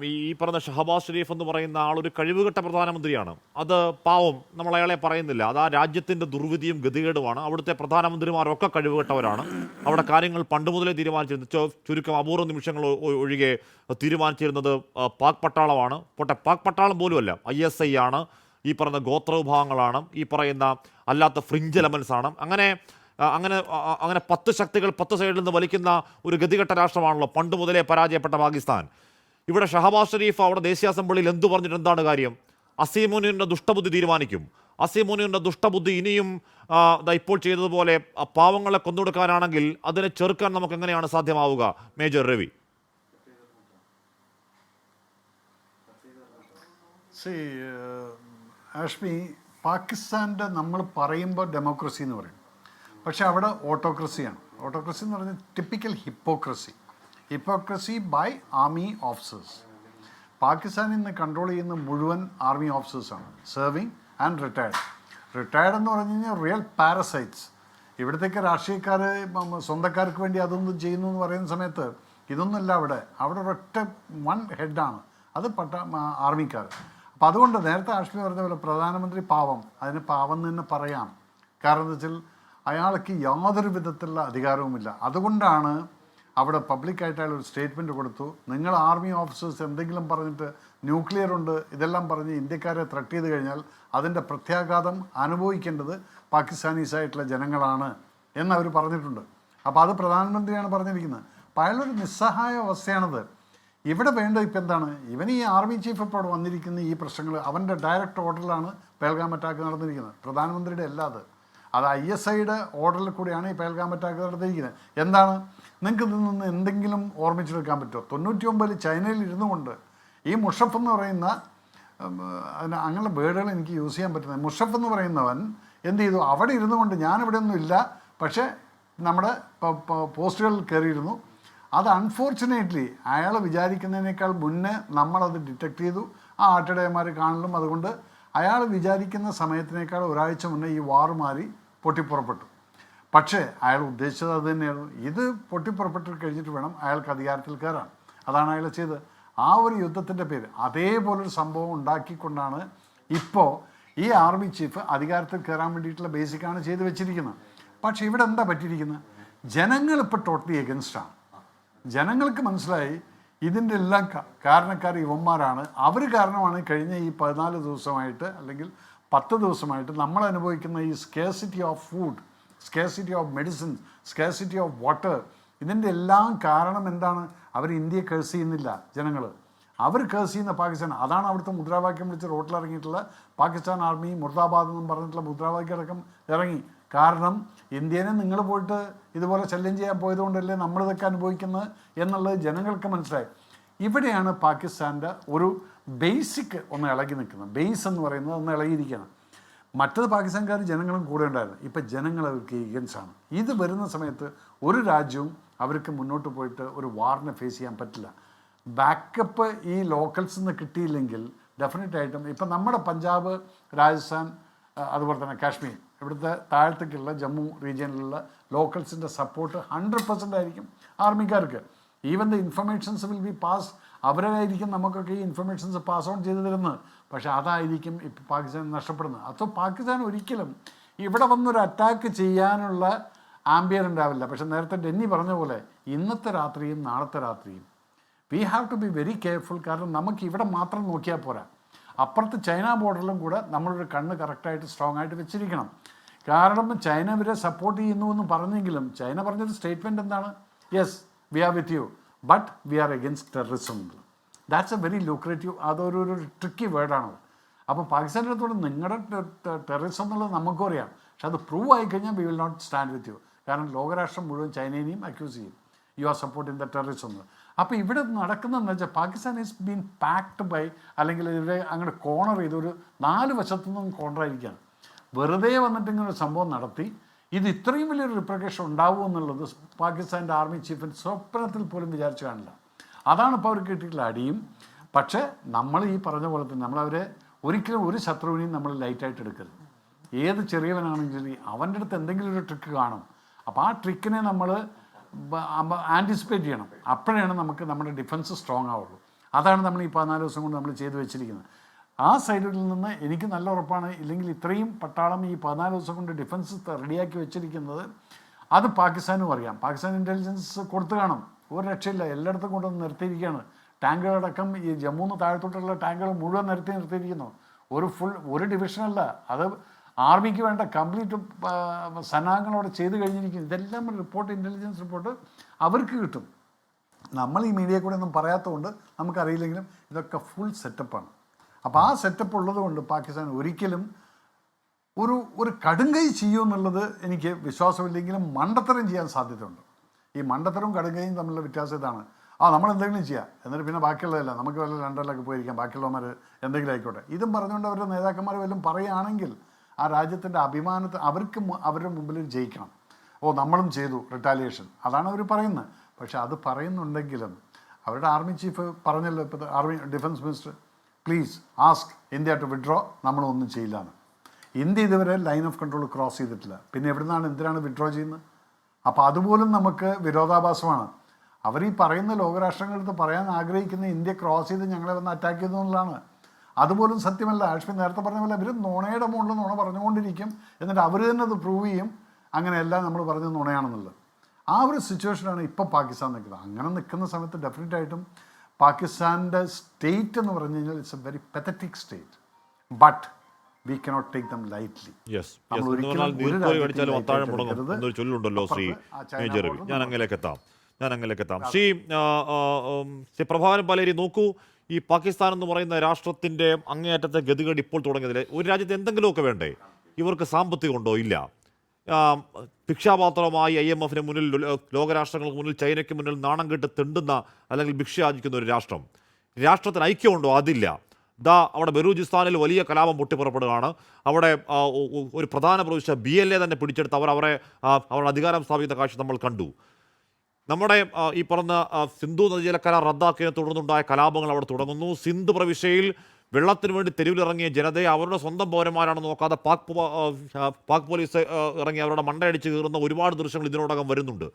ഈ പറഞ്ഞ ഷഹബാസ് ഷെരീഫ് എന്ന് പറയുന്ന ആളൊരു കഴിവുകെട്ട പ്രധാനമന്ത്രിയാണ്. അത് പാവം, നമ്മൾ അയാളെ പറയുന്നില്ല. അത് ആ രാജ്യത്തിൻ്റെ ദുർവിധിയും ഗതികേടുമാണ്. അവിടുത്തെ പ്രധാനമന്ത്രിമാരൊക്കെ കഴിവുകെട്ടവരാണ്. അവിടെ കാര്യങ്ങൾ പണ്ട് മുതലേ തീരുമാനിച്ചിരുന്നത്, ചുരുക്കം അപൂർവ നിമിഷങ്ങൾ ഒഴികെ തീരുമാനിച്ചിരുന്നത് പാക് പട്ടാളമാണ്. പാക് പട്ടാളം പോലുമല്ല, ISI ആണ്, ഈ പറയുന്ന ഗോത്രവിഭാഗങ്ങളാണ്, ഈ പറയുന്ന അല്ലാത്ത ഫ്രിഞ്ച് എലമെൻസ് ആണ്. അങ്ങനെ 10 ശക്തികൾ 10 സൈഡിൽ നിന്ന് വലിക്കുന്ന ഒരു ഗതികെട്ട രാഷ്ട്രമാണല്ലോ പണ്ട് മുതലേ പരാജയപ്പെട്ട പാകിസ്ഥാൻ. ഇവിടെ ഷഹബാസ് ഷെരീഫ് അവിടെ ദേശീയ അസംബ്ലിയിൽ എന്തു പറഞ്ഞിട്ട് എന്താണ് കാര്യം? അസീം മുനീറിൻ്റെ ദുഷ്ടബുദ്ധി തീരുമാനിക്കും. അസീം മുനീറിൻ്റെ ദുഷ്ടബുദ്ധി ഇനിയും ഇപ്പോൾ ചെയ്തതുപോലെ പാവങ്ങളെ കൊന്നൊടുക്കാനാണെങ്കിൽ അതിനെ ചെറുക്കാൻ നമുക്ക് എങ്ങനെയാണ് സാധ്യമാവുക? മേജർ രവി. ആഷ്മി, പാകിസ്ഥാൻ്റെ നമ്മൾ പറയുമ്പോൾ ഡെമോക്രസി എന്ന് പറയും, പക്ഷെ അവിടെ ഓട്ടോക്രസിയാണ്. ഓട്ടോക്രസി എന്ന് പറഞ്ഞാൽ typical hypocrisy by army officers. പാകിസ്ഥാനിൽ നിന്ന് കൺട്രോൾ ചെയ്യുന്ന മുഴുവൻ ആർമി ഓഫീസേഴ്സാണ്, സെർവിങ് ആൻഡ് റിട്ടയർഡ് എന്ന് പറഞ്ഞു കഴിഞ്ഞാൽ റിയൽ പാരസൈറ്റ്സ്. ഇവിടത്തേക്ക് രാഷ്ട്രീയക്കാർ സ്വന്തക്കാർക്ക് വേണ്ടി അതൊന്നും ചെയ്യുന്നു എന്ന് പറയുന്ന സമയത്ത് ഇതൊന്നുമല്ല. അവിടെ ഒരൊറ്റ വൺ ഹെഡാണ്, അത് ആർമിക്കാർ. അപ്പോൾ അതുകൊണ്ട് നേരത്തെ ആഷ്മി പറഞ്ഞ പോലെ പ്രധാനമന്ത്രി പാവം, അതിന് പാവം എന്ന് തന്നെ പറയാം. കാരണം എന്താ വെച്ചാൽ അയാൾക്ക് യാതൊരു വിധത്തിലുള്ള അധികാരവുമില്ല. അതുകൊണ്ടാണ് അവിടെ പബ്ലിക്കായിട്ട് അയാൾ ഒരു സ്റ്റേറ്റ്മെൻറ്റ് കൊടുത്തു, നിങ്ങൾ ആർമി ഓഫീസേഴ്സ് എന്തെങ്കിലും പറഞ്ഞിട്ട് ന്യൂക്ലിയർ ഉണ്ട് ഇതെല്ലാം പറഞ്ഞ് ഇന്ത്യക്കാരെ ത്രട്ട് ചെയ്ത് കഴിഞ്ഞാൽ അതിൻ്റെ പ്രത്യാഘാതം അനുഭവിക്കേണ്ടത് പാകിസ്ഥാനീസായിട്ടുള്ള ജനങ്ങളാണ് എന്നവർ പറഞ്ഞിട്ടുണ്ട്. അപ്പോൾ അത് പ്രധാനമന്ത്രിയാണ് പറഞ്ഞിരിക്കുന്നത്. അപ്പോൾ അയാളൊരു നിസ്സഹായ അവസ്ഥയാണത്. ഇവിടെ വേണ്ടത് ഇപ്പം എന്താണ്? ഇവൻ ഈ ആർമി ചീഫ് ഇപ്പോൾ അവിടെ വന്നിരിക്കുന്ന ഈ പ്രശ്നങ്ങൾ അവൻ്റെ ഡയറക്റ്റ് ഓർഡറിലാണ് പേൽഗാം അറ്റാക്ക് നടന്നിരിക്കുന്നത്. പ്രധാനമന്ത്രിയുടെ അല്ല അത് ISIയുടെ ഓർഡറിൽ കൂടിയാണ് ഈ പേൽഗാം അറ്റാക്ക് നടത്തിയിരിക്കുന്നത്. എന്താണ്, നിങ്ങൾക്ക് ഇതിൽ നിന്ന് എന്തെങ്കിലും ഓർമ്മിച്ചെടുക്കാൻ പറ്റുമോ? 99 ചൈനയിൽ ഇരുന്നു കൊണ്ട് ഈ മുഷഫ് എന്ന് പറയുന്ന, അതിന് അങ്ങനെയുള്ള വേർഡുകൾ എനിക്ക് യൂസ് ചെയ്യാൻ പറ്റുന്നത്, മുഷഫ് എന്ന് പറയുന്നവൻ എന്ത് ചെയ്തു? അവിടെ ഇരുന്നു കൊണ്ട് ഞാനിവിടെ ഒന്നും ഇല്ല, പക്ഷേ നമ്മുടെ പോസ്റ്റുകളിൽ കയറിയിരുന്നു. അത് അൺഫോർച്ചുനേറ്റ്ലി അയാൾ വിചാരിക്കുന്നതിനേക്കാൾ മുന്നേ നമ്മളത് ഡിറ്റക്ട് ചെയ്തു. ആ ആട്ടിടയന്മാർ കാണലും. അതുകൊണ്ട് അയാൾ വിചാരിക്കുന്ന സമയത്തിനേക്കാൾ ഒരാഴ്ച മുന്നേ ഈ വാർ മാറി പൊട്ടിപ്പുറപ്പെട്ടു. പക്ഷേ അയാൾ ഉദ്ദേശിച്ചത് അത് തന്നെയായിരുന്നു. ഇത് പൊട്ടിപ്പുറപ്പെട്ട് കഴിഞ്ഞിട്ട് വേണം അയാൾക്ക് അധികാരത്തിൽ കയറാൻ. അതാണ് അയാൾ ചെയ്തത്. ആ ഒരു യുദ്ധത്തിൻ്റെ പേര് അതേപോലൊരു സംഭവം ഉണ്ടാക്കിക്കൊണ്ടാണ് ഇപ്പോൾ ഈ ആർമി ചീഫ് അധികാരത്തിൽ കയറാൻ വേണ്ടിയിട്ടുള്ള ബേസിക്കാണ് ചെയ്ത് വെച്ചിരിക്കുന്നത്. പക്ഷേ ഇവിടെ എന്താ പറ്റിയിരിക്കുന്നത്? ജനങ്ങൾ ഇപ്പോൾ ടോട്ടലി എഗൻസ്റ്റാണ്. ജനങ്ങൾക്ക് മനസ്സിലായി ഇതിൻ്റെ എല്ലാം കാരണക്കാർ ഇവന്മാരാണ്. അവർ കാരണമാണ് കഴിഞ്ഞ ഈ 14 ദിവസമായിട്ട് അല്ലെങ്കിൽ 10 ദിവസമായിട്ട് നമ്മൾ അനുഭവിക്കുന്ന ഈ scarcity of food, scarcity of medicine, scarcity of water. ഇതിൻ്റെ എല്ലാം കാരണം എന്താണ്? അവർ ഇന്ത്യയെ കേഴ്സ് ചെയ്യുന്നില്ല ജനങ്ങൾ, അവർ കേഴ്സ് ചെയ്യുന്ന പാകിസ്ഥാൻ. അതാണ് അവിടുത്തെ മുദ്രാവാക്യം വിളിച്ച് റോട്ടിലിറങ്ങിയിട്ടുള്ള പാകിസ്ഥാൻ ആർമി മുർദാബാദ് എന്നും പറഞ്ഞിട്ടുള്ള മുദ്രാവാക്യം അടക്കം ഇറങ്ങി. കാരണം ഇന്ത്യനെ നിങ്ങൾ പോയിട്ട് ഇതുപോലെ ശല്യം ചെയ്യാൻ പോയതുകൊണ്ടല്ലേ നമ്മളിതൊക്കെ അനുഭവിക്കുന്നത് എന്നുള്ളത് ജനങ്ങൾക്ക് മനസ്സിലായി. ഇവിടെയാണ് പാകിസ്ഥാൻ്റെ ഒരു ബേസിക് ഒന്ന് ഇളകി നിൽക്കുന്നത്. ബേസ് എന്ന് പറയുന്നത് ഒന്ന് ഇളകിയിരിക്കുകയാണ്. മറ്റത് പാകിസ്ഥാൻകാർ ജനങ്ങളും കൂടെ ഉണ്ടായിരുന്നു. ഇപ്പം ജനങ്ങൾ അവർക്ക് എഗൻസാണ്. ഇത് വരുന്ന സമയത്ത് ഒരു രാജ്യവും അവർക്ക് മുന്നോട്ട് പോയിട്ട് ഒരു വാറിനെ ഫേസ് ചെയ്യാൻ പറ്റില്ല. ബാക്കപ്പ് ഈ ലോക്കൽസിൽ നിന്ന് കിട്ടിയില്ലെങ്കിൽ ഡെഫിനറ്റായിട്ടും ഇപ്പം നമ്മുടെ പഞ്ചാബ്, രാജസ്ഥാൻ, അതുപോലെ തന്നെ കാശ്മീർ, ഇവിടുത്തെ താഴത്തേക്കുള്ള ജമ്മു റീജിയനിലുള്ള ലോക്കൽസിൻ്റെ സപ്പോർട്ട് 100% ആയിരിക്കും ആർമിക്കാർക്ക്. Even the informations will be pass, അവരായിരിക്കും നമുക്കൊക്കെ ഈ ഇൻഫർമേഷൻസ് പാസ് ഓൺ ചെയ്തു തരുന്നത്. പക്ഷേ അതായിരിക്കും ഇപ്പം പാകിസ്ഥാൻ നഷ്ടപ്പെടുന്നത്. അപ്പോൾ പാകിസ്ഥാൻ ഒരിക്കലും ഇവിടെ വന്നൊരു അറ്റാക്ക് ചെയ്യാനുള്ള ആംബിയർ ഉണ്ടാവില്ല. പക്ഷേ നേരത്തെ ഡെന്നി പറഞ്ഞ പോലെ ഇന്നത്തെ രാത്രിയും നാളത്തെ രാത്രിയും we have to be very careful. കാരണം നമുക്ക് ഇവിടെ മാത്രം നോക്കിയാൽ പോരാ, അപ്പുറത്ത് ചൈന ബോർഡറിലും കൂടെ നമ്മളൊരു കണ്ണ് കറക്റ്റായിട്ട് സ്ട്രോങ് ആയിട്ട് വെച്ചിരിക്കണം. കാരണം ചൈന ഇവരെ സപ്പോർട്ട് ചെയ്യുന്നു എന്ന് പറഞ്ഞെങ്കിലും ചൈന പറഞ്ഞൊരു സ്റ്റേറ്റ്മെൻറ്റ് എന്താണ്? Yes we are with you but we are against terrorism. That's a very lucrative, അതൊരു ട്രിക്കി വേർഡാണത്. അപ്പോൾ പാകിസ്ഥാൻ്റെ അടുത്തോടെ നിങ്ങളുടെ ടെററിസം എന്നുള്ളത് നമുക്കും അറിയാം. പക്ഷെ അത് പ്രൂവ് ആയിക്കഴിഞ്ഞാൽ we will not stand with you. കാരണം ലോകരാഷ്ട്രം മുഴുവൻ ചൈനയെയും അക്യൂസ് ചെയ്യും, you are supporting the terrorism എന്ന്. അപ്പോൾ ഇവിടെ നടക്കുന്നതെന്ന് വെച്ചാൽ Pakistan is been backed by, അല്ലെങ്കിൽ ഇവരെ അങ്ങനെ കോർണർ ചെയ്ത് ഒരു 4 വശത്തു നിന്നും കോർണറായിരിക്കുകയാണ്. വെറുതെ വന്നിട്ട് ഇങ്ങനെ ഒരു സംഭവം നടത്തി ഇത് ഇത്രയും വലിയൊരു റിപ്രക്കേഷൻ ഉണ്ടാവും എന്നുള്ളത് പാകിസ്ഥാൻ്റെ ആർമി ചീഫിന് സ്വപ്നത്തിൽ പോലും വിചാരിച്ചു കാണില്ല. അതാണ് ഇപ്പോൾ അവർക്ക് കിട്ടിയിട്ടുള്ള അടിയും. പക്ഷേ നമ്മൾ ഈ പറഞ്ഞ പോലെ തന്നെ നമ്മളവരെ ഒരിക്കലും ഒരു ശത്രുവിനെയും നമ്മൾ ലൈറ്റായിട്ട് എടുക്കരുത്. ഏത് ചെറിയവനാണെങ്കിലും അവൻ്റെ അടുത്ത് എന്തെങ്കിലും ഒരു ട്രിക്ക് കാണും. അപ്പോൾ ആ ട്രിക്കിനെ നമ്മൾ ആൻറ്റിസിപ്പേറ്റ് ചെയ്യണം. അപ്പോഴാണ് നമുക്ക് നമ്മുടെ ഡിഫൻസ് സ്ട്രോങ് ആവുള്ളൂ. അതാണ് നമ്മൾ ഈ 14 ദിവസം കൊണ്ട് നമ്മൾ ചെയ്തു വെച്ചിരിക്കുന്നത്. ആ സൈഡിൽ നിന്ന് എനിക്ക് നല്ല ഉറപ്പാണ്, ഇല്ലെങ്കിൽ ഇത്രയും പട്ടാളം ഈ 14 ദിവസം കൊണ്ട് ഡിഫൻസ് റെഡിയാക്കി വെച്ചിരിക്കുന്നത് അത് പാകിസ്ഥാനും അറിയാം. പാകിസ്ഥാൻ ഇൻ്റലിജൻസ് കൊടുത്തു കാണും. ഒരു രക്ഷയില്ല, എല്ലായിടത്തും കൊണ്ടുവന്ന് നിർത്തിയിരിക്കുകയാണ്. ടാങ്കുകളടക്കം ഈ ജമ്മുന്ന് താഴത്തോട്ടുള്ള ടാങ്കുകൾ മുഴുവൻ നിർത്തിയിരിക്കുന്നു. ഒരു ഡിവിഷനല്ല, അത് ആർമിക്ക് വേണ്ട കംപ്ലീറ്റ് സന്നാഹങ്ങളോടെ ചെയ്ത് കഴിഞ്ഞിരിക്കുന്നു. ഇതെല്ലാം റിപ്പോർട്ട്, ഇൻ്റലിജൻസ് റിപ്പോർട്ട് അവർക്ക് കിട്ടും. നമ്മൾ ഈ മീഡിയ കൂടെ ഒന്നും പറയാത്തതുകൊണ്ട് നമുക്കറിയില്ലെങ്കിലും ഇതൊക്കെ ഫുൾ സെറ്റപ്പാണ്. അപ്പോൾ ആ സെറ്റപ്പ് ഉള്ളത് കൊണ്ട് പാകിസ്ഥാൻ ഒരിക്കലും ഒരു കടുങ്കൈ ചെയ്യുമെന്നുള്ളത് എനിക്ക് വിശ്വാസമില്ലെങ്കിലും മണ്ടത്തരം ചെയ്യാൻ സാധ്യതയുണ്ട്. ഈ മണ്ടത്തരവും കടുങ്കൈയും തമ്മിലുള്ള വ്യത്യാസം ഇതാണ്. നമ്മൾ എന്തെങ്കിലും ചെയ്യാം, എന്നിട്ട് പിന്നെ ബാക്കിയുള്ളതല്ല, നമുക്ക് വല്ല ലണ്ടനിലൊക്കെ പോയിരിക്കാം, ബാക്കിയുള്ളവന്മാർ എന്തെങ്കിലും ആയിക്കോട്ടെ. ഇതും പറഞ്ഞുകൊണ്ട് അവരുടെ നേതാക്കന്മാർ വല്ലതും പറയുകയാണെങ്കിൽ ആ രാജ്യത്തിൻ്റെ അഭിമാനത്തെ അവരുടെ മുമ്പിൽ ജയിക്കണം. നമ്മളും ചെയ്തു റിട്ടാലിയേഷൻ, അതാണ് അവർ പറയുന്നത്. പക്ഷെ അത് പറയുന്നുണ്ടെങ്കിലും അവരുടെ ആർമി ചീഫ് പറഞ്ഞല്ലോ, ഇപ്പോൾ army defence minister, please ask India to withdraw, നമ്മളൊന്നും ചെയ്യില്ലാന്ന്. ഇന്ത്യ ഇതുവരെ ലൈൻ ഓഫ് കൺട്രോൾ ക്രോസ് ചെയ്തിട്ടില്ല, പിന്നെ എന്തിനാണ് വിഡ്രോ ചെയ്യുന്നത്? അപ്പോൾ അതുപോലും നമുക്ക് വിരോധാഭാസമാണ്. അവർ ഈ പറയുന്ന ലോകരാഷ്ട്രങ്ങളടുത്ത് പറയാൻ ആഗ്രഹിക്കുന്ന ഇന്ത്യ ക്രോസ് ചെയ്ത് ഞങ്ങളെ വന്ന് അറ്റാക്ക് ചെയ്തു എന്നുള്ളതാണ്. അതുപോലും സത്യമല്ല. ആഷ്മി നേരത്തെ പറഞ്ഞ പോലെ ഇവർ നുണയുടെ മുകളിൽ നുണ പറഞ്ഞുകൊണ്ടിരിക്കും, എന്നിട്ട് അവർ തന്നെ അത് പ്രൂവ് ചെയ്യും അങ്ങനെയെല്ലാം നമ്മൾ പറഞ്ഞ നുണയാണെന്നുള്ളത്. ആ ഒരു സിറ്റുവേഷനാണ് ഇപ്പോൾ പാകിസ്ഥാൻ നിൽക്കുന്നത്. അങ്ങനെ നിൽക്കുന്ന സമയത്ത് ഡെഫിനറ്റായിട്ടും പാകിസ്ഥാൻ്റെ സ്റ്റേറ്റ് എന്ന് പറഞ്ഞു കഴിഞ്ഞാൽ it's a very pathetic state, but we cannot take them lightly. ചൊല്ലുണ്ടല്ലോ ശ്രീ മേജർ, ഞാൻ അങ്ങനെയൊക്കെ എത്താം. ശ്രീ പ്രഭാകരൻ പാലേരി, നോക്കൂ, ഈ പാകിസ്ഥാൻ എന്ന് പറയുന്ന രാഷ്ട്രത്തിൻ്റെ അങ്ങേയറ്റത്തെ ഗതികേട് ഇപ്പോൾ തുടങ്ങിയതിൽ ഒരു രാജ്യത്ത് എന്തെങ്കിലുമൊക്കെ വേണ്ടേ? ഇവർക്ക് സാമ്പത്തികമുണ്ടോ? ഇല്ല. ഭിക്ഷാപാത്രമായി IMF മുന്നിൽ, ലോകരാഷ്ട്രങ്ങൾക്ക് മുന്നിൽ, ചൈനയ്ക്ക് മുന്നിൽ നാണം കെട്ട് തിണ്ടുന്ന അല്ലെങ്കിൽ ഭിക്ഷ യാചിക്കുന്ന ഒരു രാഷ്ട്രത്തിന് ഐക്യമുണ്ടോ? അതില്ല. അവിടെ ബലൂചിസ്ഥാനിൽ വലിയ കലാപം പൊട്ടിപ്പുറപ്പെടുകയാണ്. അവിടെ ഒരു പ്രധാന പ്രവിശ്യ BLA തന്നെ പിടിച്ചെടുത്ത് അവരുടെ അധികാരം സ്ഥാപിക്കുന്ന കാഴ്ച നമ്മൾ കണ്ടു. നമ്മുടെ ഈ പറഞ്ഞ സിന്ധു നദീജല കരാർ റദ്ദാക്കിയതിനെ തുടർന്നുണ്ടായ കലാപങ്ങൾ അവിടെ തുടങ്ങുന്നു. സിന്ധ് പ്രവിശ്യയിൽ വെള്ളത്തിന് വേണ്ടി തെരുവിലിറങ്ങിയ ജനതയെ അവരുടെ സ്വന്തം പൗരന്മാരാണെന്ന് നോക്കാതെ പാക് പോലീസ് ഇറങ്ങി അവരുടെ മണ്ടയടിച്ച് കയറുന്ന ഒരുപാട് ദൃശ്യങ്ങൾ ഇതിനോടകം വരുന്നുണ്ട്.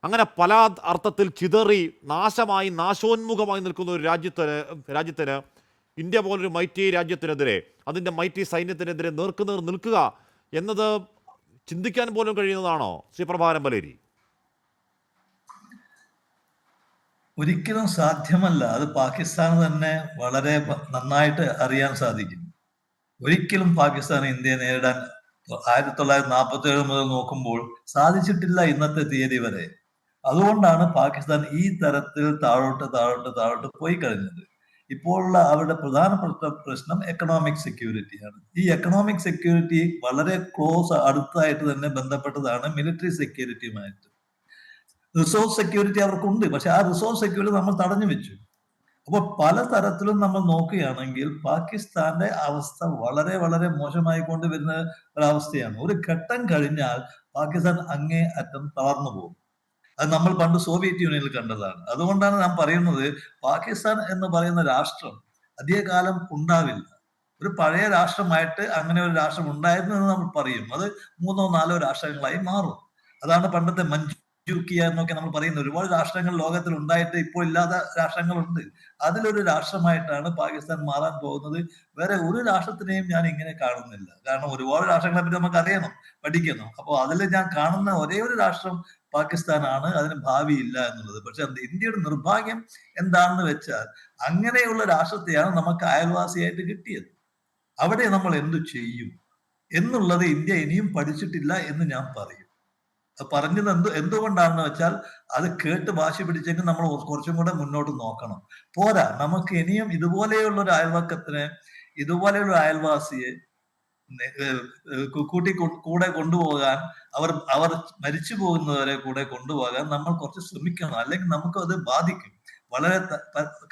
അങ്ങനെ പല അർത്ഥത്തിൽ ചിതറി നാശോന്മുഖമായി നിൽക്കുന്ന ഒരു രാജ്യത്തിന് ഇന്ത്യ പോലൊരു മൈറ്റി രാജ്യത്തിനെതിരെ, അതിൻ്റെ മൈറ്റി സൈന്യത്തിനെതിരെ നേർക്കുനേർ നിൽക്കുക എന്നത് ചിന്തിക്കാൻ പോലും കഴിയുന്നതാണോ ശ്രീ പ്രഭാകരൻ പാലേരി? ഒരിക്കലും സാധ്യമല്ല. അത് പാകിസ്ഥാന് തന്നെ വളരെ നന്നായിട്ട് അറിയാൻ സാധിക്കും. ഒരിക്കലും പാകിസ്ഥാൻ ഇന്ത്യയെ നേരിടാൻ 1947 മുതൽ നോക്കുമ്പോൾ സാധിച്ചിട്ടില്ല ഇന്നത്തെ തീയതി വരെ. അതുകൊണ്ടാണ് പാകിസ്ഥാൻ ഈ തരത്തിൽ താഴോട്ട് പോയി കഴിഞ്ഞത്. ഇപ്പോഴുള്ള അവരുടെ പ്രധാനപ്പെട്ട പ്രശ്നം എക്കണോമിക് സെക്യൂരിറ്റിയാണ്. ഈ എക്കണോമിക് സെക്യൂരിറ്റി വളരെ അടുത്തായിട്ട് തന്നെ ബന്ധപ്പെട്ടതാണ് മിലിറ്ററി സെക്യൂരിറ്റിയുമായിട്ട്. റിസോഴ്സ് സെക്യൂരിറ്റി അവർക്കുണ്ട്, പക്ഷെ ആ റിസോഴ്സ് സെക്യൂരിറ്റി നമ്മൾ തടഞ്ഞു വെച്ചു. അപ്പോൾ പല തരത്തിലും നമ്മൾ നോക്കുകയാണെങ്കിൽ പാകിസ്ഥാന്റെ അവസ്ഥ വളരെ വളരെ മോശമായിക്കൊണ്ട് വരുന്ന ഒരവസ്ഥയാണ്. ഒരു ഘട്ടം കഴിഞ്ഞാൽ പാകിസ്ഥാൻ അങ്ങേ അറ്റം തളർന്നു പോകും. അത് നമ്മൾ പണ്ട് സോവിയറ്റ് യൂണിയനിൽ കണ്ടതാണ്. അതുകൊണ്ടാണ് ഞാൻ പറയുന്നത്, പാകിസ്ഥാൻ എന്ന് പറയുന്ന രാഷ്ട്രം അധികകാലം ഉണ്ടാവില്ല. ഒരു പഴയ രാഷ്ട്രമായിട്ട് അങ്ങനെ ഒരു രാഷ്ട്രം ഉണ്ടായിരുന്നു എന്ന് നമ്മൾ പറയും. അത് 3-4 രാഷ്ട്രങ്ങളായി മാറും. അതാണ് പണ്ടത്തെ മഞ്ജൂക്കിയ എന്നൊക്കെ നമ്മൾ പറയുന്നത്. ഒരുപാട് രാഷ്ട്രങ്ങൾ ലോകത്തിൽ ഉണ്ടായിട്ട് ഇപ്പോൾ ഇല്ലാത്ത രാഷ്ട്രങ്ങളുണ്ട്. അതിലൊരു രാഷ്ട്രമായിട്ടാണ് പാകിസ്ഥാൻ മാറാൻ പോകുന്നത്. വേറെ ഒരു രാഷ്ട്രത്തിനെയും ഞാൻ ഇങ്ങനെ കാണുന്നില്ല. കാരണം ഒരുപാട് രാഷ്ട്രങ്ങളെ പറ്റി നമുക്ക് അറിയണം, പഠിക്കണം. അപ്പോൾ അതിൽ ഞാൻ കാണുന്ന ഒരേ ഒരു രാഷ്ട്രം പാകിസ്ഥാനാണ്. അതിന് ഭാവിയില്ല എന്നുള്ളത്. പക്ഷെ ഇന്ത്യയുടെ നിർഭാഗ്യം എന്താണെന്ന് വെച്ചാൽ അങ്ങനെയുള്ള രാഷ്ട്രത്തെയാണ് നമുക്ക് അയൽവാസിയായിട്ട് കിട്ടിയത്. അവിടെ നമ്മൾ എന്തു ചെയ്യും എന്നുള്ളത് ഇന്ത്യ ഇനിയും പഠിച്ചിട്ടില്ല എന്ന് ഞാൻ പറയും. പറഞ്ഞത് എന്തുകൊണ്ടാണെന്ന് വെച്ചാൽ അത് കേട്ട് വാശി പിടിച്ചെങ്കിൽ നമ്മൾ കുറച്ചും കൂടെ മുന്നോട്ട് നോക്കണം. പോരാ, നമുക്ക് ഇനിയും ഇതുപോലെയുള്ള ഒരു അയൽവക്കത്തിന്, ഇതുപോലെയുള്ള അയൽവാസിയെ കൂടെ കൊണ്ടുപോകാൻ, അവർ മരിച്ചു പോകുന്നവരെ കൂടെ കൊണ്ടുപോകാൻ നമ്മൾ കുറച്ച് ശ്രമിക്കണം. അല്ലെങ്കിൽ നമുക്ക് അത് ബാധിക്കും, വളരെ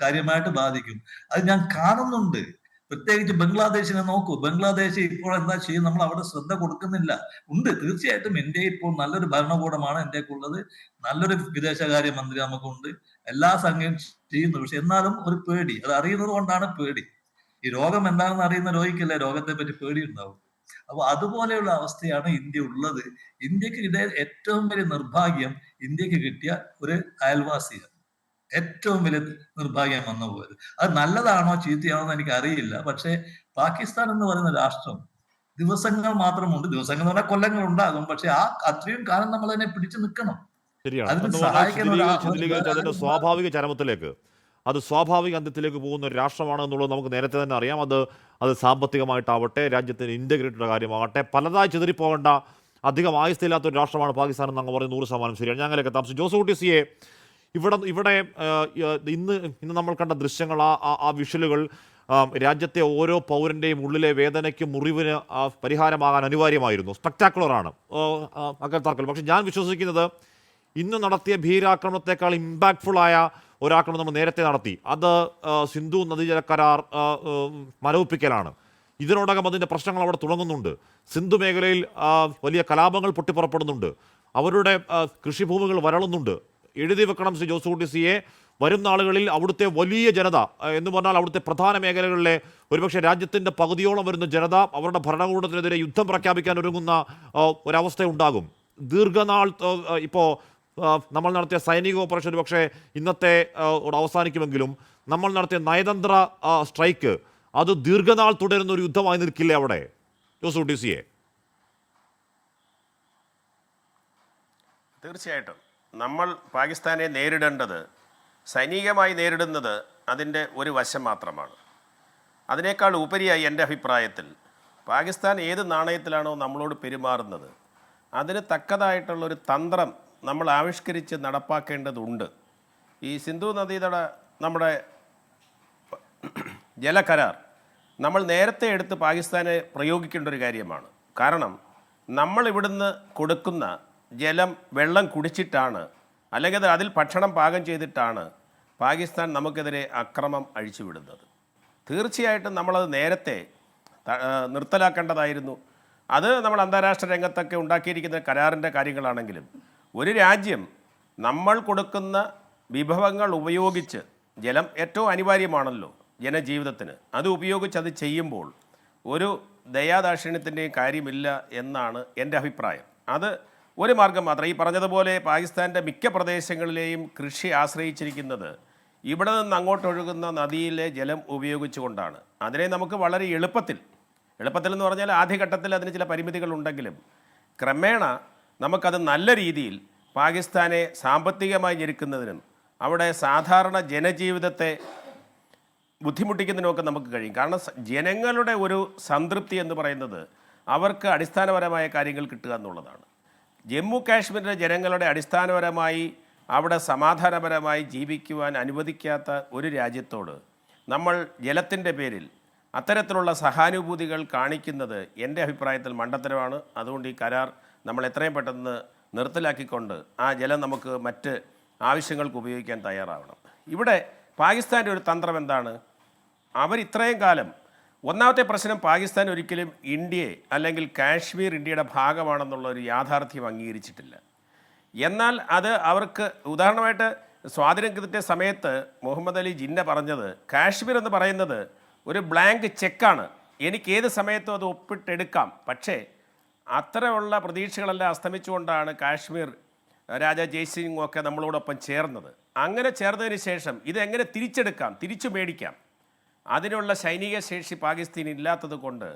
കാര്യമായിട്ട് ബാധിക്കും. അത് ഞാൻ കാണുന്നുണ്ട്. പ്രത്യേകിച്ച് ബംഗ്ലാദേശിനെ നോക്കൂ. ബംഗ്ലാദേശ് ഇപ്പോൾ എന്താ ചെയ്യും? നമ്മൾ അവിടെ ശ്രദ്ധ കൊടുക്കുന്നില്ല. ഉണ്ട്, തീർച്ചയായിട്ടും ഇന്ത്യ ഇപ്പോൾ നല്ലൊരു ഭരണകൂടമാണ് ഇന്ത്യക്കുള്ളത്. നല്ലൊരു വിദേശകാര്യമന്ത്രി നമുക്കുണ്ട്. എല്ലാ സംഘവും ചെയ്യുന്നു. പക്ഷെ എന്നാലും ഒരു പേടി, അത് അറിയുന്നത് കൊണ്ടാണ് പേടി. ഈ രോഗം എന്താണെന്ന് അറിയുന്ന രോഗിക്കല്ലേ രോഗത്തെ പറ്റി പേടി ഉണ്ടാവും. അപ്പൊ അതുപോലെയുള്ള അവസ്ഥയാണ് ഇന്ത്യ ഉള്ളത്. ഇന്ത്യക്ക് ഇതേ ഏറ്റവും വലിയ നിർഭാഗ്യം ഇന്ത്യക്ക് കിട്ടിയ ഒരു അയൽവാസിയാണ്. ഏറ്റവും വലിയ നിർഭാഗ്യം വന്നു പോയത്. അത് നല്ലതാണോ ചീത്തയാണോ എന്ന് എനിക്ക് അറിയില്ല. പക്ഷെ പാകിസ്ഥാൻ എന്ന് പറയുന്ന രാഷ്ട്രം ദിവസങ്ങൾ മാത്രമുണ്ട്. ദിവസങ്ങൾ എന്ന് പറഞ്ഞാൽ കൊല്ലങ്ങൾ ഉണ്ടാകും. പക്ഷെ അത്രയും കാലം നമ്മൾ അതിനെ പിടിച്ചു നിൽക്കണം. ശരിയാണ്. അതിന് എന്ന് സഹായിക്കുന്ന പറഞ്ഞാൽ ശിഥിലീകരിച്ച് അതിന്റെ സ്വാഭാവിക ചരമത്തിലേക്ക്, അത് സ്വാഭാവിക അന്ത്യത്തിലേക്ക് പോകുന്ന ഒരു രാഷ്ട്രമാണ് എന്നുള്ളത് നമുക്ക് നേരത്തെ തന്നെ അറിയാം. അത് സാമ്പത്തികമായിട്ടാവട്ടെ, രാജ്യത്തിന് ഇൻ്റഗ്രേറ്റഡ് കാര്യമാകട്ടെ, പലതായി ചിതറിപ്പോകേണ്ട അധികം ആയുസ്ഥയില്ലാത്ത ഒരു രാഷ്ട്രമാണ് പാകിസ്ഥാൻ എന്ന് അങ്ങ് പറയുന്നത് 100% ശരിയാണ്. ഞാൻ അങ്ങനെയൊക്കെ താമസിച്ചു. ജോസ് കുട്ടി സിയെ, ഇവിടെ ഇന്ന് നമ്മൾ കണ്ട ദൃശ്യങ്ങൾ, ആ വിഷ്വലുകൾ രാജ്യത്തെ ഓരോ പൗരൻ്റെയും ഉള്ളിലെ വേദനയ്ക്ക്, മുറിവിന് പരിഹാരമാകാൻ അനിവാര്യമായിരുന്നു. സ്പെക്ടാക്കുലറാണ് അകത്താക്കൽ. പക്ഷെ ഞാൻ വിശ്വസിക്കുന്നത് ഇന്ന് നടത്തിയ ഭീകരാക്രമണത്തെക്കാൾ ഇമ്പാക്ട്ഫുള്ളായ ഒരാക്രമണം നമ്മൾ നേരത്തെ നടത്തി. അത് സിന്ധു നദീജല കരാർ മരവിപ്പിക്കലാണ്. ഇതിനോടകം അതിൻ്റെ പ്രശ്നങ്ങൾ അവിടെ തുടങ്ങുന്നുണ്ട്. സിന്ധു മേഖലയിൽ വലിയ കലാപങ്ങൾ പൊട്ടിപ്പുറപ്പെടുന്നുണ്ട്. അവരുടെ കൃഷിഭൂമികൾ വരളുന്നുണ്ട്. എഴുതി വെക്കണം ശ്രീ ജോസ് കുട്ടി സിയെ, വരും നാളുകളിൽ അവിടുത്തെ വലിയ ജനത എന്ന് പറഞ്ഞാൽ അവിടുത്തെ പ്രധാന മേഖലകളിലെ ഒരുപക്ഷെ രാജ്യത്തിൻ്റെ പകുതിയോളം വരുന്ന ജനത അവരുടെ ഭരണകൂടത്തിനെതിരെ യുദ്ധം പ്രഖ്യാപിക്കാൻ ഒരുങ്ങുന്ന ഒരവസ്ഥയുണ്ടാകും. ദീർഘനാൾ ഇപ്പോൾ നമ്മൾ നടത്തിയ സൈനിക ഓപ്പറേഷൻ പക്ഷേ ഇന്നത്തെ അവസാനിക്കുമെങ്കിലും നമ്മൾ നടത്തിയ നയതന്ത്ര സ്ട്രൈക്ക് അത് ദീർഘനാൾ തുടരുന്ന ഒരു യുദ്ധമായി നിൽക്കില്ലേ അവിടെ ജോസ് കുട്ടി സിയെ? തീർച്ചയായിട്ടും നമ്മൾ പാകിസ്ഥാനെ നേരിടേണ്ടത് സൈനികമായി നേരിടുന്നത് അതിൻ്റെ ഒരു വശം മാത്രമാണ്. അതിനേക്കാൾ ഉപരിയായി എൻ്റെ അഭിപ്രായത്തിൽ പാകിസ്ഥാൻ ഏത് നാണയത്തിലാണോ നമ്മളോട് പെരുമാറുന്നത് അതിന് തക്കതായിട്ടുള്ളൊരു തന്ത്രം നമ്മൾ ആവിഷ്കരിച്ച് നടപ്പാക്കേണ്ടതുണ്ട്. ഈ സിന്ധു നദീതട നമ്മുടെ ജലകരാർ നമ്മൾ നേരത്തെ എടുത്ത് പാകിസ്ഥാനെ പ്രയോഗിക്കേണ്ട ഒരു കാര്യമാണ്. കാരണം നമ്മൾ ഇവിടുന്ന് കൊടുക്കുന്ന വെള്ളം കുടിച്ചിട്ടാണ്, അല്ലെങ്കിൽ അതിൽ ഭക്ഷണം പാകം ചെയ്തിട്ടാണ് പാകിസ്ഥാൻ നമുക്കെതിരെ അക്രമം അഴിച്ചുവിടുന്നത്. തീർച്ചയായിട്ടും നമ്മളത് നേരത്തെ നിർത്തലാക്കേണ്ടതായിരുന്നു. അത് നമ്മൾ അന്താരാഷ്ട്ര രംഗത്തൊക്കെ ഉണ്ടാക്കിയിരിക്കുന്ന കരാറിൻ്റെ കാര്യങ്ങളാണെങ്കിലും ഒരു രാജ്യം നമ്മൾ കൊടുക്കുന്ന വിഭവങ്ങൾ ഉപയോഗിച്ച്, ജലം ഏറ്റവും അനിവാര്യമാണല്ലോ ജനജീവിതത്തിന്, അത് ഉപയോഗിച്ച് അത് ചെയ്യുമ്പോൾ ഒരു ദയാദാക്ഷിണ്യത്തിൻ്റെയും കാര്യമില്ല എന്നാണ് എൻ്റെ അഭിപ്രായം. അത് ഒരു മാർഗം മാത്രം. ഈ പറഞ്ഞതുപോലെ പാകിസ്ഥാൻ്റെ മിക്ക പ്രദേശങ്ങളിലെയും കൃഷി ആശ്രയിച്ചിരിക്കുന്നത് ഇവിടെ നിന്ന് അങ്ങോട്ടൊഴുകുന്ന നദിയിലെ ജലം ഉപയോഗിച്ചുകൊണ്ടാണ്. അതിനെ നമുക്ക് വളരെ എളുപ്പത്തിൽ എന്ന് പറഞ്ഞാൽ ആദ്യഘട്ടത്തിൽ അതിന് ചില പരിമിതികളുണ്ടെങ്കിലും ക്രമേണ നമുക്കത് നല്ല രീതിയിൽ പാകിസ്ഥാനെ സാമ്പത്തികമായി ഞെരുക്കുന്നതിനും അവിടെ സാധാരണ ജനജീവിതത്തെ ബുദ്ധിമുട്ടിക്കുന്നതിനുമൊക്കെ നമുക്ക് കഴിയും. കാരണം ജനങ്ങളുടെ ഒരു സംതൃപ്തി എന്ന് പറയുന്നത് അവർക്ക് അടിസ്ഥാനപരമായ കാര്യങ്ങൾ കിട്ടുക എന്നുള്ളതാണ്. ജമ്മു കാശ്മീരിലെ ജനങ്ങളുടെ അടിസ്ഥാനപരമായി അവിടെ സമാധാനപരമായി ജീവിക്കുവാൻ അനുവദിക്കാത്ത ഒരു രാജ്യത്തോട് നമ്മൾ ജലത്തിൻ്റെ പേരിൽ അത്തരത്തിലുള്ള സഹാനുഭൂതികൾ കാണിക്കുന്നത് എൻ്റെ അഭിപ്രായത്തിൽ മണ്ടത്തരമാണ്. അതുകൊണ്ട് ഈ കരാർ നമ്മൾ എത്രയും പെട്ടെന്ന് നിർത്തലാക്കിക്കൊണ്ട് ആ ജലം നമുക്ക് മറ്റ് ആവശ്യങ്ങൾക്ക് ഉപയോഗിക്കാൻ തയ്യാറാവണം. ഇവിടെ പാകിസ്ഥാൻ്റെ ഒരു തന്ത്രം എന്താണ്? ഇത്രയും കാലം ഒന്നാമത്തെ പ്രശ്നം, പാകിസ്ഥാൻ ഒരിക്കലും ഇന്ത്യയെ അല്ലെങ്കിൽ കാശ്മീർ ഇന്ത്യയുടെ ഭാഗമാണെന്നുള്ള ഒരു യാഥാർത്ഥ്യം അംഗീകരിച്ചിട്ടില്ല. എന്നാൽ അത് അവർക്ക് ഉദാഹരണമായിട്ട് സ്വാതന്ത്ര്യം കിട്ടിയ സമയത്ത് മുഹമ്മദ് അലി ജിന്ന പറഞ്ഞത് കാശ്മീർ എന്ന് പറയുന്നത് ഒരു ബ്ലാങ്ക് ചെക്കാണ്, എനിക്ക് ഏത് സമയത്തും അത് ഒപ്പിട്ടെടുക്കാം. പക്ഷേ അത്തരമുള്ള പ്രതീക്ഷകളെല്ലാം അസ്തമിച്ചുകൊണ്ടാണ് കാശ്മീർ രാജാ ജയ്സിംഗ് ഒക്കെ നമ്മളോടൊപ്പം ചേർന്നത്. അങ്ങനെ ചേർന്നതിന് ശേഷം ഇതെങ്ങനെ തിരിച്ചെടുക്കാം, തിരിച്ചു മേടിക്കാം, അതിനുള്ള സൈനിക ശേഷി പാകിസ്ഥാൻ ഇല്ലാത്തത് കൊണ്ട്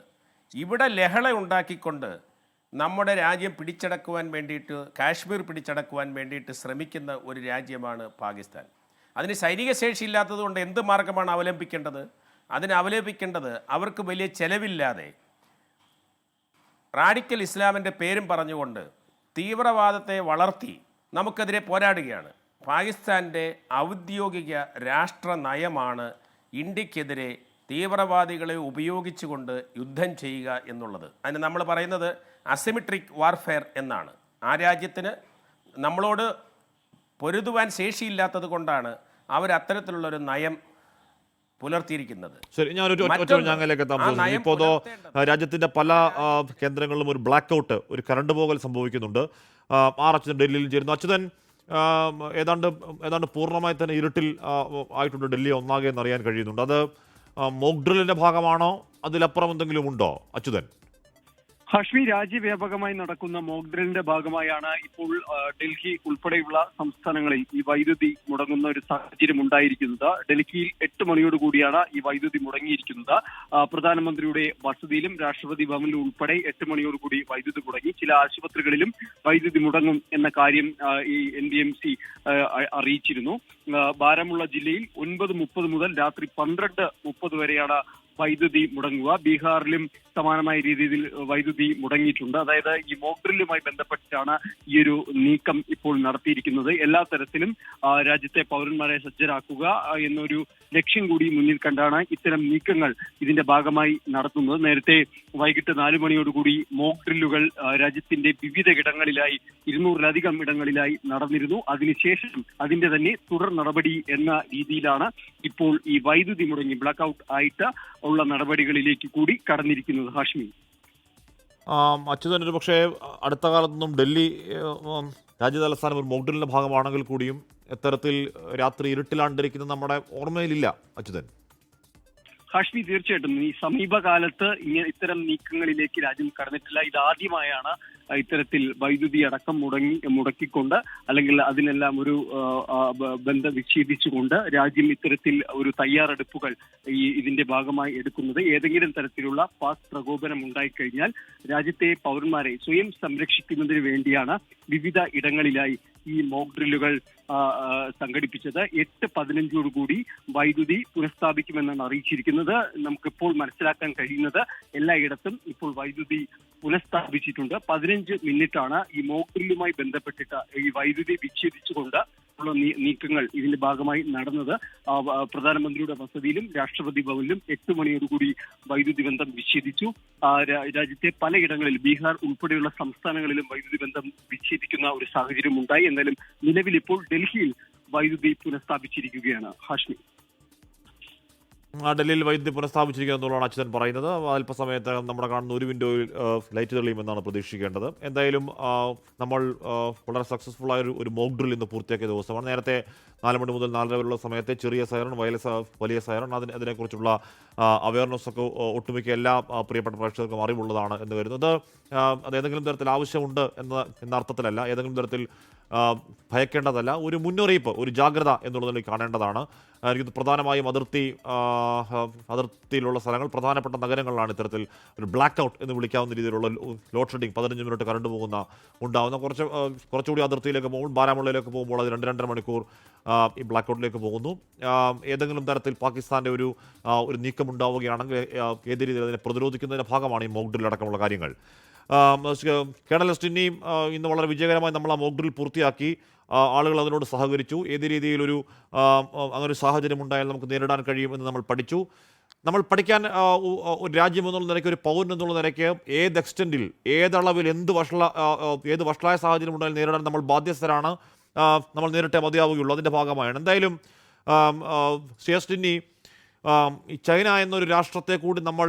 ഇവിടെ ലഹള ഉണ്ടാക്കിക്കൊണ്ട് നമ്മുടെ രാജ്യം പിടിച്ചടക്കുവാൻ വേണ്ടിയിട്ട്, കാശ്മീർ പിടിച്ചടക്കുവാൻ വേണ്ടിയിട്ട് ശ്രമിക്കുന്ന ഒരു രാജ്യമാണ് പാകിസ്ഥാൻ. അതിന് സൈനിക ശേഷി ഇല്ലാത്തതുകൊണ്ട് എന്ത് മാർഗമാണ് അവലംബിക്കേണ്ടത്? അവലംബിക്കേണ്ടത് അവർക്ക് വലിയ ചെലവില്ലാതെ റാഡിക്കൽ ഇസ്ലാമിൻ്റെ പേരും പറഞ്ഞുകൊണ്ട് തീവ്രവാദത്തെ വളർത്തി നമുക്കെതിരെ പോരാടുകയാണ്. പാകിസ്ഥാൻ്റെ ഔദ്യോഗിക രാഷ്ട്ര നയമാണ് ഇന്ത്യക്കെതിരെ തീവ്രവാദികളെ ഉപയോഗിച്ചുകൊണ്ട് യുദ്ധം ചെയ്യുക എന്നുള്ളത്. അതിന് നമ്മൾ പറയുന്നത് അസിമെട്രിക് വാർഫെയർ എന്നാണ്. ആ രാജ്യത്തിന് നമ്മളോട് പൊരുതുവാൻ ശേഷിയില്ലാത്തത് കൊണ്ടാണ് അവരത്തരത്തിലുള്ളൊരു നയം പുലർത്തിയിരിക്കുന്നത്. ശരി, ഞാനൊരു ഞങ്ങളിലേക്ക് എത്താം. ഇപ്പോൾ രാജ്യത്തിൻ്റെ പല കേന്ദ്രങ്ങളിലും ഒരു ബ്ലാക്ക് ഔട്ട്, ഒരു കറണ്ട് പോകൽ സംഭവിക്കുന്നുണ്ട്. അച്യുതൻ ഡൽഹിയിൽ ചേരുന്നു. അച്യുതൻ, ഏതാണ്ട് പൂർണ്ണമായി തന്നെ ഇരുട്ടിൽ ആയിട്ടുണ്ട് ഡൽഹി ഒന്നാകെ എന്നറിയാൻ കഴിയുന്നുണ്ട്. അത് മോക്ക് ഡ്രില്ലിൻ്റെ ഭാഗമാണോ, അതിലപ്പുറം എന്തെങ്കിലും ഉണ്ടോ അച്യുതൻ? ഹാഷ്മി, രാജ്യവ്യാപകമായി നടക്കുന്ന മോക്ക് ഡ്രില്ലിന്റെ ഭാഗമായാണ് ഇപ്പോൾ ഡൽഹി ഉൾപ്പെടെയുള്ള സംസ്ഥാനങ്ങളിൽ ഈ വൈദ്യുതി മുടങ്ങുന്ന ഒരു സാഹചര്യം ഉണ്ടായിരിക്കുന്നത്. ഡൽഹിയിൽ 8 മണിയോടുകൂടിയാണ് ഈ വൈദ്യുതി മുടങ്ങിയിരിക്കുന്നത്. പ്രധാനമന്ത്രിയുടെ വസതിയിലും രാഷ്ട്രപതി ഭവനിലും ഉൾപ്പെടെ 8 മണിയോടുകൂടി വൈദ്യുതി മുടങ്ങി. ചില ആശുപത്രികളിലും വൈദ്യുതി മുടങ്ങും എന്ന കാര്യം ഈ NDMC അറിയിച്ചിരുന്നു. ബാരാമുള്ള ജില്ലയിൽ 9:30 മുതൽ രാത്രി 12:30 വരെയാണ് വൈദ്യുതി മുടങ്ങുക. ബീഹാറിലും സമാനമായ രീതിയിൽ വൈദ്യുതി മുടങ്ങിയിട്ടുണ്ട്. അതായത് ഈ മോക്ക് ഡ്രില്ലുമായി ബന്ധപ്പെട്ടാണ് ഈ ഒരു നീക്കം ഇപ്പോൾ നടത്തിയിരിക്കുന്നത്. എല്ലാ തരത്തിലും രാജ്യത്തെ പൗരന്മാരെ സജ്ജരാക്കുക എന്നൊരു ലക്ഷ്യം കൂടി മുന്നിൽ കണ്ടാണ് ഇത്തരം നീക്കങ്ങൾ ഇതിന്റെ ഭാഗമായി നടത്തുന്നത്. നേരത്തെ വൈകിട്ട് 4 മണിയോടുകൂടി മോക്ക് ഡ്രില്ലുകൾ രാജ്യത്തിന്റെ വിവിധ ഇടങ്ങളിലായി 200-ലധികം ഇടങ്ങളിലായി നടന്നിരുന്നു. അതിനുശേഷം അതിന്റെ തന്നെ തുടർ നടപടി എന്ന രീതിയിലാണ് ഇപ്പോൾ ഈ വൈദ്യുതി മുടങ്ങി ബ്ലാക്ക് ഔട്ട് ആയിട്ട് ഉള്ള നടപടികളിലേക്ക് കൂടി കടന്നിരിക്കുന്നത്. ഹാഷ്മി, അച്യുതൻ, ഒരു പക്ഷേ അടുത്ത കാലത്തൊന്നും ഡൽഹി രാജ്യതലസ്ഥാനം ഒരു മോക്ക് ഡ്രില്ലിൻ്റെ ഭാഗമാണെങ്കിൽ കൂടിയും ഇത്തരത്തിൽ രാത്രി ഇരുട്ടിലാണ്ടിരിക്കുന്നത് നമ്മുടെ ഓർമ്മയിലില്ല അച്യുതൻ. ഹാഷ്മി, തീർച്ചയായിട്ടും ഈ സമീപകാലത്ത് ഇത്തരം നീക്കങ്ങളിലേക്ക് രാജ്യം കടന്നിട്ടില്ല. ഇതാദ്യമായാണ് ഇത്തരത്തിൽ വൈദ്യുതി അടക്കം മുടക്കിക്കൊണ്ട് അല്ലെങ്കിൽ അതിനെല്ലാം ഒരു ബന്ധം വിച്ഛേദിച്ചുകൊണ്ട് രാജ്യം ഇത്തരത്തിൽ ഒരു തയ്യാറെടുപ്പുകൾ ഇതിന്റെ ഭാഗമായി എടുക്കുന്നത്. ഏതെങ്കിലും തരത്തിലുള്ള പാക് പ്രകോപനം ഉണ്ടായിക്കഴിഞ്ഞാൽ രാജ്യത്തെ പൗരന്മാരെ സ്വയം സംരക്ഷിക്കുന്നതിന് വേണ്ടിയാണ് വിവിധ ഇടങ്ങളിലായി ഈ മോക്ക് ഡ്രില്ലുകൾ സംഘടിപ്പിച്ചത്. 8:15 വൈദ്യുതി പുനഃസ്ഥാപിക്കുമെന്നാണ് അറിയിച്ചിരിക്കുന്നത്. നമുക്കിപ്പോൾ മനസ്സിലാക്കാൻ കഴിയുന്നത് എല്ലായിടത്തും ഇപ്പോൾ വൈദ്യുതി പുനഃസ്ഥാപിച്ചിട്ടുണ്ട്. 15 മിനിറ്റാണ് ഈ മോക്ക് ഡ്രില്ലുമായി ബന്ധപ്പെട്ടിട്ട് ഈ വൈദ്യുതി വിച്ഛേദിച്ചുകൊണ്ട് ഉള്ള നീക്കങ്ങൾ ഇതിന്റെ ഭാഗമായി നടന്നത്. പ്രധാനമന്ത്രിയുടെ വസതിയിലും രാഷ്ട്രപതി ഭവനിലും 8 മണിയോടുകൂടി വൈദ്യുതി ബന്ധം വിച്ഛേദിച്ചു. രാജ്യത്തെ പലയിടങ്ങളിൽ ബീഹാർ ഉൾപ്പെടെയുള്ള സംസ്ഥാനങ്ങളിലും വൈദ്യുതി ബന്ധം വിച്ഛേദിക്കുന്ന ഒരു സാഹചര്യം ഉണ്ടായി. എന്നാലും നിലവിൽ ഇപ്പോൾ ഡൽഹിയിൽ വൈദ്യുതി പുനഃസ്ഥാപിച്ചിരിക്കുകയാണ്. ഹാഷ്മി, ഡൽഹിയിൽ വൈദ്യുതി പുനഃസ്ഥാപിച്ചിരിക്കുക എന്നുള്ളതാണ് അച്യുതൻ പറയുന്നത്. അല്പസമയത്ത് നമ്മുടെ കാണുന്ന ഒരു വിൻഡോയിൽ ലൈറ്റ് തെളിയുമെന്നാണ് പ്രതീക്ഷിക്കേണ്ടത്. എന്തായാലും നമ്മൾ വളരെ സക്സസ്ഫുൾ ആയ ഒരു മോക്ക് ഡ്രിൽ ഇന്ന് പൂർത്തിയാക്കിയ ദിവസമാണ്. നേരത്തെ 4 മണി മുതൽ 4:30 വരെയുള്ള സമയത്തെ ചെറിയ സൈറൺ, വലിയ സൈറൺ, അതിനെക്കുറിച്ചുള്ള അവയർനെസ് ഒക്കെ ഒട്ടുമിക്ക എല്ലാ പ്രിയപ്പെട്ട പ്രേക്ഷകർക്കും അറിവുള്ളതാണ് എന്ന് കരുതുന്നത്. അത് ഏതെങ്കിലും തരത്തിൽ ആവശ്യമുണ്ട് എന്ന അർത്ഥത്തിലല്ല, ഏതെങ്കിലും തരത്തിൽ ഭയക്കേണ്ടതല്ല, ഒരു മുന്നറിയിപ്പ്, ഒരു ജാഗ്രത എന്നുള്ളതിൽ കാണേണ്ടതാണ്. എനിക്ക് പ്രധാനമായും അതിർത്തിയിലുള്ള സ്ഥലങ്ങൾ, പ്രധാനപ്പെട്ട നഗരങ്ങളിലാണ് ഇത്തരത്തിൽ ഒരു ബ്ലാക്ക് ഔട്ട് എന്ന് വിളിക്കാവുന്ന രീതിയിലുള്ള ലോഡ് ഷെഡിങ്, 15 മിനിറ്റ് കറണ്ട് ഉണ്ടാകുന്ന കുറച്ചുകൂടി അതിർത്തിയിലേക്ക് പോകുമ്പോൾ, ബാരാമുള്ളയിലേക്ക് പോകുമ്പോൾ അത് 2-2.5 മണിക്കൂർ ഈ ബ്ലാക്ക് ഔട്ടിലേക്ക് പോകുന്നു. ഏതെങ്കിലും തരത്തിൽ പാകിസ്ഥാൻ്റെ ഒരു നീക്കം ഉണ്ടാവുകയാണെങ്കിൽ ഏത് രീതിയിൽ അതിനെ പ്രതിരോധിക്കുന്നതിൻ്റെ ഭാഗമാണ് ഈ മോക്ക് ഡ്രിൽ അടക്കമുള്ള കാര്യങ്ങൾ. കേണൽ എസ്റ്റിനി, ഇന്ന് വളരെ വിജയകരമായി നമ്മൾ ആ മോക്ക് ഡ്രിൽ പൂർത്തിയാക്കി. ആളുകൾ അതിനോട് സഹകരിച്ചു. ഏത് രീതിയിലൊരു അങ്ങനൊരു സാഹചര്യം ഉണ്ടായാൽ നമുക്ക് നേരിടാൻ കഴിയുമെന്ന് നമ്മൾ പഠിച്ചു. നമ്മൾ പഠിക്കാൻ ഒരു രാജ്യം എന്നുള്ള നിലയ്ക്ക്, ഒരു പൗരൻ എന്നുള്ള നിലയ്ക്ക് ഏത് എക്സ്റ്റെൻറ്റിൽ, ഏതളവിൽ, ഏത് വഷളായ സാഹചര്യം ഉണ്ടായാലും നേരിടാൻ നമ്മൾ ബാധ്യസ്ഥരാണ്. നമ്മൾ നേരിട്ടേ മതിയാവുകയുള്ളൂ. അതിൻ്റെ ഭാഗമായാണ്. എന്തായാലും എസ്റ്റിനി, ഈ ചൈന എന്നൊരു രാഷ്ട്രത്തെ കൂടി നമ്മൾ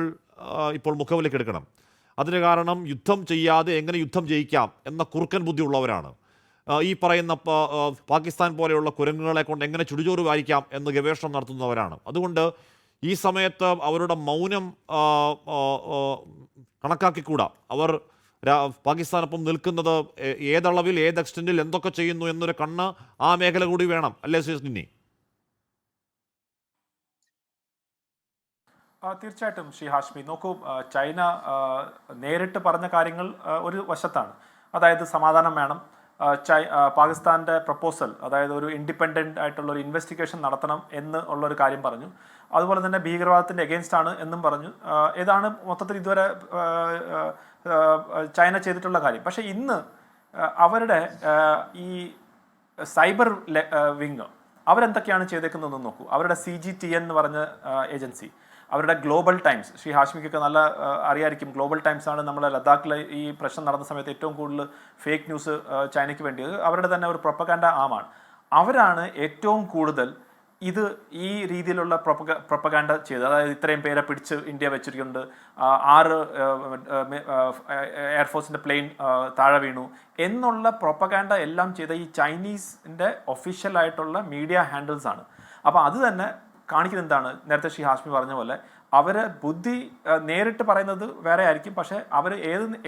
ഇപ്പോൾ മുഖവിലേക്ക് എടുക്കണം. അതിന് കാരണം യുദ്ധം ചെയ്യാതെ എങ്ങനെ യുദ്ധം ജയിക്കാം എന്ന കുറുക്കൻ ബുദ്ധിയുള്ളവരാണ്. ഈ പറയുന്ന പാകിസ്ഥാൻ പോലെയുള്ള കുരങ്ങുകളെ കൊണ്ട് എങ്ങനെ ചുടുചോറ് വാരിക്കാം എന്ന് ഗവേഷണം നടത്തുന്നവരാണ്. അതുകൊണ്ട് ഈ സമയത്ത് അവരുടെ മൗനം കണക്കാക്കിക്കൂടാ. അവർ പാകിസ്ഥാനൊപ്പം നിൽക്കുന്നത് ഏതളവിൽ, ഏത് എക്സ്റ്റെൻറ്റിൽ എന്തൊക്കെ ചെയ്യുന്നു എന്നൊരു കണ്ണ് ആ മേഖല കൂടി വേണം, അല്ലേ സുനി? തീർച്ചയായിട്ടും ശ്രീ ഹാഷ്മി, നോക്കൂ, ചൈന നേരിട്ട് പറഞ്ഞ കാര്യങ്ങൾ ഒരു വശത്താണ്. അതായത് സമാധാനം വേണം, പാകിസ്ഥാൻ്റെ പ്രപ്പോസൽ, അതായത് ഒരു ഇൻഡിപെൻഡൻ്റ് ആയിട്ടുള്ള ഒരു ഇൻവെസ്റ്റിഗേഷൻ നടത്തണം എന്ന് ഉള്ളൊരു കാര്യം പറഞ്ഞു. അതുപോലെ തന്നെ ഭീകരവാദത്തിൻ്റെ എഗെയിൻസ്റ്റ് ആണ് എന്നും പറഞ്ഞു. ഇതാണ് മൊത്തത്തിൽ ഇതുവരെ ചൈന ചെയ്തിട്ടുള്ള കാര്യം. പക്ഷേ ഇന്ന് അവരുടെ ഈ സൈബർ വിങ് അവരെന്തൊക്കെയാണ് ചെയ്തേക്കുന്നതെന്ന് നോക്കൂ. അവരുടെ CGTN എന്ന് പറഞ്ഞ ഏജൻസി, അവരുടെ ഗ്ലോബൽ ടൈംസ്, ശ്രീ ഹാഷ്മിക്കൊക്കെ നല്ല അറിയായിരിക്കും, ഗ്ലോബൽ ടൈംസ് ആണ് നമ്മളെ ലഡാക്കിൽ ഈ പ്രശ്നം നടന്ന സമയത്ത് ഏറ്റവും കൂടുതൽ ഫേക്ക് ന്യൂസ് ചൈനയ്ക്ക് വേണ്ടി, അവരുടെ തന്നെ ഒരു പ്രൊപ്പഗാൻഡ ആമാണ്. അവരാണ് ഏറ്റവും കൂടുതൽ ഇത് ഈ രീതിയിലുള്ള പ്രൊപ്പഗാൻഡ ചെയ്ത്, അതായത് ഇത്രയും പേരെ പിടിച്ച് ഇന്ത്യ വെച്ചിട്ടുണ്ട്, 6 എയർഫോഴ്സിൻ്റെ പ്ലെയിൻ താഴെ വീണു എന്നുള്ള പ്രൊപ്പഗാൻഡ എല്ലാം ചെയ്ത ഈ ചൈനീസിൻ്റെ ഒഫീഷ്യലായിട്ടുള്ള മീഡിയ ഹാൻഡിൽസ് ആണ്. അപ്പോൾ അത് തന്നെ കാണിക്കുന്നത് എന്താണ്, നേരത്തെ ശ്രീ ഹാഷ്മി പറഞ്ഞ പോലെ അവർ ബുദ്ധി നേരിട്ട് പറയുന്നത് വേറെ ആയിരിക്കും, പക്ഷേ അവർ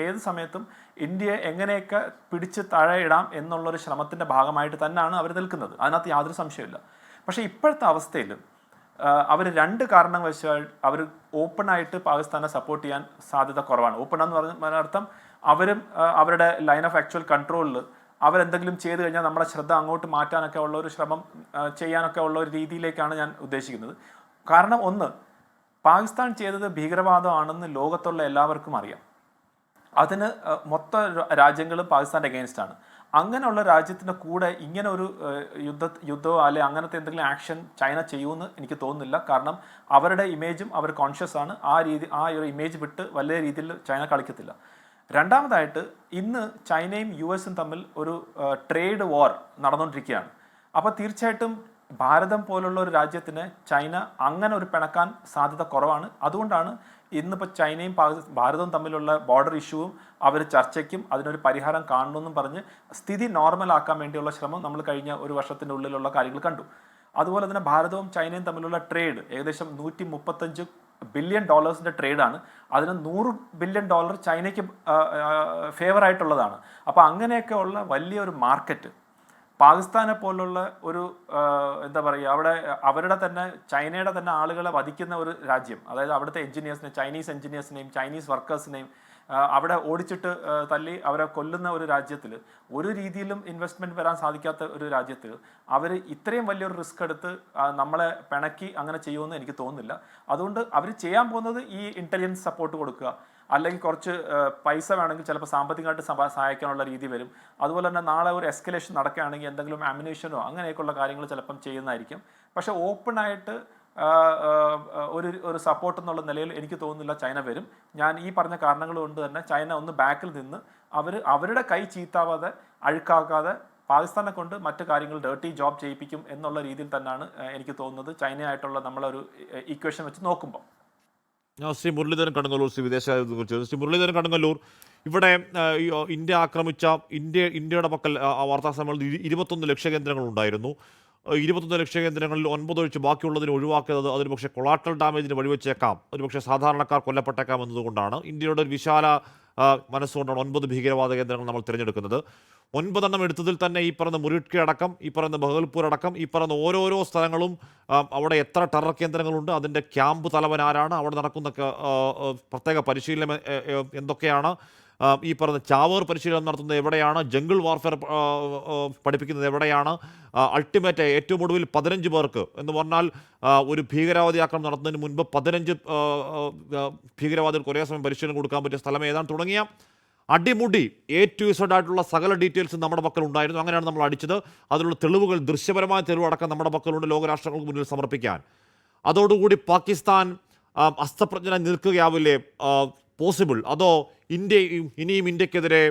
ഏത് സമയത്തും ഇന്ത്യയെ എങ്ങനെയൊക്കെ പിടിച്ച് താഴെ ഇടാം എന്നുള്ളൊരു ശ്രമത്തിൻ്റെ ഭാഗമായിട്ട് തന്നെയാണ് അവർ നിൽക്കുന്നത്. അതിനകത്ത് യാതൊരു സംശയമില്ല. പക്ഷേ ഇപ്പോഴത്തെ അവസ്ഥയിൽ അവർ 2 കാരണം വെച്ചാൽ അവർ ഓപ്പണായിട്ട് പാകിസ്ഥാനെ സപ്പോർട്ട് ചെയ്യാൻ സാധ്യത കുറവാണ്. ഓപ്പൺ എന്ന് പറഞ്ഞ അർത്ഥം അവരും അവരുടെ ലൈൻ ഓഫ് ആക്ച്വൽ കൺട്രോളിൽ അവരെന്തെങ്കിലും ചെയ്തു കഴിഞ്ഞാൽ നമ്മുടെ ശ്രദ്ധ അങ്ങോട്ട് മാറ്റാനൊക്കെ ഉള്ള ഒരു ശ്രമം ചെയ്യാനൊക്കെ ഉള്ള ഒരു രീതിയിലേക്കാണ് ഞാൻ ഉദ്ദേശിക്കുന്നത്. കാരണം ഒന്ന്, പാകിസ്ഥാൻ ചെയ്തത് ഭീകരവാദമാണെന്ന് ലോകത്തുള്ള എല്ലാവർക്കും അറിയാം. അതിന് മൊത്തം രാജ്യങ്ങളും പാകിസ്ഥാൻ്റെ അഗെയിൻസ്റ്റ് ആണ്. അങ്ങനെയുള്ള രാജ്യത്തിൻ്റെ കൂടെ ഇങ്ങനെ ഒരു യുദ്ധമോ അല്ലെ അങ്ങനത്തെ എന്തെങ്കിലും ആക്ഷൻ ചൈന ചെയ്യുമെന്ന് എനിക്ക് തോന്നുന്നില്ല. കാരണം അവരുടെ ഇമേജും അവർ കോൺഷ്യസ് ആണ്. ആ ഒരു ഇമേജ് വിട്ട് വലിയ രീതിയിൽ ചൈന കളിക്കത്തില്ല. രണ്ടാമതായിട്ട്, ഇന്ന് ചൈനയും US തമ്മിൽ ഒരു ട്രേഡ് വാർ നടന്നുകൊണ്ടിരിക്കുകയാണ്. അപ്പോൾ തീർച്ചയായിട്ടും ഭാരതം പോലുള്ള ഒരു രാജ്യത്തിന് ചൈന അങ്ങനെ ഒരു പിണക്കാൻ സാധ്യത കുറവാണ്. അതുകൊണ്ടാണ് ഇന്നിപ്പോൾ ചൈനയും ഭാരതവും തമ്മിലുള്ള ബോർഡർ ഇഷ്യൂവും അവർ ചർച്ചയ്ക്കും അതിനൊരു പരിഹാരം കാണണമെന്നും പറഞ്ഞ് സ്ഥിതി നോർമലാക്കാൻ വേണ്ടിയുള്ള ശ്രമം നമ്മൾ കഴിഞ്ഞ ഒരു വർഷത്തിൻ്റെ ഉള്ളിലുള്ള കാര്യങ്ങൾ കണ്ടു. അതുപോലെ തന്നെ ഭാരതവും ചൈനയും തമ്മിലുള്ള ട്രേഡ് ഏകദേശം $135 ബില്യൺ ട്രേഡാണ്. അതിന് $100 ബില്യൺ ചൈനയ്ക്ക് ഫേവറായിട്ടുള്ളതാണ്. അപ്പോൾ അങ്ങനെയൊക്കെ ഉള്ള വലിയൊരു മാർക്കറ്റ് പാകിസ്ഥാനെ പോലുള്ള ഒരു എന്താ പറയുക, അവരുടെ തന്നെ ചൈനയുടെ തന്നെ ആളുകളെ വധിക്കുന്ന ഒരു രാജ്യം, അതായത് അവിടുത്തെ ചൈനീസ് എഞ്ചിനീയേഴ്സിനെയും ചൈനീസ് വർക്കേഴ്സിനെയും അവിടെ ഓടിച്ചിട്ട് തല്ലി അവരെ കൊല്ലുന്ന ഒരു രാജ്യത്തിൽ, ഒരു രീതിയിലും ഇൻവെസ്റ്റ്മെൻറ്റ് വരാൻ സാധിക്കാത്ത ഒരു രാജ്യത്തിൽ അവർ ഇത്രയും വലിയൊരു റിസ്ക് എടുത്ത് നമ്മളെ പിണക്കി അങ്ങനെ ചെയ്യുമെന്ന് എനിക്ക് തോന്നുന്നില്ല. അതുകൊണ്ട് അവർ ചെയ്യാൻ പോകുന്നത് ഈ ഇൻ്റലിജൻസ് സപ്പോർട്ട് കൊടുക്കുക, അല്ലെങ്കിൽ കുറച്ച് പൈസ വേണമെങ്കിൽ ചിലപ്പോൾ സാമ്പത്തികമായിട്ട് സഹായിക്കാനുള്ള രീതി വരും. അതുപോലെ തന്നെ നാളെ ഒരു എസ്കലേഷൻ നടക്കുകയാണെങ്കിൽ എന്തെങ്കിലും ആമിനേഷനോ അങ്ങനെയൊക്കെയുള്ള കാര്യങ്ങൾ ചിലപ്പം ചെയ്യുന്നതായിരിക്കും. പക്ഷേ ഓപ്പണായിട്ട് ഒരു സപ്പോർട്ട് എന്നുള്ള നിലയിൽ എനിക്ക് തോന്നുന്നില്ല ചൈന വരും. ഞാൻ ഈ പറഞ്ഞ കാരണങ്ങൾ കൊണ്ട് തന്നെ ചൈന ഒന്ന് ബാക്കിൽ നിന്ന് അവരുടെ കൈ ചീത്താവാതെ അഴുക്കാക്കാതെ പാകിസ്ഥാനെ കൊണ്ട് മറ്റു കാര്യങ്ങൾ ഡേർട്ടി ജോബ് ചെയ്യിപ്പിക്കും എന്നുള്ള രീതിയിൽ തന്നെയാണ് എനിക്ക് തോന്നുന്നത് ചൈനയായിട്ടുള്ള നമ്മളൊരു ഇക്വേഷൻ വെച്ച് നോക്കുമ്പോൾ. ശ്രീ മുരളീധരൻ കടുങ്ങല്ലൂർ, ശ്രീ വിദേശകാര്യത്തെക്കുറിച്ച്. ശ്രീ മുരളീധരൻ കടുങ്ങല്ലൂർ, ഇവിടെ ഇന്ത്യ ആക്രമിച്ച ഇന്ത്യയുടെ പക്കൽ വാർത്താ സമ്മേളനത്തിൽ 21 ലക്ഷ്യകേന്ദ്രങ്ങൾ ഉണ്ടായിരുന്നു. 21 ലക്ഷ്യകേന്ദ്രങ്ങളിൽ 9 ഒഴിച്ച് ബാക്കിയുള്ളതിന് ഒഴിവാക്കിയത് അതിന് പക്ഷേ കൊളാട്രൽ ഡാമേജിന് വഴിവെച്ചേക്കാം, ഒരുപക്ഷെ സാധാരണക്കാർ കൊല്ലപ്പെട്ടേക്കാം എന്നതുകൊണ്ടാണ്. ഇന്ത്യയുടെ ഒരു വിശാല മനസ്സുകൊണ്ടാണ് 9 ഭീകരവാദ കേന്ദ്രങ്ങൾ നമ്മൾ തിരഞ്ഞെടുക്കുന്നത്. 9 എണ്ണം എടുത്തതിൽ തന്നെ ഈ പറയുന്ന മുറിഡ്ക അടക്കം, ഈ പറയുന്ന ബഹൽപൂർ അടക്കം, ഈ പറയുന്ന ഓരോരോ സ്ഥലങ്ങളും അവിടെ എത്ര ടെറർ കേന്ദ്രങ്ങളുണ്ട്, അതിൻ്റെ ക്യാമ്പ് തലവൻ ആരാണ്, അവിടെ നടക്കുന്ന പ്രത്യേക പരിശീലനം എന്തൊക്കെയാണ്, ഈ പറഞ്ഞ ചാവേർ പരിശീലനം നടത്തുന്നത് എവിടെയാണ്, ജംഗിൾ വാർഫെയർ പഠിപ്പിക്കുന്നത് എവിടെയാണ്, അൾട്ടിമേറ്റ് ഏറ്റവും ഒടുവിൽ 15 പേർക്ക് എന്ന് പറഞ്ഞാൽ ഒരു ഭീകരവാദി ആക്രമണം നടത്തുന്നതിന് മുൻപ് 15 ഭീകരവാദികൾക്ക് ഒരേ സമയം പരിശീലനം കൊടുക്കാൻ പറ്റിയ സ്ഥലം ഏതാണ് തുടങ്ങിയ അടിമുടി A to Z ആയിട്ടുള്ള സകല ഡീറ്റെയിൽസും നമ്മുടെ പക്കൽ ഉണ്ടായിരുന്നു. അങ്ങനെയാണ് നമ്മൾ അടിച്ചത്. അതിലുള്ള തെളിവുകൾ, ദൃശ്യപരമായ തെളിവടക്കം നമ്മുടെ പക്കലുണ്ട് ലോകരാഷ്ട്രങ്ങൾക്ക് മുന്നിൽ സമർപ്പിക്കാൻ. അതോടുകൂടി പാകിസ്ഥാൻ അസ്തപ്രജ്ഞനായി നിൽക്കുകയാവില്ലേ പോസിബിൾ? അതോ ഇനിയും ഇന്ത്യക്കെതിരെ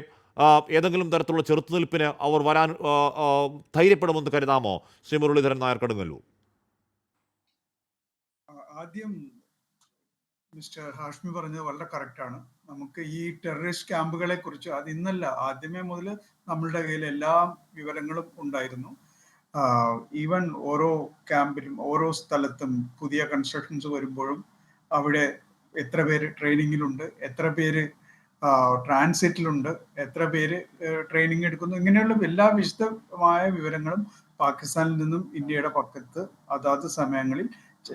ഏതെങ്കിലും തരത്തിലുള്ള ചെറുത്തുനിൽപ്പിന് അവർ വരാൻ ധൈര്യപ്പെടുമെന്ന് കരുതാമോ? ശ്രീ മുരളീധരൻ നായർ കടുങ്ങല്ലൂർ. ആദ്യം മിസ്റ്റർ ഹാഷ്മി പറഞ്ഞത് വളരെ കറക്റ്റാണ്. നമുക്ക് ഈ ടെററിസ്റ്റ് ക്യാമ്പുകളെ കുറിച്ച് അത് ഇന്നല്ല, ആദ്യമേ മുതൽ നമ്മളുടെ കയ്യിൽ എല്ലാ വിവരങ്ങളും ഉണ്ടായിരുന്നു. ഈവൻ ഓരോ ക്യാമ്പിലും ഓരോ സ്ഥലത്തും പുതിയ കൺസ്ട്രക്ഷൻസ് വരുമ്പോഴും അവിടെ എത്ര പേര് ട്രെയിനിങ്ങിലുണ്ട്, എത്ര പേര് ട്രാൻസിറ്റിലുണ്ട്, എത്ര പേര് ട്രെയിനിങ് എടുക്കുന്നു, ഇങ്ങനെയുള്ള എല്ലാ വിശദമായ വിവരങ്ങളും പാകിസ്ഥാനിൽ നിന്നും ഇന്ത്യയുടെ പക്കത്ത് അതാത് സമയങ്ങളിൽ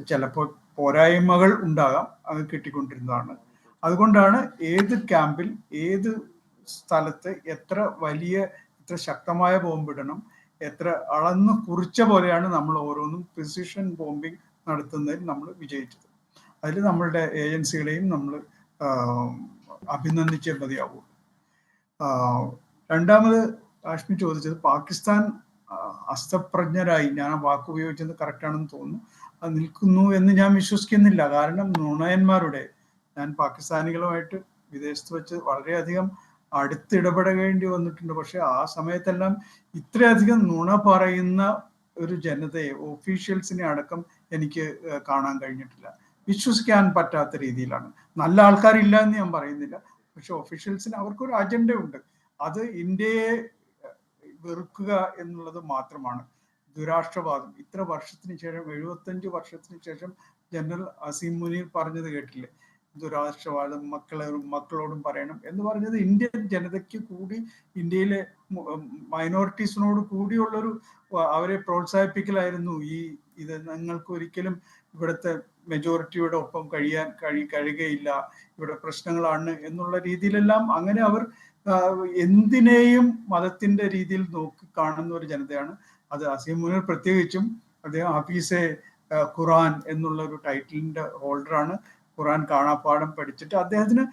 ചിലപ്പോൾ പോരായ്മകൾ ഉണ്ടാകാം, അത് കിട്ടിക്കൊണ്ടിരുന്നതാണ്. അതുകൊണ്ടാണ് ഏത് ക്യാമ്പിൽ ഏത് സ്ഥലത്ത് എത്ര ശക്തമായ ബോംബിടണം, എത്ര അളന്ന് കുറിച്ച പോലെയാണ് നമ്മൾ ഓരോന്നും പ്രിസിഷൻ ബോംബിംഗ് നടത്തുന്നതിൽ നമ്മൾ വിജയിച്ചത്. അതിൽ നമ്മളുടെ ഏജൻസികളെയും നമ്മൾ അഭിനന്ദിച്ചേ മതിയാവൂ. രണ്ടാമത് കാശ്മീർ ചോദിച്ചത് പാകിസ്ഥാൻ അസ്തപ്രജ്ഞരായി, ഞാൻ ആ വാക്ക് ഉപയോഗിച്ചത് കറക്റ്റാണെന്ന് തോന്നുന്നു, അത് നിൽക്കുന്നു എന്ന് ഞാൻ വിശ്വസിക്കുന്നില്ല. കാരണം നുണയന്മാരുടെ, ഞാൻ പാകിസ്ഥാനികളുമായിട്ട് വിദേശത്ത് വെച്ച് വളരെയധികം അടുത്തിടപെടേണ്ടി വന്നിട്ടുണ്ട്. പക്ഷെ ആ സമയത്തെല്ലാം ഇത്രയധികം നുണ പറയുന്ന ഒരു ജനതയെ, ഒഫീഷ്യൽസിനെ അടക്കം എനിക്ക് കാണാൻ കഴിഞ്ഞിട്ടില്ല. വിശ്വസിക്കാൻ പറ്റാത്ത രീതിയിലാണ്. നല്ല ആൾക്കാരില്ല എന്ന് ഞാൻ പറയുന്നില്ല, പക്ഷെ ഒഫീഷ്യൽസിന് അവർക്കൊരു അജണ്ടയുണ്ട്. അത് ഇന്ത്യയെ വെറുക്കുക എന്നുള്ളത് മാത്രമാണ്. ദുരാഷ്ട്രവാദം ഇത്ര വർഷത്തിന് ശേഷം, 75 വർഷത്തിന് ശേഷം ജനറൽ അസീം മുനീർ പറഞ്ഞത് കേട്ടില്ലേ? ദുരാഷ്ട്രവാദം മക്കളോടും പറയണം എന്ന് പറഞ്ഞത് ഇന്ത്യൻ ജനതയ്ക്ക് കൂടി, ഇന്ത്യയിലെ മൈനോറിറ്റീസിനോട് കൂടിയുള്ളൊരു അവരെ പ്രോത്സാഹിപ്പിക്കലായിരുന്നു. ഇത് നിങ്ങൾക്ക് ഒരിക്കലും ഇവിടുത്തെ മെജോറിറ്റിയുടെ ഒപ്പം കഴിയുകയില്ല, ഇവിടെ പ്രശ്നങ്ങളാണ് എന്നുള്ള രീതിയിലെല്ലാം അങ്ങനെ അവർ എന്തിനേയും മതത്തിന്റെ രീതിയിൽ നോക്കി കാണുന്ന ഒരു ജനതയാണ്. അത് അസീം മുനീർ പ്രത്യേകിച്ചും, അദ്ദേഹം ഹഫീസെ ഖുറാൻ എന്നുള്ള ഒരു ടൈറ്റിലിന്റെ ഹോൾഡറാണ്. ഖുറാൻ കാണാപ്പാഠം പഠിച്ചിട്ട് അദ്ദേഹത്തിന്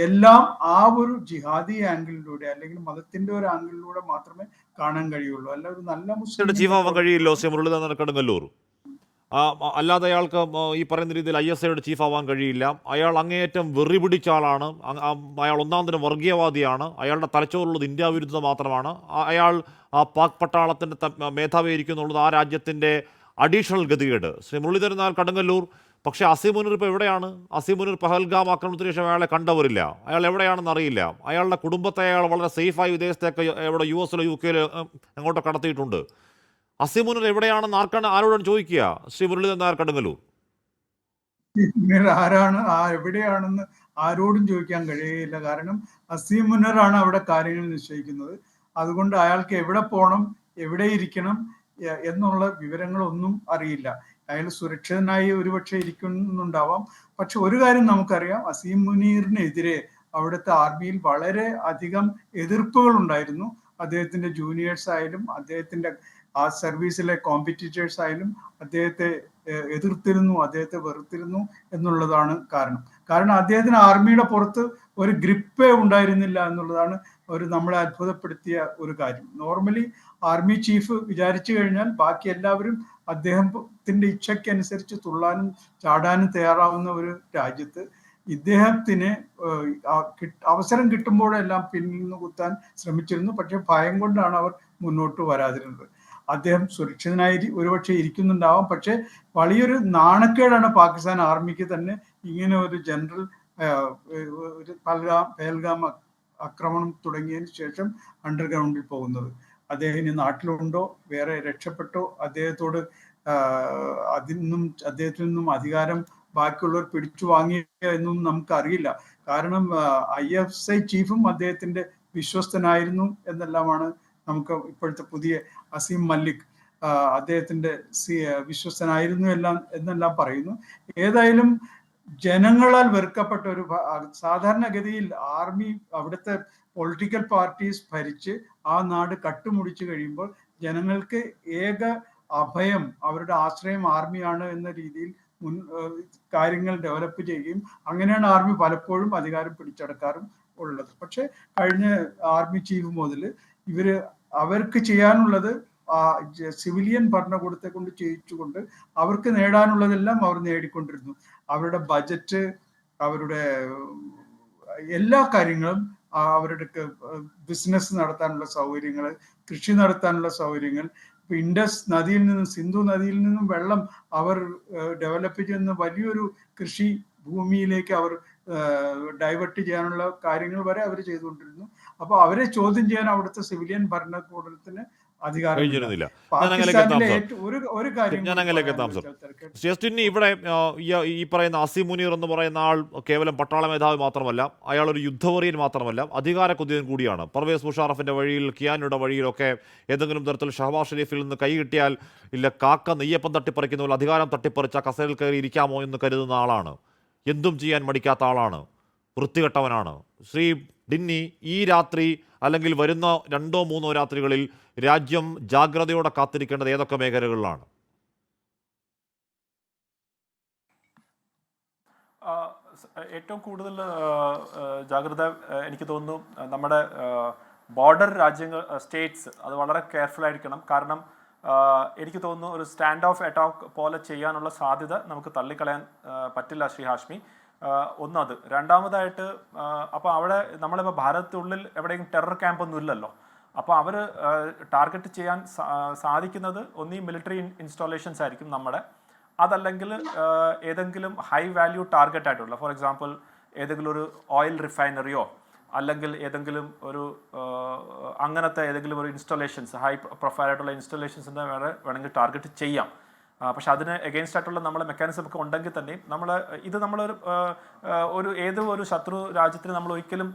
എല്ലാം ആ ഒരു ജിഹാദി ആംഗിളിലൂടെ അല്ലെങ്കിൽ മതത്തിന്റെ ഒരു ആംഗിളിലൂടെ മാത്രമേ കാണാൻ കഴിയുള്ളൂ. അല്ല ഒരു നല്ല മുസ്ലിം ചീഫ് ആവാൻ കഴിയില്ലോ ശ്രീ മുരളീധരൻ കടുങ്ങല്ലൂർ. അല്ലാതെ അയാൾക്ക് ഈ പറയുന്ന രീതിയിൽ ISIയുടെ ചീഫ് ആവാൻ കഴിയില്ല. അയാൾ അങ്ങേയറ്റം വെറി പിടിച്ച ആളാണ്. അയാൾ ഒന്നാം തരം വർഗീയവാദിയാണ്. അയാളുടെ തലച്ചോറുള്ളത് ഇന്ത്യ വിരുദ്ധത മാത്രമാണ്. അയാൾ പാക് പട്ടാളത്തിൻ്റെ മേധാവിയായിരിക്കും എന്നുള്ളത് ആ രാജ്യത്തിൻ്റെ അഡീഷണൽ ഗതികേട്. ശ്രീ മുരളീധരൻ കടുങ്ങല്ലൂർ, പക്ഷേ അസീം മുനീർ ഇപ്പോൾ എവിടെയാണ്? അസീം മുനീർ പഹൽഗാം ആക്രമണത്തിന് ശേഷം അയാളെ കണ്ടവരില്ല. അയാൾ എവിടെയാണെന്ന് അറിയില്ല. അയാളുടെ കുടുംബത്തെ അയാൾ വളരെ സേഫായി വിദേശത്തേക്ക് എവിടെ US-ലോ UK-ലോ അങ്ങോട്ടോ കടത്തിയിട്ടുണ്ട്. അസീം മുനീർ എവിടെയാണെന്ന് ആരോടാണ് ചോദിക്കുക ശ്രീ മുരളീധരൻ കടുങ്ങല്ലൂർ? ആരാണ് എവിടെയാണെന്ന് ആരോടും ചോദിക്കാൻ കഴിയുകയില്ല. കാരണം അസീം മുനീറാണ് അവിടെ കാര്യങ്ങൾ നിശ്ചയിക്കുന്നത്. അതുകൊണ്ട് അയാൾക്ക് എവിടെ പോകണം, എവിടെ ഇരിക്കണം എന്നുള്ള വിവരങ്ങളൊന്നും അറിയില്ല. അയാൾ സുരക്ഷിതനായി ഒരുപക്ഷെ ഇരിക്കുന്നുണ്ടാവാം. പക്ഷെ ഒരു കാര്യം നമുക്കറിയാം, അസീം മുനീറിനെതിരെ അവിടുത്തെ ആർമിയിൽ വളരെ അധികം എതിർപ്പുകൾ ഉണ്ടായിരുന്നു. അദ്ദേഹത്തിന്റെ ജൂനിയേഴ്സ് ആയാലും അദ്ദേഹത്തിന്റെ ആ സർവീസിലെ കോമ്പറ്റീറ്റേഴ്സ് ആയാലും അദ്ദേഹത്തെ എതിർത്തിരുന്നു, അദ്ദേഹത്തെ വെറുത്തിരുന്നു എന്നുള്ളതാണ് കാരണം അദ്ദേഹത്തിന് ആർമിയുടെ പുറത്ത് ഒരു ഗ്രിപ്പേ ഉണ്ടായിരുന്നില്ല എന്നുള്ളതാണ് നമ്മളെ അത്ഭുതപ്പെടുത്തിയ ഒരു കാര്യം. നോർമലി ആർമി ചീഫ് വിചാരിച്ചു കഴിഞ്ഞാൽ ബാക്കി എല്ലാവരും അദ്ദേഹത്തിന്റെ ഇച്ഛയ്ക്കനുസരിച്ച് തുള്ളാനും ചാടാനും തയ്യാറാവുന്ന ഒരു രാജ്യത്ത് ഇദ്ദേഹത്തിന് അവസരം കിട്ടുമ്പോഴെല്ലാം പിന്നിൽ നിന്ന് കുത്താൻ ശ്രമിച്ചിരുന്നു. പക്ഷെ ഭയം കൊണ്ടാണ് അവർ മുന്നോട്ട് വരാതിരുന്നത്. അദ്ദേഹം സുരക്ഷിതനായി ഒരുപക്ഷെ ഇരിക്കുന്നുണ്ടാവാം. പക്ഷെ വലിയൊരു നാണക്കേടാണ് പാകിസ്ഥാൻ ആർമിക്ക് തന്നെ ഇങ്ങനെ ഒരു ജനറൽ ഒരു പഹൽഗാം ആക്രമണം തുടങ്ങിയതിന് ശേഷം അണ്ടർഗ്രൗണ്ടിൽ പോകുന്നത്. അദ്ദേഹം ഇനി നാട്ടിലുണ്ടോ, വേറെ രക്ഷപ്പെട്ടോ, അദ്ദേഹത്തിൽ നിന്നും അധികാരം ബാക്കിയുള്ളവർ പിടിച്ചു വാങ്ങിയ എന്നും നമുക്കറിയില്ല. കാരണം ISI ചീഫും അദ്ദേഹത്തിന്റെ വിശ്വസ്തനായിരുന്നു എന്നെല്ലാമാണ് നമുക്ക് ഇപ്പോഴത്തെ പുതിയ അസീം മല്ലിക് അദ്ദേഹത്തിന്റെ വിശ്വസ്തനായിരുന്നു എന്നെല്ലാം പറയുന്നു. ഏതായാലും ജനങ്ങളാൽ വെറുക്കപ്പെട്ട ഒരു സാധാരണഗതിയിൽ ആർമി, അവിടുത്തെ പൊളിറ്റിക്കൽ പാർട്ടീസ് ഭരിച്ച് ആ നാട് കട്ടുമുടിച്ചു കഴിയുമ്പോൾ ജനങ്ങൾക്ക് ഏക അഭയം, അവരുടെ ആശ്രയം ആർമിയാണ് എന്ന രീതിയിൽ കാര്യങ്ങൾ ഡെവലപ്പ് ചെയ്യുകയും അങ്ങനെയാണ് ആർമി പലപ്പോഴും അധികാരം പിടിച്ചടക്കാറും ഉള്ളത്. പക്ഷെ കഴിഞ്ഞ ആർമി ചീഫ് മുതൽ അവർക്ക് ചെയ്യാനുള്ളത് സിവിലിയൻ ഭരണകൂടത്തെ കൊണ്ട് ചെയ്യിച്ചുകൊണ്ട് അവർക്ക് നേടാനുള്ളതെല്ലാം അവർ നേടിക്കൊണ്ടിരുന്നു. അവരുടെ ബജറ്റ്, അവരുടെ എല്ലാ കാര്യങ്ങളും, അവരുടെ ബിസിനസ് നടത്താനുള്ള സൗകര്യങ്ങൾ, കൃഷി നടത്താനുള്ള സൗകര്യങ്ങൾ, ഇൻഡസ് നദിയിൽ നിന്നും സിന്ധു നദിയിൽ നിന്നും വെള്ളം അവർ ഡെവലപ്പ് ചെയ്യുന്ന വലിയൊരു കൃഷി ഭൂമിയിലേക്ക് അവർ ഡൈവേർട്ട് ചെയ്യാനുള്ള കാര്യങ്ങൾ വരെ അവർ ചെയ്തുകൊണ്ടിരുന്നു. അപ്പൊ അവരെ ചോദ്യം ചെയ്യാൻ അവിടുത്തെ സിവിലിയൻ ഭരണകൂടത്തിന് കഴിഞ്ഞിരുന്നില്ല. ഇവിടെ ഈ പറയുന്ന അസീം മുനീർ എന്ന് പറയുന്ന ആൾ കേവലം പട്ടാള മേധാവി മാത്രമല്ല, അയാൾ ഒരു യുദ്ധവെറിയൻ മാത്രമല്ല, അധികാര കൊതിയൻ കൂടിയാണ്. പർവേസ് മുഷാറഫിന്റെ വഴിയിൽ, കിയാനിയുടെ വഴിയിലൊക്കെ ഏതെങ്കിലും തരത്തിൽ ഷഹബാസ് ഷെരീഫിൽ നിന്ന് കൈ കിട്ടിയാൽ ഇല്ല കാക്ക നെയ്യപ്പം തട്ടിപ്പറിക്കുന്ന പോലെ അധികാരം തട്ടിപ്പറിച്ച കസേരയിൽ കയറി ഇരിക്കാമോ എന്ന് കരുതുന്ന ആളാണ്. എന്തും ചെയ്യാൻ മടിക്കാത്ത ആളാണ്, വൃത്തികെട്ടവനാണ്. ശ്രീ ഡിന്നി, ഈ രാത്രി അല്ലെങ്കിൽ വരുന്ന 2-3 രാത്രികളിൽ രാജ്യം ജാഗ്രതയോടെ കാത്തിരിക്കേണ്ടത് ഏതൊക്കെ മേഖലകളിലാണ്? ഏറ്റവും കൂടുതൽ ജാഗ്രത എനിക്ക് തോന്നുന്നു നമ്മുടെ ബോർഡർ രാജ്യങ്ങൾ, സ്റ്റേറ്റ്സ് അത് വളരെ കെയർഫുൾ ആയിരിക്കണം. കാരണം എനിക്ക് തോന്നുന്നു ഒരു സ്റ്റാൻഡ് ഓഫ് അറ്റാക്ക് പോലെ ചെയ്യാനുള്ള സാധ്യത നമുക്ക് തള്ളിക്കളയാൻ പറ്റില്ല ശ്രീ ഹാഷ്മി. ഒന്നത്. രണ്ടാമതായിട്ട് അപ്പോൾ അവിടെ നമ്മളിപ്പോൾ ഭാരതത്തിനുള്ളിൽ എവിടെയെങ്കിലും ടെറർ ക്യാമ്പൊന്നും ഇല്ലല്ലോ. അപ്പോൾ അവർ ടാർഗറ്റ് ചെയ്യാൻ സാധിക്കുന്നത് ഒന്നീ മിലിറ്ററി ഇൻസ്റ്റാളേഷൻസ് ആയിരിക്കും നമ്മുടെ, അതല്ലെങ്കിൽ ഏതെങ്കിലും ഹൈ വാല്യൂ ടാർഗറ്റ് ആയിട്ടുള്ള, ഫോർ എക്സാമ്പിൾ ഏതെങ്കിലും ഒരു ഓയിൽ റിഫൈനറിയോ അല്ലെങ്കിൽ ഏതെങ്കിലും ഒരു അങ്ങനത്തെ ഏതെങ്കിലും ഒരു ഇൻസ്റ്റാളേഷൻസ്, ഹൈ പ്രൊഫൈലായിട്ടുള്ള ഇൻസ്റ്റാളേഷൻസിൻ്റെ വേണമെങ്കിൽ ടാർഗറ്റ് ചെയ്യാം. പക്ഷെ അതിന് എഗെയിൻസ്റ്റ് ആയിട്ടുള്ള നമ്മളെ മെക്കാനിസം ഒക്കെ ഉണ്ടെങ്കിൽ തന്നെയും ഒരു ഏതോ ഒരു ശത്രു രാജ്യത്തിന് നമ്മൾ ഒരിക്കലും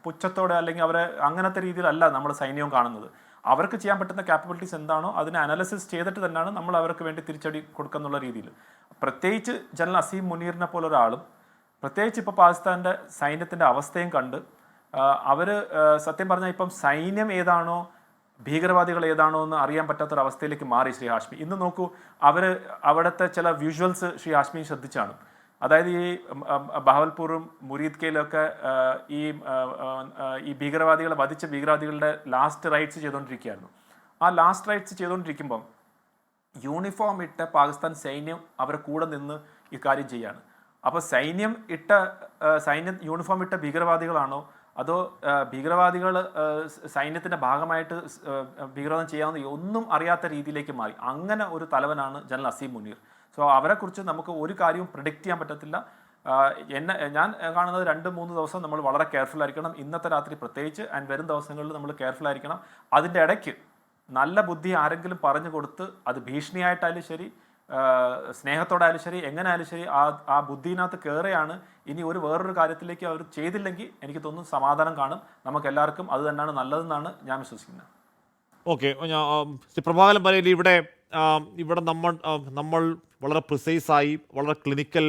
പുച്ഛത്തോടെ അല്ലെങ്കിൽ അവരെ അങ്ങനത്തെ രീതിയിലല്ല നമ്മൾ സൈന്യവും കാണുന്നത്. അവർക്ക് ചെയ്യാൻ പറ്റുന്ന ക്യാപ്പബിലിറ്റീസ് എന്താണോ അതിനെ അനാലിസിസ് ചെയ്തിട്ട് തന്നെയാണ് നമ്മൾ അവർക്ക് വേണ്ടി തിരിച്ചടി കൊടുക്കുന്നുള്ള രീതിയിൽ. പ്രത്യേകിച്ച് ജനറൽ അസീം മുനീറിനെ പോലെ ഒരാളും, പ്രത്യേകിച്ച് ഇപ്പോൾ പാകിസ്ഥാൻ്റെ സൈന്യത്തിൻ്റെ അവസ്ഥയും കണ്ട് അവർ സത്യം പറഞ്ഞാൽ ഇപ്പം സൈന്യം ഏതാണോ ഭീകരവാദികൾ ഏതാണോ എന്ന് അറിയാൻ പറ്റാത്തൊരവസ്ഥയിലേക്ക് മാറി ശ്രീ ഹാഷ്മി. ഇന്ന് നോക്കൂ, അവിടുത്തെ ചില വിഷ്വൽസ് ശ്രീ ഹാഷ്മി ശ്രദ്ധിച്ചാണ്. അതായത് ഈ ബഹവൽപൂറും മുരീദ്കയിലൊക്കെ ഈ ഭീകരവാദികളെ വധിച്ച ഭീകരവാദികളുടെ ലാസ്റ്റ് റൈറ്റ്സ് ചെയ്തുകൊണ്ടിരിക്കുകയായിരുന്നു. ആ ലാസ്റ്റ് റൈറ്റ്സ് ചെയ്തുകൊണ്ടിരിക്കുമ്പം യൂണിഫോം ഇട്ട പാകിസ്ഥാൻ സൈന്യം അവരെ കൂടെ നിന്ന് ഇക്കാര്യം ചെയ്യാണ്. അപ്പോൾ സൈന്യം യൂണിഫോം ഇട്ട ഭീകരവാദികളാണോ അതോ ഭീകരവാദികൾ സൈന്യത്തിൻ്റെ ഭാഗമായിട്ട് ഭീകരവാദം ചെയ്യാവുന്ന ഒന്നും അറിയാത്ത രീതിയിലേക്ക് മാറി. അങ്ങനെ ഒരു തലവനാണ് ജനറൽ അസീം മുനീർ. സോ അവരെക്കുറിച്ച് നമുക്ക് ഒരു കാര്യവും പ്രിഡിക്റ്റ് ചെയ്യാൻ പറ്റത്തില്ല. ഞാൻ കാണുന്നത് 2-3 ദിവസം നമ്മൾ വളരെ കെയർഫുൾ ആയിരിക്കണം, ഇന്നത്തെ രാത്രി പ്രത്യേകിച്ച്, ആൻഡ് വരും ദിവസങ്ങളിൽ നമ്മൾ കെയർഫുൾ ആയിരിക്കണം. അതിൻ്റെ ഇടയ്ക്ക് നല്ല ബുദ്ധി ആരെങ്കിലും പറഞ്ഞു കൊടുത്ത്, അത് ഭീഷണിയായിട്ടായാലും ശരി സ്നേഹത്തോടായാലും ശരി എങ്ങനെ ആയാലും ശരി ആ ബുദ്ധിനകത്ത് കയറുകയാണ്. ഇനി വേറൊരു കാര്യത്തിലേക്ക് അവർ ചെയ്തില്ലെങ്കിൽ എനിക്ക് തോന്നുന്നു സമാധാനം കാണും. നമുക്ക് എല്ലാവർക്കും അത് തന്നെയാണ് നല്ലതെന്നാണ് ഞാൻ വിശ്വസിക്കുന്നത്. ഓക്കെ, പ്രഭാകരൻ പറയില്ല, ഇവിടെ നമ്മൾ വളരെ പ്രിസൈസായി വളരെ ക്ലിനിക്കൽ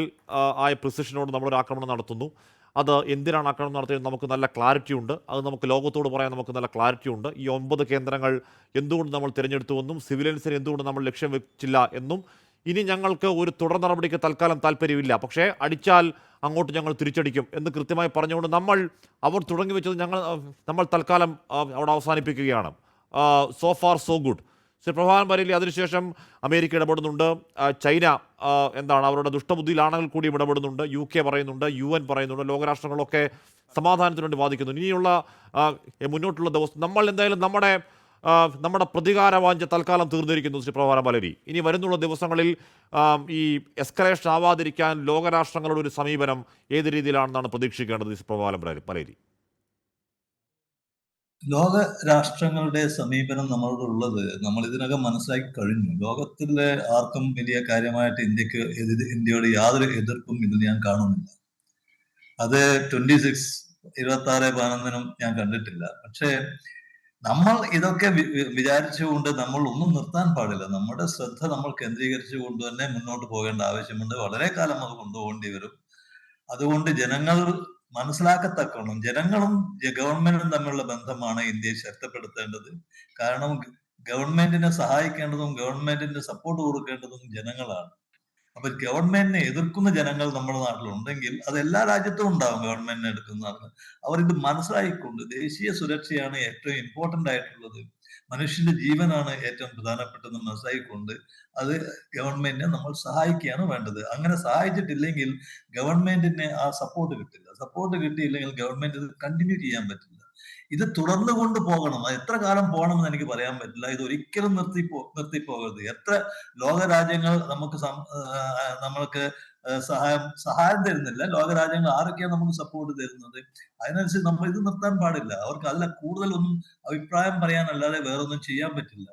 ആയ പ്രിസിഷനോട് നമ്മളൊരു ആക്രമണം നടത്തുന്നു. അത് എന്തിനാണ് ആക്രമണം നടത്തിയത് നമുക്ക് നല്ല ക്ലാരിറ്റി ഉണ്ട്. അത് നമുക്ക് ലോകത്തോട് പറയാൻ നമുക്ക് നല്ല ക്ലാരിറ്റി ഉണ്ട്. ഈ 9 കേന്ദ്രങ്ങൾ എന്തുകൊണ്ട് നമ്മൾ തിരഞ്ഞെടുത്തുവെന്നും സിവിലിയൻസിനെ എന്തുകൊണ്ട് നമ്മൾ ലക്ഷ്യം വെച്ചില്ല എന്നും, ഇനി ഞങ്ങൾക്ക് ഒരു തുടർ നടപടിക്ക് തൽക്കാലം താല്പര്യമില്ല, പക്ഷേ അടിച്ചാൽ അങ്ങോട്ട് ഞങ്ങൾ തിരിച്ചടിക്കും എന്ന് കൃത്യമായി പറഞ്ഞുകൊണ്ട് അവർ തുടങ്ങി വെച്ചത് നമ്മൾ തൽക്കാലം അവിടെ അവസാനിപ്പിക്കുകയാണ്. So far so good. Shri Prabhakaran പറയില്ലേ, അതിനുശേഷം അമേരിക്ക ഇടപെടുന്നുണ്ട്, ചൈന അവരുടെ ദുഷ്ടബുദ്ധിയിലാണെങ്കിൽ കൂടി ഇടപെടുന്നുണ്ട്, UK പറയുന്നുണ്ട്, UN പറയുന്നുണ്ട്, ലോകരാഷ്ട്രങ്ങളൊക്കെ സമാധാനത്തിന് വേണ്ടി വാദിക്കുന്നു. ഇനിയുള്ള മുന്നോട്ടുള്ള ദിവസം നമ്മൾ എന്തായാലും നമ്മുടെ പ്രതികാരവാഞ്ച തൽക്കാലം തീർന്നിരിക്കുന്നു ശ്രീ പ്രഭാകരൻ പലരി. ഇനി വരുന്നുള്ള ദിവസങ്ങളിൽ ഈ എസ്കലേഷൻ ആവാതിരിക്കാൻ ലോകരാഷ്ട്രങ്ങളുടെ ഒരു സമീപനം ഏത് രീതിയിലാണെന്നാണ് പ്രതീക്ഷിക്കേണ്ടത് ശ്രീ പ്രഭാകരൻ പലരി? ലോക രാഷ്ട്രങ്ങളുടെ സമീപനം നമ്മളോടുള്ളത് നമ്മൾ ഇതിനകം മനസ്സിലാക്കി കഴിഞ്ഞു. ലോകത്തിലെ ആർക്കും വലിയ കാര്യമായിട്ട് ഇന്ത്യയോട് യാതൊരു എതിർപ്പും ഇതിൽ ഞാൻ കാണുന്നില്ല. അത് 26/11 ഞാൻ കണ്ടിട്ടില്ല. പക്ഷേ നമ്മൾ ഇതൊക്കെ വിചാരിച്ചുകൊണ്ട് നമ്മൾ ഒന്നും നിർത്താൻ പാടില്ല. നമ്മുടെ ശ്രദ്ധ നമ്മൾ കേന്ദ്രീകരിച്ചുകൊണ്ട് തന്നെ മുന്നോട്ട് പോകേണ്ട ആവശ്യമുണ്ട്. വളരെ കാലം അത് കൊണ്ടുപോകേണ്ടി വരും. അതുകൊണ്ട് ജനങ്ങൾ മനസ്സിലാക്കത്തക്കോണം ജനങ്ങളും ഗവൺമെന്റും തമ്മിലുള്ള ബന്ധമാണ് ഇന്ത്യയെ ശക്തിപ്പെടുത്തേണ്ടത്. കാരണം ഗവൺമെന്റിനെ സഹായിക്കേണ്ടതും ഗവൺമെന്റിന് സപ്പോർട്ട് കൊടുക്കേണ്ടതും ജനങ്ങളാണ്. അപ്പൊ ഗവൺമെന്റിനെ എതിർക്കുന്ന ജനങ്ങൾ നമ്മുടെ നാട്ടിലുണ്ടെങ്കിൽ അത് എല്ലാ രാജ്യത്തും ഉണ്ടാവും. ഗവൺമെന്റിനെ എടുക്കുന്ന അവരിത് മനസ്സിലാക്കിക്കൊണ്ട് ദേശീയ സുരക്ഷയാണ് ഏറ്റവും ഇമ്പോർട്ടന്റ് ആയിട്ടുള്ളത്, മനുഷ്യന്റെ ജീവനാണ് ഏറ്റവും പ്രധാനപ്പെട്ടതെന്ന് മനസ്സിലാക്കിക്കൊണ്ട് അത് ഗവൺമെന്റിനെ നമ്മൾ സഹായിക്കുകയാണ് വേണ്ടത്. അങ്ങനെ സഹായിച്ചിട്ടില്ലെങ്കിൽ ഗവൺമെന്റിന് ആ സപ്പോർട്ട് കിട്ടില്ല. സപ്പോർട്ട് കിട്ടിയില്ലെങ്കിൽ ഗവൺമെന്റ് ഇത് കണ്ടിന്യൂ ചെയ്യാൻ പറ്റില്ല. ഇത് തുടർന്നു കൊണ്ട് പോകണം. അത് എത്ര കാലം പോകണമെന്ന് എനിക്ക് പറയാൻ പറ്റില്ല. ഇത് ഒരിക്കലും നിർത്തിപ്പോകരുത്. എത്ര ലോകരാജ്യങ്ങൾ നമ്മൾക്ക് സഹായം തരുന്നില്ല, ലോകരാജ്യങ്ങൾ ആരൊക്കെയാണ് നമുക്ക് സപ്പോർട്ട് തരുന്നത്, അതിനനുസരിച്ച് നമ്മൾ ഇത് നിർത്താൻ പാടില്ല. അവർക്ക് അതിലെ കൂടുതലൊന്നും അഭിപ്രായം പറയാനല്ലാതെ വേറൊന്നും ചെയ്യാൻ പറ്റില്ല.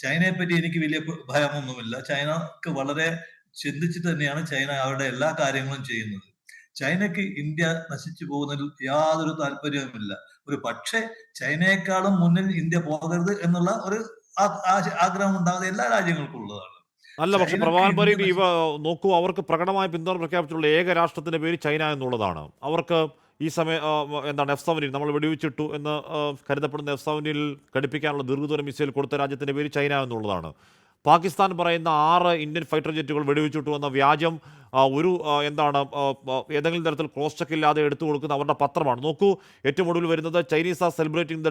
ചൈനയെ പറ്റി എനിക്ക് വലിയ ഭയമൊന്നുമില്ല. ചൈനക്ക് വളരെ ചിന്തിച്ചിട്ട് തന്നെയാണ് ചൈന അവരുടെ എല്ലാ കാര്യങ്ങളും ചെയ്യുന്നത്. ചൈനയ്ക്ക് ഇന്ത്യ നശിച്ചു പോകുന്നതിൽ യാതൊരു താല്പര്യവുമില്ല. ഒരു പക്ഷേ ചൈനയെക്കാളും മുന്നിൽ ഇന്ത്യ പോകരുത് എന്നുള്ള ഒരു ആഗ്രഹം ഉണ്ടാകുന്ന എല്ലാ രാജ്യങ്ങൾക്കും ഉള്ളതാണ്. അല്ല, പക്ഷെ പ്രധാനമന്ത്രി നോക്കൂ, അവർക്ക് പ്രകടമായ പിന്തുണ പ്രഖ്യാപിച്ചിട്ടുള്ള ഏക രാഷ്ട്രത്തിന്റെ പേര് ചൈന എന്നുള്ളതാണ്. അവർക്ക് ഈ സമയം F-17 നമ്മൾ വെടിവെച്ചിട്ടു എന്ന് കരുതപ്പെടുന്ന F-17 ഘടിപ്പിക്കാനുള്ള ദീർഘദൂര മിസൈൽ കൊടുത്ത രാജ്യത്തിന്റെ പേര് ചൈന എന്നുള്ളതാണ്. പാകിസ്ഥാൻ പറയുന്ന 6 ഇന്ത്യൻ ഫൈറ്റർ ജെറ്റുകൾ വെടിവെച്ചിട്ടു എന്ന വ്യാജം ഏതെങ്കിലും തരത്തിൽ ക്രോസ് ചെക്ക് ഇല്ലാതെ എടുത്തു കൊടുക്കുന്ന അവരുടെ പത്രമാണ്. നോക്കൂ, ഏറ്റവും ഒടുവിൽ വരുന്നത് Chinese R celebrating the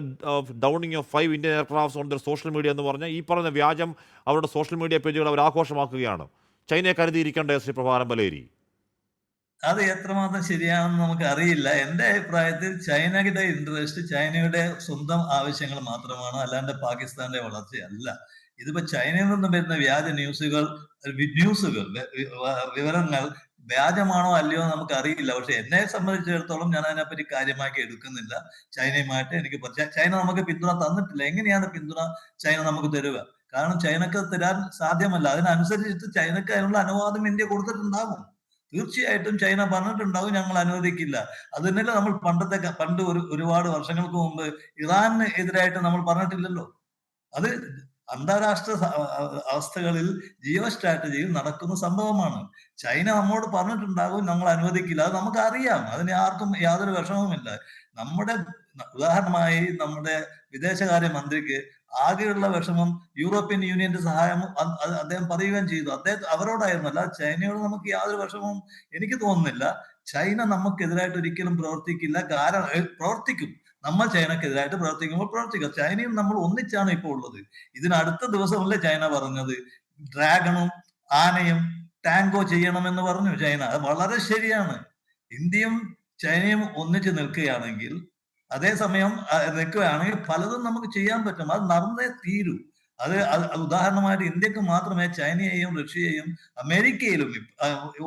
Downing of 5 Indian aircrafts on there social media എന്ന് പറഞ്ഞാൽ ഈ പറഞ്ഞ വ്യാജം അവരുടെ സോഷ്യൽ മീഡിയ പേജുകൾ അവർ ആഘോഷമാക്കുകയാണ്. ചൈനയെ കരുതിയിരിക്കേണ്ട ശ്രീ പ്രഭാകരൻ പലേരി. അത് എത്രമാത്രം ശരിയാണെന്ന് നമുക്ക് അറിയില്ല. എൻ്റെ അഭിപ്രായത്തിൽ ചൈനയുടെ ഇൻട്രസ്റ്റ് ചൈനയുടെ സ്വന്തം ആവശ്യങ്ങൾ മാത്രമാണ്, അല്ലാണ്ട് പാകിസ്ഥാന്റെ വളർച്ചയല്ല. ഇതിപ്പോ ചൈനയിൽ നിന്നും വരുന്ന വ്യാജ വിവരങ്ങൾ വ്യാജമാണോ അല്ലയോ എന്ന് നമുക്ക് അറിയില്ല. പക്ഷെ എന്നെ സംബന്ധിച്ചിടത്തോളം ഞാൻ അതിനെപ്പറ്റി കാര്യമാക്കി എടുക്കുന്നില്ല. ചൈനയുമായിട്ട് എനിക്ക് ചൈന നമുക്ക് പിന്തുണ തന്നിട്ടില്ല. എങ്ങനെയാണ് പിന്തുണ ചൈന നമുക്ക് തരുക? കാരണം ചൈനക്ക് തരാൻ സാധ്യമല്ല. അതിനനുസരിച്ചിട്ട് ചൈനക്ക് അതിനുള്ള അനുവാദം ഇന്ത്യ കൊടുത്തിട്ടുണ്ടാകും. തീർച്ചയായിട്ടും ചൈന പറഞ്ഞിട്ടുണ്ടാവും ഞങ്ങൾ അനുവദിക്കില്ല. അത് തന്നെയല്ലേ നമ്മൾ പണ്ട് ഒരുപാട് വർഷങ്ങൾക്ക് മുമ്പ് ഇറാന് എതിരായിട്ട് നമ്മൾ പറഞ്ഞിട്ടില്ലല്ലോ. അത് അന്താരാഷ്ട്ര അവസ്ഥകളിൽ ജിയോ സ്ട്രാറ്റജിയിൽ നടക്കുന്ന സംഭവമാണ്. ചൈന നമ്മോട് പറഞ്ഞിട്ടുണ്ടാകും ഞങ്ങൾ അനുവദിക്കില്ല. അത് നമുക്കറിയാം. അതിന് ആർക്കും യാതൊരു വിഷമവുമില്ല. ഉദാഹരണമായി നമ്മുടെ വിദേശകാര്യ മന്ത്രിക്ക് ആകെയുള്ള വിഷമം യൂറോപ്യൻ യൂണിയന്റെ സഹായം അദ്ദേഹം പറയുകയും ചെയ്തു. അവരോടായിരുന്നു, അല്ല ചൈനയോട് നമുക്ക് യാതൊരു വിഷമവും എനിക്ക് തോന്നുന്നില്ല. ചൈന നമുക്കെതിരായിട്ട് ഒരിക്കലും പ്രവർത്തിക്കില്ല. കാരണം പ്രവർത്തിക്കും, നമ്മൾ ചൈനക്കെതിരായിട്ട് പ്രവർത്തിക്കുമ്പോൾ പ്രവർത്തിക്കുക. ചൈനയും നമ്മൾ ഒന്നിച്ചാണ് ഇപ്പോൾ ഉള്ളത്. ഇതിനടുത്ത ദിവസമല്ലേ ചൈന പറഞ്ഞത് ഡ്രാഗണും ആനയും ടാങ്കോ ചെയ്യണമെന്ന് പറഞ്ഞു ചൈന. അത് വളരെ ശരിയാണ്. ഇന്ത്യയും ചൈനയും ഒന്നിച്ച് നിൽക്കുകയാണെങ്കിൽ, അതേസമയം നിൽക്കുകയാണെങ്കിൽ പലതും നമുക്ക് ചെയ്യാൻ പറ്റും. അത് നടന്നേ തീരൂ. അത് ഉദാഹരണമായിട്ട് ഇന്ത്യക്ക് മാത്രമേ ചൈനയെയും റഷ്യയെയും അമേരിക്കയിലും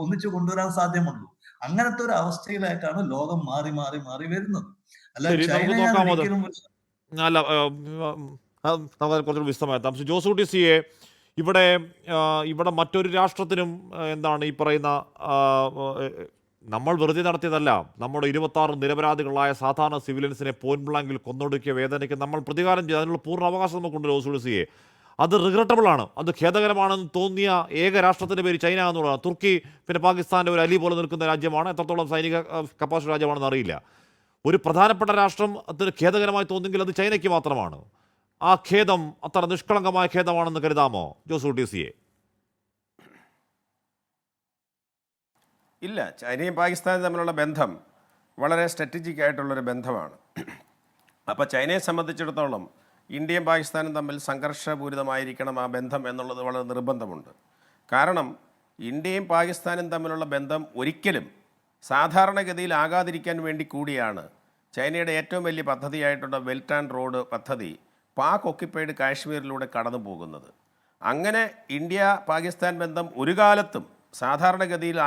ഒന്നിച്ചു കൊണ്ടുവരാൻ സാധ്യമുള്ളൂ. അങ്ങനത്തെ ഒരു അവസ്ഥയിലേക്കാണ് ലോകം മാറി മാറി മാറി വരുന്നത്. അല്ല ചൈന കുറച്ചുകൂടി വിശദമായെത്താം. ജോസൂട്ടി സിയെ, ഇവിടെ മറ്റൊരു രാഷ്ട്രത്തിനും എന്താണ് ഈ പറയുന്ന നമ്മൾ വെറുതെ നടത്തിയതല്ല, നമ്മുടെ 26 നിരപരാധികളായ സാധാരണ സിവിലിയൻസിനെ പോയിന്റ് ബ്ലാങ്കിൽ കൊന്നൊടുക്കിയ വേദനയ്ക്ക് നമ്മൾ പ്രതികാരം ചെയ്ത് അതിനുള്ള പൂർണ്ണ അവകാശം നമുക്കുണ്ട്. ജോസൂട്ടി സിയെ, അത് റിഗ്രറ്റബിൾ ആണ്, അത് ഖേദകരമാണെന്ന് തോന്നിയ ഏക രാഷ്ട്രത്തിൻ്റെ പേര് ചൈന എന്നുള്ളതാണ്. തുർക്കി പിന്നെ പാകിസ്ഥാൻ്റെ ഒരു അലി പോലെ നിൽക്കുന്ന രാജ്യമാണ്. എത്രത്തോളം സൈനിക കപ്പാസിറ്റി രാജ്യമാണെന്ന് അറിയില്ല. ഒരു പ്രധാനപ്പെട്ട രാഷ്ട്രം അതിന് ഖേദകരമായി തോന്നുമെങ്കിൽ അത് ചൈനയ്ക്ക് മാത്രമാണ്. ആ ഖേദം അത്ര നിഷ്കളങ്കമായ ഖേദമാണെന്ന് കരുതാമോ ജോസൂട്ടി സിയെ? ഇല്ല, ചൈനയും പാകിസ്ഥാനും തമ്മിലുള്ള ബന്ധം വളരെ സ്ട്രാറ്റജിക് ആയിട്ടുള്ളൊരു ബന്ധമാണ്. അപ്പോൾ ചൈനയെ സംബന്ധിച്ചിടത്തോളം ഇന്ത്യയും പാകിസ്ഥാനും തമ്മിൽ സംഘർഷപൂരിതമായിരിക്കണം ആ ബന്ധം എന്നുള്ളത് വളരെ നിർബന്ധമുണ്ട്. കാരണം ഇന്ത്യയും പാകിസ്ഥാനും തമ്മിലുള്ള ബന്ധം ഒരിക്കലും സാധാരണഗതിയിൽ ആകാതിരിക്കാൻ വേണ്ടി കൂടിയാണ് ചൈനയുടെ ഏറ്റവും വലിയ പദ്ധതിയായിട്ടുള്ള ബെൽറ്റ് ആൻഡ് റോഡ് പദ്ധതി പാക് ഒക്യുപ്പൈഡ് കാശ്മീരിലൂടെ കടന്നു പോകുന്നത്. അങ്ങനെ ഇന്ത്യ പാകിസ്ഥാൻ ബന്ധം ഒരു കാലത്തും സാധാരണഗതിയിൽ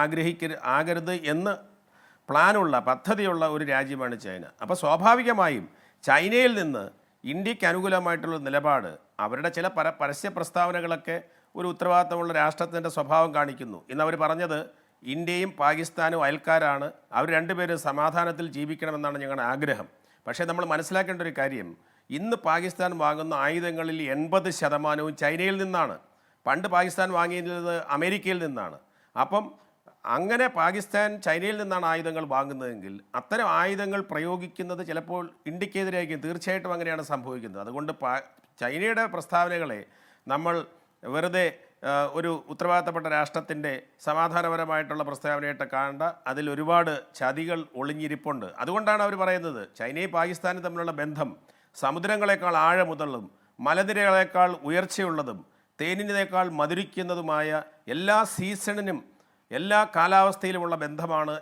ആകരുത് എന്ന് പ്ലാനുള്ള പദ്ധതിയുള്ള ഒരു രാജ്യമാണ് ചൈന. അപ്പോൾ സ്വാഭാവികമായും ചൈനയിൽ നിന്ന് ഇന്ത്യക്ക് അനുകൂലമായിട്ടുള്ള നിലപാട്, അവരുടെ ചില പരസ്യ പ്രസ്താവനകളൊക്കെ ഒരു ഉത്തരവാദിത്തമുള്ള രാഷ്ട്രത്തിൻ്റെ സ്വഭാവം കാണിക്കുന്നു. ഇന്ന് അവർ പറഞ്ഞത് ഇന്ത്യയും പാകിസ്ഥാനും അയൽക്കാരാണ്, അവർ രണ്ടുപേരും സമാധാനത്തിൽ ജീവിക്കണമെന്നാണ് ഞങ്ങളുടെ ആഗ്രഹം. പക്ഷേ നമ്മൾ മനസ്സിലാക്കേണ്ട ഒരു കാര്യം, ഇന്ന് പാകിസ്ഥാൻ വാങ്ങുന്ന ആയുധങ്ങളിൽ 80% ചൈനയിൽ നിന്നാണ്. പണ്ട് പാകിസ്ഥാൻ വാങ്ങിയത് അമേരിക്കയിൽ നിന്നാണ്. അപ്പം അങ്ങനെ പാകിസ്ഥാൻ ചൈനയിൽ നിന്നാണ് ആയുധങ്ങൾ വാങ്ങുന്നതെങ്കിൽ അത്തരം ആയുധങ്ങൾ പ്രയോഗിക്കുന്നത് ചിലപ്പോൾ ഇന്ത്യക്കെതിരായിരിക്കും. തീർച്ചയായിട്ടും അങ്ങനെയാണ് സംഭവിക്കുന്നത്. അതുകൊണ്ട് ചൈനയുടെ പ്രസ്താവനകളെ നമ്മൾ വെറുതെ ഒരു ഉത്തരവാദിത്തപ്പെട്ട രാഷ്ട്രത്തിൻ്റെ സമാധാനപരമായിട്ടുള്ള പ്രസ്താവനയായിട്ട് കാണേണ്ട. അതിൽ ഒരുപാട് ചതികൾ ഒളിഞ്ഞിരിപ്പുണ്ട്. അതുകൊണ്ടാണ് അവർ പറയുന്നത് ചൈനയും പാകിസ്ഥാനും തമ്മിലുള്ള ബന്ധം സമുദ്രങ്ങളെക്കാൾ ആഴമുതലും മലനിരകളേക്കാൾ ഉയർച്ചയുള്ളതും തേനിനേക്കാൾ മധുരിക്കുന്നതുമായ എല്ലാ സീസണിനും എല്ലാ കാലാവസ്ഥയിലുമുള്ള ബന്ധമാണ്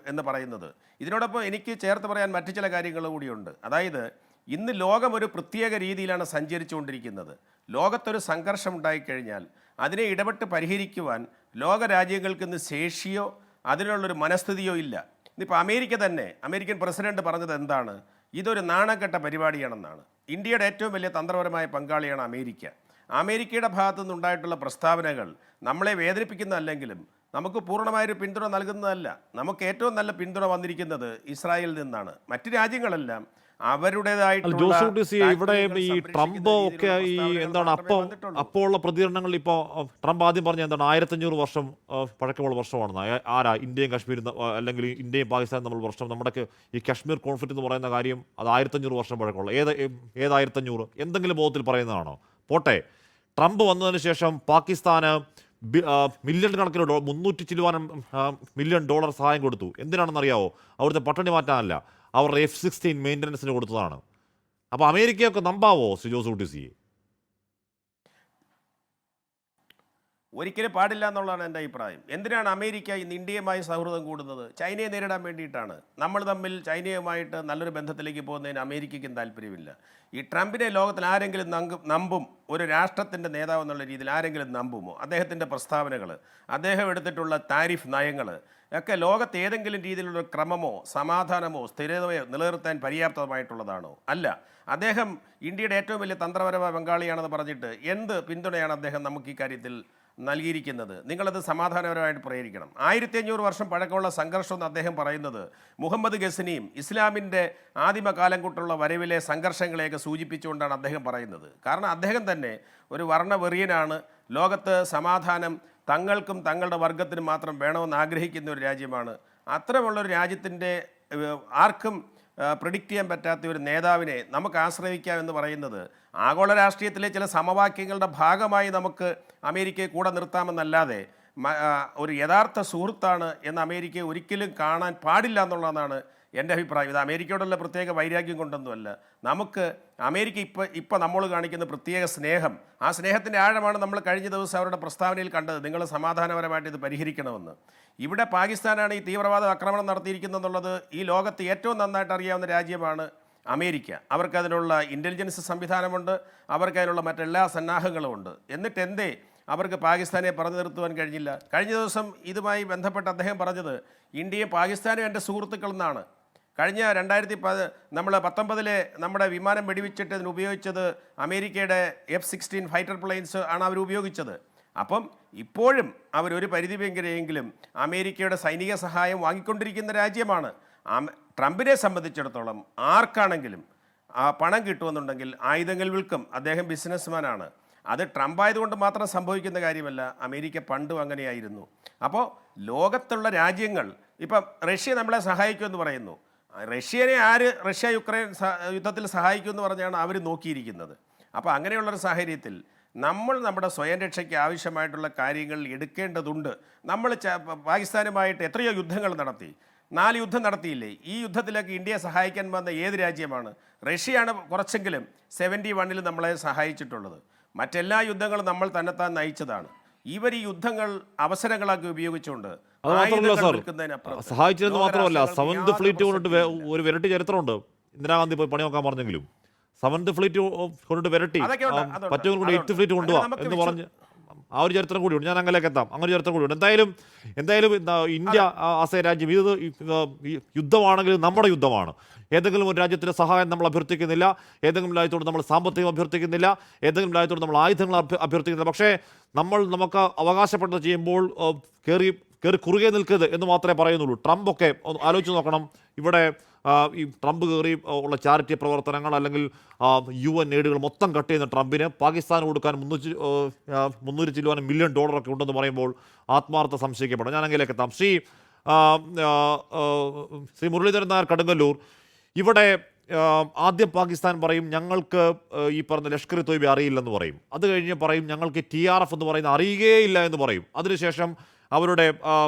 എന്ന് പറയുന്നത്. ഇതിനോടൊപ്പം എനിക്ക് ചേർത്ത് പറയാൻ മറ്റു ചില കാര്യങ്ങൾ കൂടിയുണ്ട്. അതായത് ഇന്ന് ലോകം ഒരു പ്രത്യേക രീതിയിലാണ് സഞ്ചരിച്ചുകൊണ്ടിരിക്കുന്നത്. ലോകത്തൊരു സംഘർഷം ഉണ്ടായിക്കഴിഞ്ഞാൽ അതിനെ ഇടപെട്ട് പരിഹരിക്കുവാൻ ലോകരാജ്യങ്ങൾക്ക് ഇന്ന് ശേഷിയോ അതിനുള്ളൊരു മനസ്ഥിതിയോ ഇല്ല. ഇന്നിപ്പോൾ അമേരിക്കൻ പ്രസിഡന്റ് പറഞ്ഞത് എന്താണ്? ഇതൊരു നാണക്കെട്ട പരിപാടിയാണെന്നാണ്. ഇന്ത്യയുടെ ഏറ്റവും വലിയ തന്ത്രപരമായ പങ്കാളിയാണ് അമേരിക്ക. അമേരിക്കയുടെ ഭാഗത്തു നിന്നുണ്ടായിട്ടുള്ള പ്രസ്താവനകൾ നമ്മളെ വേദനിപ്പിക്കുന്നതല്ലെങ്കിലും നമുക്ക് പൂർണ്ണമായൊരു പിന്തുണ നൽകുന്നതല്ല. നമുക്ക് ഏറ്റവും നല്ല പിന്തുണ വന്നിരിക്കുന്നത് ഇസ്രായേലിൽ നിന്നാണ്. മറ്റു രാജ്യങ്ങളെല്ലാം അവരുടേതായിട്ടുള്ള ഇവിടെ ഈ ട്രംപ് ഒക്കെ ഈ എന്താണ് അപ്പോൾ ഉള്ള പ്രതികരണങ്ങൾ, ഇപ്പോൾ ട്രംപ് ആദ്യം പറഞ്ഞ എന്താണ് 1500 വർഷം പഴക്കമുള്ള വർഷമാണെന്ന്. ആരാ? ഇന്ത്യയും കാശ്മീരും അല്ലെങ്കിൽ ഇന്ത്യയും പാകിസ്ഥാനും തമ്മിൽ വർഷം. നമ്മുടെ ഈ കാശ്മീർ കോൺഫ്ലിക്റ്റ് എന്ന് പറയുന്ന കാര്യം അത് 1500 വർഷം പഴക്കമുള്ള ഏത് 1500 എന്തെങ്കിലും ബോധത്തിൽ പറയുന്നതാണോ? പോട്ടെ, ട്രംപ് വന്നതിന് ശേഷം പാകിസ്ഥാന് മില്യൺ കണക്കിന് $300 മില്യൺ സഹായം കൊടുത്തു. എന്തിനാണെന്നറിയാവോ? അവിടുത്തെ പട്ടിണി മാറ്റാനല്ല, അവരുടെ F-16 മെയിൻ്റനൻസിന് കൊടുത്തതാണ്. അപ്പോൾ അമേരിക്കയൊക്കെ നമ്പാവോ ജോസൂട്ടി സിയെ? ഒരിക്കലും പാടില്ല എന്നുള്ളതാണ് എൻ്റെ അഭിപ്രായം. എന്തിനാണ് അമേരിക്ക ഇന്ന് ഇന്ത്യയുമായി സൗഹൃദം കൂടുന്നത്? ചൈനയെ നേരിടാൻ വേണ്ടിയിട്ടാണ്. നമ്മൾ തമ്മിൽ ചൈനയുമായിട്ട് നല്ലൊരു ബന്ധത്തിലേക്ക് പോകുന്നതിന് അമേരിക്കയ്ക്കും താല്പര്യമില്ല. ഈ ട്രംപിനെ ലോകത്തിൽ ആരെങ്കിലും നമ്പും? ഒരു രാഷ്ട്രത്തിൻ്റെ നേതാവ് എന്നുള്ള രീതിയിൽ ആരെങ്കിലും നമ്പുമോ? അദ്ദേഹത്തിൻ്റെ പ്രസ്താവനകൾ, അദ്ദേഹം എടുത്തിട്ടുള്ള താരിഫ് നയങ്ങൾ ഒക്കെ ലോകത്ത് ഏതെങ്കിലും രീതിയിലുള്ള ക്രമമോ സമാധാനമോ സ്ഥിരതയോ നിലനിർത്താൻ പര്യാപ്തമായിട്ടുള്ളതാണോ? അല്ല. അദ്ദേഹം ഇന്ത്യയുടെ ഏറ്റവും വലിയ തന്ത്രപരമായ പങ്കാളിയാണെന്ന് പറഞ്ഞിട്ട് എന്ത് പിന്തുണയാണ് അദ്ദേഹം നമുക്ക് ഈ കാര്യത്തിൽ നൽകിയിരിക്കുന്നത്? നിങ്ങളത് സമാധാനപരമായിട്ട് പ്രേരിക്കണം. 1500 വർഷം പഴക്കമുള്ള സംഘർഷം എന്ന് അദ്ദേഹം പറയുന്നത് മുഹമ്മദ് ഗസനിയും ഇസ്ലാമിൻ്റെ ആദിമകാലം കൊണ്ടുള്ള വരവിലെ സംഘർഷങ്ങളെയൊക്കെ സൂചിപ്പിച്ചുകൊണ്ടാണ് അദ്ദേഹം പറയുന്നത്. കാരണം അദ്ദേഹം തന്നെ ഒരു വർണ്ണവെറിയനാണ്. ലോകത്ത് സമാധാനം തങ്ങൾക്കും തങ്ങളുടെ വർഗത്തിനും മാത്രം വേണമെന്ന് ആഗ്രഹിക്കുന്ന ഒരു രാജ്യമാണ്. അത്തരമുള്ളൊരു രാജ്യത്തിൻ്റെ ആർക്കും പ്രിഡിക്റ്റ് ചെയ്യാൻ പറ്റാത്ത ഒരു നേതാവിനെ നമുക്ക് ആശ്രയിക്കാമെന്ന് പറയുന്നത് ആഗോള രാഷ്ട്രീയത്തിലെ ചില സമവാക്യങ്ങളുടെ ഭാഗമായി നമുക്ക് അമേരിക്കയെ കൂടെ നിർത്താമെന്നല്ലാതെ ഒരു യഥാർത്ഥ സുഹൃത്താണ് എന്ന് അമേരിക്കയെ ഒരിക്കലും കാണാൻ പാടില്ല എന്നുള്ളതാണ് എൻ്റെ അഭിപ്രായം. ഇത് അമേരിക്കയോടുള്ള പ്രത്യേക വൈരാഗ്യം കൊണ്ടൊന്നുമല്ല. നമുക്ക് അമേരിക്ക ഇപ്പോൾ നമ്മൾ കാണിക്കുന്ന പ്രത്യേക സ്നേഹം, ആ സ്നേഹത്തിൻ്റെ ആഴമാണ് നമ്മൾ കഴിഞ്ഞ ദിവസം അവരുടെ പ്രസ്താവനയിൽ കണ്ടത്. നിങ്ങൾ സമാധാനപരമായിട്ട് ഇത് പരിഹരിക്കണമെന്ന്. ഇവിടെ പാകിസ്ഥാനാണ് ഈ തീവ്രവാദ ആക്രമണം നടത്തിയിരിക്കുന്നതെന്നുള്ളത് ഈ ലോകത്ത് ഏറ്റവും നന്നായിട്ട് അറിയാവുന്ന രാജ്യമാണ് അമേരിക്ക. അവർക്കതിനുള്ള ഇൻ്റലിജൻസ് സംവിധാനമുണ്ട്, അവർക്കതിനുള്ള മറ്റെല്ലാ സന്നാഹങ്ങളുമുണ്ട്. എന്നിട്ട് എന്തേ അവർക്ക് പാകിസ്ഥാനെ പറഞ്ഞു നിർത്തുവാൻ കഴിഞ്ഞില്ല? കഴിഞ്ഞ ദിവസം ഇതുമായി ബന്ധപ്പെട്ട് അദ്ദേഹം പറഞ്ഞത് ഇന്ത്യയും പാകിസ്ഥാനും എൻ്റെ സുഹൃത്തുക്കൾ എന്നാണ്. കഴിഞ്ഞ 2019 നമ്മുടെ വിമാനം വെടിവെച്ചിട്ട് ഇതിന് ഉപയോഗിച്ചത് അമേരിക്കയുടെ F-16 ഫൈറ്റർ പ്ലെയിൻസ് ആണ് അവർ ഉപയോഗിച്ചത്. അപ്പം ഇപ്പോഴും അവരൊരു പരിധിവെങ്കിലെങ്കിലും അമേരിക്കയുടെ സൈനിക സഹായം വാങ്ങിക്കൊണ്ടിരിക്കുന്ന രാജ്യമാണ്. ട്രംപിനെ സംബന്ധിച്ചിടത്തോളം ആർക്കാണെങ്കിലും പണം കിട്ടുമെന്നുണ്ടെങ്കിൽ ആയുധങ്ങൾ വിൽക്കും. അദ്ദേഹം ബിസിനസ്മാനാണ്. അത് ട്രംപ് ആയതുകൊണ്ട് മാത്രം സംഭവിക്കുന്ന കാര്യമല്ല, അമേരിക്ക പണ്ടും അങ്ങനെയായിരുന്നു. അപ്പോൾ ലോകത്തുള്ള രാജ്യങ്ങൾ, ഇപ്പം റഷ്യ നമ്മളെ സഹായിക്കുമെന്ന് പറയുന്നു. റഷ്യനെ റഷ്യ യുക്രൈൻ യുദ്ധത്തിൽ സഹായിക്കുമെന്ന് പറഞ്ഞാണ് അവർ നോക്കിയിരിക്കുന്നത്. അപ്പോൾ അങ്ങനെയുള്ളൊരു സാഹചര്യത്തിൽ നമ്മൾ നമ്മുടെ സ്വയം രക്ഷയ്ക്ക് ആവശ്യമായിട്ടുള്ള കാര്യങ്ങൾ എടുക്കേണ്ടതുണ്ട്. നമ്മൾ പാകിസ്ഥാനുമായിട്ട് എത്രയോ യുദ്ധങ്ങൾ നടത്തി, 4 യുദ്ധം നടത്തിയില്ലേ? ഈ യുദ്ധത്തിലേക്ക് ഇന്ത്യയെ സഹായിക്കാൻ വന്ന ഏത് രാജ്യമാണ്? റഷ്യയാണ് കുറച്ചെങ്കിലും 71 നമ്മളെ സഹായിച്ചിട്ടുള്ളത്. മറ്റെല്ലാ യുദ്ധങ്ങളും നമ്മൾ തന്നെത്താൻ നയിച്ചതാണ്. ഇവർ ഈ യുദ്ധങ്ങൾ അവസരങ്ങളാക്കി ഉപയോഗിച്ചുകൊണ്ട് അത് മാത്രമല്ല സാർ, സഹായിച്ചതെന്ന് മാത്രമല്ല 7th ഫ്ലീറ്റ് കൊണ്ടിട്ട് ഒരു വിരട്ടി ചരിത്രമുണ്ട്. ഇന്ദിരാഗാന്ധി പോയി പണി നോക്കാൻ പറഞ്ഞെങ്കിലും 7th ഫ്ലീറ്റ് കൊണ്ടിട്ട് വിരട്ടി, പറ്റുമെങ്കിൽ കൂടി 8th ഫ്ലീറ്റ് കൊണ്ടുപോകാം എന്ന് പറഞ്ഞ് ആ ഒരു ചരിത്രം കൂടിയുണ്ട്. ഞാൻ അങ്ങനെയൊക്കെ എത്താം. അങ്ങനെ ഒരു ചരിത്രം കൂടിയുണ്ട്. എന്തായാലും ഇന്ത്യ ആസ് എ രാജ്യം ഇത് യുദ്ധമാണെങ്കിൽ നമ്മുടെ യുദ്ധമാണ്. ഏതെങ്കിലും ഒരു രാജ്യത്തിൻ്റെ സഹായം നമ്മൾ അഭ്യർത്ഥിക്കുന്നില്ല, ഏതെങ്കിലും രാജ്യത്തോട് നമ്മൾ സാമ്പത്തികം അഭ്യർത്ഥിക്കുന്നില്ല, ഏതെങ്കിലും രാജ്യത്തോട് നമ്മൾ ആയുധങ്ങൾ അഭ്യർത്ഥിക്കുന്നില്ല. പക്ഷേ നമുക്ക് അവകാശപ്പെട്ടത് ചെയ്യുമ്പോൾ കയറി കുറുകെ നിൽക്കരുത് എന്ന് മാത്രമേ പറയുന്നുള്ളൂ. ട്രംപൊക്കെ ആലോചിച്ച് നോക്കണം. ഇവിടെ ഈ ട്രംപ് കയറി ഉള്ള ചാരിറ്റി പ്രവർത്തനങ്ങൾ അല്ലെങ്കിൽ UN എയ്ഡുകൾ മൊത്തം കട്ട് ചെയ്യുന്ന ട്രംപിന് പാകിസ്ഥാന് കൊടുക്കാൻ $300 മില്യൺ ഉണ്ടെന്ന് പറയുമ്പോൾ ആത്മാർത്ഥ സംശയിക്കപ്പെടും. ഞാൻ അങ്ങനെയൊക്കെ എത്താം. ശ്രീ മുരളീധരൻ നായർ കടുങ്ങല്ലൂർ, ഇവിടെ ആദ്യം പാകിസ്ഥാൻ പറയും ഞങ്ങൾക്ക് ഈ പറഞ്ഞ ലഷ്കർ ഇ തൊയ്ബ അറിയില്ലെന്ന് പറയും. അത് കഴിഞ്ഞ് പറയും ഞങ്ങൾക്ക് TRF എന്ന് പറയുന്ന അറിയുകയില്ല എന്ന് പറയും. അതിനുശേഷം അവരുടെ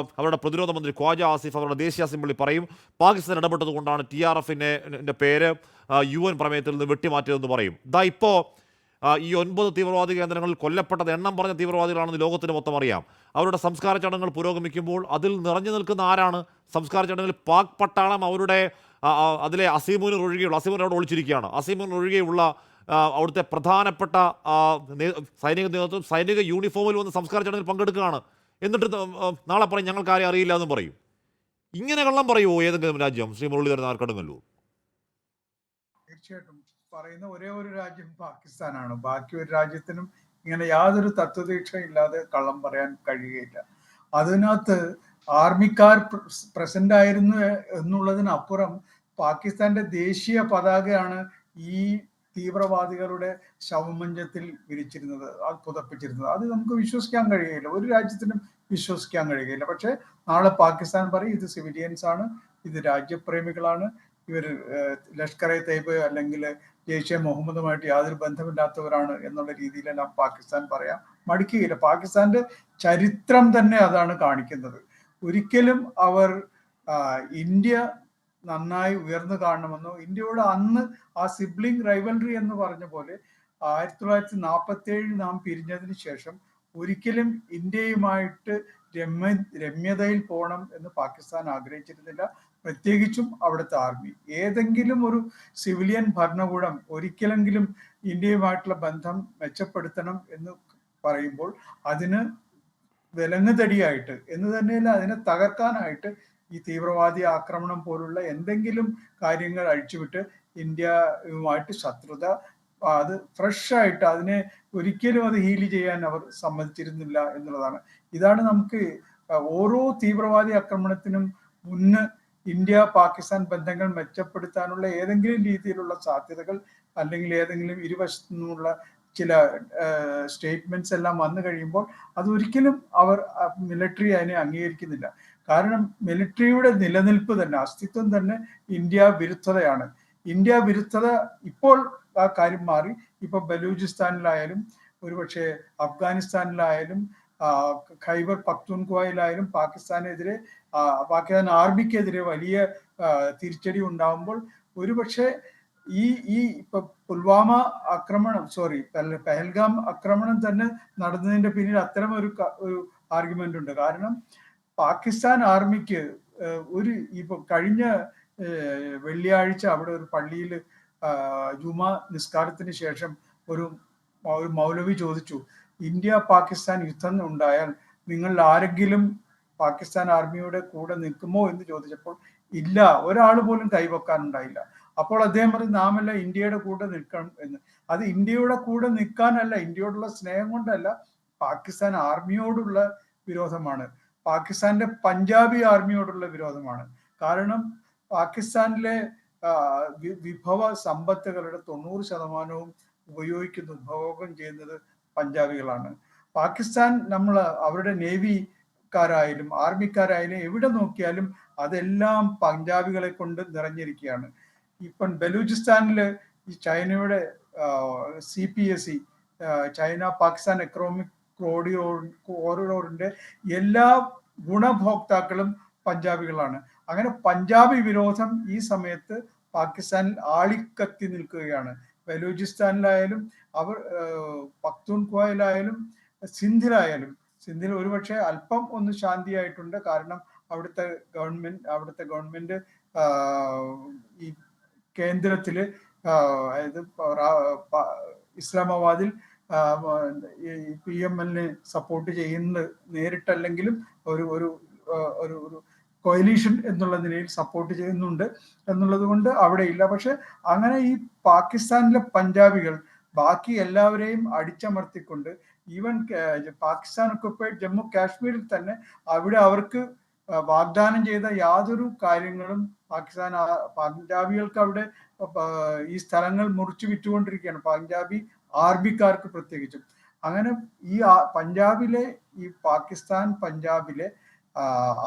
പ്രതിരോധ മന്ത്രി ഖ്വാജ ആസിഫ് അവരുടെ ദേശീയ അസംബ്ലി പറയും പാകിസ്ഥാൻ ഇടപെട്ടത് കൊണ്ടാണ് TRFിൻ്റെ പേര് UN പ്രമേയത്തിൽ നിന്ന് വെട്ടിമാറ്റിയതെന്ന് പറയും. ഇപ്പോൾ ഈ 9 തീവ്രവാദി കേന്ദ്രങ്ങളിൽ കൊല്ലപ്പെട്ടത് എണ്ണം പറഞ്ഞ തീവ്രവാദികളാണെന്ന് ലോകത്തിന് മൊത്തം അറിയാം. അവരുടെ സംസ്കാര ചടങ്ങുകൾ പുരോഗമിക്കുമ്പോൾ അതിൽ നിറഞ്ഞു നിൽക്കുന്ന ആരാണ്? സംസ്കാര ചടങ്ങുകളിൽ പാക് പട്ടാളം അവരുടെ അതിലെ അസീമുനൂർ അവിടെ ഒളിച്ചിരിക്കുകയാണ്. അസീമുനൂർ ഒഴികെയുള്ള അവിടുത്തെ പ്രധാനപ്പെട്ട സൈനിക നേതൃത്വം സൈനിക യൂണിഫോമിൽ വന്ന് സംസ്കാര ചടങ്ങിൽ പങ്കെടുക്കുകയാണ്. എന്നിട്ട് നാളെ പറയും ഞങ്ങൾക്ക് ആരെയും അറിയില്ല എന്നും പറയും. ഇങ്ങനെ കള്ളം പറയുമോ ഏതെങ്കിലും രാജ്യം? ശ്രീ മുരളീധരൻ നായർ കടുങ്ങല്ലൂർ. തീർച്ചയായിട്ടും പറയുന്ന ഒരേ ഒരു രാജ്യം പാകിസ്ഥാനാണ്. ബാക്കി ഒരു രാജ്യത്തിനും ഇങ്ങനെ യാതൊരു തത്വദീക്ഷ ഇല്ലാതെ കള്ളം പറയാൻ കഴിയുകയില്ല. അതിനകത്ത് ആർമിക്കാർ പ്രസന്റ് ആയിരുന്നു എന്നുള്ളതിനപ്പുറം പാകിസ്ഥാന്റെ ദേശീയ പതാകയാണ് ഈ തീവ്രവാദികളുടെ ശവമഞ്ചത്തിൽ വിരിച്ചിരുന്നത്, അത് പുതപ്പിച്ചിരുന്നത്. അത് നമുക്ക് വിശ്വസിക്കാൻ കഴിയുകയില്ല, ഒരു രാജ്യത്തിനും വിശ്വസിക്കാൻ കഴിയുകയില്ല. പക്ഷെ നാളെ പാകിസ്ഥാൻ പറയും ഇത് സിവിലിയൻസ് ആണ്, ഇത് രാജ്യപ്രേമികളാണ്, ഇവർ ലഷ്കർ എ തൈബ അല്ലെങ്കിൽ ജെയ്ഷെ മുഹമ്മദുമായിട്ട് യാതൊരു ബന്ധമില്ലാത്തവരാണ് എന്നുള്ള രീതിയിലെല്ലാം പാകിസ്ഥാൻ പറയാം, മടിക്കുകയില്ല. പാകിസ്ഥാന്റെ ചരിത്രം തന്നെ അതാണ് കാണിക്കുന്നത്. ഒരിക്കലും അവർ ഇന്ത്യ നന്നായി ഉയർന്നു കാണണമെന്നോ ഇന്ത്യയോട് അന്ന് ആ സിബ്ലിംഗ് റൈവൽറി എന്ന് പറഞ്ഞ പോലെ 1947 നാം പിരിഞ്ഞതിന് ശേഷം ഒരിക്കലും ഇന്ത്യയുമായിട്ട് രമ്യതയിൽ പോകണം എന്ന് പാകിസ്ഥാൻ ആഗ്രഹിച്ചിരുന്നില്ല, പ്രത്യേകിച്ചും അവിടുത്തെ ആർമി. ഏതെങ്കിലും ഒരു സിവിലിയൻ ഭരണകൂടം ഒരിക്കലെങ്കിലും ഇന്ത്യയുമായിട്ടുള്ള ബന്ധം മെച്ചപ്പെടുത്തണം എന്ന് പറയുമ്പോൾ അതിന് വിലങ്ങുതടിയായിട്ട് എന്ന് തന്നെയല്ല, അതിനെ തകർക്കാനായിട്ട് ഈ തീവ്രവാദി ആക്രമണം പോലുള്ള എന്തെങ്കിലും കാര്യങ്ങൾ അഴിച്ചുവിട്ട് ഇന്ത്യയുമായിട്ട് ശത്രുത അത് ഫ്രഷായിട്ട് അതിനെ ഒരിക്കലും അത് ഹീൽ ചെയ്യാൻ അവർ സമ്മതിച്ചിരുന്നില്ല എന്നുള്ളതാണ്. ഇതാണ് നമുക്ക് ഓരോ തീവ്രവാദി ആക്രമണത്തിനും മുന്ന് ഇന്ത്യ പാകിസ്ഥാൻ ബന്ധങ്ങൾ മെച്ചപ്പെടുത്താനുള്ള ഏതെങ്കിലും രീതിയിലുള്ള സാധ്യതകൾ അല്ലെങ്കിൽ ഏതെങ്കിലും ഇരുവശത്തു നിന്നുള്ള ചില സ്റ്റേറ്റ്മെന്റ്സ് എല്ലാം വന്നു കഴിയുമ്പോൾ അതൊരിക്കലും അവർ മിലിറ്ററി അതിനെ അംഗീകരിക്കുന്നില്ല. കാരണം മിലിറ്ററിയുടെ നിലനിൽപ്പ് തന്നെ, അസ്തിത്വം തന്നെ ഇന്ത്യ വിരുദ്ധതയാണ്. ഇന്ത്യ വിരുദ്ധത ഇപ്പോൾ ആ കാര്യം മാറി. ഇപ്പൊ ബലൂചിസ്ഥാനിലായാലും ഒരുപക്ഷെ അഫ്ഗാനിസ്ഥാനിലായാലും ഖൈബർ പക്തൂൺഖ്വയിലായാലും പാകിസ്ഥാനെതിരെ പാകിസ്ഥാൻ ആർമിക്കെതിരെ വലിയ തിരിച്ചടി ഉണ്ടാകുമ്പോൾ ഒരുപക്ഷെ ഈ ഇപ്പൊ പുൽവാമ ആക്രമണം പെഹൽഗാം ആക്രമണം തന്നെ നടന്നതിന്റെ പിന്നിൽ അത്തരം ഒരു ആർഗ്യുമെന്റ് ഉണ്ട്. കാരണം പാകിസ്ഥാൻ ആർമിക്ക് ഇപ്പൊ കഴിഞ്ഞ വെള്ളിയാഴ്ച അവിടെ ഒരു പള്ളിയിൽ ജുമാ നിസ്കാരത്തിന് ശേഷം ഒരു മൗലവി ചോദിച്ചു, ഇന്ത്യ പാകിസ്ഥാൻ യുദ്ധം ഉണ്ടായാൽ നിങ്ങൾ ആരെങ്കിലും പാകിസ്ഥാൻ ആർമിയുടെ കൂടെ നിൽക്കുമോ എന്ന് ചോദിച്ചപ്പോൾ ഇല്ല, ഒരാൾ പോലും കൈവെക്കാനുണ്ടായില്ല. അപ്പോൾ അദ്ദേഹം പറഞ്ഞു, നാമല്ല ഇന്ത്യയുടെ കൂടെ നിൽക്കണം എന്ന്. അത് ഇന്ത്യയുടെ കൂടെ നിൽക്കാനല്ല, ഇന്ത്യയോടുള്ള സ്നേഹം കൊണ്ടല്ല, പാകിസ്ഥാൻ ആർമിയോടുള്ള വിരോധമാണ്, പാകിസ്ഥാന്റെ പഞ്ചാബി ആർമിയോടുള്ള വിരോധമാണ്. കാരണം പാകിസ്ഥാനിലെ വിഭവ സമ്പത്തുകളുടെ 90% ഉപഭോഗം ചെയ്യുന്നത് പഞ്ചാബികളാണ്. പാകിസ്ഥാൻ അവരുടെ നേവിക്കാരായാലും ആർമിക്കാരായാലും എവിടെ നോക്കിയാലും അതെല്ലാം പഞ്ചാബികളെ കൊണ്ട് നിറഞ്ഞിരിക്കുകയാണ്. ഇപ്പം ബലൂചിസ്ഥാനില് ഈ ചൈനയുടെ CPSE ചൈന പാകിസ്ഥാൻ എക്കണോമിക് കോറിഡോറിന്റെ എല്ലാ ഗുണഭോക്താക്കളും പഞ്ചാബികളാണ്. അങ്ങനെ പഞ്ചാബി വിരോധം ഈ സമയത്ത് പാകിസ്ഥാനിൽ ആളിക്കത്തി നിൽക്കുകയാണ്. ബലൂചിസ്ഥാനിലായാലും പക്തൂൺഖ്വയിലായാലും സിന്ധിൽ ഒരുപക്ഷെ അല്പം ഒന്ന് ശാന്തിയായിട്ടുണ്ട്. കാരണം അവിടുത്തെ ഗവൺമെന്റ് ഈ കേന്ദ്രത്തില് അതായത് ഇസ്ലാമാബാദിൽ PMLനെ സപ്പോർട്ട് ചെയ്യുന്നത് നേരിട്ടല്ലെങ്കിലും ഒരു കോയലീഷൻ എന്നുള്ള നിലയിൽ സപ്പോർട്ട് ചെയ്യുന്നുണ്ട് എന്നുള്ളത് കൊണ്ട് അവിടെ ഇല്ല. പക്ഷെ അങ്ങനെ ഈ പാകിസ്ഥാനിലെ പഞ്ചാബികൾ ബാക്കി എല്ലാവരെയും അടിച്ചമർത്തിക്കൊണ്ട് ഈവൻ പാകിസ്ഥാൻ ഒക്കുപ്പൈഡ് ജമ്മു കാശ്മീരിൽ തന്നെ അവിടെ അവർക്ക് വാഗ്ദാനം ചെയ്ത യാതൊരു കാര്യങ്ങളും പഞ്ചാബികൾക്ക് അവിടെ ഈ സ്ഥലങ്ങൾ മുറിച്ചു വിറ്റുകൊണ്ടിരിക്കുകയാണ്, പഞ്ചാബി ആർമിക്കാർക്ക് പ്രത്യേകിച്ചും. അങ്ങനെ ഈ പഞ്ചാബിലെ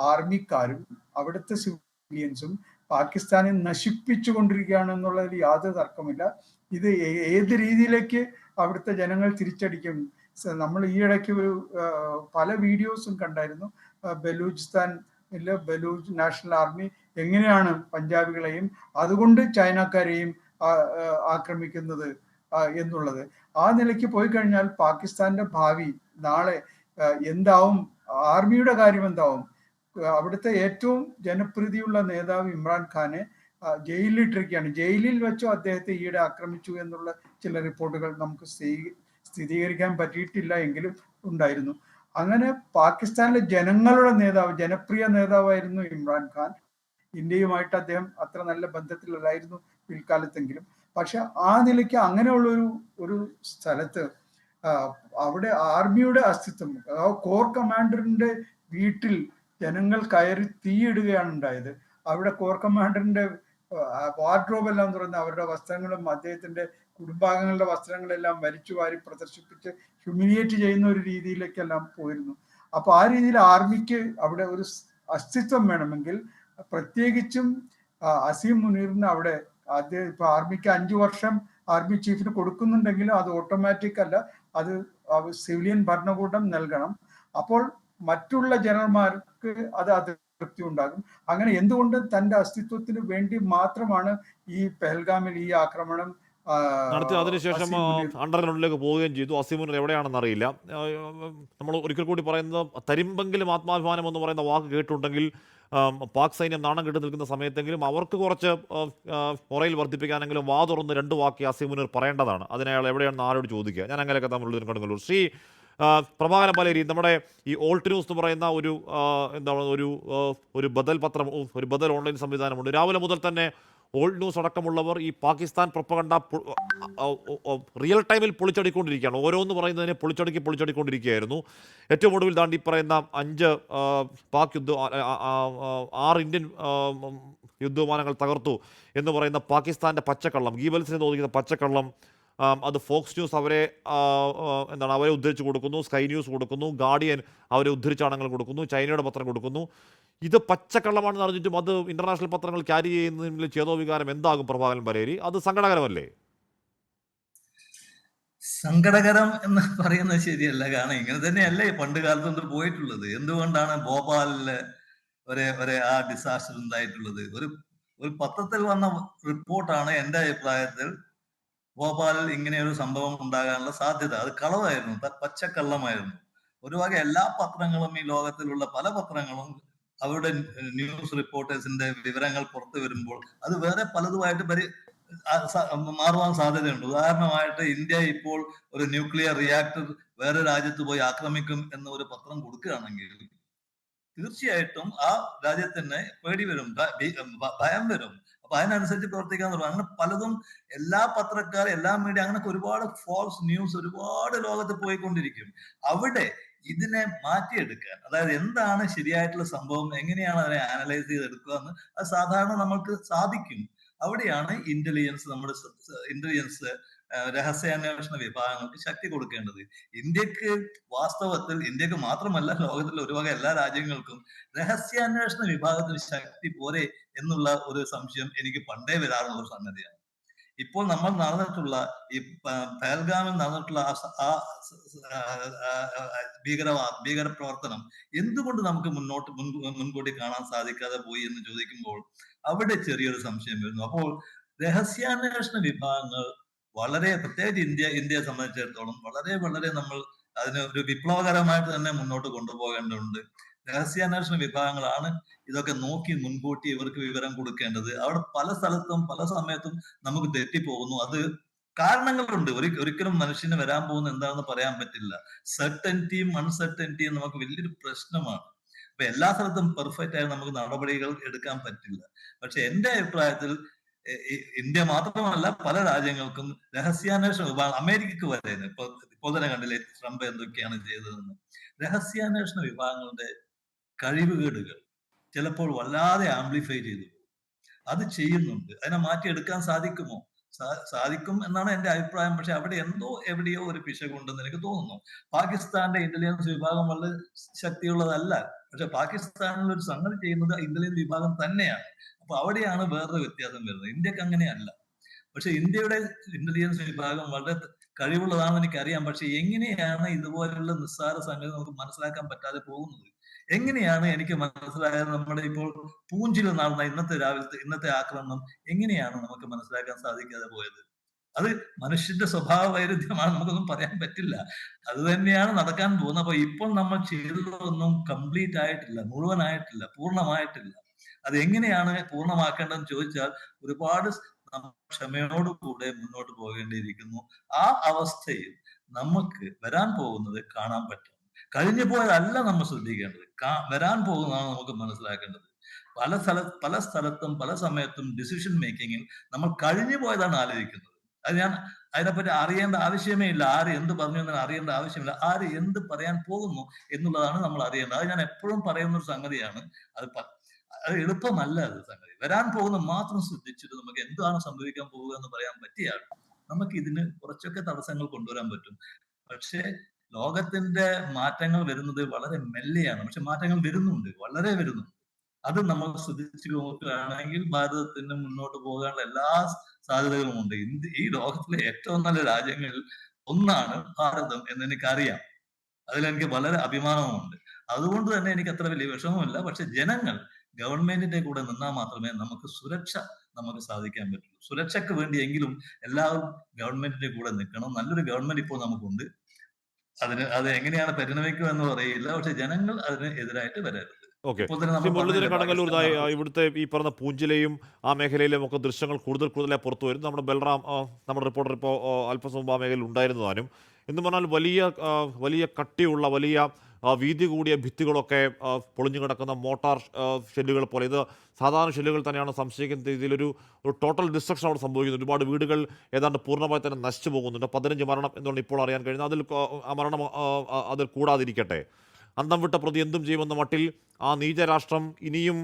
ആർമിക്കാരും അവിടുത്തെ സിവിലിയൻസും പാകിസ്ഥാനെ നശിപ്പിച്ചു കൊണ്ടിരിക്കുകയാണ് എന്നുള്ളതിൽ യാതൊരു തർക്കമില്ല. ഇത് ഏത് രീതിയിലേക്ക് അവിടുത്തെ ജനങ്ങൾ തിരിച്ചടിക്കും? നമ്മൾ ഈയിടയ്ക്ക് പല വീഡിയോസും കണ്ടായിരുന്നു. ബലൂച്ച് നാഷണൽ ആർമി എങ്ങനെയാണ് പഞ്ചാബികളെയും അതുകൊണ്ട് ചൈനക്കാരെയും ആക്രമിക്കുന്നത് എന്നുള്ളത്. ആ നിലയ്ക്ക് പോയി കഴിഞ്ഞാൽ പാകിസ്ഥാന്റെ ഭാവി നാളെ എന്താവും? ആർമിയുടെ കാര്യം എന്താവും? അവിടുത്തെ ഏറ്റവും ജനപ്രീതിയുള്ള നേതാവ് ഇമ്രാൻഖാനെ ജയിലിലിട്ടിരിക്കുകയാണ്. ജയിലിൽ വെച്ചോ അദ്ദേഹത്തെ ഈയിടെ ആക്രമിച്ചു എന്നുള്ള ചില റിപ്പോർട്ടുകൾ നമുക്ക് സ്ഥിരീകരിക്കാൻ പറ്റിയിട്ടില്ല എങ്കിലും ഉണ്ടായിരുന്നു. അങ്ങനെ പാകിസ്ഥാനിലെ ജനങ്ങളുടെ നേതാവ്, ജനപ്രിയ നേതാവായിരുന്നു ഇമ്രാൻഖാൻ. ഇന്ത്യയുമായിട്ട് അദ്ദേഹം അത്ര നല്ല ബന്ധത്തിലല്ലായിരുന്നു പിൽക്കാലത്തെങ്കിലും. പക്ഷെ ആ നിലയ്ക്ക് അങ്ങനെയുള്ള ഒരു സ്ഥലത്ത് അവിടെ ആർമിയുടെ അസ്തിത്വം, കോർ കമാൻഡറിന്റെ വീട്ടിൽ ജനങ്ങൾ കയറി തീയിടുകയാണ് ഉണ്ടായത്. അവിടെ കോർ കമാൻഡറിന്റെ വാർഡ്രോബ് എല്ലാം തുറന്ന് അവരുടെ വസ്ത്രങ്ങളും അദ്ദേഹത്തിന്റെ കുടുംബാംഗങ്ങളുടെ വസ്ത്രങ്ങളെല്ലാം വലിച്ചു വാരി പ്രദർശിപ്പിച്ച് ഹ്യൂമിലിയേറ്റ് ചെയ്യുന്ന ഒരു രീതിയിലേക്കെല്ലാം പോയിരുന്നു. അപ്പൊ ആ രീതിയിൽ ആർമിക്ക് അവിടെ ഒരു അസ്തിത്വം വേണമെങ്കിൽ, പ്രത്യേകിച്ചും അസീം മുനീറിന് അവിടെ ഇപ്പൊ ആർമിക്ക് 5 വർഷം ആർമി ചീഫിന് കൊടുക്കുന്നുണ്ടെങ്കിലും അത് ഓട്ടോമാറ്റിക് അല്ല, അത് സിവിലിയൻ ഭരണകൂടം നൽകണം. അപ്പോൾ മറ്റുള്ള ജനറൽമാർക്ക് അത് അതൃപ്തി ഉണ്ടാകും. അങ്ങനെ എന്തുകൊണ്ട് തന്റെ അസ്തിത്വത്തിന് വേണ്ടി മാത്രമാണ് ഈ പെഹൽഗാമിൽ ഈ ആക്രമണം നടത്തി. അതിനുശേഷം അണ്ടർ ഗ്രൗണ്ടിലേക്ക് പോവുകയും ചെയ്തു. അസീം മുനീർ എവിടെയാണെന്ന് അറിയില്ല. നമ്മൾ ഒരിക്കൽ കൂടി പറയുന്നത്, തരിമ്പെങ്കിലും ആത്മാഭിമാനം എന്ന് പറയുന്ന വാക്ക് കേട്ടുണ്ടെങ്കിൽ പാക് സൈന്യം നാണം കെട്ട് നിൽക്കുന്ന സമയത്തെങ്കിലും അവർക്ക് കുറച്ച് മുറയിൽ വർദ്ധിപ്പിക്കാനെങ്കിലും വാ തുറന്ന് 2 വാക്ക് അസീം മുനീർ പറയേണ്ടതാണ്. അതിനെ അയാൾ എവിടെയാണെന്ന് ആരോട് ചോദിക്കുക. ഞാൻ അങ്ങനെയൊക്കെ തമ്മിലുള്ള കടുങ്ങല്ലൂർ. ശ്രീ പ്രഭാകരൻ പലേരി, നമ്മുടെ ഈ ഓൾട്ട് ന്യൂസ് എന്ന് പറയുന്ന ഒരു ബദൽ പത്രം, ഒരു ബദൽ ഓൺലൈൻ സംവിധാനമുണ്ട്. രാവിലെ മുതൽ തന്നെ ഓൾഡ് ന്യൂസ് അടക്കമുള്ളവർ ഈ പാകിസ്ഥാൻ പ്രൊപ്പഗണ്ട റിയൽ ടൈമിൽ പൊളിച്ചടിക്കൊണ്ടിരിക്കുകയാണ്. ഓരോന്ന് പറയുന്നതിനെ പൊളിച്ചടിക്കൊണ്ടിരിക്കുകയായിരുന്നു. ഏറ്റവും ഒടുവിൽ താണ്ടി പറയുന്ന 5 പാക് 6 ഇന്ത്യൻ യുദ്ധവിമാനങ്ങൾ തകർത്തു എന്ന് പറയുന്ന പാകിസ്ഥാൻ്റെ പച്ചക്കള്ളം, ഗീബൽസിനെ തോന്നിക്കുന്ന പച്ചക്കള്ളം, അത് ഫോക്സ് ന്യൂസ് അവരെ അവരെ ഉദ്ധരിച്ച് കൊടുക്കുന്നു, സ്കൈ ന്യൂസ് കൊടുക്കുന്നു, ഗാർഡിയൻ അവരെ ഉദ്ധരിച്ചാണങ്ങൾ കൊടുക്കുന്നു, ചൈനയുടെ പത്രം കൊടുക്കുന്നു. ഇത് പച്ചക്കള്ളമാണെന്ന് അറിഞ്ഞിട്ടും അത് ഇന്റർനാഷണൽ പത്രങ്ങൾ ക്യാരി ചെയ്യുന്നതിൽ ചേതോവികാരം എന്താകും പ്രഭാകരൻ പലേരി? അത് സങ്കടകരമല്ലേ? സങ്കടകരം എന്ന് പറയുന്നത് ശരിയല്ല. കാരണം ഇങ്ങനെ തന്നെയല്ലേ പണ്ട് കാലത്ത് പോയിട്ടുള്ളത്. എന്തുകൊണ്ടാണ് ഭോപ്പാലിലെ ആ ഡിസാസ്റ്റർ ഉണ്ടായിട്ടുള്ളത്? ഒരു പത്രത്തിൽ വന്ന റിപ്പോർട്ടാണ് എൻ്റെ അഭിപ്രായത്തിൽ ഭോപ്പാലിൽ ഇങ്ങനെ ഒരു സംഭവം ഉണ്ടാകാനുള്ള സാധ്യത. അത് കളവായിരുന്നു, പച്ചക്കള്ളമായിരുന്നു. ഒരു വക എല്ലാ പത്രങ്ങളും, ഈ ലോകത്തിലുള്ള പല പത്രങ്ങളും അവരുടെ ന്യൂസ് റിപ്പോർട്ടേഴ്സിന്റെ വിവരങ്ങൾ പുറത്തു വരുമ്പോൾ അത് വേറെ പലതുമായിട്ട് മാറുവാൻ സാധ്യതയുണ്ട്. ഉദാഹരണമായിട്ട്, ഇന്ത്യ ഇപ്പോൾ ഒരു ന്യൂക്ലിയർ റിയാക്ടർ വേറെ രാജ്യത്ത് പോയി ആക്രമിക്കും എന്ന് ഒരു പത്രം കൊടുക്കുകയാണെങ്കിൽ തീർച്ചയായിട്ടും ആ രാജ്യത്തിന് പേടി വരും, ഭയം വരും. അപ്പൊ അതിനനുസരിച്ച് പ്രവർത്തിക്കാൻ തുടങ്ങും. അങ്ങനെ പലതും എല്ലാ പത്രക്കാരും, എല്ലാ മീഡിയ, അങ്ങനൊക്കെ ഒരുപാട് ഫോൾസ് ന്യൂസ് ഒരുപാട് ലോകത്ത് പോയിക്കൊണ്ടിരിക്കും. അവിടെ ഇതിനെ മാറ്റിയെടുക്കാൻ, അതായത് എന്താണ് ശരിയായിട്ടുള്ള സംഭവം, എങ്ങനെയാണ് അതിനെ അനലൈസ് ചെയ്തെടുക്കുക എന്ന് അത് സാധാരണ നമ്മൾക്ക് സാധിക്കും. അവിടെയാണ് നമ്മുടെ ഇന്റലിജൻസ് രഹസ്യാന്വേഷണ വിഭാഗങ്ങൾക്ക് ശക്തി കൊടുക്കേണ്ടത്. ഇന്ത്യക്ക് മാത്രമല്ല, ലോകത്തിലെ ഒരു വക എല്ലാ രാജ്യങ്ങൾക്കും രഹസ്യാന്വേഷണ വിഭാഗത്തിന് ശക്തി പോരെ എന്നുള്ള ഒരു സംശയം എനിക്ക് പണ്ടേ വരാറുള്ള ഒരു സംഗതിയാണ്. ഇപ്പോൾ നമ്മൾ നടന്നിട്ടുള്ള ഈ പഹൽഗാമിൽ നടന്നിട്ടുള്ള ഭീകര പ്രവർത്തനം എന്തുകൊണ്ട് നമുക്ക് മുൻകൂട്ടി കാണാൻ സാധിക്കാതെ പോയി എന്ന് ചോദിക്കുമ്പോൾ അവിടെ ചെറിയൊരു സംശയം വരുന്നു. അപ്പോൾ രഹസ്യാന്വേഷണ വിഭാഗങ്ങൾ വളരെ, പ്രത്യേകിച്ച് ഇന്ത്യയെ സംബന്ധിച്ചിടത്തോളം വളരെ നമ്മൾ അതിന് ഒരു വിപ്ലവകരമായിട്ട് തന്നെ മുന്നോട്ട് കൊണ്ടുപോകേണ്ടതുണ്ട്. രഹസ്യാന്വേഷണ വിഭാഗങ്ങളാണ് ഇതൊക്കെ നോക്കി മുൻകൂട്ടി ഇവർക്ക് വിവരം കൊടുക്കേണ്ടത്. അവിടെ പല സ്ഥലത്തും പല സമയത്തും നമുക്ക് തെറ്റിപ്പോകുന്നു. അത് കാരണങ്ങളുണ്ട്. ഒരിക്കലും മനുഷ്യന് വരാൻ പോകുന്ന എന്താണെന്ന് പറയാൻ പറ്റില്ല. സർട്ടൻറ്റിയും അൺസർട്ടൻറ്റിയും നമുക്ക് വലിയൊരു പ്രശ്നമാണ്. അപ്പൊ എല്ലാ സ്ഥലത്തും പെർഫെക്റ്റ് ആയി നമുക്ക് നടപടികൾ എടുക്കാൻ പറ്റില്ല. പക്ഷെ എന്റെ അഭിപ്രായത്തിൽ ഇന്ത്യ മാത്രമല്ല, പല രാജ്യങ്ങൾക്കും രഹസ്യാന്വേഷണ വിഭാഗം, അമേരിക്കക്ക് വരെ ഇപ്പോൾ തന്നെ കണ്ടില്ലേ ട്രംപ് എന്തൊക്കെയാണ് ചെയ്തതെന്ന്. രഹസ്യാന്വേഷണ വിഭാഗങ്ങളുടെ കഴിവുകേടുകൾ ചിലപ്പോൾ വല്ലാതെ ആംപ്ലിഫൈ ചെയ്തു അത് ചെയ്യുന്നുണ്ട്. അതിനെ മാറ്റിയെടുക്കാൻ സാധിക്കുമോ? സാധിക്കും എന്നാണ് എന്റെ അഭിപ്രായം. പക്ഷെ അവിടെ എവിടെയോ ഒരു പിശകുണ്ടെന്ന് എനിക്ക് തോന്നുന്നു. പാകിസ്ഥാന്റെ ഇന്റലിജൻസ് വിഭാഗം വളരെ ശക്തിയുള്ളതല്ല. പക്ഷെ പാകിസ്ഥാനിൽ ഒരു സംഗതി ചെയ്യുന്നത് ഇന്റലിജൻസ് വിഭാഗം തന്നെയാണ്. അപ്പൊ അവിടെയാണ് വേറൊരു വ്യത്യാസം വരുന്നത്. ഇന്ത്യക്ക് അങ്ങനെയല്ല. പക്ഷെ ഇന്ത്യയുടെ ഇന്റലിജൻസ് വിഭാഗം വളരെ കഴിവുള്ളതാണെന്ന് എനിക്കറിയാം. പക്ഷെ എങ്ങനെയാണ് ഇതുപോലുള്ള നിസ്സാര സംഗതി നമുക്ക് മനസ്സിലാക്കാൻ പറ്റാതെ പോകുന്നത്? എങ്ങനെയാണ് എനിക്ക് മനസ്സിലായത്? നമ്മുടെ ഇപ്പോൾ പൂഞ്ചിൽ നടന്ന ഇന്നത്തെ ആക്രമണം എങ്ങനെയാണ് നമുക്ക് മനസ്സിലാക്കാൻ സാധിക്കാതെ പോയത്? അത് മനുഷ്യന്റെ സ്വഭാവ വൈരുദ്ധ്യമാണ്, നമുക്കൊന്നും പറയാൻ പറ്റില്ല. അത് തന്നെയാണ് നടക്കാൻ പോകുന്നത്. അപ്പൊ ഇപ്പോൾ നമ്മൾ ചെയ്തതൊന്നും കംപ്ലീറ്റ് ആയിട്ടില്ല, മുഴുവനായിട്ടില്ല, പൂർണ്ണമായിട്ടില്ല. അത് എങ്ങനെയാണ് പൂർണ്ണമാക്കേണ്ടതെന്ന് ചോദിച്ചാൽ ഒരുപാട് ക്ഷമയോടുകൂടെ മുന്നോട്ട് പോകേണ്ടിയിരിക്കുന്നു. ആ അവസ്ഥയിൽ നമുക്ക് വരാൻ പോകുന്നത് കാണാൻ പറ്റും. കഴിഞ്ഞു പോയതല്ല നമ്മൾ ശ്രദ്ധിക്കേണ്ടത്, വരാൻ പോകുന്നതാണ് നമുക്ക് മനസ്സിലാക്കേണ്ടത്. പല സ്ഥലത്തും പല സമയത്തും ഡിസിഷൻ മേക്കിങ്ങിൽ നമ്മൾ കഴിഞ്ഞു പോയതാണ് ആലോചിക്കുന്നത്. അത് ഞാൻ അതിനെപ്പറ്റി അറിയേണ്ട ആവശ്യമേ ഇല്ല. ആര് എന്ത് പറഞ്ഞു എന്ന് അറിയേണ്ട ആവശ്യമില്ല. ആര് എന്ത് പറയാൻ പോകുന്നു എന്നുള്ളതാണ് നമ്മൾ അറിയേണ്ടത്. അത് ഞാൻ എപ്പോഴും പറയുന്ന ഒരു സംഗതിയാണ്. അത് എളുപ്പമല്ല. അത് സംഗതി വരാൻ പോകുന്ന മാത്രം ശ്രദ്ധിച്ചിട്ട് നമുക്ക് എന്താണ് സംഭവിക്കാൻ പോവുക എന്ന് പറയാൻ പറ്റിയാൽ നമുക്ക് ഇതിന് കുറച്ചൊക്കെ തടസ്സങ്ങൾ കൊണ്ടുവരാൻ പറ്റും. പക്ഷേ ലോകത്തിന്റെ മാറ്റങ്ങൾ വരുന്നത് വളരെ മെല്ലെയാണ്. പക്ഷെ മാറ്റങ്ങൾ വരുന്നുണ്ട്, വളരെ വരുന്നുണ്ട്. അത് നമ്മൾ ശ്രദ്ധിച്ചു നോക്കുകയാണെങ്കിൽ ഭാരതത്തിന് മുന്നോട്ട് പോകാനുള്ള എല്ലാ സാധ്യതകളുമുണ്ട്. ഈ ലോകത്തിലെ ഏറ്റവും നല്ല രാജ്യങ്ങളിൽ ഒന്നാണ് ഭാരതം എന്ന് എനിക്കറിയാം. അതിലെനിക്ക് വളരെ അഭിമാനവുമുണ്ട്. അതുകൊണ്ട് തന്നെ എനിക്ക് അത്ര വലിയ വിഷമമില്ല. പക്ഷെ ഗവൺമെന്റിന്റെ കൂടെ നിന്നാൽ മാത്രമേ നമുക്ക് നമുക്ക് സാധിക്കാൻ പറ്റുള്ളൂ. സുരക്ഷയ്ക്ക് വേണ്ടിയെങ്കിലും എല്ലാവരും ഗവൺമെന്റിന്റെ കൂടെ നിൽക്കണം. നല്ലൊരു ഗവൺമെന്റ് ഇപ്പോൾ നമുക്കുണ്ട്. അത് എങ്ങനെയാണ് പരിണമിക്കുക എന്ന് പറയില്ല. പക്ഷെ ജനങ്ങൾ അതിന് എതിരായിട്ട് വരരുത്. ഓക്കെ, ഇപ്പോൾ തന്നെ ശ്രീ നമ്മൾ മുരളീധരൻ പറഞ്ഞില്ലേ, കടങ്ങല്ലൂർ പാകിസ്ഥാൻ നടത്തുന്ന ഇവിടുത്തെ ഈ പറഞ്ഞ പൂഞ്ചിലെയും ആ മേഖലയിലും ഒക്കെ ദൃശ്യങ്ങൾ കൂടുതലായി പുറത്തു വരും. നമ്മുടെ ബൽറാം നമ്മുടെ റിപ്പോർട്ടർ ഇപ്പോൾ അല്പസം മുമ്പ് ആ മേഖലയിൽ ഉണ്ടായിരുന്നതാനും. എന്ന് പറഞ്ഞാൽ വലിയ കട്ടിയുള്ള വീതി കൂടിയ ഭിത്തികളൊക്കെ പൊളിഞ്ഞു കിടക്കുന്ന മോട്ടാർ ഷെല്ലുകൾ പോലെ, ഇത് സാധാരണ ഷെല്ലുകൾ തന്നെയാണ് സംശയിക്കുന്ന രീതിയിലൊരു ടോട്ടൽ ഡിസ്ട്രക്ഷൻ അവിടെ സംഭവിക്കുന്നു. ഒരുപാട് വീടുകൾ ഏതാണ്ട് പൂർണ്ണമായി തന്നെ നശിച്ചു പോകുന്നുണ്ട്. 15 മരണം എന്നാണ് ഇപ്പോൾ അറിയാൻ കഴിയുന്നത്. ആ മരണം അതിൽ കൂടാതിരിക്കട്ടെ, അന്തം വിട്ട പ്രതി എന്തും ചെയ്യുമെന്ന മട്ടിൽ ആ നീചരാഷ്ട്രം ഇനിയും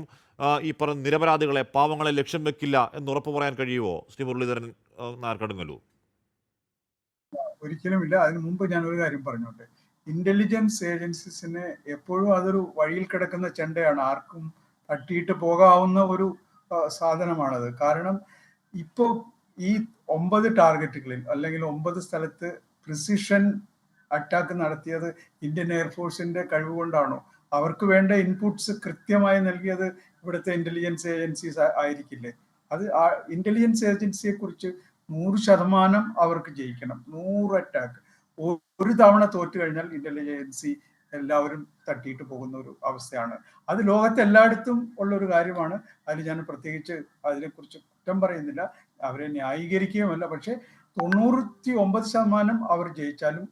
ഈ പറഞ്ഞ നിരപരാധികളെ, പാവങ്ങളെ ലക്ഷ്യം വെക്കില്ല എന്ന് ഉറപ്പ് പറയാൻ കഴിയുമോ ശ്രീ മുരളീധരൻ നായർ കടുങ്ങല്ലൂർ? ഒരിക്കലുമില്ല. അതിനു മുമ്പ് ഞാൻ ഒരു കാര്യം പറഞ്ഞോട്ടെ. ഇന്റലിജൻസ് ഏജൻസീസിന് എപ്പോഴും അതൊരു വഴിയിൽ കിടക്കുന്ന ചെണ്ടയാണ്. ആർക്കും തട്ടിയിട്ട് പോകാവുന്ന ഒരു സാധനമാണത്. കാരണം ഇപ്പോൾ ഈ 9 ടാർഗറ്റുകളിൽ അല്ലെങ്കിൽ 9 സ്ഥലത്ത് പ്രിസിഷൻ അറ്റാക്ക് നടത്തിയത് ഇന്ത്യൻ എയർഫോഴ്സിന്റെ കഴിവ് കൊണ്ടാണോ? അവർക്ക് വേണ്ട ഇൻപുട്സ് കൃത്യമായി നൽകിയത് ഇവിടുത്തെ ഇന്റലിജൻസ് ഏജൻസീസ് ആയിരിക്കില്ലേ? അത് ഇന്റലിജൻസ് ഏജൻസിയെ കുറിച്ച് 100% അവർക്ക് ജയിക്കണം. 100 അറ്റാക്ക് ഒരു തവണ തോറ്റു കഴിഞ്ഞാൽ ഇന്റലിജൻസി എല്ലാവരും തട്ടിയിട്ട് പോകുന്ന ഒരു അവസ്ഥയാണ്. അത് ലോകത്ത് എല്ലായിടത്തും ഉള്ള ഒരു കാര്യമാണ്. അതിൽ ഞാൻ പ്രത്യേകിച്ച് അതിനെക്കുറിച്ച് കുറ്റം പറയുന്നില്ല, അവരെ ന്യായീകരിക്കുകയുമല്ല. പക്ഷെ 99% അവർ ജയിച്ചാലും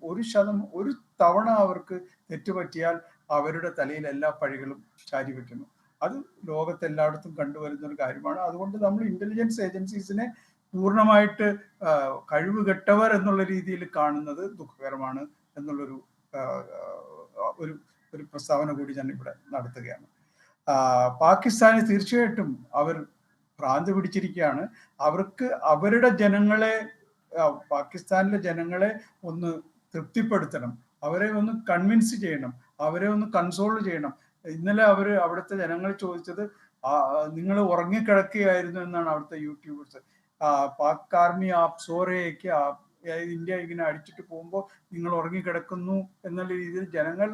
ഒരു തവണ അവർക്ക് തെറ്റുപറ്റിയാൽ അവരുടെ തലയിൽ എല്ലാ പഴികളും ചാരി വെക്കുന്നു. അത് ലോകത്തെല്ലായിടത്തും കണ്ടുവരുന്ന ഒരു കാര്യമാണ്. അതുകൊണ്ട് നമ്മൾ ഇന്റലിജൻസ് ഏജൻസീസിനെ പൂർണ്ണമായിട്ട് കഴിവ് കെട്ടവർ എന്നുള്ള രീതിയിൽ കാണുന്നത് ദുഃഖകരമാണ് എന്നുള്ളൊരു ഒരു പ്രസ്താവന കൂടി ഞാൻ ഇവിടെ നടത്തുകയാണ്. പാകിസ്ഥാന് തീർച്ചയായിട്ടും അവർ ഭ്രാന്ത് പിടിച്ചിരിക്കുകയാണ്. അവർക്ക് അവരുടെ ജനങ്ങളെ, പാകിസ്ഥാനിലെ ജനങ്ങളെ ഒന്ന് തൃപ്തിപ്പെടുത്തണം, അവരെ ഒന്ന് കൺവിൻസ് ചെയ്യണം, അവരെ ഒന്ന് കൺസോൾ ചെയ്യണം. ഇന്നലെ അവിടുത്തെ ജനങ്ങൾ ചോദിച്ചത്, നിങ്ങൾ ഉറങ്ങിക്കിടക്കുകയായിരുന്നു എന്നാണ് അവിടുത്തെ യൂട്യൂബേഴ്സ്. പാക് ആർമി ആപ് സോറേക്ക് ഇന്ത്യ ഇങ്ങനെ അടിച്ചിട്ട് പോകുമ്പോൾ നിങ്ങൾ ഉറങ്ങിക്കിടക്കുന്നു എന്നുള്ള രീതിയിൽ ജനങ്ങൾ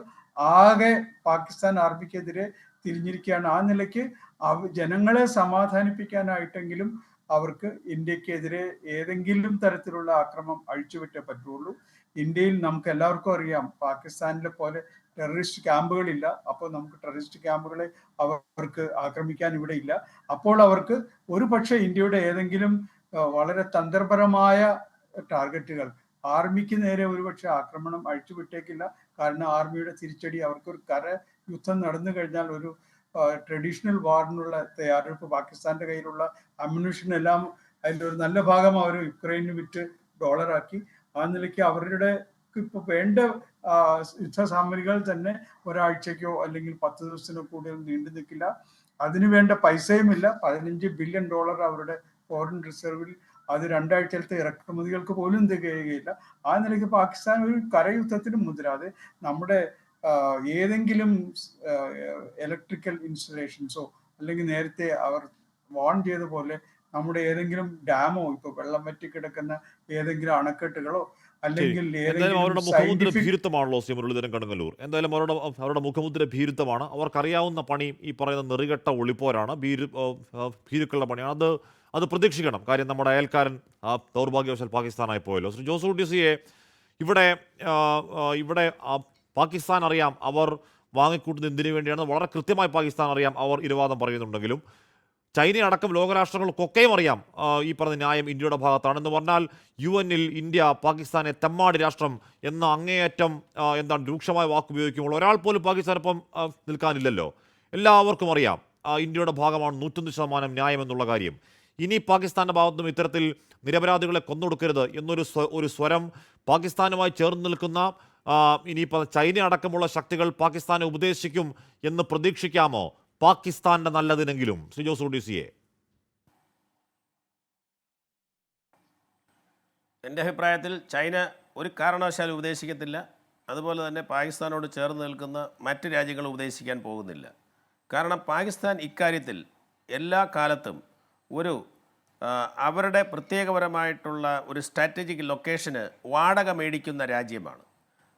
ആകെ പാകിസ്ഥാൻ ആർമിക്കെതിരെ തിരിഞ്ഞിരിക്കുകയാണ്. ആ നിലയ്ക്ക് ജനങ്ങളെ സമാധാനിപ്പിക്കാനായിട്ടെങ്കിലും അവർക്ക് ഇന്ത്യക്കെതിരെ ഏതെങ്കിലും തരത്തിലുള്ള ആക്രമണം അഴിച്ചുവിട്ടേ പറ്റുള്ളൂ. ഇന്ത്യയിൽ നമുക്ക് എല്ലാവർക്കും അറിയാം, പാകിസ്ഥാനിലെ പോലെ ടെററിസ്റ്റ് ക്യാമ്പുകളില്ല. അപ്പോൾ നമുക്ക് ടെററിസ്റ്റ് ക്യാമ്പുകളെ അവർക്ക് ആക്രമിക്കാൻ ഇവിടെ ഇല്ല. അപ്പോൾ അവർക്ക് ഒരു പക്ഷേ ഇന്ത്യയുടെ ഏതെങ്കിലും വളരെ തന്ത്രപരമായ ടാർഗറ്റുകൾ ആർമിക്ക് നേരെ ഒരുപക്ഷെ ആക്രമണം അഴിച്ചുവിട്ടേക്കില്ല. കാരണം ആർമിയുടെ തിരിച്ചടി, അവർക്കൊരു യുദ്ധം നടന്നു കഴിഞ്ഞാൽ ഒരു ട്രഡീഷണൽ വാറിനുള്ള തയ്യാറെടുപ്പ്, പാകിസ്ഥാന്റെ കയ്യിലുള്ള അമ്യൂണിഷൻ എല്ലാം അതിൻ്റെ ഒരു നല്ല ഭാഗം അവർ യുക്രൈന് വിറ്റ് ഡോളറാക്കി. ആ നിലയ്ക്ക് അവരുടെ ഇപ്പൊ വേണ്ട യുദ്ധസാമഗ്രികൾ തന്നെ ഒരാഴ്ചക്കോ അല്ലെങ്കിൽ 10 ദിവസത്തിനോ കൂടുതൽ നീണ്ടു നിൽക്കില്ല. അതിനുവേണ്ട പൈസയുമില്ല. $15 ബില്യൺ അവരുടെ ഫോറിൻ റിസർവിൽ, അത് 2 ആഴ്ചത്തെ ഇറക്കുമതികൾക്ക് പോലും തികയുകയില്ല. ആ നിലയ്ക്ക് പാകിസ്ഥാൻ ഒരു കരയുദ്ധത്തിന് മുതിരാതെ നമ്മുടെ ഏതെങ്കിലും ഇലക്ട്രിക്കൽ ഇൻസ്റ്റലേഷൻസോ അല്ലെങ്കിൽ നേരത്തെ അവർ വാൺ ചെയ്ത പോലെ നമ്മുടെ ഏതെങ്കിലും ഡാമോ, ഇപ്പൊ വെള്ളം വറ്റിക്കിടക്കുന്ന ഏതെങ്കിലും അണക്കെട്ടുകളോ അല്ലെങ്കിൽ അവരുടെ മുഖമുദ്ര ഭീരുത്വമാണല്ലോ ശ്രീ മുരളീധരൻ കടുങ്ങല്ലൂർ. എന്തായാലും അവരുടെ മുഖമുദ്ര ഭീരുത്വമാണ്. അവർക്കറിയാവുന്ന പണി ഈ പറയുന്ന നെറികെട്ട ഒളിപ്പോരാണ്, ഭീരുക്കളുടെ പണിയാണ്. അത് പ്രതീക്ഷിക്കണം. കാര്യം നമ്മുടെ അയൽക്കാരൻ ദൗർഭാഗ്യവശാൽ പാകിസ്ഥാനായി പോയല്ലോ. ശ്രീ ജോസ് കുട്ടിയെ, ഇവിടെ പാകിസ്ഥാൻ അറിയാം അവർ വാങ്ങിക്കൂട്ടുന്നത് എന്തിനു വേണ്ടിയാണ്. വളരെ കൃത്യമായി പാകിസ്ഥാൻ അറിയാം അവർ ഇരുവാദം പറയുന്നുണ്ടെങ്കിലും ചൈന അടക്കം ലോകരാഷ്ട്രങ്ങൾക്കൊക്കെയും അറിയാം ഈ പറഞ്ഞ ന്യായം ഇന്ത്യയുടെ ഭാഗത്താണെന്ന് പറഞ്ഞാൽ UN-ൽ ഇന്ത്യ പാകിസ്ഥാനെ തെമ്മാടി രാഷ്ട്രം എന്ന അങ്ങേയറ്റം രൂക്ഷമായ വാക്കുപയോഗിക്കുമ്പോൾ ഒരാൾ പോലും പാകിസ്ഥാനൊപ്പം നിൽക്കാനില്ലല്ലോ. എല്ലാവർക്കും അറിയാം ഇന്ത്യയുടെ ഭാഗമാണ് 101% ന്യായം എന്നുള്ള കാര്യം. ഇനി പാകിസ്ഥാൻ്റെ ഭാഗത്തുനിന്നും ഇത്തരത്തിൽ നിരപരാധികളെ കൊന്നൊടുക്കരുത് എന്നൊരു സ്വരം പാകിസ്ഥാനുമായി ചേർന്ന് നിൽക്കുന്ന ഇനിയിപ്പോൾ ചൈന അടക്കമുള്ള ശക്തികൾ പാകിസ്ഥാനെ ഉപദേശിക്കും എന്ന് പ്രതീക്ഷിക്കാമോ? പാകിസ്ഥാന്റെ നല്ലതിനെങ്കിലും ശ്രീ ജോസ് ഒഡീസിയെ. എൻ്റെ അഭിപ്രായത്തിൽ ചൈന ഒരു കാരണവശാലും ഉപദേശിക്കത്തില്ല. അതുപോലെ തന്നെ പാകിസ്ഥാനോട് ചേർന്ന് നിൽക്കുന്ന മറ്റ് രാജ്യങ്ങൾ ഉപദേശിക്കാൻ പോകുന്നില്ല. കാരണം പാകിസ്ഥാൻ ഇക്കാര്യത്തിൽ എല്ലാ കാലത്തും അവരുടെ പ്രത്യേകപരമായിട്ടുള്ള ഒരു സ്ട്രാറ്റജിക് ലൊക്കേഷന് വാടക മേടിക്കുന്ന രാജ്യമാണ്.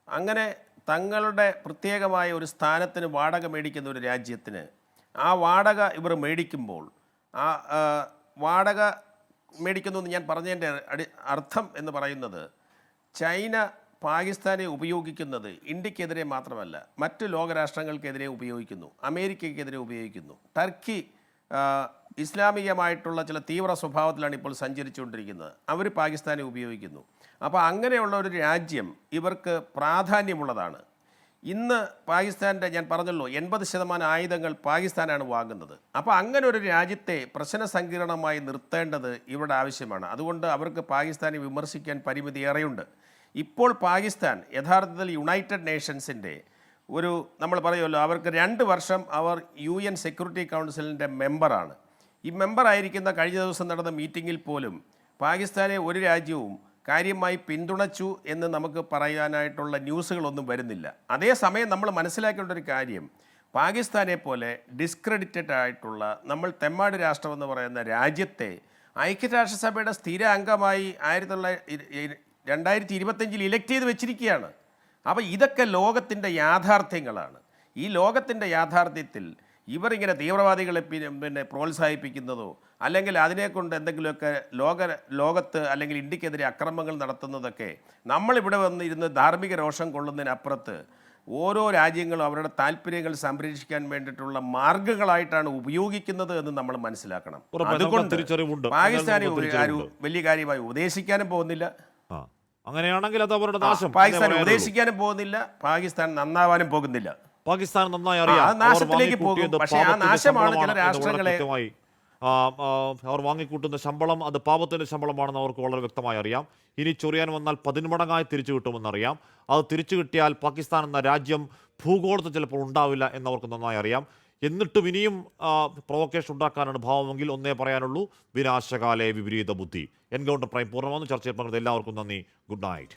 അങ്ങനെ തങ്ങളുടെ പ്രത്യേകമായ ഒരു സ്ഥാനത്തിന് വാടക മേടിക്കുന്ന ഒരു രാജ്യത്തിന് ആ വാടക ഇവർ മേടിക്കുമ്പോൾ ആ വാടക മേടിക്കുന്നു എന്ന് ഞാൻ പറഞ്ഞതിൻ്റെ അർത്ഥം എന്ന് പറയുന്നത് ചൈന പാകിസ്ഥാനെ ഉപയോഗിക്കുന്നത് ഇന്ത്യക്കെതിരെ മാത്രമല്ല മറ്റ് ലോകരാഷ്ട്രങ്ങൾക്കെതിരെ ഉപയോഗിക്കുന്നു, അമേരിക്കയ്ക്കെതിരെ ഉപയോഗിക്കുന്നു. ടർക്കി ഇസ്ലാമികമായിട്ടുള്ള ചില തീവ്ര സ്വഭാവത്തിലാണ് ഇപ്പോൾ സഞ്ചരിച്ചുകൊണ്ടിരിക്കുന്നത്. അവർ പാകിസ്ഥാനെ ഉപയോഗിക്കുന്നു. അപ്പോൾ അങ്ങനെയുള്ള ഒരു രാജ്യം ഇവർക്ക് പ്രാധാന്യമുള്ളതാണ്. ഇന്ന് പാകിസ്ഥാൻ്റെ ഞാൻ പറഞ്ഞല്ലോ 80% ആയുധങ്ങൾ പാകിസ്ഥാനാണ് വാങ്ങുന്നത്. അപ്പോൾ അങ്ങനെ ഒരു രാജ്യത്തെ പ്രശ്ന സങ്കീർണമായി നിർത്തേണ്ടത് ഇവിടെ ആവശ്യമാണ്. അതുകൊണ്ട് അവർക്ക് പാകിസ്ഥാനെ വിമർശിക്കാൻ പരിമിതി ഏറെയുണ്ട്. ഇപ്പോൾ പാകിസ്ഥാൻ യഥാർത്ഥത്തിൽ യുണൈറ്റഡ് നേഷൻസിൻ്റെ ഒരു നമ്മൾ പറയുമല്ലോ അവർക്ക് 2 വർഷം അവർ UN സെക്യൂരിറ്റി കൗൺസിലിൻ്റെ മെമ്പറാണ്. ഈ മെമ്പറായിരിക്കുന്ന കഴിഞ്ഞ ദിവസം നടന്ന മീറ്റിങ്ങിൽ പോലും പാകിസ്ഥാനെ ഒരു രാജ്യവും കാര്യമായി പിന്തുണച്ചു എന്ന് നമുക്ക് പറയാനായിട്ടുള്ള ന്യൂസുകളൊന്നും വരുന്നില്ല. അതേസമയം നമ്മൾ മനസ്സിലാക്കേണ്ട ഒരു കാര്യം, പാകിസ്ഥാനെ പോലെ ഡിസ്ക്രെഡിറ്റഡ് ആയിട്ടുള്ള നമ്മൾ തെമ്മാടി രാഷ്ട്രമെന്ന് പറയുന്ന രാജ്യത്തെ ഐക്യരാഷ്ട്രസഭയുടെ സ്ഥിര അംഗമായി 2025 ഇലക്ട് ചെയ്ത് വെച്ചിരിക്കുകയാണ്. അപ്പോൾ ഇതൊക്കെ ലോകത്തിൻ്റെ യാഥാർത്ഥ്യങ്ങളാണ്. ഈ ലോകത്തിൻ്റെ യാഥാർത്ഥ്യത്തിൽ ഇവരിങ്ങനെ തീവ്രവാദികളെ പ്രോത്സാഹിപ്പിക്കുന്നതോ അല്ലെങ്കിൽ അതിനെക്കൊണ്ട് എന്തെങ്കിലുമൊക്കെ ലോകത്ത് അല്ലെങ്കിൽ ഇന്ത്യക്കെതിരെ അക്രമങ്ങൾ നടത്തുന്നതൊക്കെ നമ്മളിവിടെ വന്നിരുന്ന് ധാർമ്മിക രോഷം കൊള്ളുന്നതിനപ്പുറത്ത് ഓരോ രാജ്യങ്ങളും അവരുടെ താല്പര്യങ്ങൾ സംരക്ഷിക്കാൻ വേണ്ടിയിട്ടുള്ള മാർഗങ്ങളായിട്ടാണ് ഉപയോഗിക്കുന്നത് എന്ന് നമ്മൾ മനസ്സിലാക്കണം. അതുകൊണ്ട് പാകിസ്ഥാനെ വലിയ കാര്യമായി ഉപദേശിക്കാനും പോകുന്നില്ല, അങ്ങനെയാണെങ്കിൽ അത് അവരുടെ നാശം. പാകിസ്ഥാൻ ഉപദേശിക്കാനും പോകുന്നില്ല, പാകിസ്ഥാൻ നന്നാവാനും പോകുന്നില്ല. പാകിസ്ഥാൻ നന്നായി അറിയാം നാശത്തിലേക്ക് പോകും. പക്ഷേ ആ നാശമാണ് ചില രാഷ്ട്രങ്ങളെ അവർ വാങ്ങിക്കൂട്ടുന്ന ശമ്പളം അത് പാപത്തിന്റെ ശമ്പളമാണെന്ന് അവർക്ക് വളരെ വ്യക്തമായി അറിയാം. ഇനി ചൊറിയാൻ വന്നാൽ 10 മടങ്ങായി തിരിച്ചു കിട്ടുമെന്നറിയാം. അത് തിരിച്ചു കിട്ടിയാൽ പാകിസ്ഥാൻ എന്ന രാജ്യം ഭൂഗോളത്തിൽ ചിലപ്പോൾ ഉണ്ടാവില്ല എന്നവർക്ക് നന്നായി അറിയാം. എന്നിട്ടും ഇനിയും പ്രൊവക്കേഷൻ ഉണ്ടാക്കാനാണ് ഭാവമെങ്കിൽ ഒന്നേ പറയാനുള്ളൂ, വിനാശകാലേ വിപരീത ബുദ്ധി. എൻകൗണ്ടർ പ്രൈം പൂർണ്ണമാകുന്നു. ചർച്ചയിൽ പങ്കെടുത്ത എല്ലാവർക്കും നന്ദി. Good night.